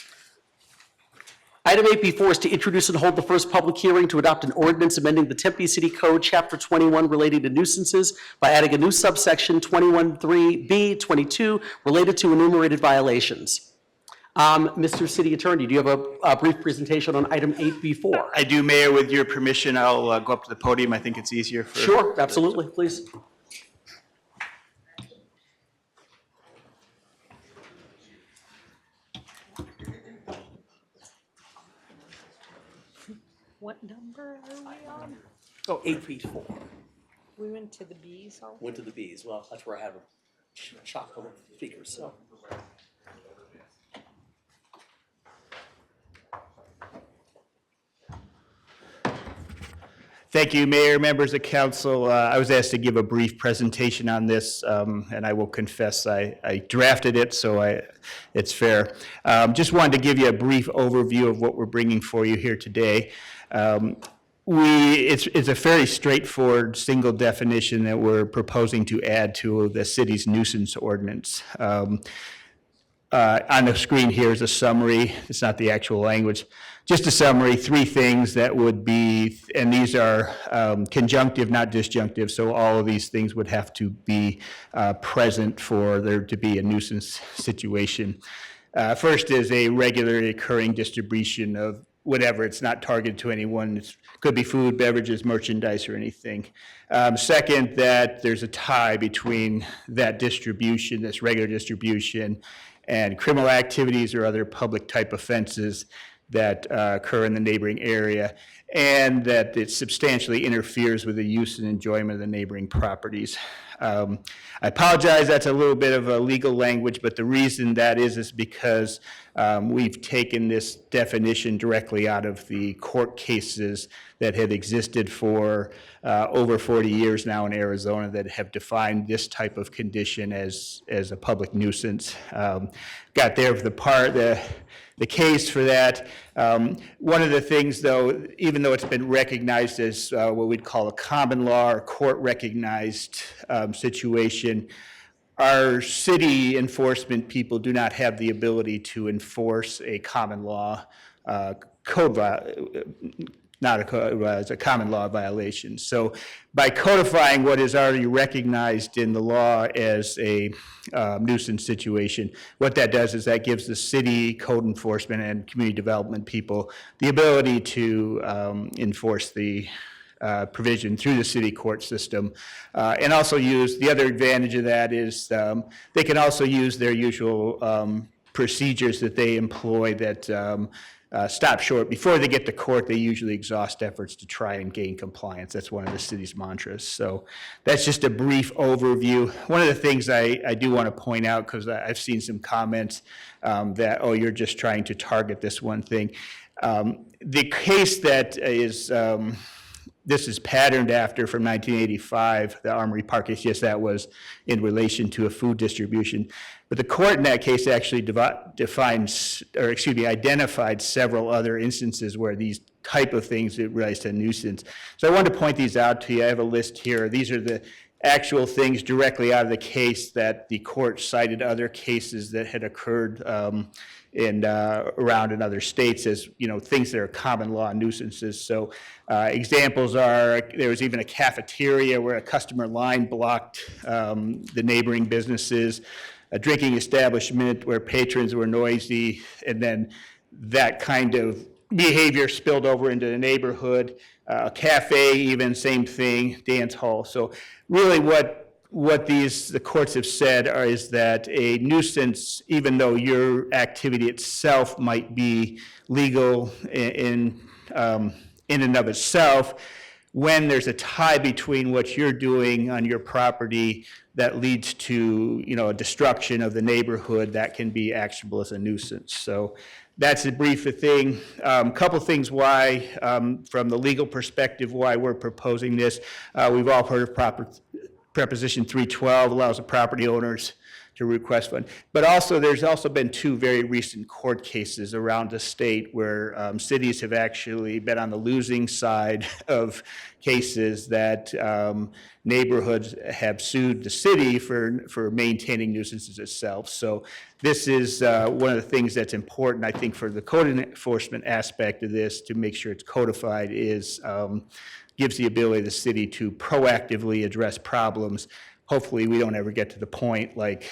Item 8B4 is to introduce and hold the first public hearing to adopt an ordinance amending the Tempe City Code, Chapter 21, relating to nuisances by adding a new subsection 21(3)B22 related to enumerated violations. Mr. City Attorney, do you have a brief presentation on item 8B4? I do, Mayor. With your permission, I'll go up to the podium. I think it's easier for. Sure, absolutely, please. What number are we on? Oh, 8B4. We went to the Bs already? Went to the Bs. Well, that's where I have a chock full of speakers, so. Thank you, Mayor, members of council. I was asked to give a brief presentation on this, and I will confess I drafted it, so it's fair. Just wanted to give you a brief overview of what we're bringing for you here today. It's a very straightforward single definition that we're proposing to add to the city's nuisance ordinance. On the screen here is a summary. It's not the actual language. Just a summary, 3 things that would be, and these are conjunctive, not disjunctive, so all of these things would have to be present for there to be a nuisance situation. First is a regularly occurring distribution of whatever, it's not targeted to anyone. It could be food, beverages, merchandise, or anything. Second, that there's a tie between that distribution, this regular distribution, and criminal activities or other public type offenses that occur in the neighboring area, and that it substantially interferes with the use and enjoyment of the neighboring properties. I apologize, that's a little bit of a legal language, but the reason that is because we've taken this definition directly out of the court cases that have existed for over 40 years now in Arizona that have defined this type of condition as a public nuisance. Got there for the case for that. One of the things, though, even though it's been recognized as what we'd call a common law or court-recognized situation, our city enforcement people do not have the ability to enforce a common law as a common law violation. So by codifying what is already recognized in the law as a nuisance situation, what that does is that gives the city code enforcement and community development people the ability to enforce the provision through the city court system, and also use, the other advantage of that is they can also use their usual procedures that they employ that stop short. Before they get to court, they usually exhaust efforts to try and gain compliance. That's one of the city's mantras. So that's just a brief overview. One of the things I do want to point out, because I've seen some comments that, oh, you're just trying to target this one thing. The case that is, this is patterned after from 1985, the Armory Park case, yes, that was in relation to a food distribution. But the court in that case actually identified several other instances where these type of things that rise to a nuisance. So I wanted to point these out to you. I have a list here. These are the actual things directly out of the case that the court cited other cases that had occurred around in other states as, things that are common law nuisances. So examples are, there was even a cafeteria where a customer line blocked the neighboring businesses, a drinking establishment where patrons were noisy, and then that kind of behavior spilled over into the neighborhood. A cafe, even same thing, dance hall. So really what the courts have said is that a nuisance, even though your activity itself might be legal in and of itself, when there's a tie between what you're doing on your property that leads to, a destruction of the neighborhood, that can be actionable as a nuisance. So that's a brief thing. Couple things why, from the legal perspective, why we're proposing this. We've all heard of Preposition 312 allows the property owners to request fund. But also, there's also been two very recent court cases around the state where cities have actually been on the losing side of cases that neighborhoods have sued the city for maintaining nuisances itself. So this is one of the things that's important, I think, for the code enforcement aspect of this, to make sure it's codified, is gives the ability of the city to proactively address problems. Hopefully, we don't ever get to the point like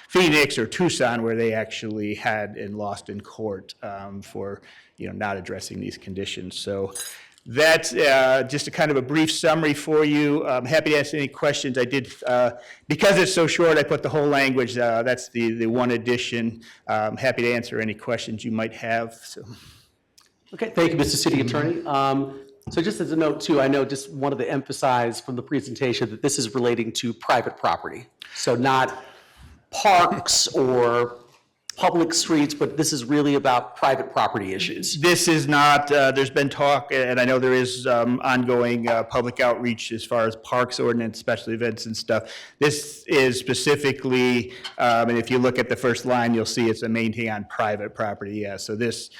Phoenix or Tucson where they actually had and lost in court for not addressing these conditions. So that's just a kind of a brief summary for you. I'm happy to answer any questions. I did, because it's so short, I put the whole language. That's the one addition. I'm happy to answer any questions you might have. So. Okay, thank you, Mr. City Attorney. So just as a note too, I know just wanted to emphasize from the presentation that this is relating to private property. So not parks or public streets, but this is really about private property issues. This is not, there's been talk, and I know there is ongoing public outreach as far as parks ordinance, special events and stuff. This is specifically, and if you look at the first line, you'll see it's a maintain on private property. Yeah, so this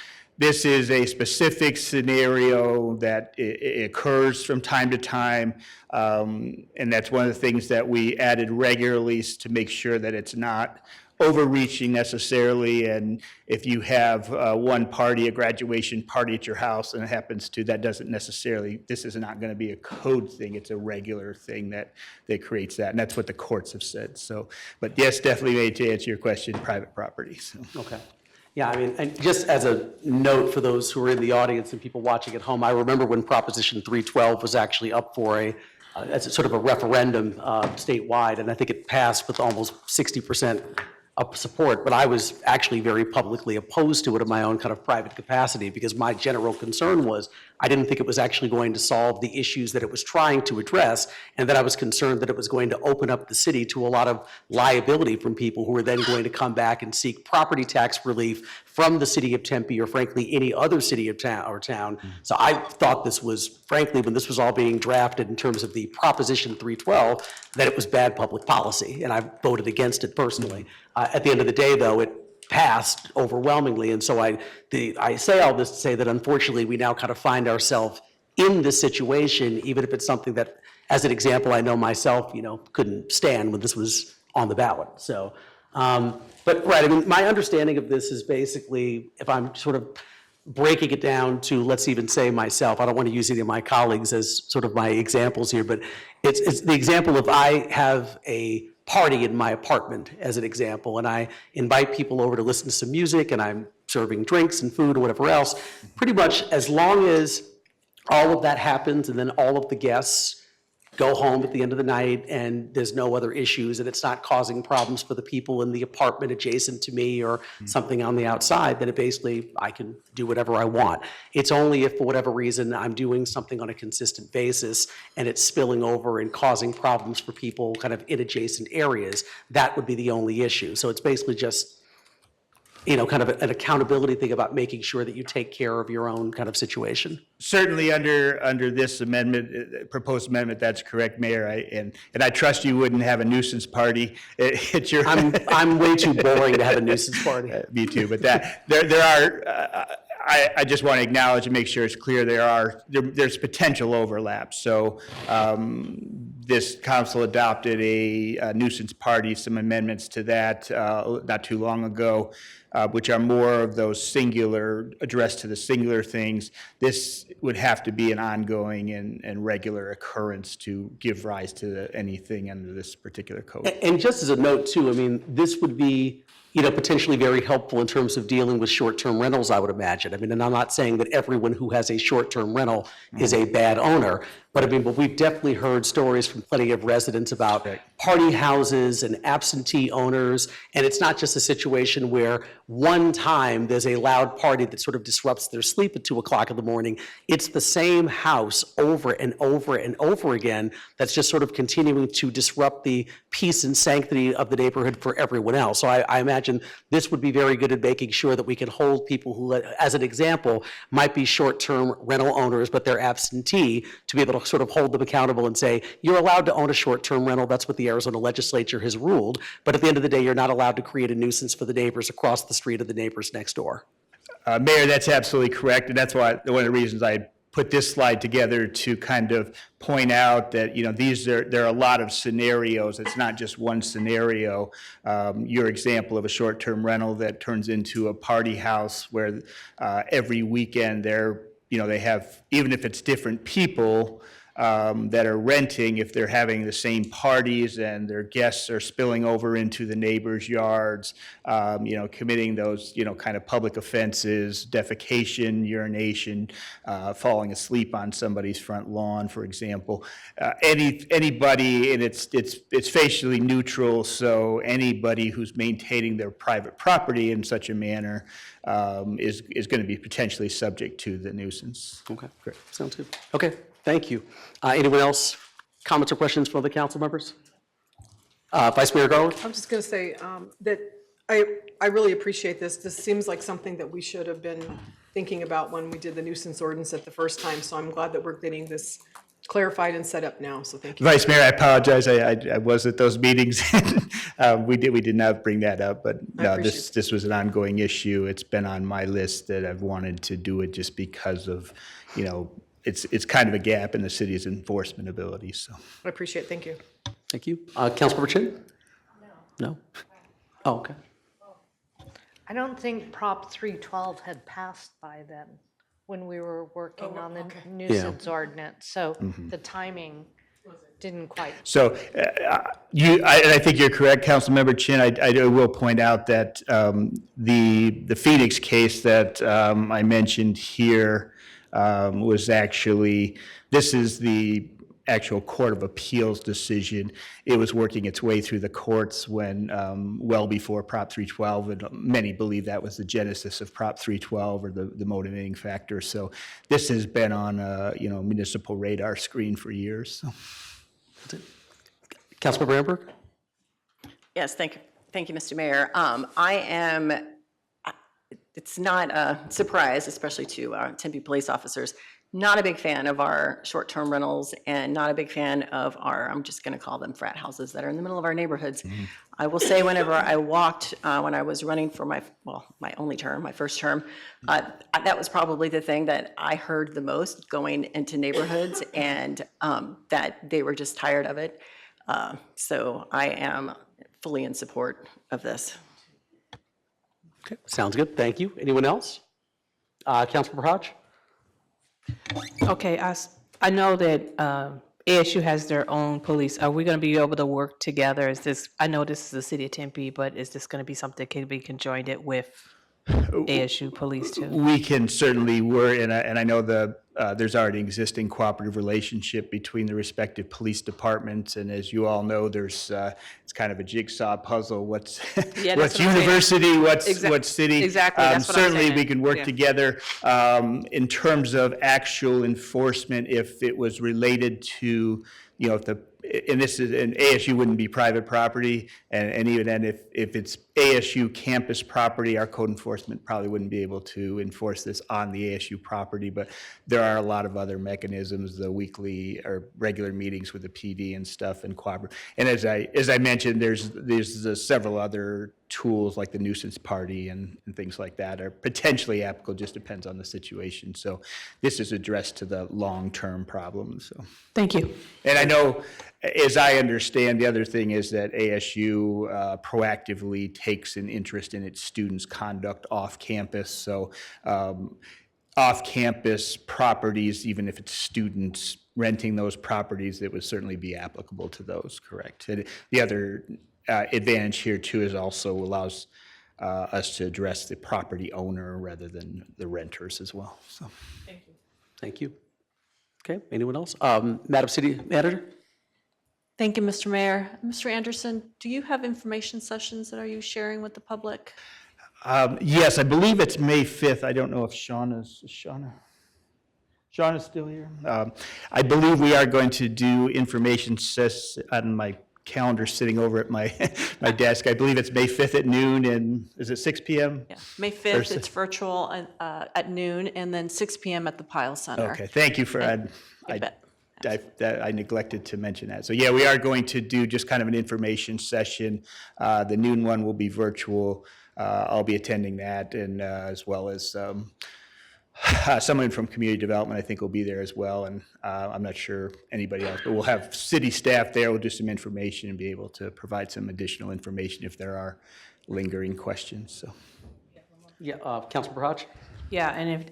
is a specific scenario that occurs from time to time, and that's one of the things that we added regularly to make sure that it's not overreaching necessarily. And if you have one party, a graduation party at your house, and it happens to, that doesn't necessarily, this is not going to be a code thing, it's a regular thing that creates that, and that's what the courts have said. So, but yes, definitely to answer your question, private property. So. Okay. Yeah, I mean, and just as a note for those who are in the audience and people watching at home, I remember when Proposition 312 was actually up for as a sort of a referendum statewide, and I think it passed with almost 60% of support, but I was actually very publicly opposed to it in my own kind of private capacity, because my general concern was I didn't think it was actually going to solve the issues that it was trying to address, and that I was concerned that it was going to open up the city to a lot of liability from people who were then going to come back and seek property tax relief from the city of Tempe, or frankly any other city of town. So I thought this was, frankly, when this was all being drafted in terms of the Proposition 312, that it was bad public policy, and I voted against it personally. At the end of the day, though, it passed overwhelmingly, and so I say all this to say that unfortunately we now kind of find ourselves in this situation, even if it's something that, as an example, I know myself, couldn't stand when this was on the ballot. So, but right, I mean, my understanding of this is basically, if I'm sort of breaking it down to, let's even say myself, I don't want to use any of my colleagues as sort of my examples here, but it's the example of I have a party in my apartment, as an example, and I invite people over to listen to some music, and I'm serving drinks and food or whatever else. Pretty much as long as all of that happens and then all of the guests go home at the end of the night and there's no other issues and it's not causing problems for the people in the apartment adjacent to me or something on the outside, then it basically, I can do whatever I want. It's only if for whatever reason I'm doing something on a consistent basis and it's spilling over and causing problems for people kind of in adjacent areas, that would be the only issue. So it's basically just, kind of an accountability thing about making sure that you take care of your own kind of situation. Certainly under this amendment, proposed amendment, that's correct, Mayor. And I trust you wouldn't have a nuisance party at your. I'm way too boring to have a nuisance party. Me too, but there are, I just want to acknowledge and make sure it's clear there's potential overlap. So this council adopted a nuisance party, some amendments to that not too long ago, which are more of those singular, addressed to the singular things. This would have to be an ongoing and regular occurrence to give rise to anything under this particular code. And just as a note too, I mean, this would be, potentially very helpful in terms of dealing with short-term rentals, I would imagine. I mean, and I'm not saying that everyone who has a short-term rental is a bad owner, but we've definitely heard stories from plenty of residents about party houses and absentee owners, and it's not just a situation where one time there's a loud party that sort of disrupts their sleep at 2 o'clock in the morning. It's the same house over and over and over again that's just sort of continuing to disrupt the peace and sanctity of the neighborhood for everyone else. So I imagine this would be very good at making sure that we can hold people who, as an example, might be short-term rental owners, but they're absentee, to be able to sort of hold them accountable and say, you're allowed to own a short-term rental. That's what the Arizona legislature has ruled. But at the end of the day, you're not allowed to create a nuisance for the neighbors across the street or the neighbors next door. Mayor, that's absolutely correct. And that's why one of the reasons I put this slide together to kind of point out that, there are a lot of scenarios. It's not just one scenario. Your example of a short-term rental that turns into a party house where every weekend they have, even if it's different people that are renting, if they're having the same parties and their guests are spilling over into the neighbors' yards, committing those, kind of public offenses, defecation, urination, falling asleep on somebody's front lawn, for example. Anybody, and it's facially neutral, so anybody who's maintaining their private property in such a manner is going to be potentially subject to the nuisance. Okay, great. Sounds good. Okay. Thank you. Anyone else? Comments or questions from the council members? Vice Mayor Garland? I'm just going to say that I really appreciate this. This seems like something that we should have been thinking about when we did the nuisance ordinance at the first time. So I'm glad that we're getting this clarified and set up now. So thank you. Vice Mayor, I apologize. I was at those meetings. We did not bring that up, but no, this was an ongoing issue. It's been on my list that I've wanted to do it just because of, it's kind of a gap in the city's enforcement ability, so. I appreciate it. Thank you. Thank you. Councilmember Chin? No? Oh, okay. I don't think Prop 312 had passed by then when we were working on the nuisance ordinance. So the timing didn't quite. So I think you're correct, Councilmember Chin. I will point out that the Phoenix case that I mentioned here was actually, this is the actual Court of Appeals decision. It was working its way through the courts when, well before Prop 312, and many believe that was the genesis of Prop 312 or the motivating factor. So this has been on a municipal radar screen for years. So. Councilmember Amberg? Yes, thank you, Mr. Mayor. It's not a surprise, especially to Tempe police officers, not a big fan of our short-term rentals and not a big fan of our, I'm just going to call them frat houses that are in the middle of our neighborhoods. I will say whenever I walked, when I was running for my only term, my first term, that was probably the thing that I heard the most going into neighborhoods, and that they were just tired of it. So I am fully in support of this. Okay, sounds good. Thank you. Anyone else? Councilmember Hodge? Okay, I know that ASU has their own police. Are we going to be able to work together? I know this is the city of Tempe, but is this going to be something that can be conjoined with ASU police too? We can certainly work, and I know the there's already existing cooperative relationship between the respective police departments, and as you all know, there's it's kind of a jigsaw puzzle. What's Yeah, what's that's what I'm saying. university? What's city? Exactly, that's what I'm certainly, we saying. can work Yeah. together in terms of actual enforcement. If it was related to, you know, if the and this is, and ASU wouldn't be private property, and even then, if it's ASU campus property, our code enforcement probably wouldn't be able to enforce this on the ASU property, but there are a lot of other mechanisms, the weekly or regular meetings with the PD and stuff, and cooperative. And as I mentioned, there's several other tools like the nuisance party and things like that are potentially applicable, just depends on the situation. So this is addressed to the long-term problems, so. Thank you. And I know, as I understand, the other thing is that ASU proactively takes an interest in its students' conduct off campus. So off-campus properties, even if it's students renting those properties, it would certainly be applicable to those, correct? And the other advantage here too is also allows us to address the property owner rather than the renters as well, so. Thank you. Thank you. Okay, anyone else? Madam City Manager? Thank you, Mr. Mayor. Mr. Anderson, do you have information sessions that are you sharing with the public? Yes, I believe it's May 5th. I don't know if Shauna's still here. I believe we are going to do information sessions on my calendar sitting over at my my desk. I believe it's May 5th at noon, and is it 6 p.m.? Yeah, May 5th, it's virtual at noon, and then 6 p.m. at the Pyle Center. Okay, thank you for, I neglected to mention that. So yeah, we are going to do just kind of an information session. The noon one will be virtual. I'll be attending that, and as well as someone from community development, I think, will be there as well, and I'm not sure anybody else, but we'll have city staff there. We'll do some information and be able to provide some additional information if there are lingering questions, so. Yeah, Councilor Baraj? Yeah, and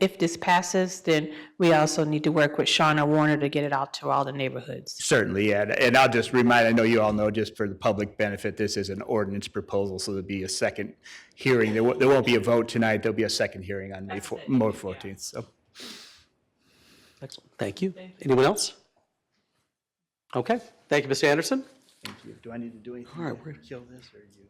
if this passes, then we also need to work with Shauna Warner to get it out to all the neighborhoods. Certainly, yeah, and I'll just remind, I know you all know, just for the public benefit, this is an ordinance proposal, so there'll be a second hearing. There won't be a vote tonight, there'll be a second hearing on May 14th, so. Excellent, thank you. Anyone else? Okay, thank you, Mr. Anderson. Thank you. Do I need to do anything? All right, we're- to kill this, or you?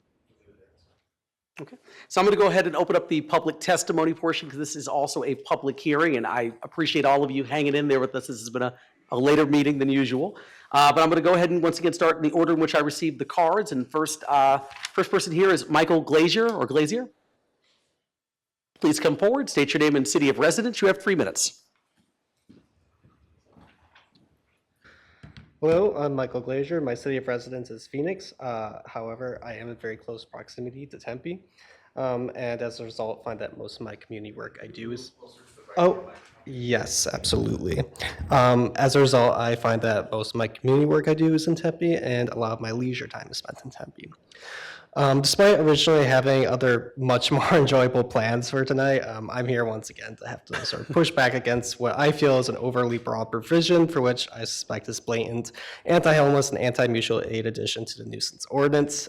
Okay, so I'm going to go ahead and open up the public testimony portion because this is also a public hearing, and I appreciate all of you hanging in there with us. This has been a later meeting than usual. But I'm going to go ahead and once again start in the order in which I received the cards. And first person here is Michael Glazier or Glazier. Please come forward, state your name and city of residence. You have 3 minutes. Hello, I'm Michael Glazier. My city of residence is Phoenix. However, I am in very close proximity to Tempe. And as a result, find that most of my community work I do is... Oh, yes, absolutely. As a result, I find that most of my community work I do is in Tempe, and a lot of my leisure time is spent in Tempe. Despite originally having other much more enjoyable plans for tonight, I'm here once again to have to sort of push back against what I feel is an overly broad provision for which I suspect is blatant anti-homeless and anti-mutual aid addition to the nuisance ordinance.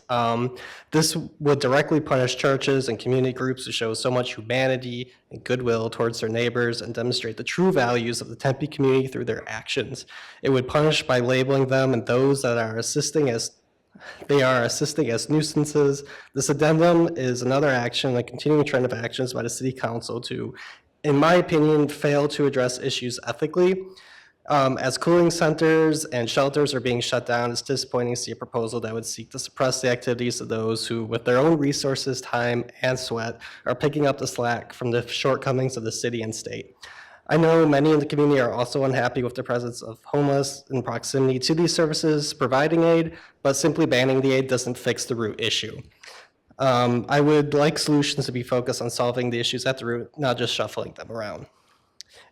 This would directly punish churches and community groups who show so much humanity and goodwill towards their neighbors and demonstrate the true values of the Tempe community through their actions. It would punish by labeling them and those that are assisting as nuisances. This addendum is another action, a continuing trend of actions by the city council to, in my opinion, fail to address issues ethically. As cooling centers and shelters are being shut down, it's disappointing to see a proposal that would seek to suppress the activities of those who, with their own resources, time, and sweat, are picking up the slack from the shortcomings of the city and state. I know many in the community are also unhappy with the presence of homeless in proximity to these services providing aid, but simply banning the aid doesn't fix the root issue. I would like solutions to be focused on solving the issues at the root, not just shuffling them around.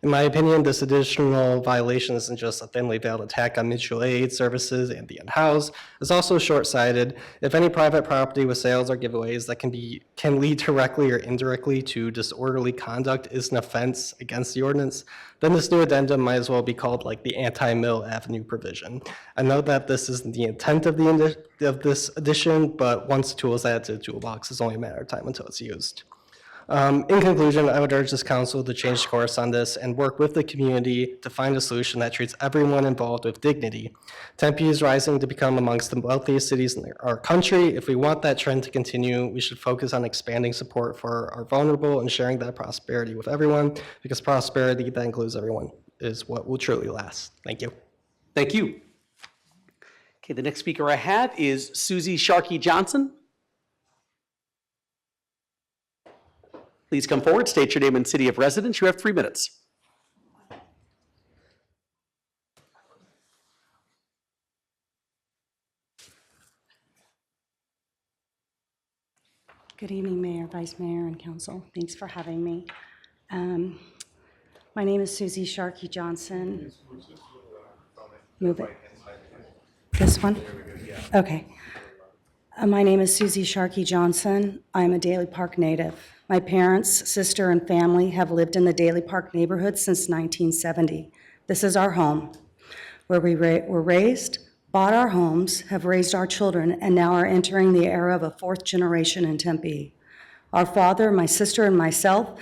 In my opinion, this additional violation isn't just a thinly veiled attack on mutual aid services and the unhoused. It's also short-sighted. If any private property with sales or giveaways that can lead directly or indirectly to disorderly conduct is an offense against the ordinance, then this new addendum might as well be called like the anti-Mill Avenue provision. I know that this isn't the intent of this addition, but once the tool is added to the toolbox, it's only a matter of time until it's used. In conclusion, I would urge this council to change course on this and work with the community to find a solution that treats everyone involved with dignity. Tempe is rising to become amongst the wealthiest cities in our country. If we want that trend to continue, we should focus on expanding support for our vulnerable and sharing that prosperity with everyone, because prosperity that includes everyone is what will truly last. Thank you. Thank you. Okay, the next speaker I have is Susie Sharkey Johnson. Please come forward, state your name and city of residence. You have 3 minutes. Good evening, Mayor, Vice Mayor, and Council. Thanks for having me. My name is Susie Sharkey Johnson. Move it. This one? Okay. My name is Susie Sharkey Johnson. I'm a Daly Park native. My parents, sister, and family have lived in the Daly Park neighborhood since 1970. This is our home, where we were raised, bought our homes, have raised our children, and now are entering the era of a 4th generation in Tempe. Our father, my sister, and myself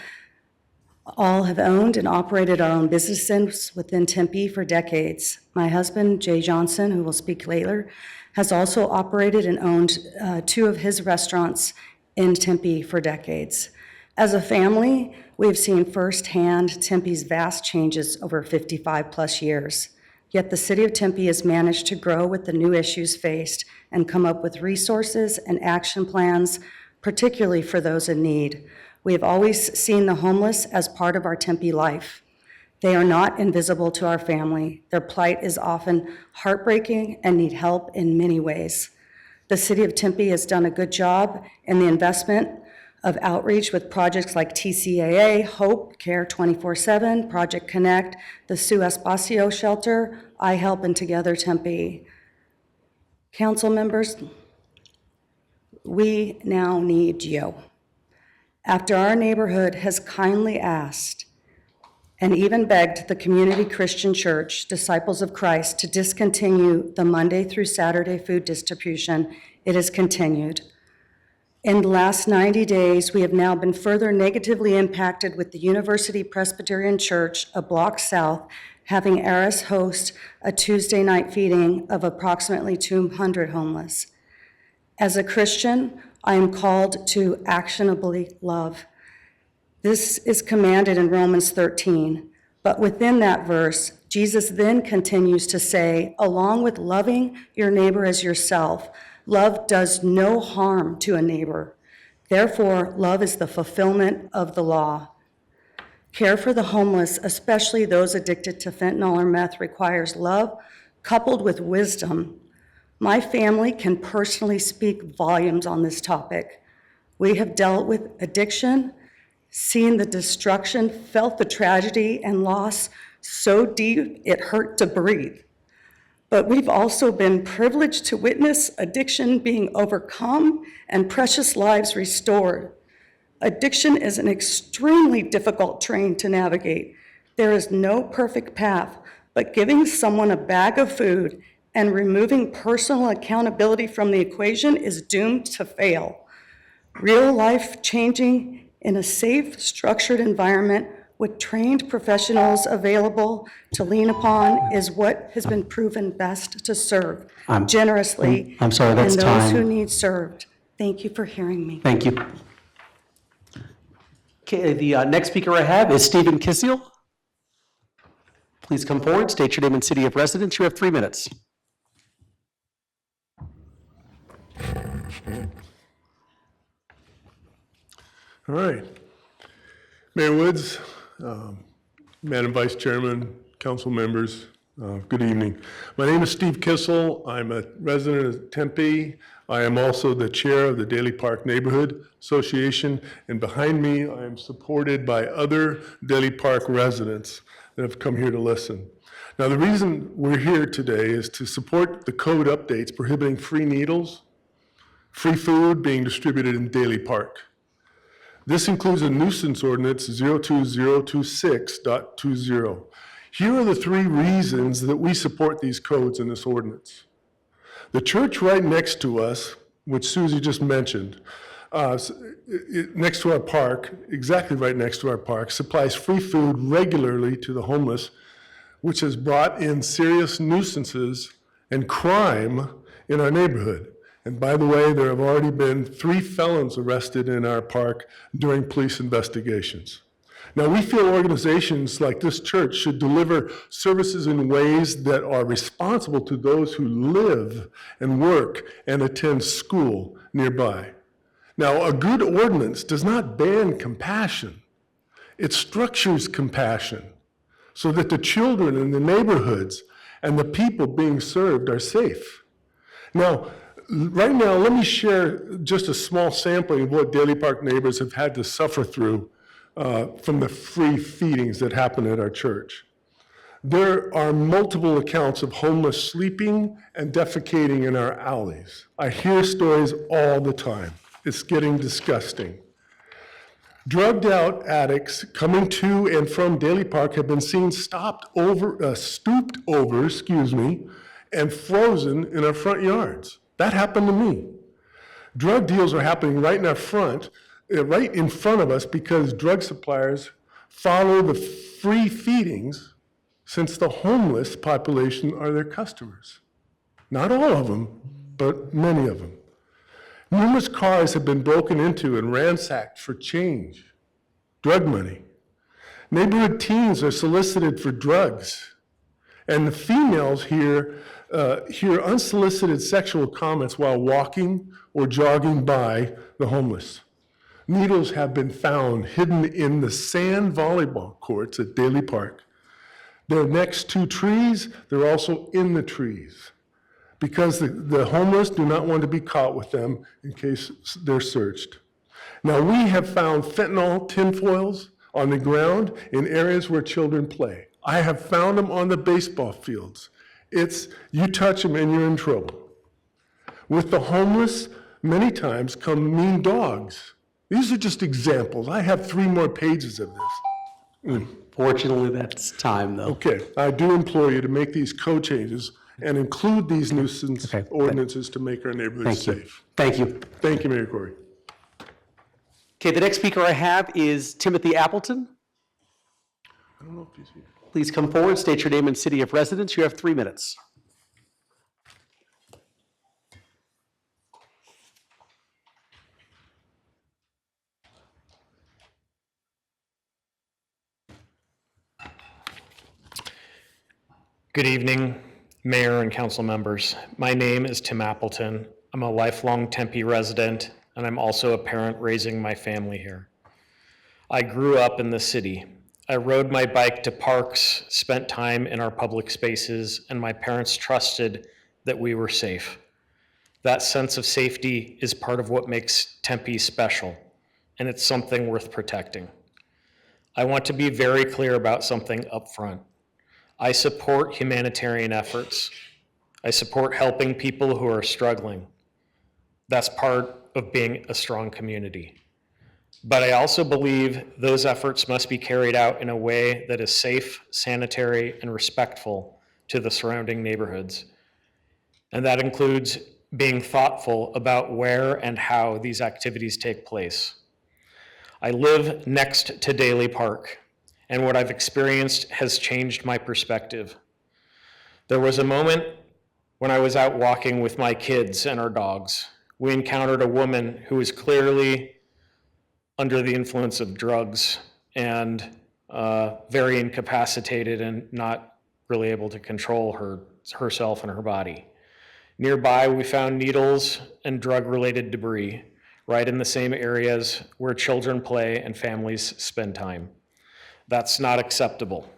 all have owned and operated our own businesses within Tempe for decades. My husband, Jay Johnson, who will speak later, has also operated and owned 2 of his restaurants in Tempe for decades. As a family, we've seen firsthand Tempe's vast changes over 55 plus years. Yet the city of Tempe has managed to grow with the new issues faced and come up with resources and action plans, particularly for those in need. We have always seen the homeless as part of our Tempe life. They are not invisible to our family. Their plight is often heartbreaking and need help in many ways. The city of Tempe has done a good job in the investment of outreach with projects like TCAA, Hope, Care 24/7, Project Connect, the Sue Espacio Shelter, I Help, and Together Tempe. Council members, we now need you. After our neighborhood has kindly asked and even begged the Community Christian Church, Disciples of Christ, to discontinue the Monday through Saturday food distribution, it has continued. In the last 90 days, we have now been further negatively impacted with the University Presbyterian Church, a block south, having Eris host a Tuesday night feeding of approximately 200 homeless. As a Christian, I am called to actionably love. This is commanded in Romans 13, but within that verse, Jesus then continues to say, along with loving your neighbor as yourself, love does no harm to a neighbor. Therefore, love is the fulfillment of the law. Care for the homeless, especially those addicted to fentanyl or meth, requires love coupled with wisdom. My family can personally speak volumes on this topic. We have dealt with addiction, seen the destruction, felt the tragedy and loss so deep it hurt to breathe. But we've also been privileged to witness addiction being overcome and precious lives restored. Addiction is an extremely difficult terrain to navigate. There is no perfect path, but giving someone a bag of food and removing personal accountability from the equation is doomed to fail. Real life changing in a safe, structured environment with trained professionals available to lean upon is what has been proven best to serve generously I'm sorry, that's and those who time. need served. Thank you for hearing me. Thank you. Okay, the next speaker I have is Stephen Kisiel. Please come forward, state your name and city of residence. You have 3 minutes. All right. Mayor Woods, Madam Vice Chairman, council members, good evening. My name is Steve Kissel. I'm a resident of Tempe. I am also the chair of the Daly Park Neighborhood Association, and behind me I am supported by other Daly Park residents that have come here to listen. Now, the reason we're here today is to support the code updates prohibiting free needles, free food being distributed in Daly Park. This includes a nuisance ordinance 02026.20. Here are the 3 reasons that we support these codes in this ordinance. The church right next to us, which Susie just mentioned, next to our park, exactly right next to our park, supplies free food regularly to the homeless, which has brought in serious nuisances and crime in our neighborhood. And by the way, there have already been 3 felons arrested in our park during police investigations. Now, we feel organizations like this church should deliver services in ways that are responsible to those who live and work and attend school nearby. Now, a good ordinance does not ban compassion. It structures compassion so that the children in the neighborhoods and the people being served are safe. Now, right now, let me share just a small sampling of what Daly Park neighbors have had to suffer through from the free feedings that happen at our church. There are multiple accounts of homeless sleeping and defecating in our alleys. I hear stories all the time. It's getting disgusting. Drugged out addicts coming to and from Daly Park have been seen stooped over, and frozen in our front yards. That happened to me. Drug deals are happening right in our front, right in front of us, because drug suppliers follow the free feedings since the homeless population are their customers. Not all of them, but many of them. Numerous cars have been broken into and ransacked for change, drug money. Neighborhood teens are solicited for drugs, and the females hear unsolicited sexual comments while walking or jogging by the homeless. Needles have been found hidden in the sand volleyball courts at Daly Park. They're next to trees, they're also in the trees, because the homeless do not want to be caught with them in case they're searched. Now, we have found fentanyl tinfoils on the ground in areas where children play. I have found them on the baseball fields. You touch them and you're in trouble. With the homeless, many times come mean dogs. These are just examples. I have 3 more pages of this. Fortunately, that's time, though. Okay, I do implore you to make these code changes and include these nuisance ordinances to make our neighborhoods safe. Thank you. Thank you, Mayor Corey. Okay, the next speaker I have is Timothy Appleton. I don't know if he's here. Please come forward, state your name and city of residence. You have 3 minutes. Good evening, Mayor and council members. My name is Tim Appleton. I'm a lifelong Tempe resident, and I'm also a parent raising my family here. I grew up in the city. I rode my bike to parks, spent time in our public spaces, and my parents trusted that we were safe. That sense of safety is part of what makes Tempe special, and it's something worth protecting. I want to be very clear about something up front. I support humanitarian efforts. I support helping people who are struggling. That's part of being a strong community. But I also believe those efforts must be carried out in a way that is safe, sanitary, and respectful to the surrounding neighborhoods. And that includes being thoughtful about where and how these activities take place. I live next to Daly Park, and what I've experienced has changed my perspective. There was a moment when I was out walking with my kids and our dogs. We encountered a woman who was clearly under the influence of drugs and very incapacitated and not really able to control herself and her body. Nearby, we found needles and drug-related debris right in the same areas where children play and families spend time. That's not acceptable,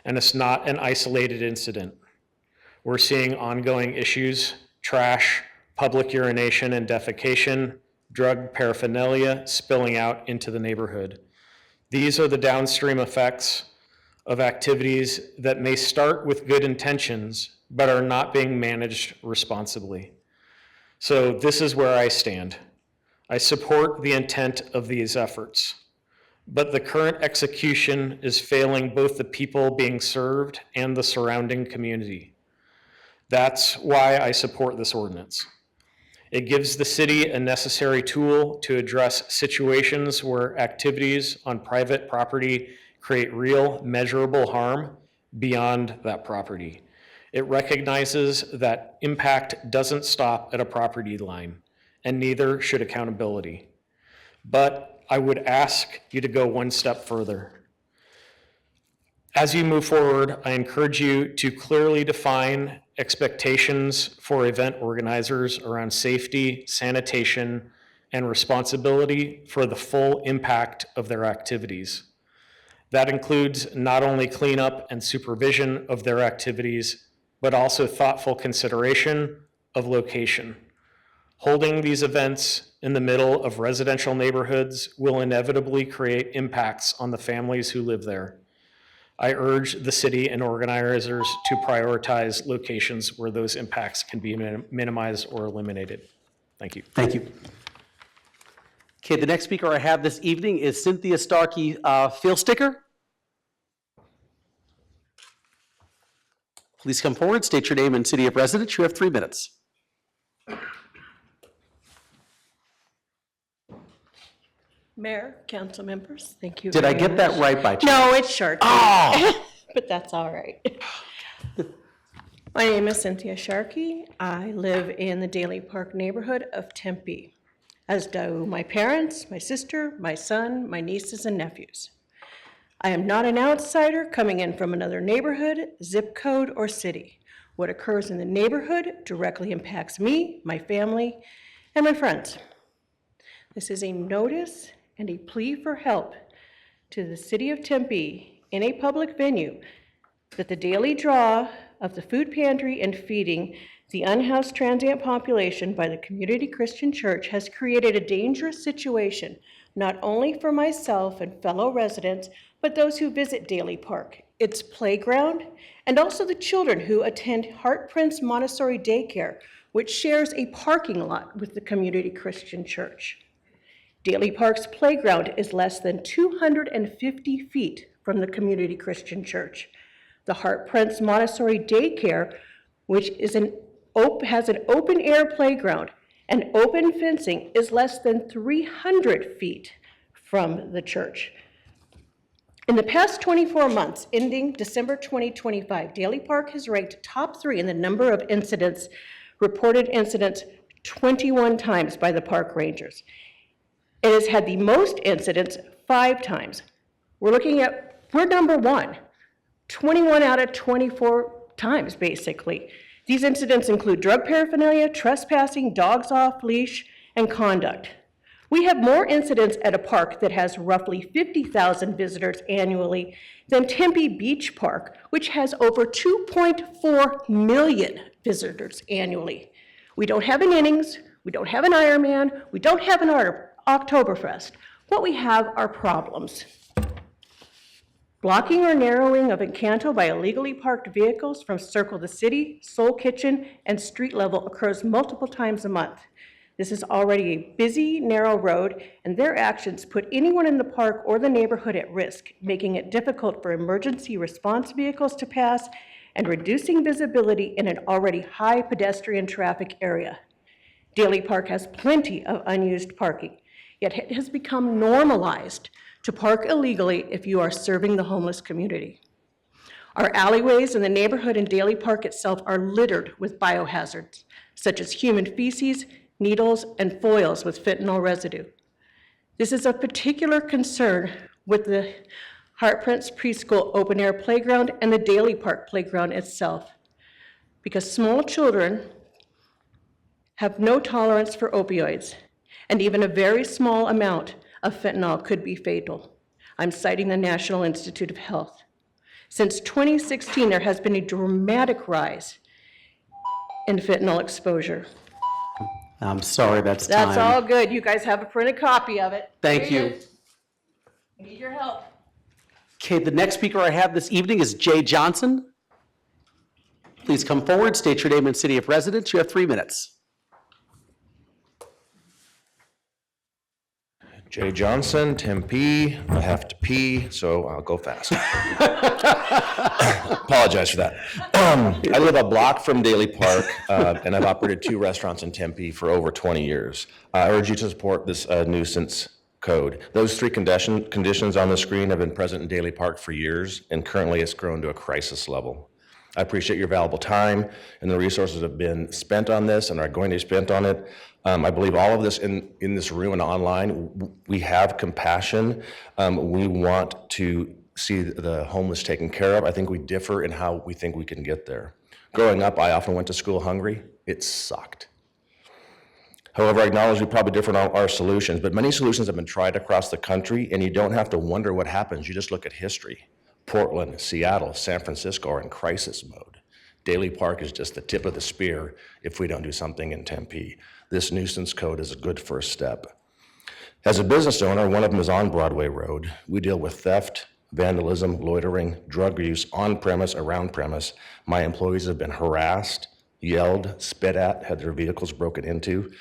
and it's not an isolated incident. We're seeing ongoing issues: trash, public urination and defecation, drug paraphernalia spilling out into the neighborhood. These are the downstream effects of activities that may start with good intentions, but are not being managed responsibly. So this is where I stand. I support the intent of these efforts, but the current execution is failing both the people being served and the surrounding community. That's why I support this ordinance. It gives the city a necessary tool to address situations where activities on private property create real, measurable harm beyond that property. It recognizes that impact doesn't stop at a property line, and neither should accountability. But I would ask you to go one step further. As you move forward, I encourage you to clearly define expectations for event organizers around safety, sanitation, and responsibility for the full impact of their activities. That includes not only cleanup and supervision of their activities, but also thoughtful consideration of location. Holding these events in the middle of residential neighborhoods will inevitably create impacts on the families who live there. I urge the city and organizers to prioritize locations where those impacts can be minimized or eliminated. Thank you. Thank you. Okay, the next speaker I have this evening is Cynthia Starkey Feelsticker. Please come forward, state your name and city of residence. You have 3 minutes. Mayor, council members, thank you. Did I very get that much. right by chance? No, it's Sharkey. Oh! But that's all right. My name is Cynthia Sharkey. I live in the Daly Park neighborhood of Tempe, as do my parents, my sister, my son, my nieces and nephews. I am not an outsider coming in from another neighborhood, zip code, or city. What occurs in the neighborhood directly impacts me, my family, and my friends. This is a notice and a plea for help to the city of Tempe in a public venue that the daily draw of the food pantry and feeding the unhoused transient population by the Community Christian Church has created a dangerous situation, not only for myself and fellow residents, but those who visit Daly Park, its playground, and also the children who attend Heart Prince Montessori Daycare, which shares a parking lot with the Community Christian Church. Daly Park's playground is less than 250 feet from the Community Christian Church. The Heart Prince Montessori Daycare, which is has an open-air playground and open fencing, is less than 300 feet from the church. In the past 24 months, ending December 2025, Daly Park has ranked top 3 in the number of incidents, reported incidents 21 times by the park rangers. It has had the most incidents 5 times. We're number 1, 21 out of 24 times, basically. These incidents include drug paraphernalia, trespassing, dogs off leash, and conduct. We have more incidents at a park that has roughly 50,000 visitors annually than Tempe Beach Park, which has over 2.4 million visitors annually. We don't have an Innings, we don't have an Ironman, we don't have an Oktoberfest. What we have are problems. Blocking or narrowing of Encanto by illegally parked vehicles from Circle the City, Soul Kitchen, and street level occurs multiple times a month. This is already a busy, narrow road, and their actions put anyone in the park or the neighborhood at risk, making it difficult for emergency response vehicles to pass and reducing visibility in an already high pedestrian traffic area. Daly Park has plenty of unused parking, yet it has become normalized to park illegally if you are serving the homeless community. Our alleyways in the neighborhood and Daly Park itself are littered with biohazards, such as human feces, needles, and foils with fentanyl residue. This is of particular concern with the Heart Prince Preschool open-air playground and the Daly Park playground itself, because small children have no tolerance for opioids, and even a very small amount of fentanyl could be fatal. I'm citing the National Institute of Health. Since 2016, there has been a dramatic rise in fentanyl exposure. I'm sorry, that's time. That's all good. You guys have a printed copy of it. Thank Here it you. is. I need your help. Okay, the next speaker I have this evening is Jay Johnson. Please come forward, state your name and city of residence. You have 3 minutes. Jay Johnson, Tempe. I have to pee, so I'll go fast. Apologize for that. I live a block from Daly Park, and I've operated 2 restaurants in Tempe for over 20 years. I urge you to support this nuisance code. Those 3 conditions on the screen have been present in Daly Park for years, and currently it's grown to a crisis level. I appreciate your valuable time and the resources have been spent on this and are going to be spent on it. I believe all of this in this room and online, we have compassion. We want to see the homeless taken care of. I think we differ in how we think we can get there. Growing up, I often went to school hungry. It sucked. However, I acknowledge we probably differ on our solutions, but many solutions have been tried across the country, and you don't have to wonder what happens. You just look at history. Portland, Seattle, San Francisco are in crisis mode. Daly Park is just the tip of the spear if we don't do something in Tempe. This nuisance code is a good first step. As a business owner, one of them is on Broadway Road. We deal with theft, vandalism, loitering, drug use on premise, around premise. My employees have been harassed, yelled, spit at, had their vehicles broken into,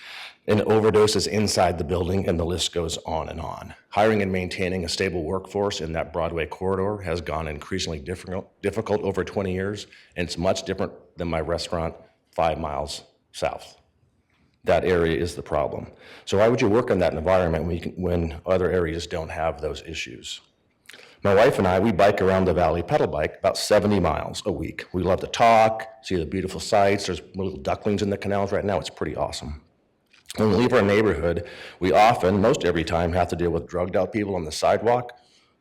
and overdoses inside the building, and the list goes on and on. Hiring and maintaining a stable workforce in that Broadway corridor has gone increasingly difficult over 20 years, and it's much different than my restaurant 5 miles south. That area is the problem. So why would you work in that environment when other areas don't have those issues? My wife and I, we bike around the valley, pedal bike, about 70 miles a week. We love to talk, see the beautiful sights. There's little ducklings in the canals right now. It's pretty awesome. When we leave our neighborhood, we often, most every time, have to deal with drugged out people on the sidewalk,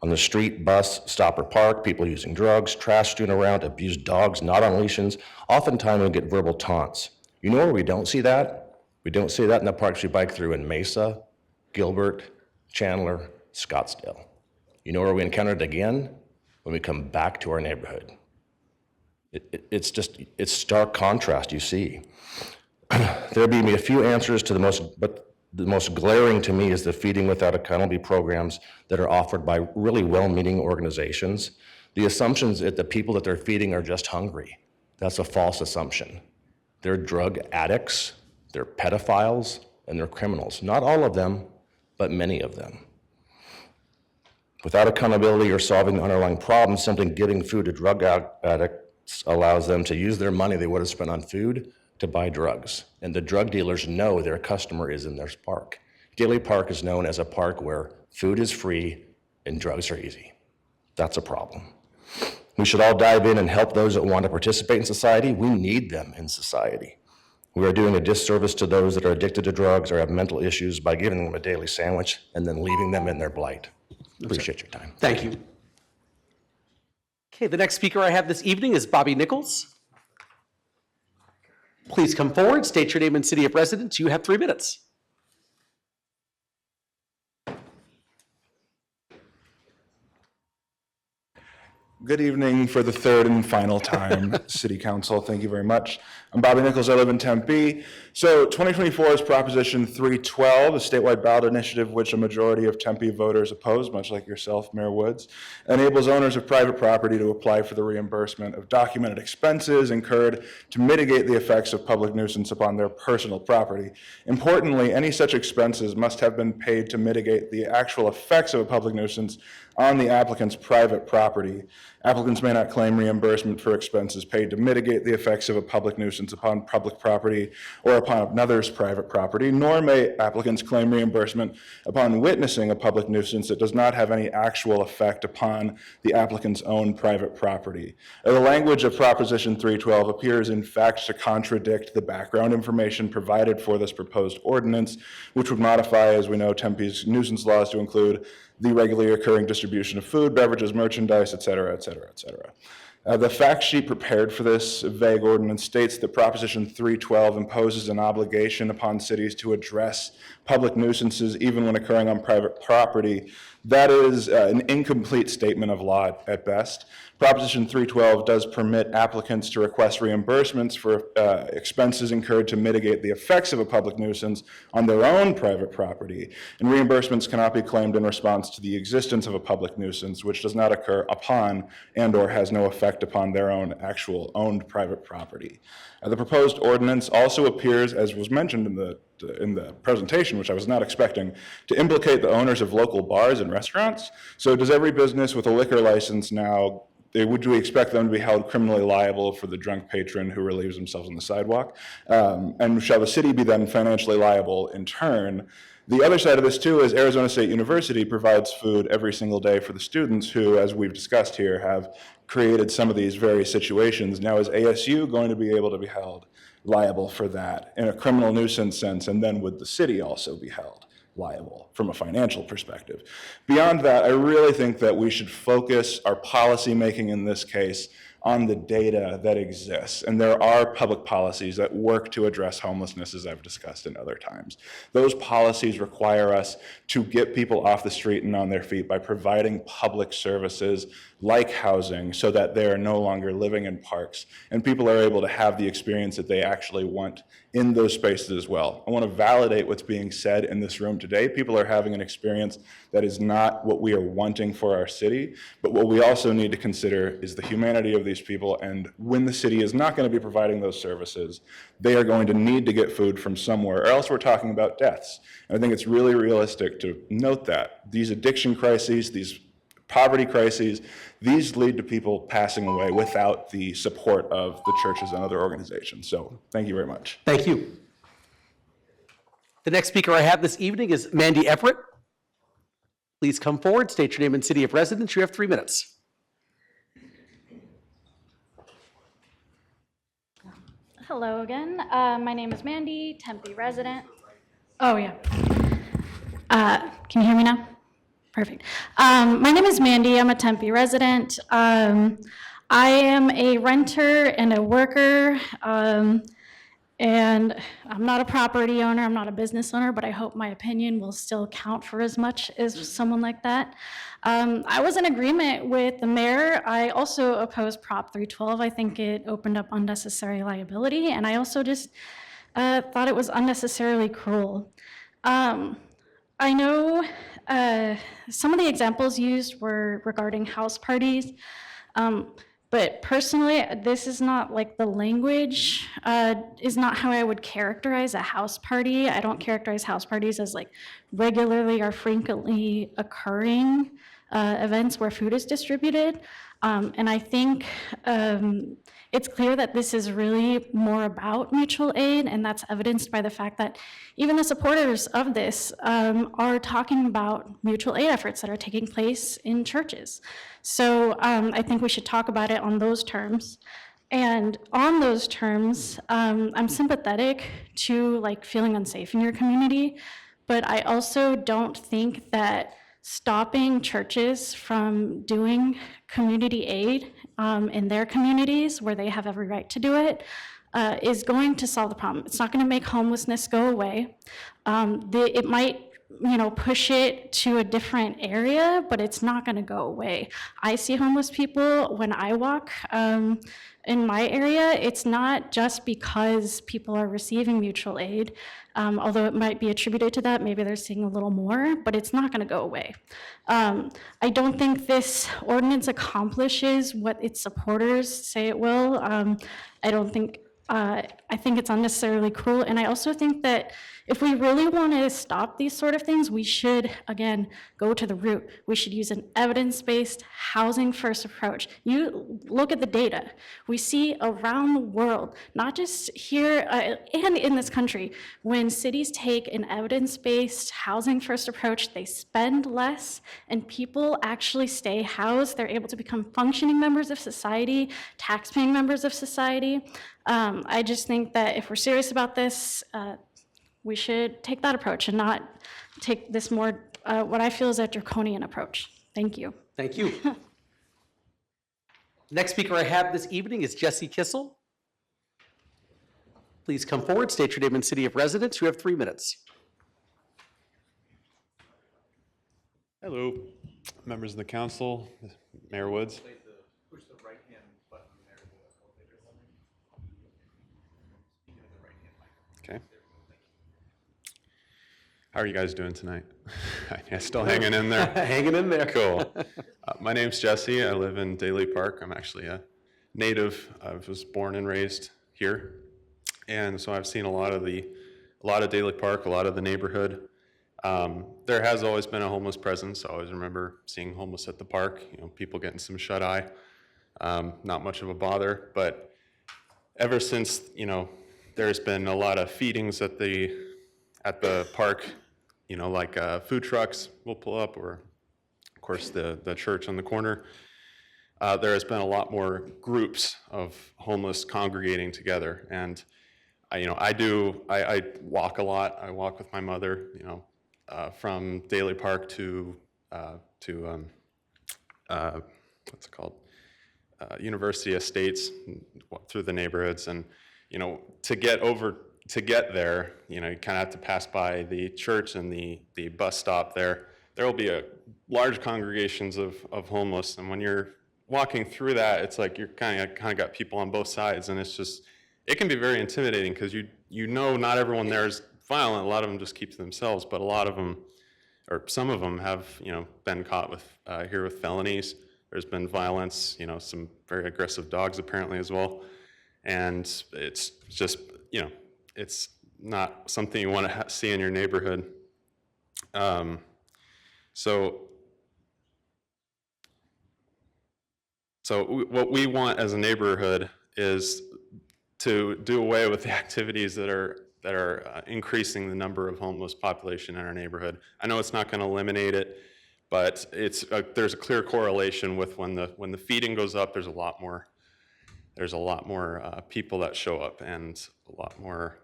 on the street, bus, stop or park, people using drugs, trash strewn around, abused dogs, not on leashes. Oftentimes we get verbal taunts. You know where we don't see that? We don't see that in the parks we bike through in Mesa, Gilbert, Chandler, Scottsdale. You know where we encounter it again? When we come back to our neighborhood. It's stark contrast you see. There'll be a few answers to but the most glaring to me is the feeding without accountability programs that are offered by really well-meaning organizations. The assumptions that the people that they're feeding are just hungry. That's a false assumption. They're drug addicts, they're pedophiles, and they're criminals. Not all of them, but many of them. Without accountability or solving the underlying problem, simply giving food to drug addicts allows them to use their money they would have spent on food to buy drugs. And the drug dealers know their customer is in their park. Daly Park is known as a park where food is free and drugs are easy. That's a problem. We should all dive in and help those that want to participate in society. We need them in society. We are doing a disservice to those that are addicted to drugs or have mental issues by giving them a daily sandwich and then leaving them in their blight. Appreciate your time. Thank you. Okay, the next speaker I have this evening is Bobby Nichols. Please come forward, state your name and city of residence. You have 3 minutes. Good evening for the 3rd and final time, City Council. Thank you very much. I'm Bobby Nichols. I live in Tempe. So 2024 is Proposition 312, a statewide ballot initiative which a majority of Tempe voters oppose, much like yourself, Mayor Woods, enables owners of private property to apply for the reimbursement of documented expenses incurred to mitigate the effects of public nuisance upon their personal property. Importantly, any such expenses must have been paid to mitigate the actual effects of a public nuisance on the applicant's private property. Applicants may not claim reimbursement for expenses paid to mitigate the effects of a public nuisance upon public property or upon another's private property, nor may applicants claim reimbursement upon witnessing a public nuisance that does not have any actual effect upon the applicant's own private property. The language of Proposition 312 appears in fact to contradict the background information provided for this proposed ordinance, which would modify, as we know, Tempe's nuisance laws to include the regularly occurring distribution of food, beverages, merchandise, et cetera, et cetera, et cetera. The fact sheet prepared for this vague ordinance states that Proposition 312 imposes an obligation upon cities to address public nuisances even when occurring on private property. That is an incomplete statement of law at best. Proposition 312 does permit applicants to request reimbursements for expenses incurred to mitigate the effects of a public nuisance on their own private property, and reimbursements cannot be claimed in response to the existence of a public nuisance which does not occur upon and or has no effect effect upon their own actual owned private property. The proposed ordinance also appears, as was mentioned in the presentation, which I was not expecting, to implicate the owners of local bars and restaurants. So does every business with a liquor license now, would we expect them to be held criminally liable for the drunk patron who relieves themselves on the sidewalk? And shall the city be then financially liable in turn? The other side of this too is Arizona State University provides food every single day for the students who, as we've discussed here, have created some of these very situations. Now is ASU going to be able to be held liable for that in a criminal nuisance sense, and then would the city also be held liable from a financial perspective? Beyond that, I really think that we should focus our policy making in this case on the data that exists. And there are public policies that work to address homelessness, as I've discussed in other times. Those policies require us to get people off the street and on their feet by providing public services like housing so that they are no longer living in parks and people are able to have the experience that they actually want in those spaces as well. I want to validate what's being said in this room today. People are having an experience that is not what we are wanting for our city, but what we also need to consider is the humanity of these people, and when the city is not going to be providing those services, they are going to need to get food from somewhere, or else we're talking about deaths. And I think it's really realistic to note that these addiction crises, these poverty crises, these lead to people passing away without the support of the churches and other organizations. So thank you very much. Thank you. The next speaker I have this evening is Mandy Everett. Please come forward, state your name and city of residence. You have 3 minutes. Hello again. My name is Mandy, Tempe resident. Oh, yeah. Can you hear me now? Perfect. My name is Mandy. I'm a Tempe resident. I am a renter and a worker, and I'm not a property owner. I'm not a business owner, but I hope my opinion will still count for as much as someone like that. I was in agreement with the mayor. I also oppose Prop 312. I think it opened up unnecessary liability, and I also just thought it was unnecessarily cruel. I know some of the examples used were regarding house parties, but personally, this is not like the language is not how I would characterize a house party. I don't characterize house parties as like regularly or frequently occurring events where food is distributed. And I think it's clear that this is really more about mutual aid, and that's evidenced by the fact that even the supporters of this are talking about mutual aid efforts that are taking place in churches. So I think we should talk about it on those terms. And on those terms, I'm sympathetic to like feeling unsafe in your community, but I also don't think that stopping churches from doing community aid in their communities where they have every right to do it is going to solve the problem. It's not going to make homelessness go away. It might, push it to a different area, but it's not going to go away. I see homeless people when I walk in my area. It's not just because people are receiving mutual aid, although it might be attributed to that. Maybe they're seeing a little more, but it's not going to go away. I don't think this ordinance accomplishes what its supporters say it will. I think it's unnecessarily cruel, and I also think that if we really want to stop these sort of things, we should, again, go to the root. We should use an evidence-based, housing-first approach. You look at the data. We see around the world, not just here and in this country, when cities take an evidence-based, housing-first approach, they spend less, and people actually stay housed. They're able to become functioning members of society, tax-paying members of society. I just think that if we're serious about this, we should take that approach and not take this more, what I feel is a draconian approach. Thank you. Thank you. Next speaker I have this evening is Jesse Kissel. Please come forward, state your name and city of residence. You have 3 minutes. Hello, members of the council, Mayor Woods. Push the right-hand button there to the elevator. Okay. How are you guys doing tonight? Yeah, still hanging in there? Hanging in there. Cool. My name's Jesse. I live in Daly Park. I'm actually a native. I was born and raised here, and so I've seen a lot of Daly Park, a lot of the neighborhood. There has always been a homeless presence. I always remember seeing homeless at the park. People getting some shut eye. Not much of a bother, but ever since there's been a lot of feedings at the park. Like food trucks will pull up, or of course the church on the corner. There has been a lot more groups of homeless congregating together, and I walk a lot. I walk with my mother, from Daly Park to what's it called? University Estates, through the neighborhoods, and to get there, you kind of have to pass by the church and the bus stop there. There will be large congregations of homeless, and when you're walking through that, it's like you're kind of got people on both sides, and it can be very intimidating because not everyone there is violent. A lot of them just keep to themselves, but a lot of them, or some of them, have been caught with felonies. There's been violence, some very aggressive dogs apparently as well, and it's just it's not something you want to see in your neighborhood. So what we want as a neighborhood is to do away with the activities that are increasing the number of homeless population in our neighborhood. I know it's not going to eliminate it, but there's a clear correlation with when the feeding goes up. There's a lot more people that show up, and a lot more,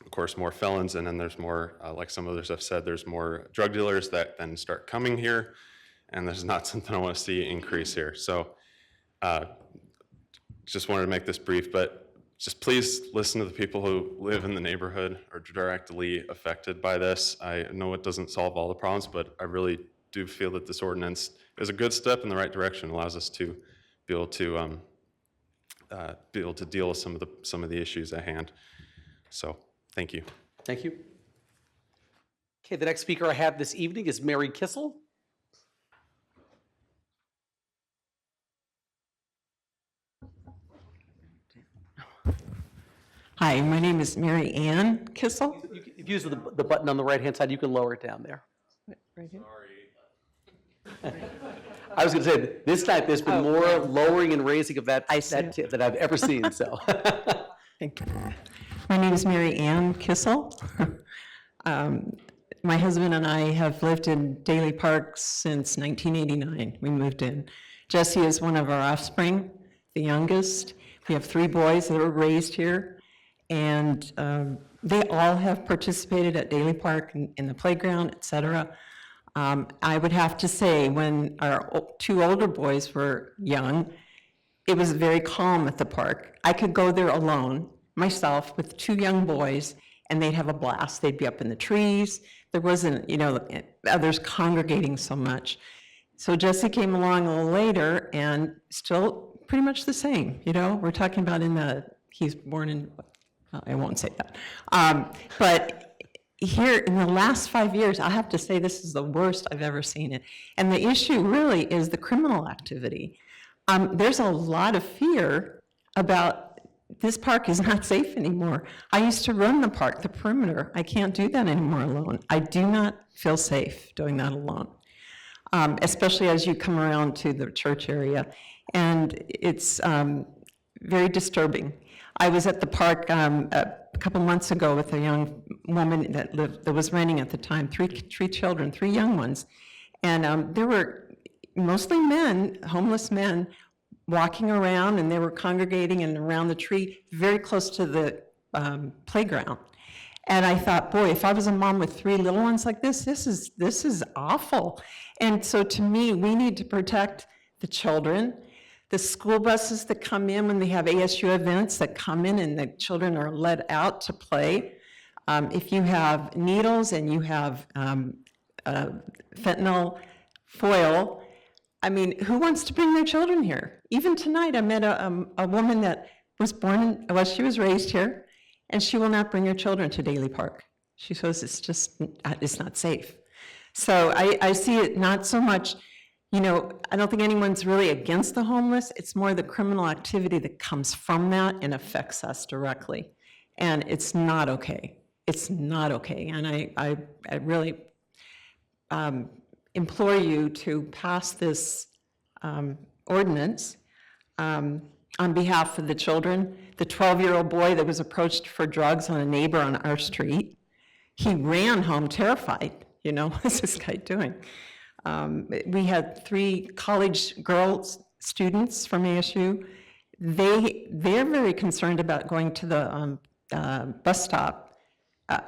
of course, more felons, and then there's more, like some others have said, there's more drug dealers that then start coming here, and there's not something I want to see increase here. So just wanted to make this brief, but just please listen to the people who live in the neighborhood or directly affected by this. I know it doesn't solve all the problems, but I really do feel that this ordinance is a good step in the right direction. It allows us to be able to deal with some of the issues at hand. So thank you. Thank you. Okay, the next speaker I have this evening is Mary Kissel. Hi, my name is Mary Ann Kissel. If you use the button on the right-hand side, you can lower it down there. Right here. I was going to say, this night there's been more lowering and raising of that tip that I've ever seen, so. Thank you. My name is Mary Ann Kissel. My husband and I have lived in Daly Park since 1989. We moved in. Jesse is one of our offspring, the youngest. We have 3 boys that were raised here, and they all have participated at Daly Park in the playground, et cetera. I would have to say, when our 2 older boys were young, it was very calm at the park. I could go there alone, myself, with 2 young boys, and they'd have a blast. They'd be up in the trees. There wasn't, others congregating so much. So Jesse came along a little later, and still pretty much the same. We're talking about he's born in, well, I won't say that. But here in the last 5 years, I have to say this is the worst I've ever seen it. And the issue really is the criminal activity. There's a lot of fear about this park is not safe anymore. I used to run the park, the perimeter. I can't do that anymore alone. I do not feel safe doing that alone, especially as you come around to the church area. And it's very disturbing. I was at the park a couple months ago with a young woman that was renting at the time, three children, 3 young ones. And there were mostly men, homeless men, walking around, and they were congregating and around the tree very close to the playground. And I thought, boy, if I was a mom with 3 little ones like this is awful. And so to me, we need to protect the children, the school buses that come in when they have ASU events that come in and the children are let out to play. If you have needles and you have fentanyl foil, I mean, who wants to bring their children here? Even tonight, I met a woman that was she was raised here, and she will not bring her children to Daly Park. She says it's not safe. So I see it not so much, you know, I don't think anyone's really against the homeless. It's more the criminal activity that comes from that and affects us directly. And it's not okay. It's not okay. And I really implore you to pass this ordinance on behalf of the children. The 12-year-old boy that was approached for drugs on a neighbor on our street, he ran home terrified. You know, what's this guy doing? We had 3 college girls, students from ASU. They're very concerned about going to the bus stop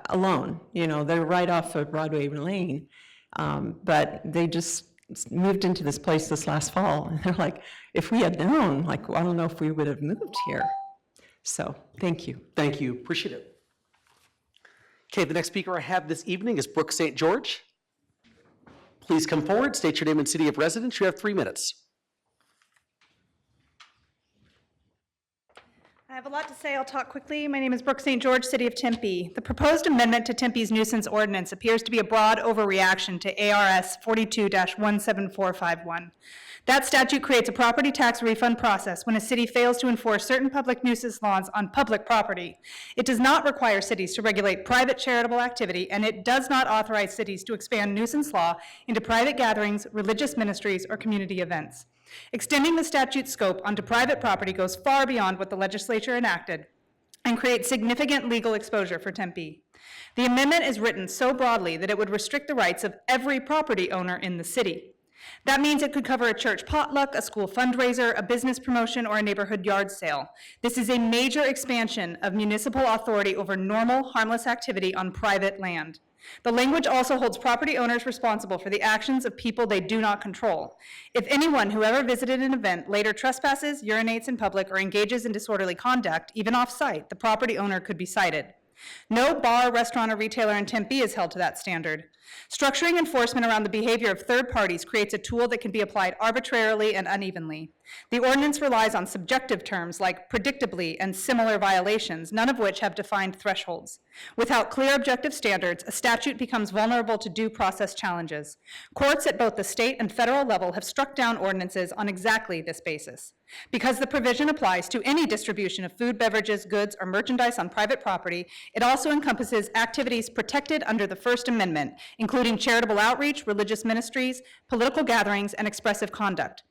alone. You know, they're right off of Broadway Lane, but they just moved into this place this last fall, and they're like, if we had known, like, I don't know if we would have moved here. So, thank you. Thank you, appreciate it. Okay, the next speaker I have this evening is Brooke St. George. Please come forward, state your name and city of residence. You have 3 minutes. I have a lot to say. I'll talk quickly. My name is Brooke St. George, City of Tempe. The proposed amendment to Tempe's nuisance ordinance appears to be a broad overreaction to ARS 42-17451. That statute creates a property tax refund process when a city fails to enforce certain public nuisance laws on public property. It does not require cities to regulate private charitable activity, and it does not authorize cities to expand nuisance law into private gatherings, religious ministries, or community events. Extending the statute's scope onto private property goes far beyond what the legislature enacted and creates significant legal exposure for Tempe. The amendment is written so broadly that it would restrict the rights of every property owner in the city. That means it could cover a church potluck, a school fundraiser, a business promotion, or a neighborhood yard sale. This is a major expansion of municipal authority over normal, harmless activity on private land. The language also holds property owners responsible for the actions of people they do not control. If anyone who ever visited an event later trespasses, urinates in public, or engages in disorderly conduct, even off-site, the property owner could be cited. No bar, restaurant, or retailer in Tempe is held to that standard. Structuring enforcement around the behavior of third parties creates a tool that can be applied arbitrarily and unevenly. The ordinance relies on subjective terms like predictably and similar violations, none of which have defined thresholds. Without clear objective standards, a statute becomes vulnerable to due process challenges. Courts at both the state and federal level have struck down ordinances on exactly this basis. Because the provision applies to any distribution of food, beverages, goods, or merchandise on private property, it also encompasses activities protected under the First Amendment, including charitable outreach, religious ministries, political gatherings, and expressive conduct.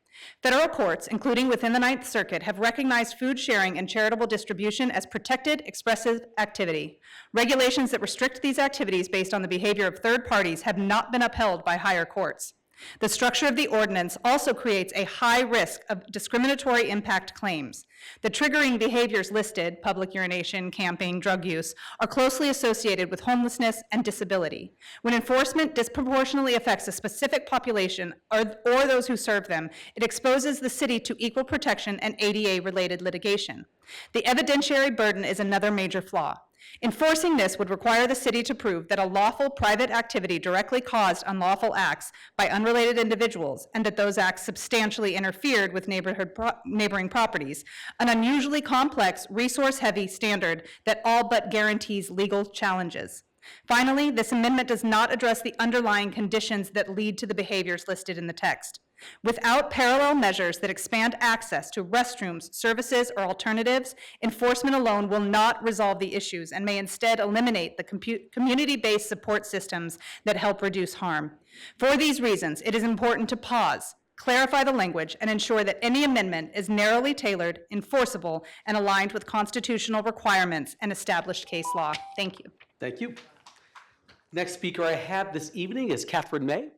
Federal courts, including within the Ninth Circuit, have recognized food sharing and charitable distribution as protected expressive activity. Regulations that restrict these activities based on the behavior of third parties have not been upheld by higher courts. The structure of the ordinance also creates a high risk of discriminatory impact claims. The triggering behaviors listed, public urination, camping, drug use, are closely associated with homelessness and disability. When enforcement disproportionately affects a specific population or those who serve them, it exposes the city to equal protection and ADA-related litigation. The evidentiary burden is another major flaw. Enforcing this would require the city to prove that a lawful private activity directly caused unlawful acts by unrelated individuals and that those acts substantially interfered with neighboring properties, an unusually complex, resource-heavy standard that all but guarantees legal challenges. Finally, this amendment does not address the underlying conditions that lead to the behaviors listed in the text. Without parallel measures that expand access to restrooms, services, or alternatives, enforcement alone will not resolve the issues and may instead eliminate the community-based support systems that help reduce harm. For these reasons, it is important to pause, clarify the language, and ensure that any amendment is narrowly tailored, enforceable, and aligned with constitutional requirements and established case law. Thank you. Thank you. Next speaker I have this evening is Catherine May.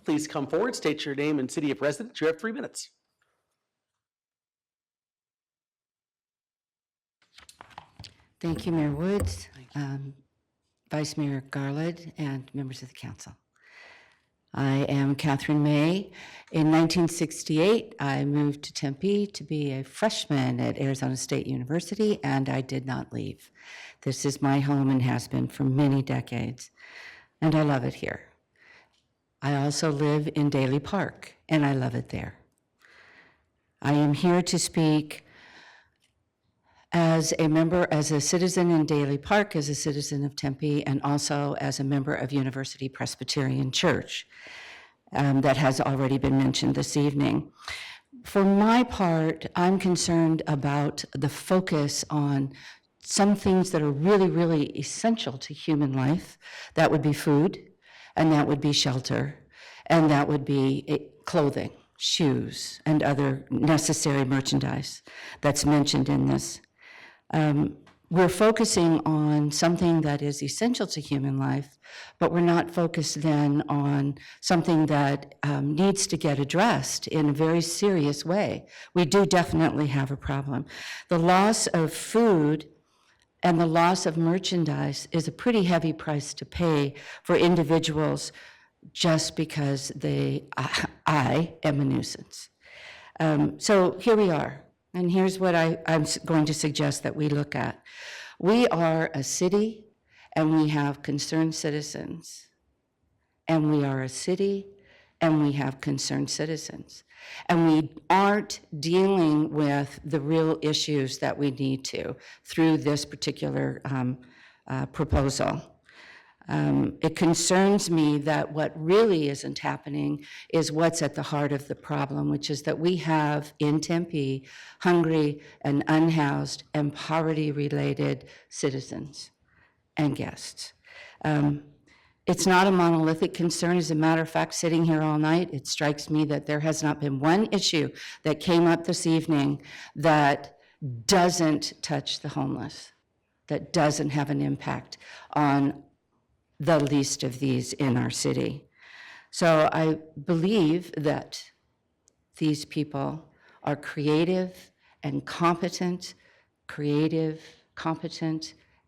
Please come forward, state your name and city of residence. You have 3 minutes. Thank you, Mayor Woods, Vice Mayor Garland, and members of the council. I am Catherine May. In 1968, I moved to Tempe to be a freshman at Arizona State University, and I did not leave. This is my home and has been for many decades, and I love it here. I also live in Daly Park, and I love it there. I am here to speak as a citizen in Daly Park, as a citizen of Tempe, and also as a member of University Presbyterian Church. that has already been mentioned this evening. For my part, I'm concerned about the focus on some things that are really, really essential to human life. That would be food, and that would be shelter, and that would be clothing, shoes, and other necessary merchandise that's mentioned in this. We're focusing on something that is essential to human life, but we're not focused then on something that needs to get addressed in a very serious way. We do definitely have a problem. The loss of food and the loss of merchandise is a pretty heavy price to pay for individuals just because I am a nuisance. So here we are. And here's what I'm going to suggest that we look at. We are a city, and we have concerned citizens. And we are a city, and we have concerned citizens. And we aren't dealing with the real issues that we need to through this particular proposal. It concerns me that what really isn't happening is what's at the heart of the problem, which is that we have in Tempe hungry and unhoused and poverty-related citizens and guests. It's not a monolithic concern. As a matter of fact, sitting here all night, it strikes me that there has not been one issue that came up this evening that doesn't touch the homeless, that doesn't have an impact on the least of these in our city. So I believe that these people are creative and competent,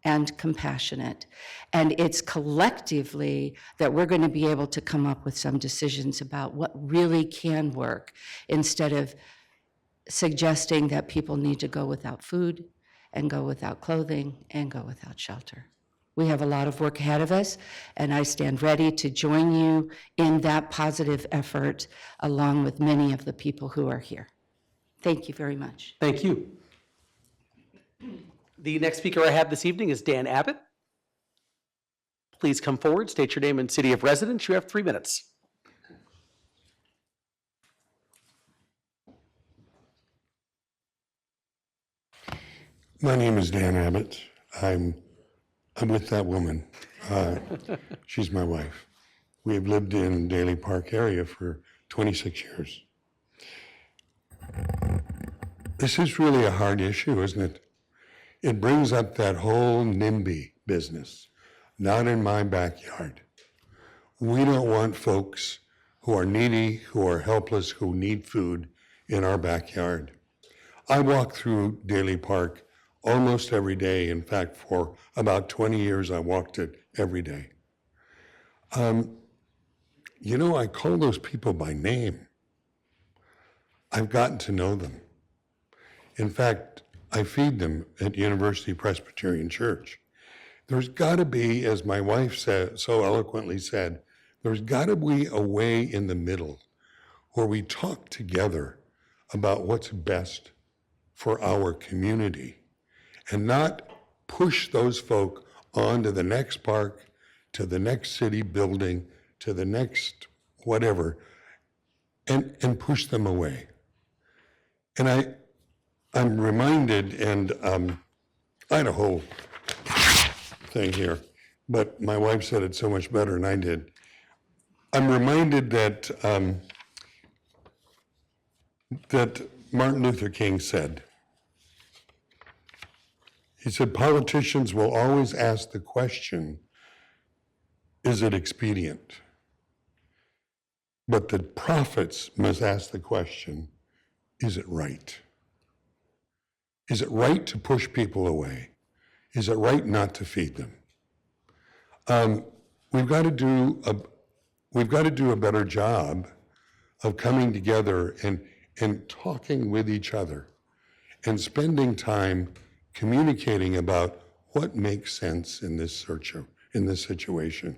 and compassionate. And it's collectively that we're going to be able to come up with some decisions about what really can work, instead of suggesting that people need to go without food and go without clothing and go without shelter. We have a lot of work ahead of us, and I stand ready to join you in that positive effort, along with many of the people who are here. Thank you very much. Thank you. The next speaker I have this evening is Dan Abbott. Please come forward, state your name and city of residence. You have 3 minutes. My name is Dan Abbott. I'm with that woman. She's my wife. We have lived in Daly Park area for 26 years. This is really a hard issue, isn't it? It brings up that whole NIMBY business. Not in my backyard. We don't want folks who are needy, who are helpless, who need food in our backyard. I walk through Daly Park almost every day. In fact, for about 20 years, I walked it every day. I call those people by name. I've gotten to know them. In fact, I feed them at University Presbyterian Church. There's got to be, as my wife so eloquently said, there's got to be a way in the middle where we talk together about what's best for our community and not push those folk on to the next park, to the next city building, to the next whatever, and push them away. And I'm reminded, and I had a whole thing here, but my wife said it so much better than I did. I'm reminded that Martin Luther King said, he said, politicians will always ask the question, is it expedient? But the prophets must ask the question, is it right? Is it right to push people away? Is it right not to feed them? We've got to do a better job of coming together and talking with each other and spending time communicating about what makes sense in this situation.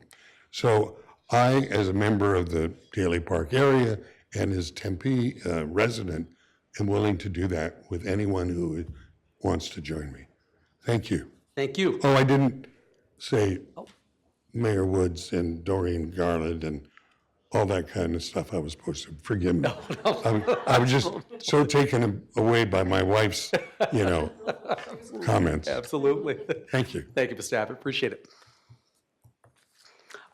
So I, as a member of the Daly Park area and as Tempe resident, am willing to do that with anyone who wants to join me. Thank you. Thank you. Oh, I didn't say Mayor Woods and Doreen Garland and all that kind of stuff I was supposed to. Forgive me. I was just so taken away by my wife's, comments. Absolutely. Thank you. Thank you, Mr. Abbott. Appreciate it.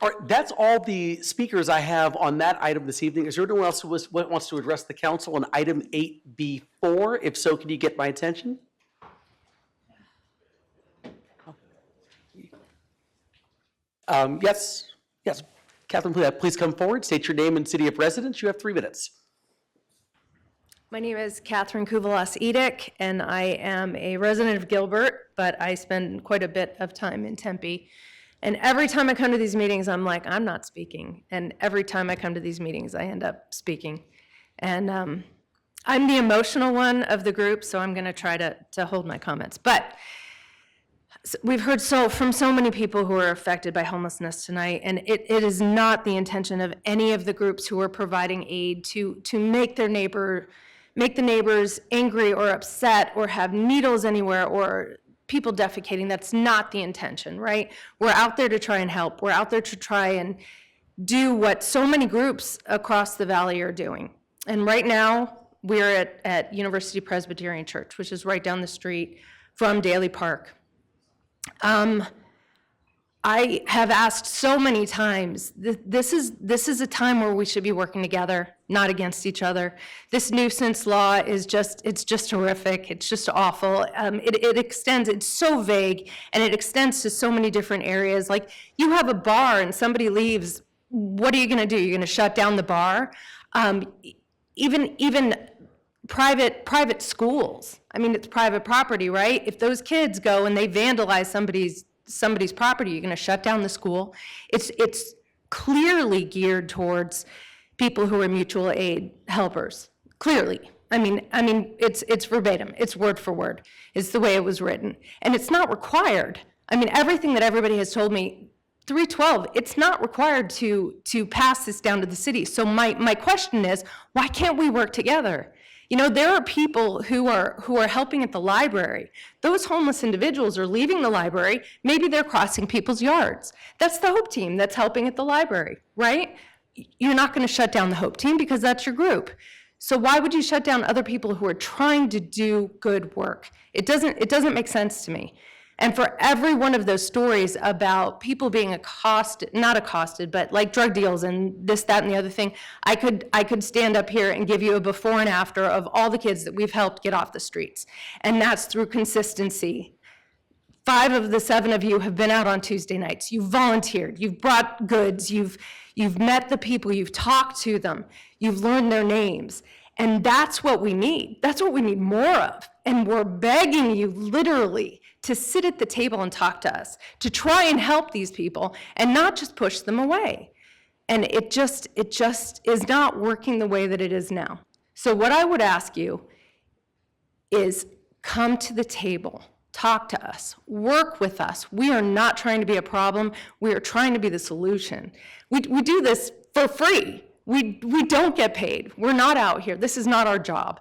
All right, that's all the speakers I have on that item this evening. Is there anyone else who wants to address the council on item 8B4? If so, can you get my attention? Yes, Catherine, please come forward, state your name and city of residence. You have 3 minutes. My name is Catherine Kuvalas-Edick, and I am a resident of Gilbert, but I spend quite a bit of time in Tempe. And every time I come to these meetings, I'm like, I'm not speaking. And every time I come to these meetings, I end up speaking. And I'm the emotional one of the group, so I'm going to try to hold my comments. But we've heard from so many people who are affected by homelessness tonight, and it is not the intention of any of the groups who are providing aid to make the neighbors angry or upset or have needles anywhere or people defecating. That's not the intention, right? We're out there to try and help. We're out there to try and do what so many groups across the valley are doing. And right now, we're at University Presbyterian Church, which is right down the street from Daly Park. I have asked so many times, this is a time where we should be working together, not against each other. This nuisance law is just horrific. It's just awful. It extends, it's so vague, and it extends to so many different areas. Like, you have a bar and somebody leaves, what are you gonna do? You're gonna shut down the bar? Even private schools. I mean, it's private property, right? If those kids go and they vandalize somebody's property, you're gonna shut down the school. It's clearly geared towards people who are mutual aid helpers, clearly. I mean, it's verbatim, it's word for word, it's the way it was written. And it's not required. I mean, everything that everybody has told me, 312, it's not required to pass this down to the city. So my question is, why can't we work together? You know, there are people who are helping at the library. Those homeless individuals are leaving the library. Maybe they're crossing people's yards. That's the Hope Team that's helping at the library, right? You're not going to shut down the Hope Team because that's your group. So why would you shut down other people who are trying to do good work? It doesn't make sense to me. And for every one of those stories about people being not accosted, but like drug deals and this, that, and the other thing, I could stand up here and give you a before and after of all the kids that we've helped get off the streets. And that's through consistency. 5 of the 7 of you have been out on Tuesday nights. You've volunteered, you've brought goods, you've met the people, you've talked to them, you've learned their names. And that's what we need. That's what we need more of. And we're begging you literally to sit at the table and talk to us, to try and help these people and not just push them away. And it just is not working the way that it is now. So what I would ask you is come to the table, talk to us, work with us. We are not trying to be a problem. We are trying to be the solution. We do this for free. We don't get paid. We're not out here. This is not our job,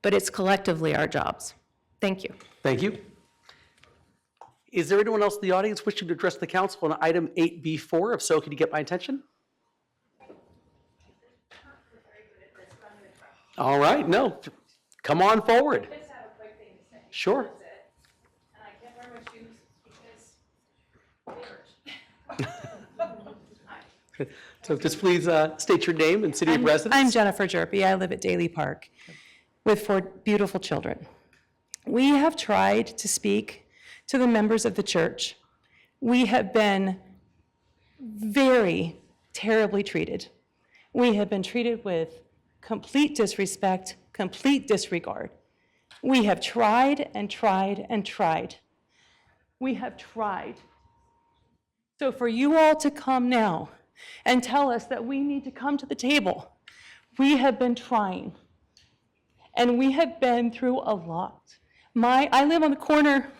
but it's collectively our jobs. Thank you. Thank you. Is there anyone else in the audience wishing to address the council on item 8B4? If so, can you get my attention? All right, no, come on forward. I just have a quick thing to say. Sure. That's it. And I can't wear my shoes because they hurt. So just please state your name and city of residence. I'm Jennifer Jerpy. I live at Daly Park with 4 beautiful children. We have tried to speak to the members of the church. We have been very terribly treated. We have been treated with complete disrespect, complete disregard. We have tried and tried and tried. We have tried. So for you all to come now and tell us that we need to come to the table, we have been trying. And we have been through a lot. I live on the corner.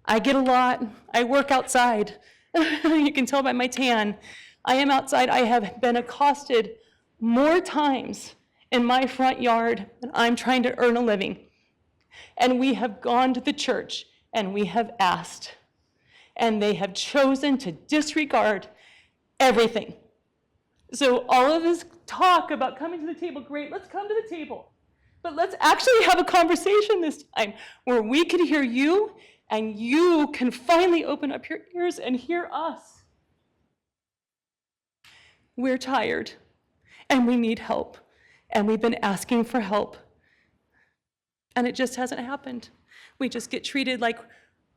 I get a lot. I work outside. You can tell by my tan. I am outside. I have been accosted more times in my front yard than I'm trying to earn a living. And we have gone to the church and we have asked. And they have chosen to disregard everything. So all of this talk about coming to the table, great, let's come to the table. But let's actually have a conversation this time where we can hear you and you can finally open up your ears and hear us. We're tired and we need help, and we've been asking for help, and it just hasn't happened. We just get treated like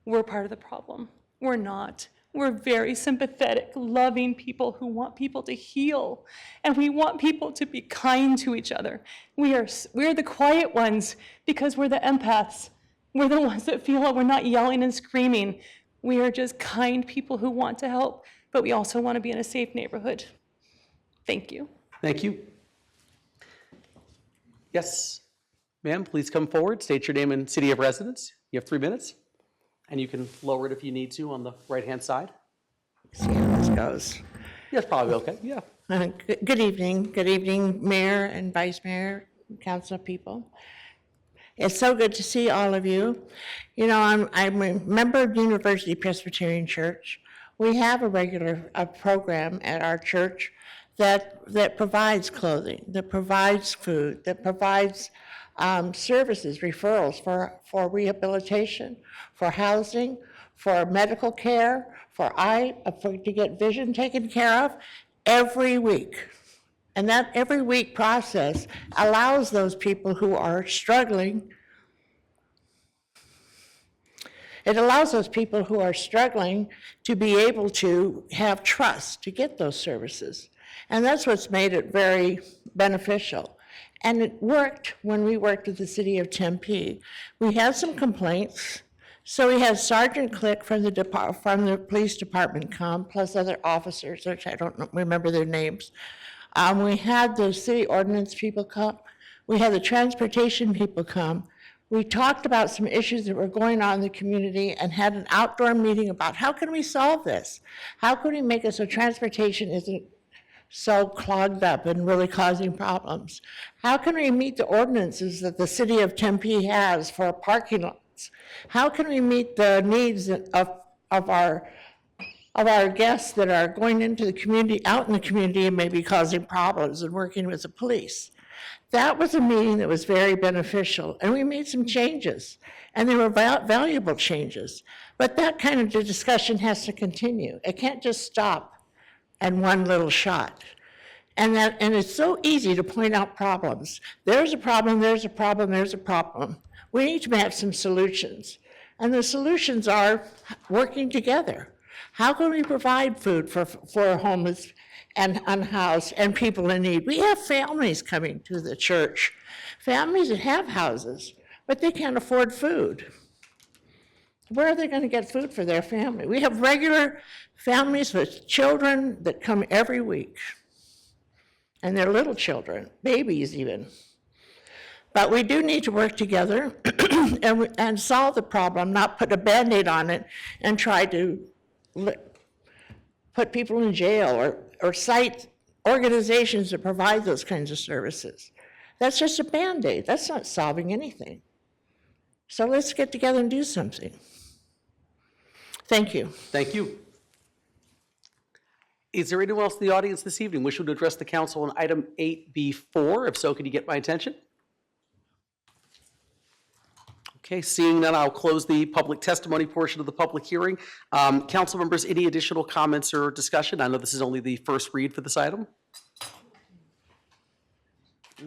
we're part of the problem. We're not. We're very sympathetic, loving people who want people to heal, and we want people to be kind to each other. We're the quiet ones because we're the empaths. We're the ones that feel it. We're not yelling and screaming. We are just kind people who want to help, but we also want to be in a safe neighborhood. Thank you. Thank you. Yes, ma'am, please come forward, state your name and city of residence. You have 3 minutes, and you can lower it if you need to on the right-hand side. See how this goes. Yes, probably okay, yeah. Good evening, Mayor and Vice Mayor, council people. It's so good to see all of you. You know, I'm a member of University Presbyterian Church. We have a program at our church that provides clothing, that provides food, that provides services, referrals for rehabilitation, for housing, for medical care, to get vision taken care of every week. And that every week process allows those people who are struggling, to be able to have trust to get those services. And that's what's made it very beneficial. And it worked when we worked with the city of Tempe. We had some complaints. So we had Sergeant Click from the police department come, plus other officers, which I don't remember their names. We had the city ordinance people come. We had the transportation people come. We talked about some issues that were going on in the community and had an outdoor meeting about how can we solve this? How can we make it so transportation isn't so clogged up and really causing problems? How can we meet the ordinances that the city of Tempe has for parking lots? How can we meet the needs of our guests that are going into the community, out in the community, and maybe causing problems and working with the police? That was a meeting that was very beneficial, and we made some changes, and they were valuable changes. But that kind of discussion has to continue. It can't just stop at one little shot. And it's so easy to point out problems. There's a problem, there's a problem, there's a problem. We need to have some solutions. And the solutions are working together. How can we provide food for homeless and unhoused and people in need? We have families coming to the church, families that have houses, but they can't afford food. Where are they going to get food for their family? We have regular families with children that come every week, and they're little children, babies even. But we do need to work together and solve the problem, not put a Band-Aid on it and try to put people in jail or cite organizations that provide those kinds of services. That's just a Band-Aid. That's not solving anything. So let's get together and do something. Thank you. Thank you. Is there anyone else in the audience this evening wishing to address the council on item 8B4? If so, can you get my attention? Okay, seeing none, I'll close the public testimony portion of the public hearing. Council members, any additional comments or discussion? I know this is only the first read for this item.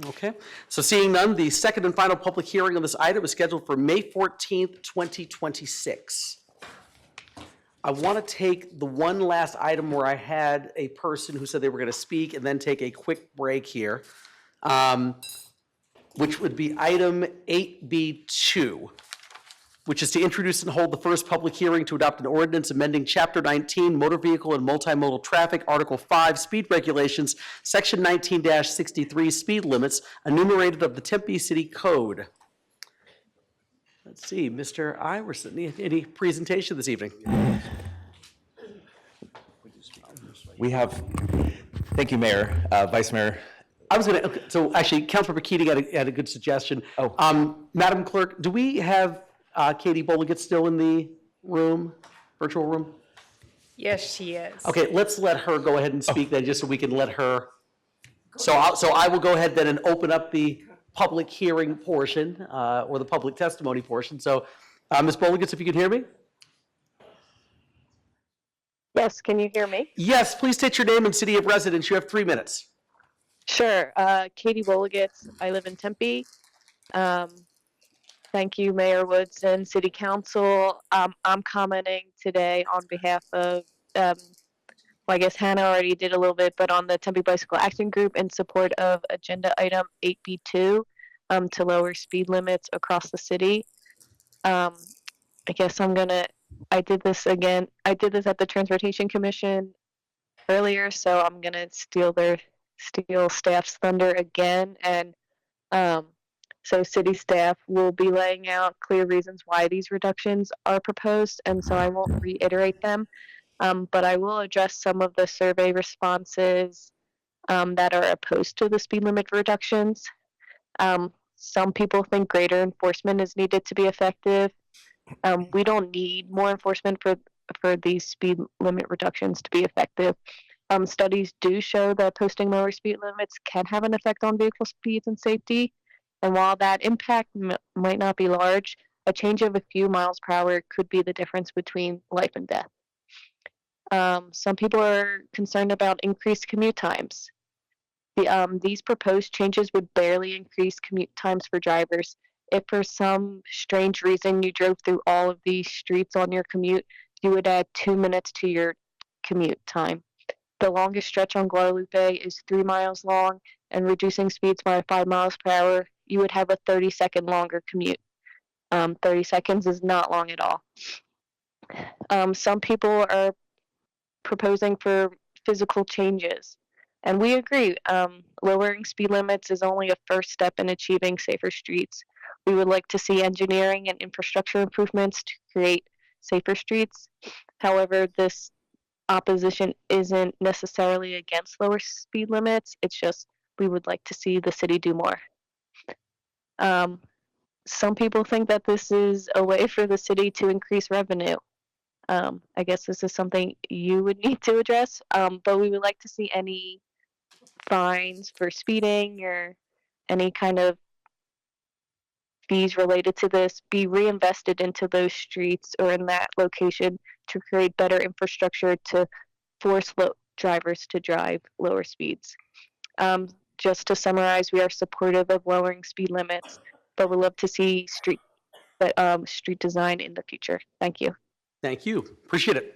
Okay, so seeing none, the second and final public hearing on this item is scheduled for May 14th, 2026. I want to take the one last item where I had a person who said they were going to speak and then take a quick break here, which would be item 8B2, which is to introduce and hold the first public hearing to adopt an ordinance amending Chapter 19, Motor Vehicle and Multimodal Traffic, Article 5, Speed Regulations, Section 19-63, Speed Limits, enumerated of the Tempe City Code. Let's see, Mr. Iverson, any presentation this evening? We have, thank you, Mayor, Vice Mayor. I was going to, so actually, Councilmember Keating had a good suggestion. Madam Clerk, do we have Katie Bolliget still in the room, virtual room? Yes, she is. Okay, let's let her go ahead and speak then, just so we can let her. So I will go ahead then and open up the public hearing portion, or the public testimony portion. So, Ms. Boligus, if you could hear me? Yes, can you hear me? Yes, please state your name and city of residence. You have 3 minutes. Sure. Katie Woligitz. I live in Tempe. Thank you, Mayor Woods and City Council. I'm commenting today on behalf of, well, I guess Hannah already did a little bit, but on the Tempe Bicycle Action Group in support of agenda item 8B2 to lower speed limits across the city. I guess I did this again. I did this at the Transportation Commission earlier, so I'm gonna steal staff's thunder again. And so city staff will be laying out clear reasons why these reductions are proposed, and so I won't reiterate them, but I will address some of the survey responses that are opposed to the speed limit reductions. Some people think greater enforcement is needed to be effective. We don't need more enforcement for these speed limit reductions to be effective. Studies do show that posting lower speed limits can have an effect on vehicle speeds and safety. And while that impact might not be large, a change of a few miles per hour could be the difference between life and death. Some people are concerned about increased commute times. These proposed changes would barely increase commute times for drivers. If for some strange reason you drove through all of these streets on your commute, you would add 2 minutes to your commute time. The longest stretch on Guadalupe is 3 miles long, and reducing speeds by 5 miles per hour, you would have a 30-second longer commute. 30 seconds is not long at all. Some people are proposing for physical changes, and we agree. Lowering speed limits is only a first step in achieving safer streets. We would like to see engineering and infrastructure improvements to create safer streets. However, this opposition isn't necessarily against lower speed limits. It's just we would like to see the city do more. Some people think that this is a way for the city to increase revenue. I guess this is something you would need to address, but we would like to see any fines for speeding or any kind of fees related to this be reinvested into those streets or in that location to create better infrastructure to force drivers to drive lower speeds. Just to summarize, we are supportive of lowering speed limits, but we love to see street design in the future. Thank you. Thank you. Appreciate it.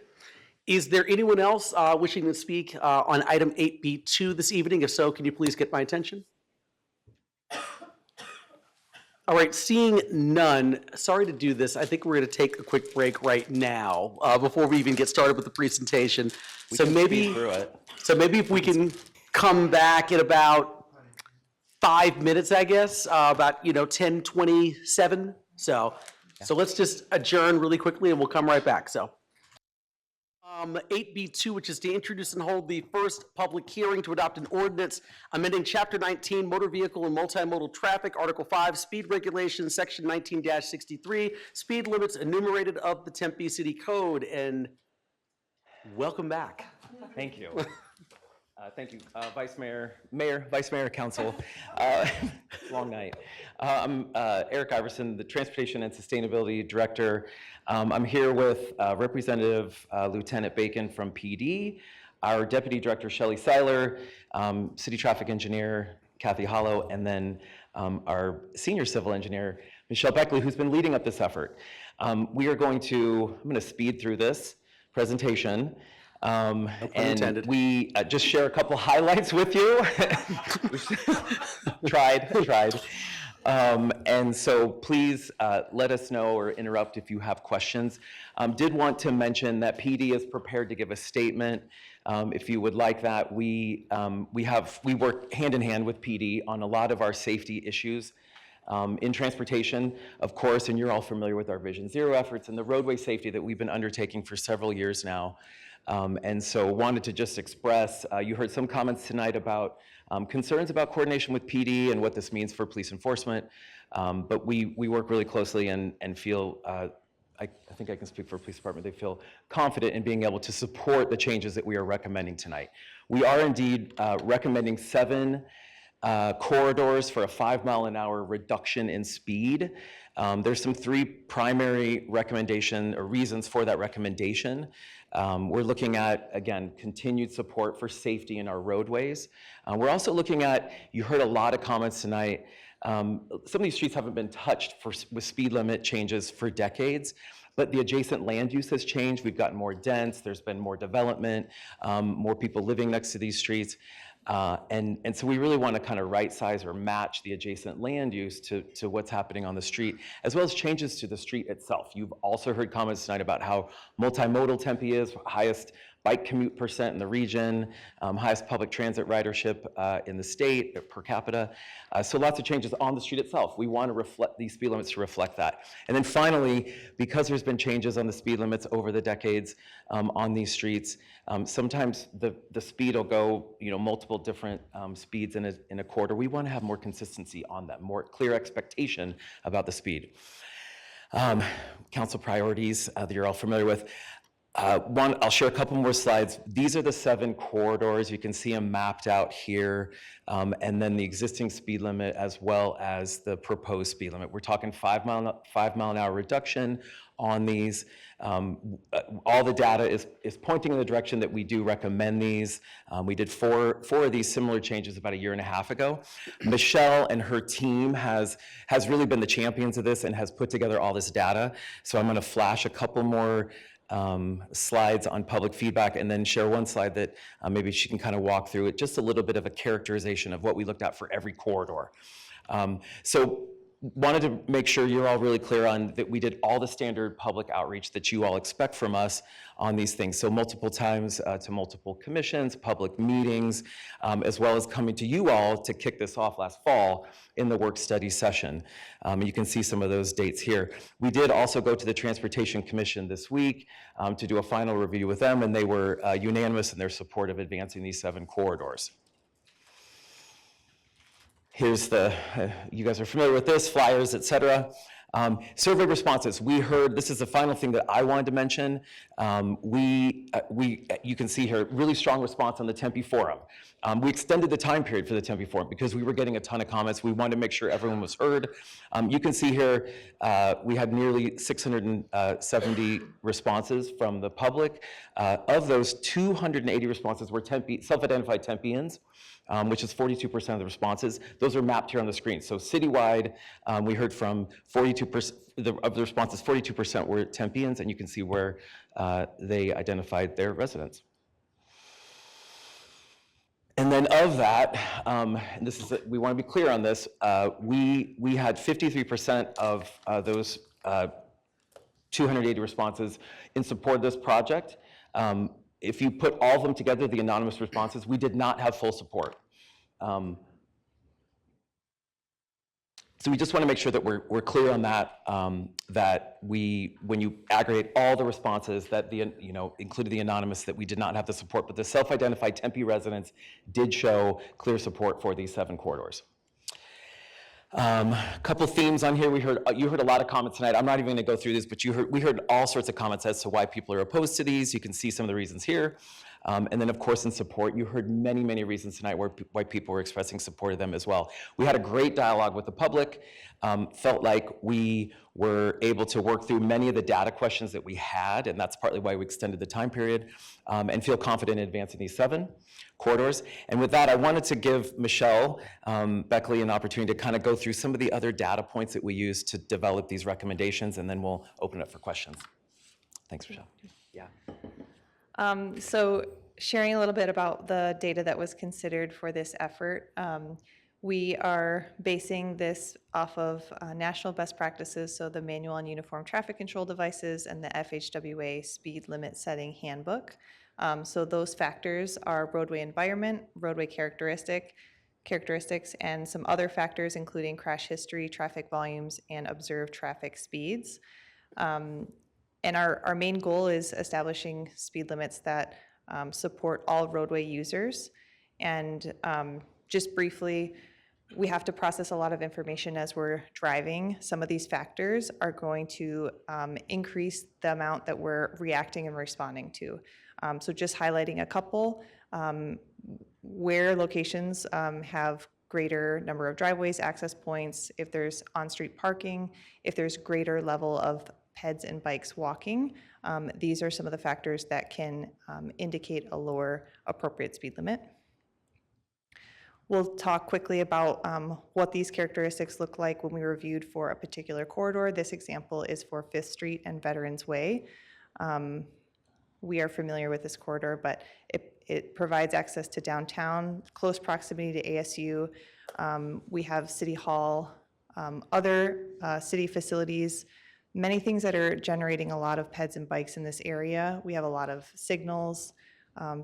Is there anyone else wishing to speak on item 8B2 this evening? If so, can you please get my attention? All right, seeing none, sorry to do this. I think we're going to take a quick break right now before we even get started with the presentation. So maybe if we can come back in about 5 minutes, I guess, about 10:27. So let's just adjourn really quickly and we'll come right back. So 8B2, which is to introduce and hold the first public hearing to adopt an ordinance amending Chapter 19, Motor Vehicle and Multimodal Traffic, Article 5, Speed Regulations, Section 19-63, Speed Limits Enumerated of the Tempe City Code. And welcome back. Thank you. Thank you, Vice Mayor, Vice Mayor, Council. Long night. I'm Eric Iverson, the Transportation and Sustainability Director. I'm here with Representative Lieutenant Bacon from PD, our Deputy Director Shelley Seiler, City Traffic Engineer Kathy Hollow, and then our Senior Civil Engineer Michelle Beckley, who's been leading up this effort. I'm going to speed through this presentation. And we just share a couple highlights with you. tried. And so please let us know or interrupt if you have questions. Did want to mention that PD is prepared to give a statement. If you would like that, we work hand in hand with PD on a lot of our safety issues. In transportation, of course, and you're all familiar with our Vision Zero efforts and the roadway safety that we've been undertaking for several years now. And so wanted to just express, you heard some comments tonight about concerns about coordination with PD and what this means for police enforcement, but we work really closely and feel I think I can speak for the police department, they feel confident in being able to support the changes that we are recommending tonight. We are indeed recommending 7 corridors for a 5-mile-an-hour reduction in speed. There's some 3 primary recommendation or reasons for that recommendation. We're looking at, again, continued support for safety in our roadways. We're also looking at, you heard a lot of comments tonight, some of these streets haven't been touched with speed limit changes for decades, but the adjacent land use has changed. We've gotten more dense, there's been more development, more people living next to these streets. And so we really want to kind of right size or match the adjacent land use to what's happening on the street, as well as changes to the street itself. You've also heard comments tonight about how multimodal Tempe is, highest bike commute percent in the region, highest public transit ridership in the state per capita. So lots of changes on the street itself. We want to reflect these speed limits to reflect that. And then finally, because there's been changes on the speed limits over the decades on these streets, sometimes the speed will go, multiple different speeds in a quarter. We want to have more consistency on that, more clear expectation about the speed. Council priorities that you're all familiar with. I'll share a couple more slides. These are the 7 corridors. You can see them mapped out here, and then the existing speed limit as well as the proposed speed limit. We're talking 5-mile-an-hour reduction on these. All the data is pointing in the direction that we do recommend these. We did four of these similar changes about 1.5 years ago. Michelle and her team has really been the champions of this and has put together all this data. So I'm going to flash a couple more slides on public feedback and then share one slide that maybe she can kind of walk through it, just a little bit of a characterization of what we looked at for every corridor. So wanted to make sure you're all really clear on that we did all the standard public outreach that you all expect from us on these things. So multiple times to multiple commissions, public meetings, as well as coming to you all to kick this off last fall in the work study session. You can see some of those dates here. We did also go to the Transportation Commission this week to do a final review with them, and they were unanimous in their support of advancing these 7 corridors. Here's you guys are familiar with this, flyers, et cetera. Survey responses, we heard, this is the final thing that I wanted to mention. You can see here, really strong response on the Tempe Forum. We extended the time period for the Tempe Forum because we were getting a ton of comments. We wanted to make sure everyone was heard. You can see here, we had nearly 670 responses from the public. Of those, 280 responses were self-identified Tempeans. Which is 42% of the responses. Those are mapped here on the screen. So citywide, we heard from 42% of the responses, 42% were Tempeans, and you can see where they identified their residents. And then of that, we want to be clear on this, we had 53% of those 280 responses in support of this project. If you put all of them together, the anonymous responses, we did not have full support. So we just want to make sure that we're clear on that, that when you aggregate all the responses, that included the anonymous, that we did not have the support, but the self-identified Tempe residents did show clear support for these 7 corridors. Couple themes on here. You heard a lot of comments tonight. I'm not even going to go through this, but we heard all sorts of comments as to why people are opposed to these. You can see some of the reasons here. And then, of course, in support, you heard many, many reasons tonight why people were expressing support of them as well. We had a great dialogue with the public. Felt like we were able to work through many of the data questions that we had, and that's partly why we extended the time period, and feel confident in advancing these 7 corridors. And with that, I wanted to give Michelle Beckley an opportunity to kind of go through some of the other data points that we use to develop these recommendations, and then we'll open it up for questions. Thanks, Michelle. Yeah. So sharing a little bit about the data that was considered for this effort, we are basing this off of national best practices, so the Manual on Uniform Traffic Control Devices and the FHWA Speed Limit Setting Handbook. So those factors are roadway environment, roadway characteristics, and some other factors including crash history, traffic volumes, and observed traffic speeds. And our main goal is establishing speed limits that support all roadway users. And just briefly, we have to process a lot of information as we're driving. Some of these factors are going to increase the amount that we're reacting and responding to. So just highlighting a couple, where locations have greater number of driveways, access points, if there's on-street parking, if there's greater level of peds and bikes walking. These are some of the factors that can indicate a lower appropriate speed limit. We'll talk quickly about what these characteristics look like when we reviewed for a particular corridor. This example is for 5th Street and Veterans Way. We are familiar with this corridor, but it provides access to downtown, close proximity to ASU. We have City Hall, other city facilities, many things that are generating a lot of peds and bikes in this area. We have a lot of signals,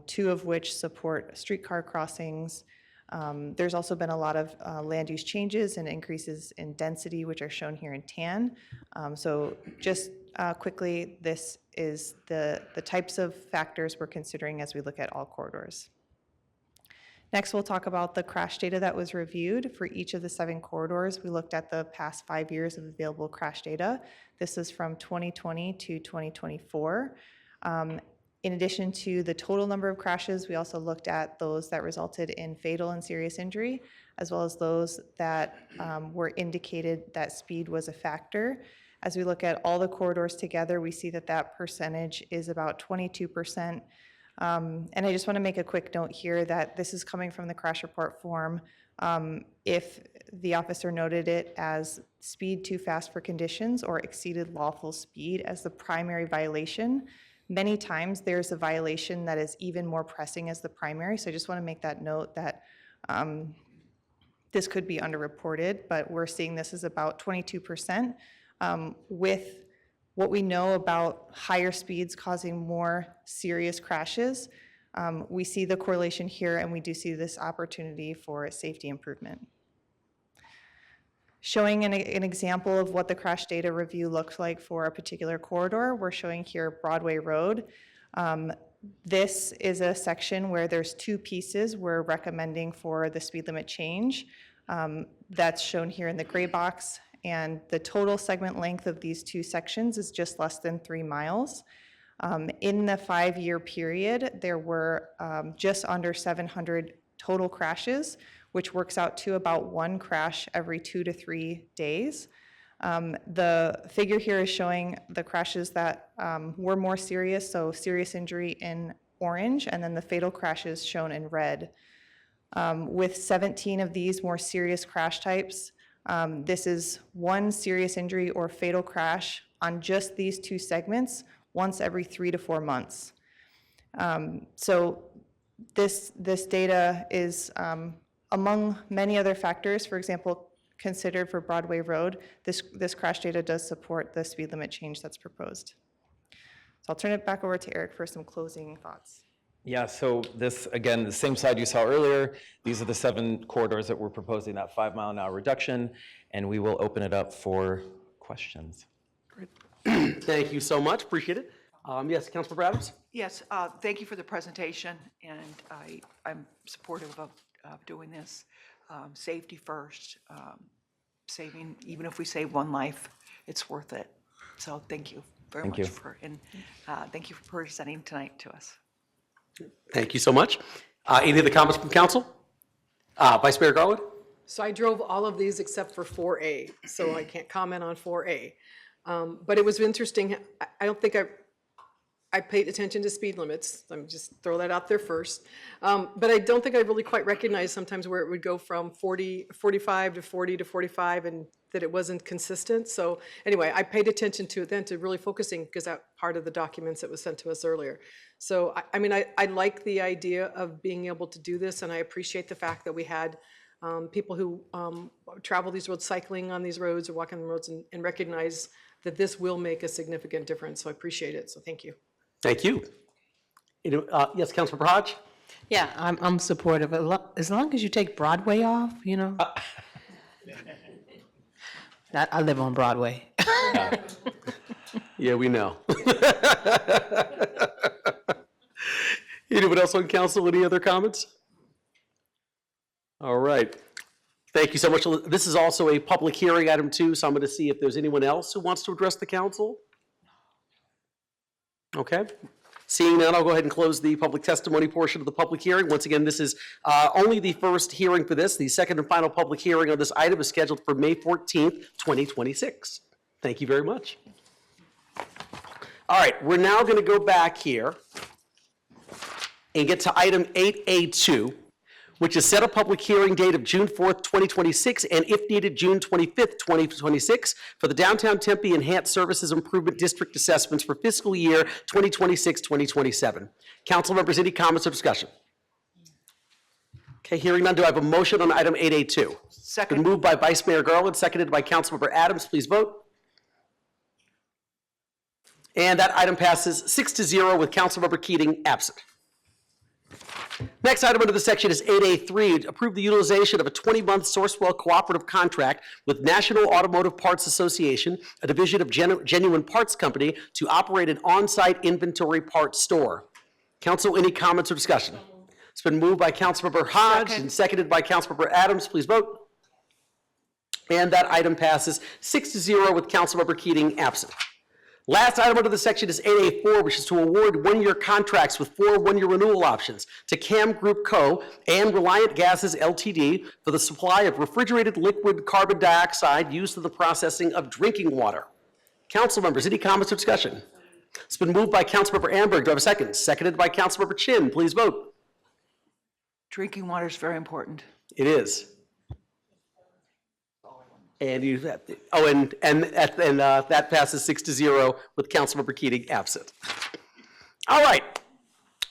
2 of which support streetcar crossings. There's also been a lot of land use changes and increases in density, which are shown here in tan. So just quickly, this is the types of factors we're considering as we look at all corridors. Next, we'll talk about the crash data that was reviewed for each of the 7 corridors. We looked at the past 5 years of available crash data. This is from 2020 to 2024. In addition to the total number of crashes, we also looked at those that resulted in fatal and serious injury, as well as those that were indicated that speed was a factor. As we look at all the corridors together, we see that that percentage is about 22%. And I just want to make a quick note here that this is coming from the crash report form. If the officer noted it as speed too fast for conditions or exceeded lawful speed as the primary violation, many times there's a violation that is even more pressing as the primary. So I just want to make that note that this could be underreported, but we're seeing this as about 22%. With what we know about higher speeds causing more serious crashes, we see the correlation here, and we do see this opportunity for safety improvement. Showing an example of what the crash data review looks like for a particular corridor, we're showing here Broadway Road. This is a section where there's 2 pieces we're recommending for the speed limit change. That's shown here in the gray box, and the total segment length of these 2 sections is just less than 3 miles. In the 5-year period, there were just under 700 total crashes, which works out to about 1 crash every 2 to 3 days. The figure here is showing the crashes that were more serious, so serious injury in orange, and then the fatal crashes shown in red. With 17 of these more serious crash types, this is 1 serious injury or fatal crash on just these 2 segments once every 3 to 4 months. So this data is among many other factors, for example, considered for Broadway Road. This crash data does support the speed limit change that's proposed. So I'll turn it back over to Eric for some closing thoughts. Yeah, so this, again, the same slide you saw earlier, these are the 7 corridors that we're proposing that 5-mile-an-hour reduction, and we will open it up for questions. Great. Thank you so much, appreciate it. Yes, Councilmember Adams? Yes, thank you for the presentation, and I'm supportive of doing this. Safety first, saving, even if we save 1 life, it's worth it. So thank you very much thank you for presenting tonight to us. Thank you so much. Any other comments from council? Vice Mayor Garland? So I drove all of these except for 4A, so I can't comment on 4A. But it was interesting. I don't think I paid attention to speed limits. Let me just throw that out there first. But I don't think I really quite recognized sometimes where it would go from 45 to 40 to 45 and that it wasn't consistent. So anyway, I paid attention to it then, to really focusing, because that part of the documents that was sent to us earlier. So I mean, I like the idea of being able to do this, and I appreciate the fact that we had people who travel these roads, cycling on these roads or walking the roads, and recognize that this will make a significant difference. So I appreciate it. So thank you. Thank you. Yes, Councilmember Hodge? Yeah, I'm supportive. As long as you take Broadway off, you know. I live on Broadway. Yeah, we know. Anyone else on council, any other comments? All right. Thank you so much. This is also a public hearing, item 2, so I'm going to see if there's anyone else who wants to address the council. Okay. Seeing none, I'll go ahead and close the public testimony portion of the public hearing. Once again, this is only the first hearing for this. The second and final public hearing on this item is scheduled for May 14th, 2026. Thank you very much. All right, we're now going to go back here and get to item 8A2, which is set a public hearing date of June 4th, 2026, and if needed, June 25th, 2026, for the Downtown Tempe Enhanced Services Improvement District assessments for fiscal year 2026-2027. Council members, any comments or discussion? Okay, hearing none, do I have a motion on item 8A2? Second. Been moved by Vice Mayor Garland, seconded by Councilmember Adams. Please vote. And that item passes 6-0 with Councilmember Keating absent. Next item under the section is 8A3, approve the utilization of a 20-month Sourcewell cooperative contract with National Automotive Parts Association, a division of Genuine Parts Company, to operate an on-site inventory parts store. Council, any comments or discussion? It's been moved by Councilmember Hodge and seconded by Councilmember Adams. Please vote. And that item passes 6-0 with Councilmember Keating absent. Last item under the section is 8A4, which is to award one-year contracts with 4 one-year renewal options to CAM Group Co. and Reliant Gases Ltd. for the supply of refrigerated liquid carbon dioxide used in the processing of drinking water. Council members, any comments or discussion? It's been moved by Councilmember Amberg. Do I have a second? Seconded by Councilmember Chin. Please vote. Drinking water is very important. It is. And you have, that passes 6-0 with Councilmember Keating absent. All right.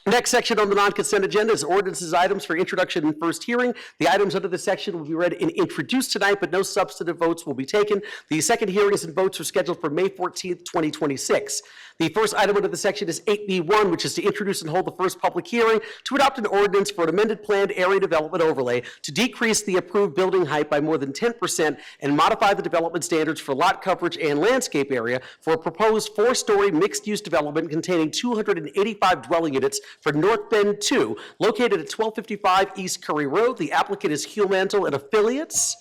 Next section on the non-consent agenda is ordinances items for introduction and first hearing. The items under this section will be read and introduced tonight, but no substantive votes will be taken. The second hearings and votes are scheduled for May 14th, 2026. The first item under the section is 8B1, which is to introduce and hold the first public hearing to adopt an ordinance for an amended planned area development overlay to decrease the approved building height by more than 10% and modify the development standards for lot coverage and landscape area for a proposed 4-story mixed-use development containing 285 dwelling units for North Bend 2, located at 1255 East Curry Road. The applicant is Humantle and Affiliates.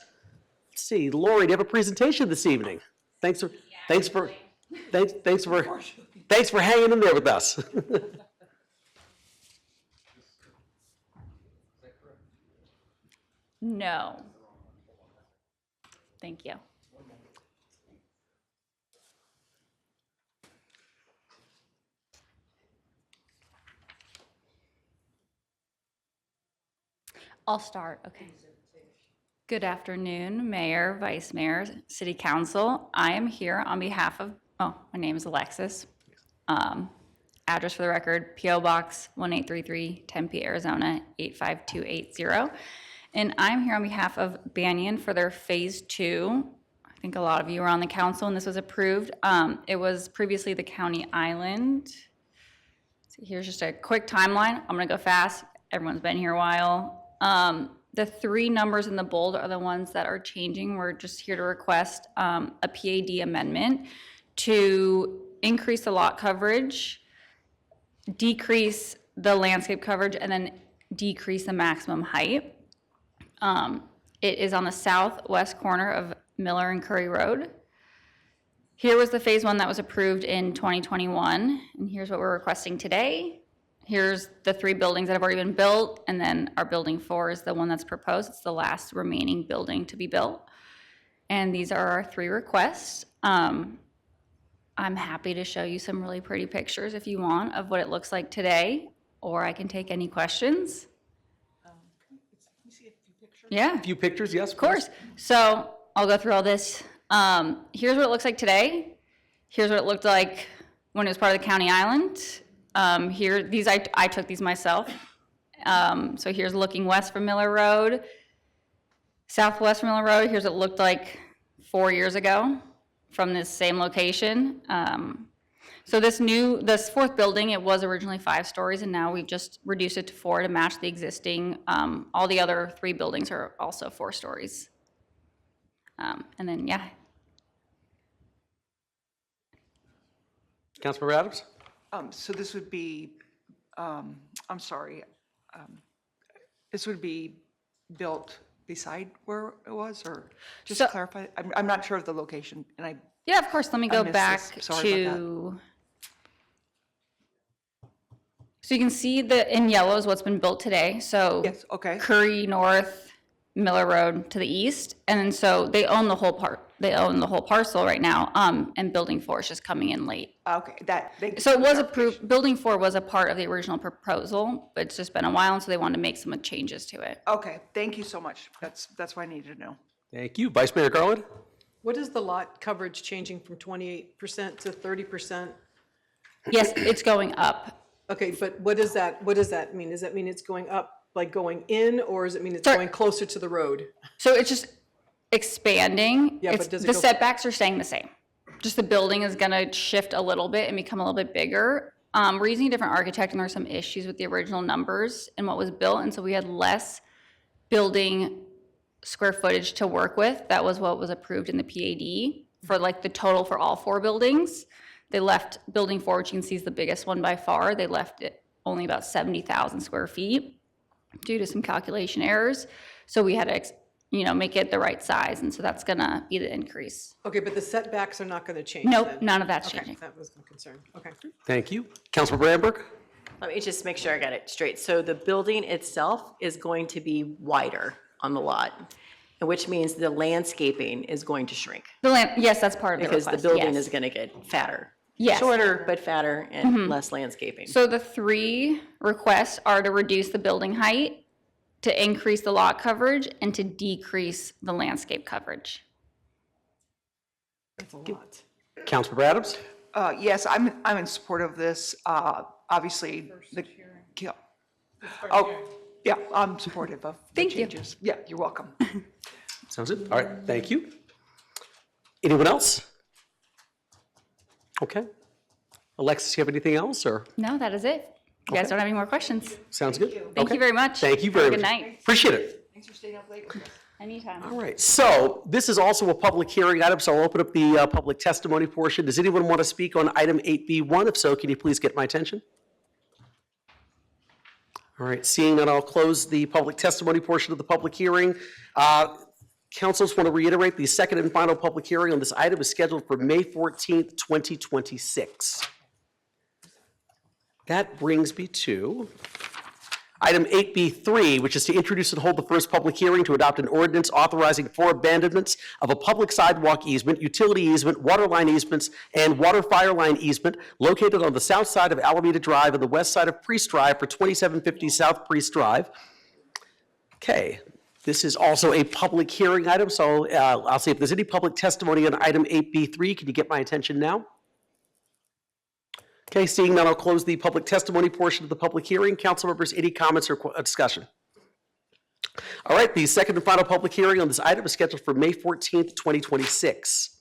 Let's see, Lori, do you have a presentation this evening? Thanks for hanging in there with us. No. Thank you. I'll start, okay. Good afternoon, Mayor, Vice Mayor, City Council. I am here on behalf of, my name is Alexis. Address for the record, P.O. Box 1833, Tempe, Arizona, 85280. And I'm here on behalf of Banyan for their Phase 2. I think a lot of you were on the council and this was approved. It was previously the county island. So here's just a quick timeline. I'm gonna go fast. Everyone's been here a while. The 3 numbers in the bold are the ones that are changing. We're just here to request a PAD amendment to increase the lot coverage, decrease the landscape coverage, and then decrease the maximum height. It is on the southwest corner of Miller and Curry Road. Here was the Phase 1 that was approved in 2021, and here's what we're requesting today. Here's the 3 buildings that have already been built, and then our building 4 is the one that's proposed. It's the last remaining building to be built. And these are our 3 requests. I'm happy to show you some really pretty pictures if you want of what it looks like today, or I can take any questions. Yeah. A few pictures, yes. Of course. So I'll go through all this. Here's what it looks like today. Here's what it looked like when it was part of the county island. Here, these I took these myself. So here's looking west from Miller Road, southwest from Miller Road. Here's what it looked like 4 years ago from this same location. So this 4th building, it was originally 5 stories, and now we've just reduced it to 4 to match the existing. All the other 3 buildings are also 4 stories. And then, yeah. Councilmember Adams? So this would be, this would be built beside where it was, or just So- to clarify? I'm not sure of the location, and I, Yeah, of course, let me go missed back this. Sorry about to. So you can see that in yellow is what's been built today, so. Yes, okay. Curry North, Miller Road to the east, and then so they own the whole they own the whole parcel right now, and Building 4 is just coming in late. Okay, So it was approved, Building 4 was a part of the original proposal, but it's just been a while, and so they wanted to make some changes to it. Okay, thank you so much. That's what I needed to know. Thank you. Vice Mayor Garland? What is the lot coverage changing from 28% to 30%? Yes, it's going up. Okay, but what does that mean? Does that mean it's going up, like going in, or does it mean it's Sorry. going closer to the road? So it's just expanding. Yeah, It's- but does it the go- setbacks are staying the same. Just the building is gonna shift a little bit and become a little bit bigger. We're using a different architect, and there are some issues with the original numbers and what was built, and so we had less building square footage to work with. That was what was approved in the PAD for like the total for all 4 buildings. They left Building 4, which you can see is the biggest one by far, they left it only about 70,000 square feet due to some calculation errors. So we had to, make it the right size, and so that's gonna be the increase. Okay, but the setbacks are not going to change Nope, then? none of that's Okay, changing. that was my concern. Okay. Thank you. Councilmember Bramberg? Let me just make sure I got it straight. So the building itself is going to be wider on the lot, which means the landscaping is going to shrink. Yes, that's part of the Because request, the building yes. is going to get fatter. Yes. Shorter, but fatter and Mhm. less landscaping. So the 3 requests are to reduce the building height, to increase the lot coverage, and to decrease the landscape coverage. That's a lot. Councilmember Adams? Yes, I'm in support of this. Obviously, yeah. Oh, yeah, I'm supportive of the Thank you. changes. Yeah, you're welcome. Sounds good. All right, thank you. Anyone else? Okay. Alexis, you have anything else, or? No, that is it. You guys Okay. don't have any more questions? Sounds good. Thank Okay. you very much. Thank you Have a very good much. night. Appreciate it. Thanks for staying up late with us. Anytime. All right, so this is also a public hearing item, so I'll open up the public testimony portion. Does anyone want to speak on item 8B1? If so, can you please get my attention? All right, seeing that, I'll close the public testimony portion of the public hearing. Councils want to reiterate the second and final public hearing on this item is scheduled for May 14th, 2026. That brings me to item 8B3, which is to introduce and hold the first public hearing to adopt an ordinance authorizing 4 abandonments of a public sidewalk easement, utility easement, water line easements, and water fire line easement located on the south side of Alameda Drive and the west side of Priest Drive for 2750 South Priest Drive. Okay, this is also a public hearing item, so I'll see if there's any public testimony on item 8B3. Can you get my attention now? Okay, seeing none, I'll close the public testimony portion of the public hearing. Council members, any comments or discussion? All right, the second and final public hearing on this item is scheduled for May 14th, 2026.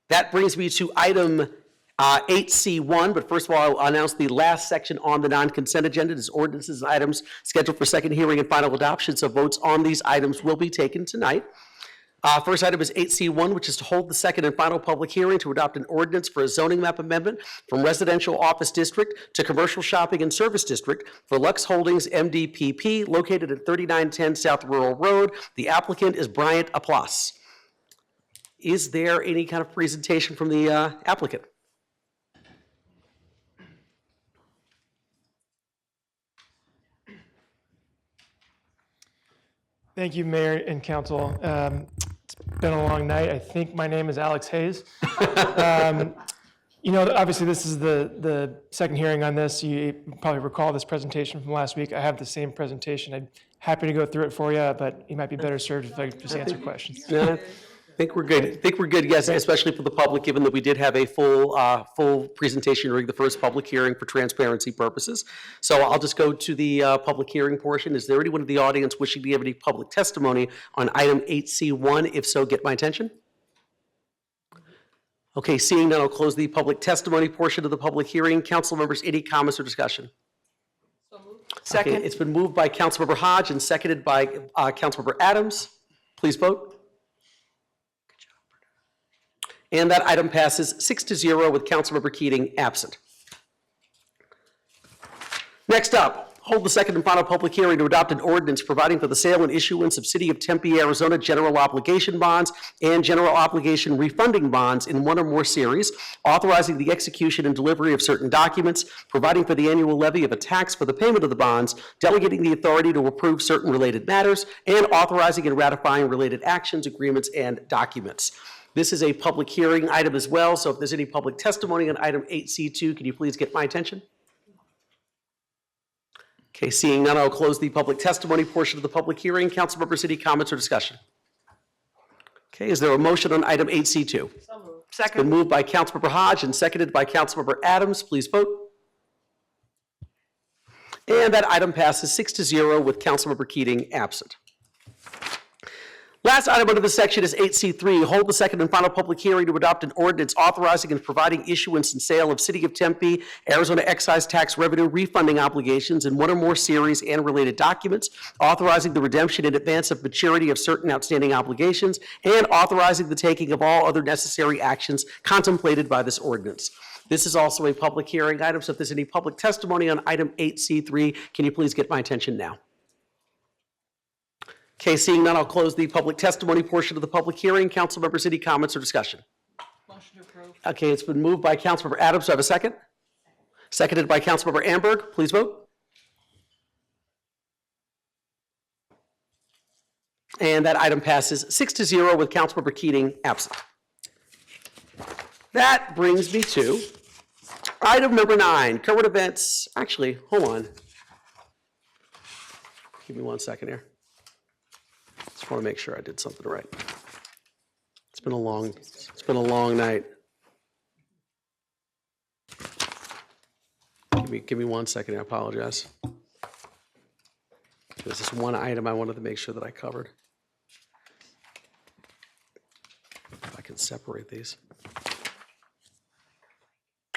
That brings me to item 8C1, but first of all, I'll announce the last section on the non-consent agenda. This ordinances and items scheduled for second hearing and final adoption, so votes on these items will be taken tonight. First item is 8C1, which is to hold the second and final public hearing to adopt an ordinance for a zoning map amendment from residential office district to commercial shopping and service district for Lux Holdings MDPP located at 3910 South Rural Road. The applicant is Bryant Aplas. Is there any kind of presentation from the applicant? Thank you, Mayor and Council. It's been a long night. I think my name is Alex Hayes. Obviously, this is the second hearing on this. You probably recall this presentation from last week. I have the same presentation. I'm happy to go through it for you, but you might be better served if I just answer questions. Yeah, I think we're good. I think we're good, yes, especially for the public, given that we did have a full presentation during the first public hearing for transparency purposes. So I'll just go to the public hearing portion. Is there anyone in the audience wishing to give any public testimony on item 8C1? If so, get my attention. Okay, seeing none, I'll close the public testimony portion of the public hearing. Council members, any comments or discussion? Second. Okay, it's been moved by Councilmember Hodge and seconded by Councilmember Adams. Please vote. And that item passes 6-0 with Councilmember Keating absent. Next up, Hold the second and final public hearing to adopt an ordinance providing for the sale and issuance of City of Tempe, Arizona general obligation bonds and general obligation refunding bonds in one or more series, authorizing the execution and delivery of certain documents, providing for the annual levy of a tax for the payment of the bonds, delegating the authority to approve certain related matters, and authorizing and ratifying related actions, agreements, and documents. This is a public hearing item as well, so if there's any public testimony on item 8C2, can you please get my attention? Okay, seeing none, I'll close the public testimony portion of the public hearing. Councilmember city comments or discussion? Okay, is there a motion on item 8C2? It's been moved by Councilmember Hodge and seconded by Councilmember Adams. Please vote. And that item passes 6-0 with Councilmember Keating absent. Last item under this section is 8C3. Hold the second and final public hearing to adopt an ordinance authorizing and providing issuance and sale of City of Tempe, Arizona excise tax revenue refunding obligations in one or more series and related documents, authorizing the redemption in advance of maturity of certain outstanding obligations, and authorizing the taking of all other necessary actions contemplated by this ordinance. This is also a public hearing item, so if there's any public testimony on item 8C3, can you please get my attention now? Okay, seeing none, I'll close the public testimony portion of the public hearing. Councilmember city comments or discussion? Motion to approve. Okay, it's been moved by Councilmember Adams. Do I have a second? Seconded by Councilmember Amberg. Please vote. And that item passes 6-0 with Councilmember Keating absent. That brings me to item number 9, current events. Actually, hold on. Give me 1 second here. Just want to make sure I did something right. It's been a long night. Give me 1 second, I apologize. There's this one item I wanted to make sure that I covered. If I can separate these.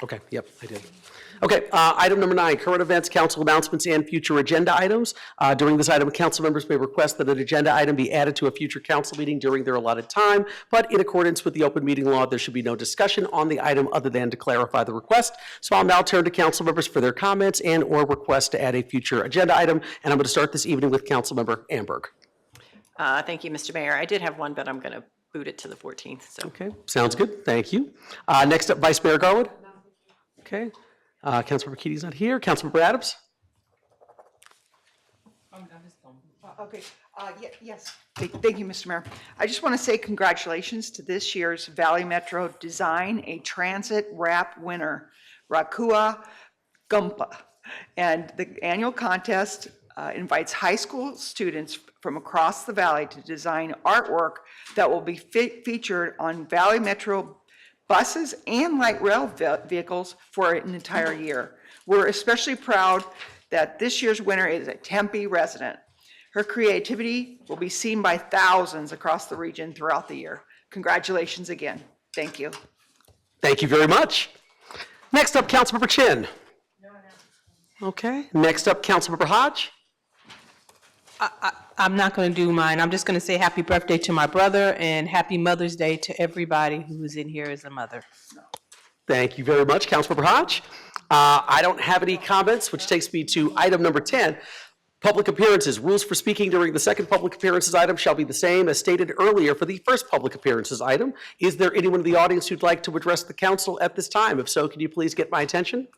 Okay, yep, I did. Okay, item number 9, current events, council announcements, and future agenda items. During this item, council members may request that an agenda item be added to a future council meeting during their allotted time, but in accordance with the open meeting law, there should be no discussion on the item other than to clarify the request. So I'll now turn to council members for their comments and or requests to add a future agenda item, and I'm going to start this evening with council member Amberg. Thank you, Mr. Mayor. I did have one, but I'm going to boot it to the 14th, so. Okay, sounds good, thank you. Next up, Vice Mayor Garwood. Okay, Councilmember Keating's not here. Councilmember Adams? Okay, yes. Thank you, Mr. Mayor. I just want to say congratulations to this year's Valley Metro Design a Transit Wrap winner, Rakua Gumpa. And the annual contest invites high school students from across the valley to design artwork that will be featured on Valley Metro buses and light rail vehicles for an entire year. We're especially proud that this year's winner is a Tempe resident. Her creativity will be seen by thousands across the region throughout the year. Congratulations again. Thank you. Thank you very much. Next up, Councilmember Chin. Okay, next up, Councilmember Hodge. I'm not going to do mine. I'm just going to say happy birthday to my brother and happy Mother's Day to everybody who is in here as a mother. Thank you very much, Councilmember Hodge. I don't have any comments, which takes me to item number 10. Public appearances. Rules for speaking during the second public appearances item shall be the same as stated earlier for the first public appearances item. Is there anyone in the audience who'd like to address the council at this time? If so, can you please get my attention?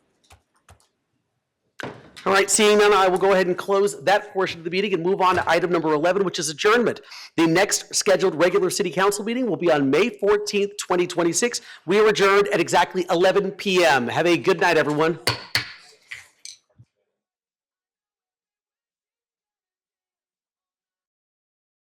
All right, seeing none, I will go ahead and close that portion of the meeting and move on to item number 11, which is adjournment. The next scheduled regular city council meeting will be on May 14th, 2026. We are adjourned at exactly 11 p.m. Have a good night, everyone.